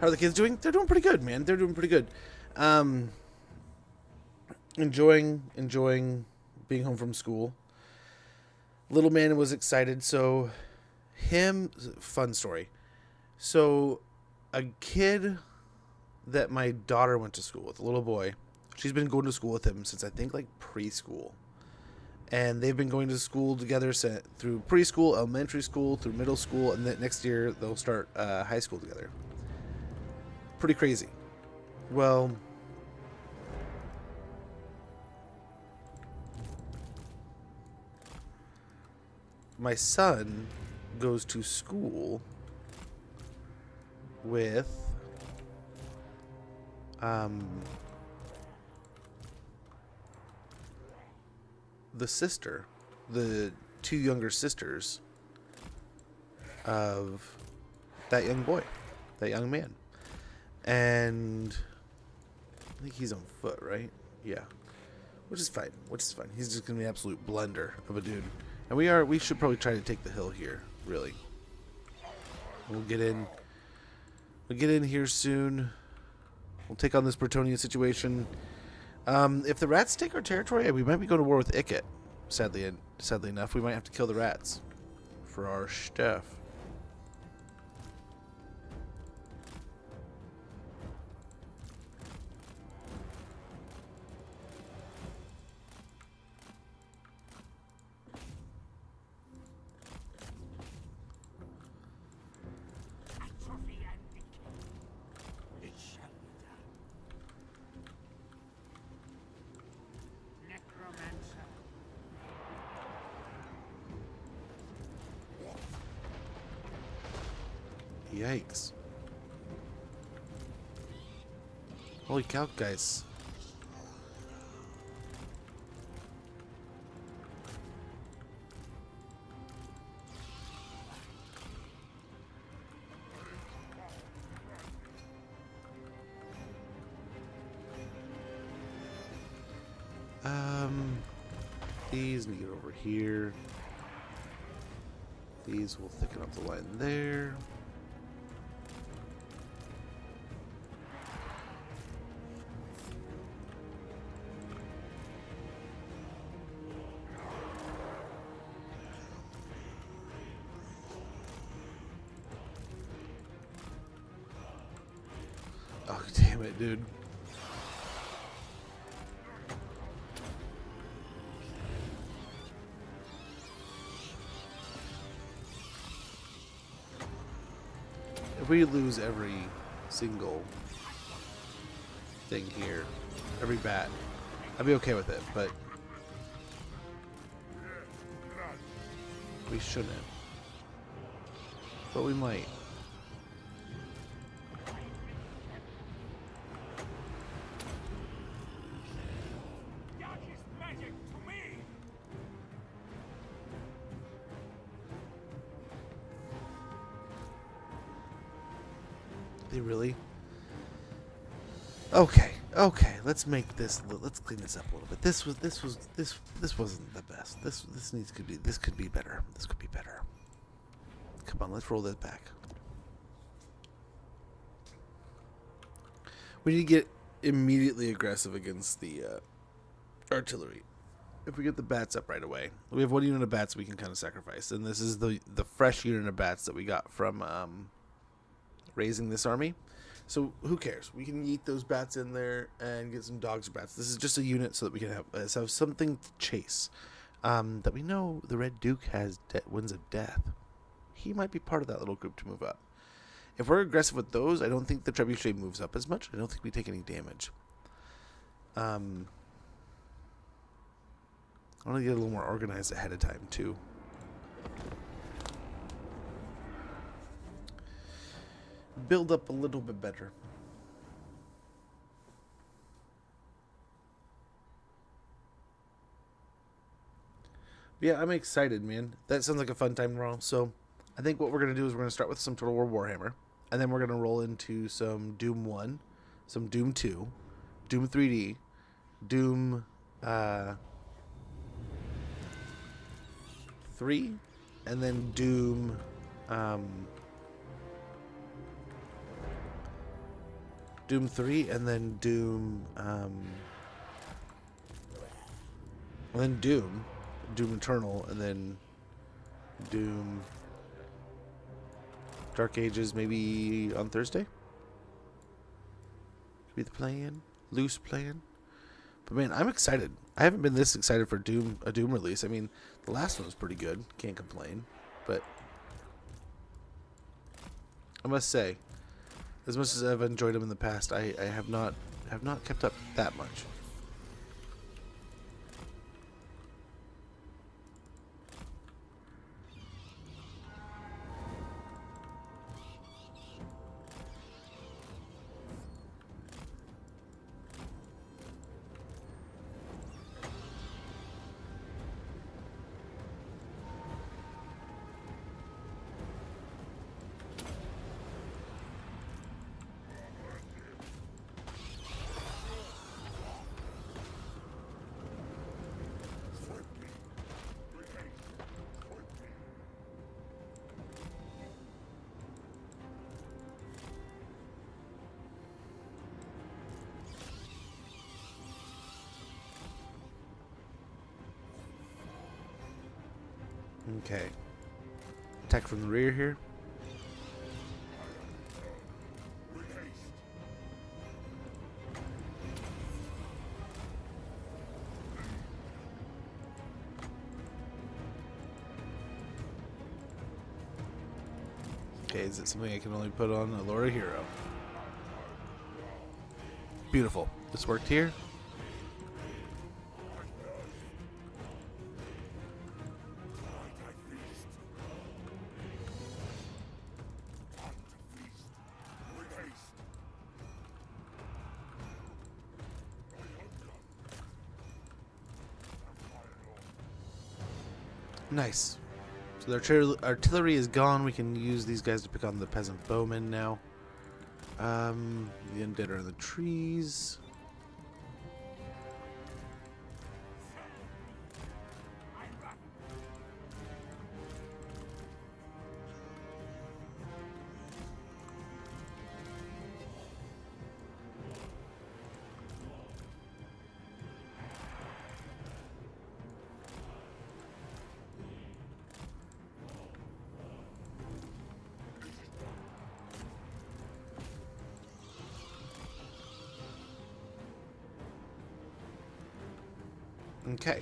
How are the kids doing? They're doing pretty good, man. They're doing pretty good. Enjoying being home from school. Little man was excited, so fun story. So a kid that my daughter went to school with, a little boy, she's been going to school with him since I think like preschool. And they've been going to school together through preschool, elementary school, through middle school, and then next year they'll start high school together. Pretty crazy. Well, my son goes to school with the sister, the two younger sisters of that young boy, that young man. And I think he's on foot, right? Yeah. Which is fine. He's just gonna be an absolute blender of a dude. And we should probably try to take the hill here, really. We'll get in here soon. We'll take on this Bretonnian situation. If the rats take our territory, we might be going to war with Ikit. Sadly enough, we might have to kill the rats for our stuff. Atrophy and decay. It shall be done. Necromancer. Yikes. Holy cow, guys. these and get over here. These will thicken up the line there. Oh, damn it, dude. If we lose every single thing here, every bat, I'd be okay with it, but we shouldn't. But we might. That is magic to me. They really? Okay, okay. Let's make this. Let's clean this up a little bit. This wasn't the best. This could be better. This could be better. Come on, let's roll this back. We need to get immediately aggressive against the artillery. If we get the bats up right away, we have one unit of bats we can kind of sacrifice, and this is the fresh unit of bats that we got from raising this army. So who cares? We can eat those bats in there and get some dogs or bats. This is just a unit so that we can have something to chase. That we know the Red Duke has Winds of Death. He might be part of that little group to move up. If we're aggressive with those, I don't think the Trebuchet moves up as much. I don't think we take any damage. I want to get a little more organized ahead of time too. Build up a little bit better. Yeah, I'm excited, man. That sounds like a fun time tomorrow. So I think what we're going to do is we're going to start with some Total War Warhammer. And then we're going to roll into some Doom 1, some Doom 2, Doom 3D, Doom 3, and then Doom... Doom 3, and then Doom... and then Doom Eternal, and then Doom Dark Ages maybe on Thursday? Could be the plan. Loose plan. But man, I'm excited. I haven't been this excited for a Doom release. I mean, the last one was pretty good. Can't complain. But I must say, as much as I've enjoyed them in the past, I have not kept up that much. Okay. Attack from the rear here. Okay, is it something I can only put on a Laura Hero? Beautiful. This worked here. Nice. So their artillery is gone. We can use these guys to pick on the peasant bowmen now. The undead are in the trees. Okay.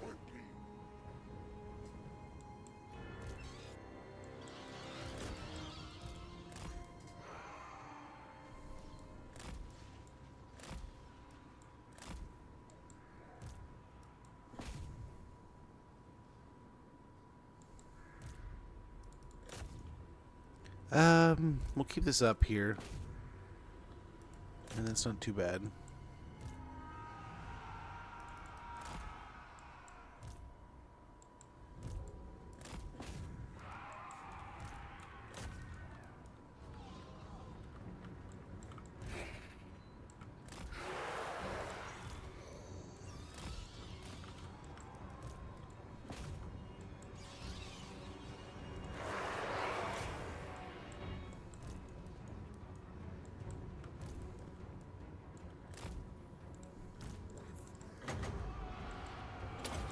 Quickly. We'll keep this up here. And that's not too bad.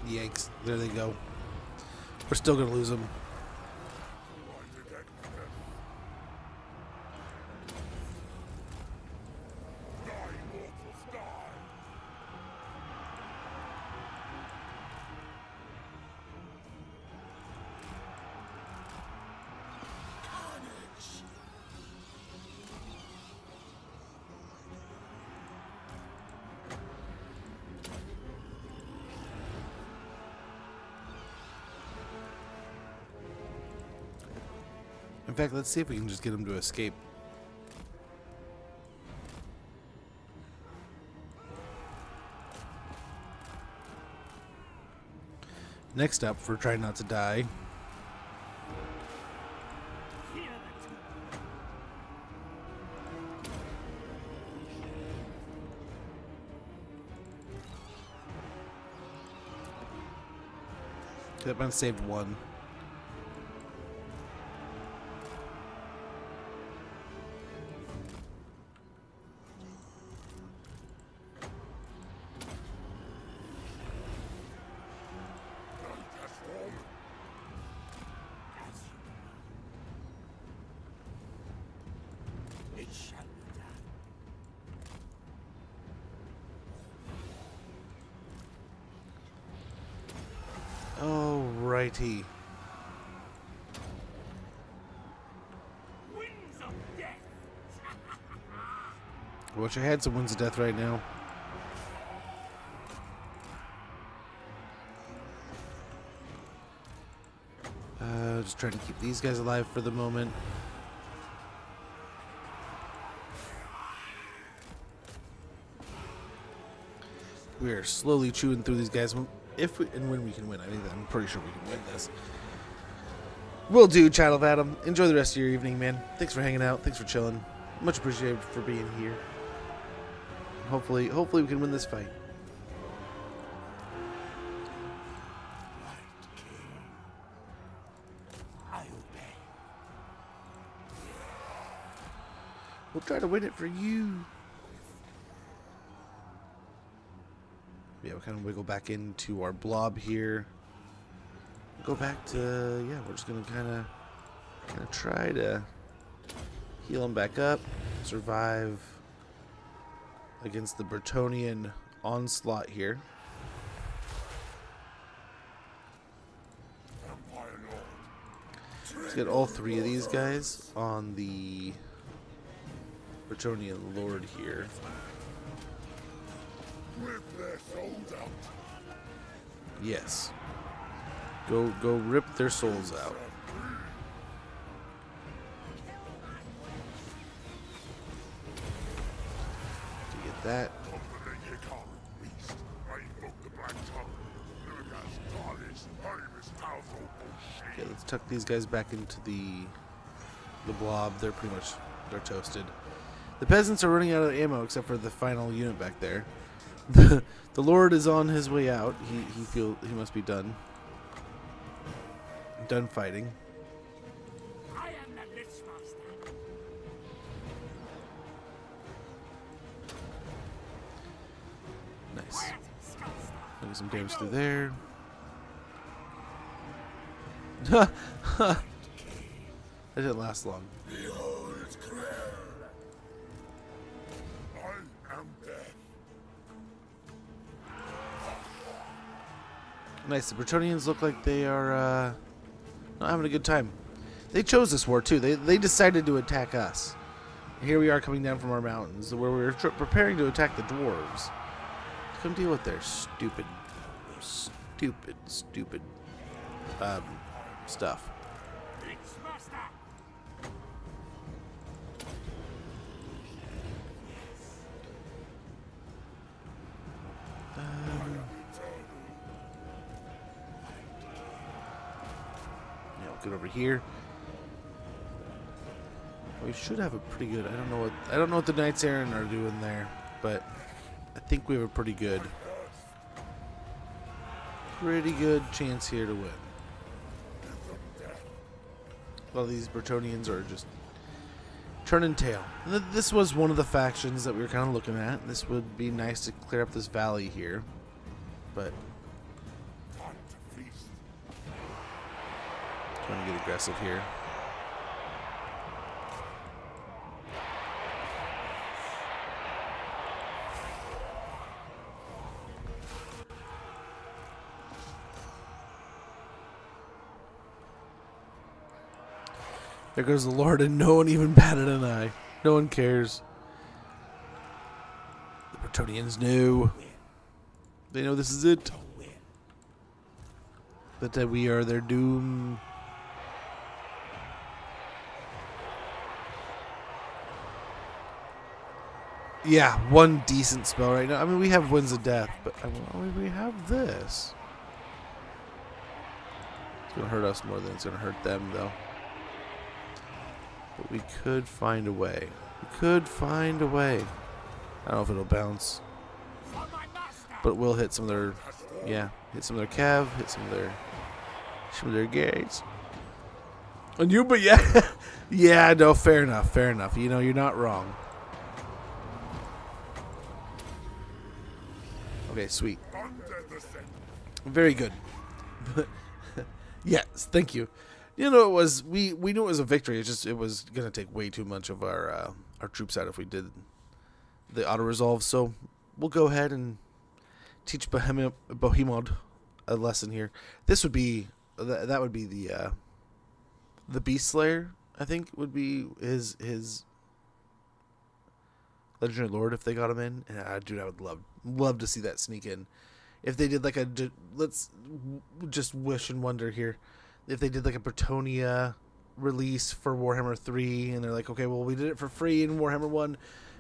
Yanks. There they go. We're still going to lose them. In fact, let's see if we can just get them to escape. Next up, for trying not to die. Hear the two. That might have saved one. It shall be done. Alrighty. Winds of death. I wish I had some Winds of Death right now. Just trying to keep these guys alive for the moment. We are slowly chewing through these guys. If we, and when we can win, I think I'm pretty sure we can win this. Will do, Child of Adam. Enjoy the rest of your evening, man. Thanks for hanging out. Thanks for chilling. Much appreciated for being here. Hopefully we can win this fight. I obey. We'll try to win it for you. Yeah, we'll kind of wiggle back into our blob here. Go back to, yeah, we're just going to kind of try to heal him back up. Survive against the Bretonnian onslaught here. Let's get all three of these guys on the Bretonnian Lord here. Rip their souls out. Yes. Go rip their souls out. To get that. Company you can't beast. Ain't booked the black tongue. Nurgas, Talis, Hermes, Towsel, bullshit. Okay, let's tuck these guys back into the blob. They're pretty much, they're toasted. The peasants are running out of ammo except for the final unit back there. The Lord is on his way out. He must be done fighting. I am the Lich Master. Nice. Quiet, Skullstar. Doing some damage through there. That didn't last long. Behold Krell. I am death. Nice. The Bretonians look like they are not having a good time. They chose this war too. They decided to attack us. Here we are coming down from our mountains where we were preparing to attack the dwarves. Come deal with their stupid stuff. Master! Yeah, we'll get over here. We should have a pretty good. I don't know what the Knights Errant are doing there, but I think we have a pretty good chance here to win. A lot of these Bretonians are just turning tail. This was one of the factions that we were kind of looking at. This would be nice to clear up this valley here, but Time to feast. trying to get aggressive here. There goes the Lord, and no one even batted an eye. No one cares. The Bretonians know. They know this is it. That we are their doom. Yeah, one decent spell right now. I mean, we have Winds of Death, but I mean, we have this. It's going to hurt us more than it's going to hurt them, though. But we could find a way. We could find a way. I don't know if it'll bounce. For my master! But we'll hit some of their, yeah, hit some of their cav, hit some of their gates. And you, but yeah, yeah, no, fair enough. You know, you're not wrong. Okay, sweet. Under the scent. Very good. Yes, thank you. You know, it was we knew it was a victory. It was gonna take way too much of our troops out if we did the auto resolve. So we'll go ahead and teach Bohemond a lesson here. This would be that would be the Beast Slayer. I think would be his Legendary Lord if they got him in. And dude, I would love to see that sneak in. If they did like let's just wish and wonder here. If they did like a Bretonia release for Warhammer 3 and they're like, okay, well, we did it for free in Warhammer 1.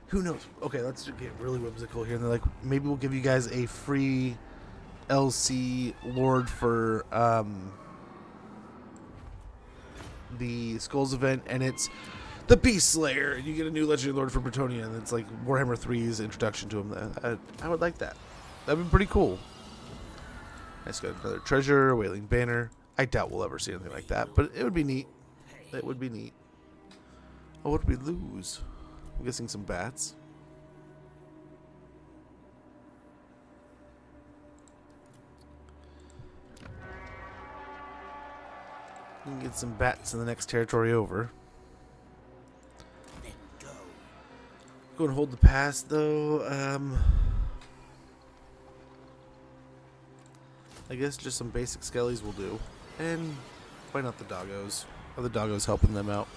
Who knows? Okay, let's get really whimsical here. And they're like, maybe we'll give you guys a free LC Lord for the Skulls event, and it's the Beast Slayer, and you get a new Legendary Lord for Bretonia, and it's like Warhammer 3's introduction to him. I would like that. That'd be pretty cool. Nice, got another treasure, Wailing Banner. I doubt we'll ever see anything like that, but it would be neat. It would be neat. Oh, what did we lose? I'm guessing some bats. We can get some bats in the next territory over. Go and hold the pass, though. I guess just some basic skellies will do. And why not the doggos? Are the doggos helping them out?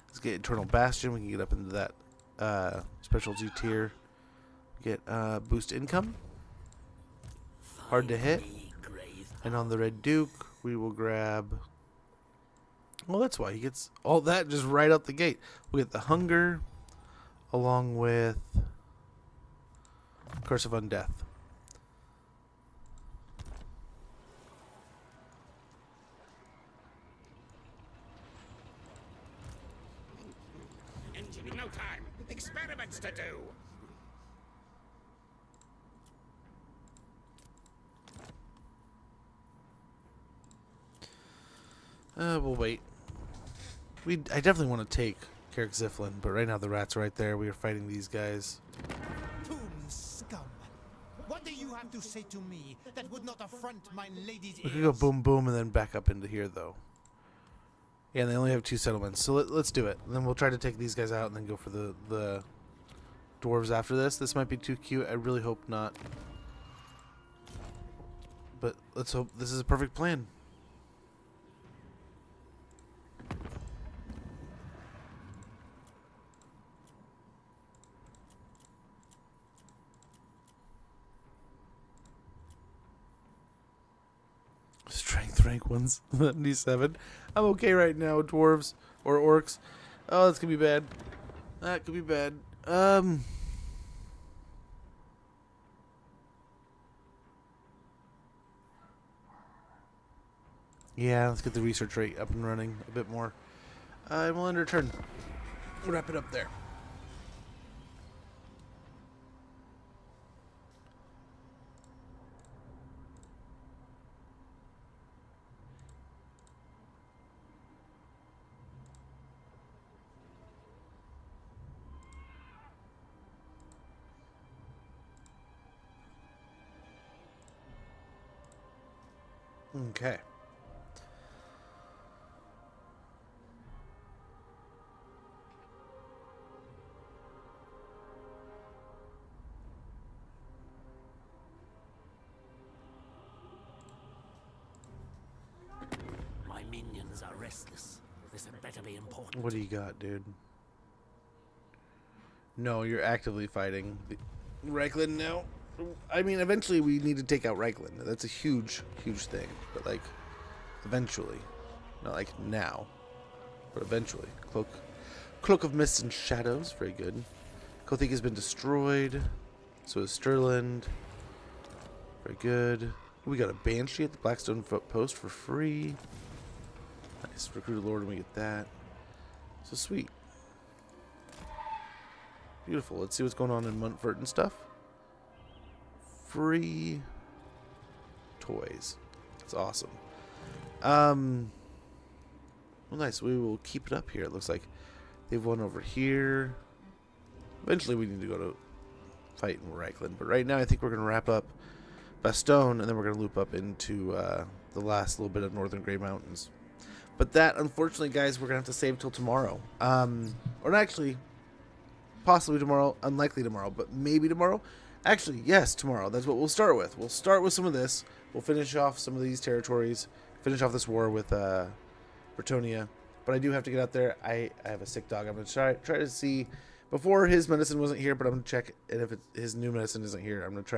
Let's get Eternal Bastion. We can get up into that specialty tier. Get boost income. Hard to hit. And on the Red Duke, we will grab... Well, that's why he gets all that just right out the gate. We get the Hunger, along with Curse of Undeath. Engine in no time. Experiments to do. We'll wait. I definitely want to take Carrick Ziflin, but right now the rats are right there. We are fighting these guys. Tomb scum. What do you have to say to me that would not affront my lady's We ears? could go boom boom and then back up into here though. Yeah, and they only have 2 settlements, so let's do it. And then we'll try to take these guys out and then go for the dwarves after this. This might be too cute. I really hope not. But let's hope this is a perfect plan. Strength rank 177. I'm okay right now, dwarves or orcs. Oh, that's gonna be bad. That could be bad. Yeah, let's get the research rate up and running a bit more. And we'll end our turn. We'll wrap it up there. Okay. My minions are restless. This had better be important. What do you got, dude? No, you're actively fighting Reichland now. I mean, eventually we need to take out Reichland. That's a huge, huge thing. But, like, eventually. Not like now. But eventually. Cloak of Mists and Shadows. Very good. Kothik has been destroyed. So is Stirland. Very good. We got a Banshee at the Blackstone Post for free. Nice. Recruited Lord, and we get that. So sweet. Beautiful. Let's see what's going on in Montfort and stuff. Free toys. That's awesome. Well, nice. We will keep it up here. It looks like they've won over here. Eventually, we need to go to fight in Reichland. But right now, I think we're going to wrap up Bastogne, and then we're going to loop up into the last little bit of Northern Grey Mountains. But that, unfortunately, guys, we're going to have to save till tomorrow. Or actually, possibly tomorrow. Unlikely tomorrow, but maybe tomorrow. Actually, yes, tomorrow. That's what we'll start with. We'll start with some of this. We'll finish off some of these territories. Finish off this war with Bretonnia. But I do have to get out there. I have a sick dog. I'm going to try to see. Before, his medicine wasn't here, but I'm going to check. And if his new medicine isn't here, I'm going to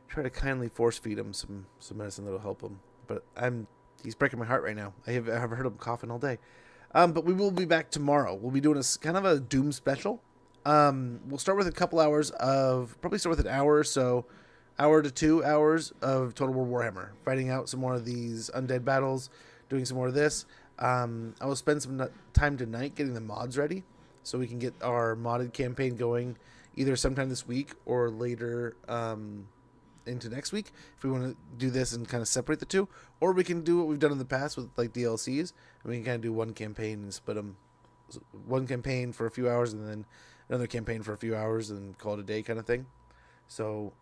try to kindly force feed him some medicine that'll help him. But he's breaking my heart right now. I have heard him coughing all day. But we will be back tomorrow. We'll be doing a kind of a Doom special. We'll start with a couple hours of, probably start with an hour or so, hour to 2 hours of Total War Warhammer, fighting out some more of these undead battles, doing some more of this. I will spend some time tonight getting the mods ready, so we can get our modded campaign going either sometime this week or later into next week, if we want to do this and kind of separate the two. Or we can do what we've done in the past with like DLCs, and we can kind of do one campaign and split them. One campaign for a few hours and then another campaign for a few hours and call it a day kind of thing. So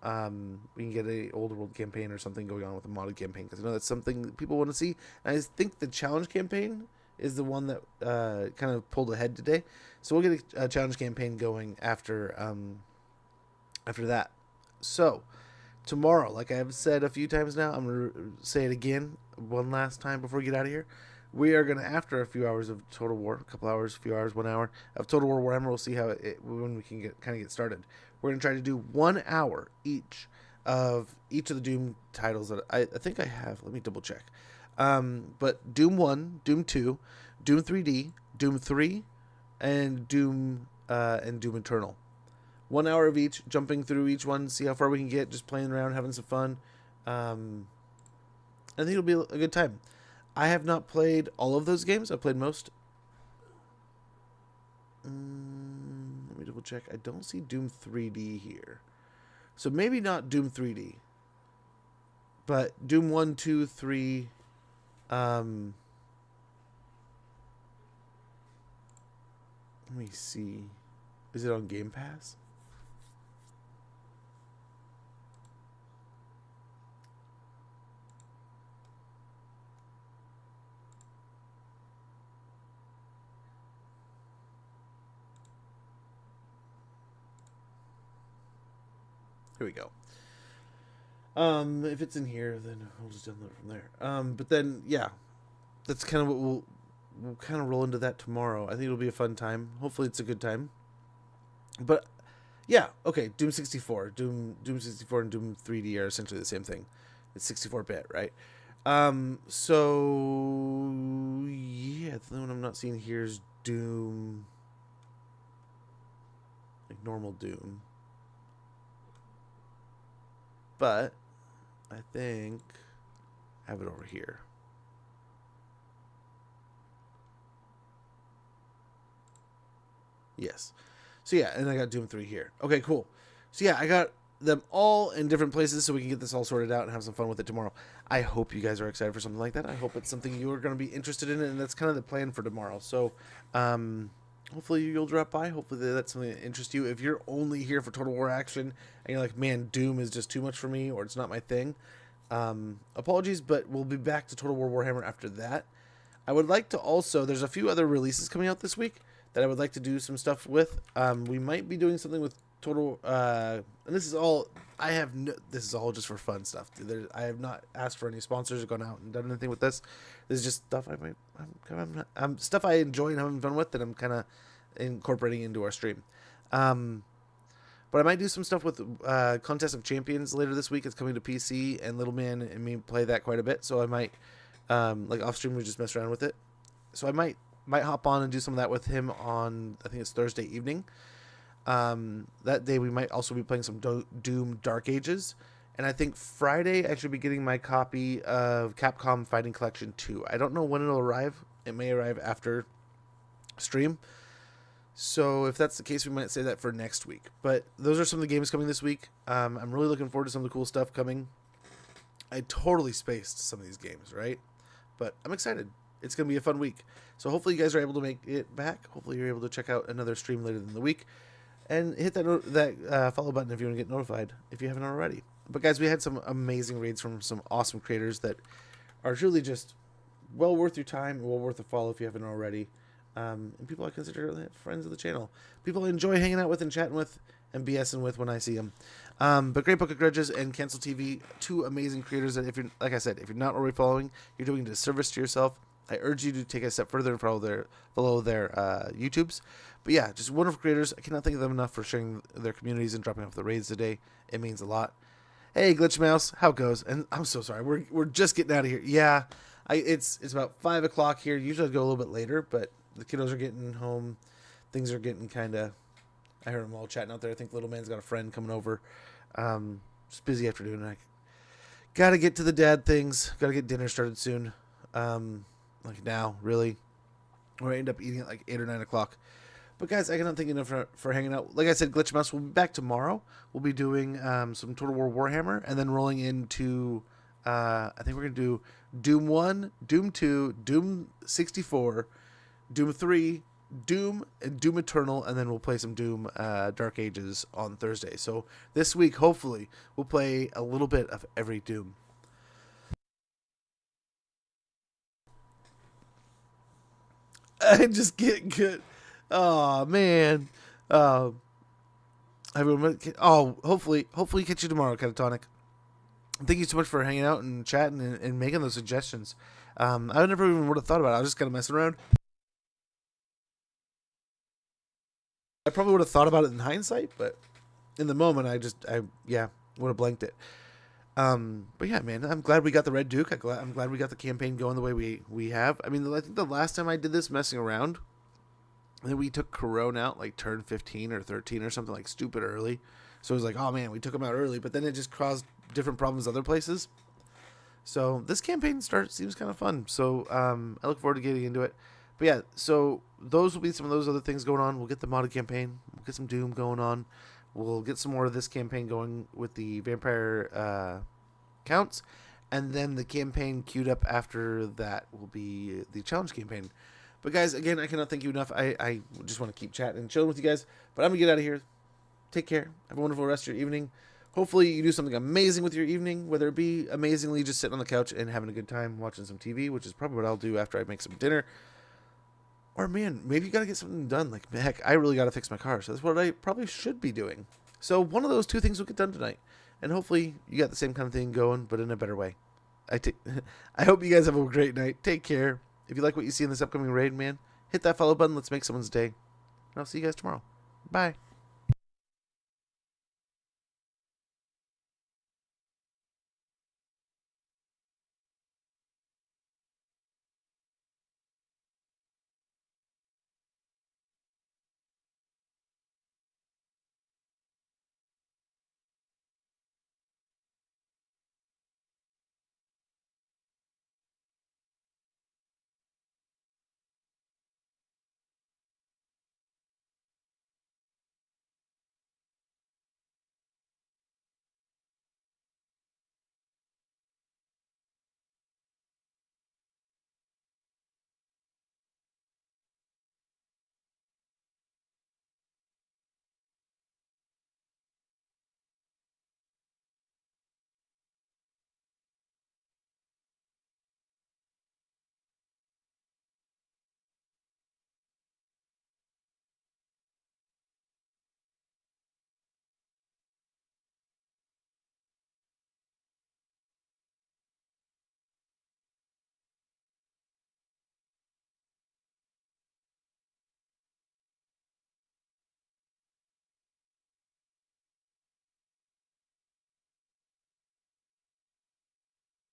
we can get a old world campaign or something going on with a modded campaign, because I know that's something that people want to see. And I think the challenge campaign is the one that kind of pulled ahead today. So we'll get a challenge campaign going after that. So tomorrow, like I've said a few times now, I'm going to say it again one last time before we get out of here. We are going to, after a few hours of Total War, a couple hours, a few hours, 1 hour of Total War Warhammer, we'll see how when we can get started. We're going to try to do 1 hour each of the Doom titles that I think I have. Let me double check. But Doom 1, Doom 2, Doom 3D, Doom 3, and Doom Eternal. 1 hour of each, jumping through each one, see how far we can get, just playing around, having some fun. I think it'll be a good time. I have not played all of those games. I've played most. Let me double check. I don't see Doom 3D here. So maybe not Doom 3D. But Doom 1, 2, 3, Let me see. Is it on Game Pass? Here we go. If it's in here, then I'll just download it from there. But then, yeah, that's kind of what we'll kind of roll into that tomorrow. I think it'll be a fun time. Hopefully, it's a good time. But yeah, okay. Doom 64, Doom 64, and Doom 3D are essentially the same thing. It's 64-bit, right? So yeah, the only one I'm not seeing here is Doom, like normal Doom. But I think I have it over here. Yes. So yeah, and I got Doom 3 here. Okay, cool. So yeah, I got them all in different places so we can get this all sorted out and have some fun with it tomorrow. I hope you guys are excited for something like that. I hope it's something you are going to be interested in, and that's kind of the plan for tomorrow. So hopefully you'll drop by. Hopefully that's something that interests you. If you're only here for Total War action and you're like, man, Doom is just too much for me, or it's not my thing, apologies, but we'll be back to Total War Warhammer after that. I would like to also, there's a few other releases coming out this week that I would like to do some stuff with. We might be doing something with Total, and this is all, this is all just for fun stuff. I have not asked for any sponsors or gone out and done anything with this. This is just stuff stuff I enjoy and having fun with that I'm kind of incorporating into our stream. But I might do some stuff with Contest of Champions later this week. It's coming to PC, and Little Man and me play that quite a bit. So I might, like off stream, we just mess around with it. So I might hop on and do some of that with him on, I think it's Thursday evening. That day we might also be playing some Doom Dark Ages. And I think Friday I should be getting my copy of Capcom Fighting Collection 2. I don't know when it'll arrive. It may arrive after stream. So if that's the case, we might say that for next week. But those are some of the games coming this week. I'm really looking forward to some of the cool stuff coming. I totally spaced some of these games, right? But I'm excited. It's going to be a fun week. So hopefully you guys are able to make it back. Hopefully you're able to check out another stream later in the week. And hit that follow button if you want to get notified, if you haven't already. But guys, we had some amazing raids from some awesome creators that are truly just well worth your time and well worth a follow if you haven't already. And people I consider friends of the channel. People I enjoy hanging out with and chatting with and BSing with when I see them. But Great Book of Grudges and Cancel TV, two amazing creators that, if you're, like I said, if you're not already following, you're doing a disservice to yourself. I urge you to take a step further and follow their YouTubes. But yeah, just wonderful creators. I cannot thank them enough for sharing their communities and dropping off the raids today. It means a lot. Hey, Glitch Mouse, how it goes? And I'm so sorry, we're just getting out of here. Yeah, it's about 5 o'clock here. Usually I go a little bit later, but the kiddos are getting home. Things are getting kind of. I heard them all chatting out there. I think Little Man's got a friend coming over. Just busy afternoon. I gotta get to the dad things. Gotta get dinner started soon. Like now, really. Or I end up eating at like 8 or 9 o'clock. But guys, I cannot thank you enough for hanging out. Like I said, Glitch Mouse will be back tomorrow. We'll be doing some Total War Warhammer, and then rolling into, I think we're going to do Doom 1, Doom 2, Doom 64, Doom 3, Doom, and Doom Eternal, and then we'll play some Doom Dark Ages on Thursday. So this week, hopefully, we'll play a little bit of every Doom. I just get good. Oh man. Everyone. Oh, hopefully catch you tomorrow, Catatonic. Thank you so much for hanging out and chatting and making those suggestions. I never even would have thought about it. I was just kind of messing around. I probably would have thought about it in hindsight, but in the moment, I would have blanked it. But yeah, man, I'm glad we got the Red Duke. I'm glad we got the campaign going the way we have. I mean, I think the last time I did this messing around, I think we took Corone out like turn 15 or 13 or something, like stupid early. So it was like, oh man, we took him out early, but then it just caused different problems other places. So this campaign seems kind of fun. So I look forward to getting into it. But yeah, so those will be some of those other things going on. We'll get the modded campaign. We'll get some Doom going on. We'll get some more of this campaign going with the vampire counts. And then the campaign queued up after that will be the challenge campaign. But guys, again, I cannot thank you enough. I just want to keep chatting and chilling with you guys. But I'm going to get out of here. Take care. Have a wonderful rest of your evening. Hopefully you do something amazing with your evening, whether it be amazingly just sitting on the couch and having a good time watching some TV, which is probably what I'll do after I make some dinner. Or, man, maybe you got to get something done. Like, heck, I really got to fix my car. So that's what I probably should be doing. So one of those two things will get done tonight. And hopefully you got the same kind of thing going, but in a better way. I hope you guys have a great night. Take care. If you like what you see in this upcoming raid, man, hit that follow button. Let's make someone's day. And I'll see you guys tomorrow. Bye.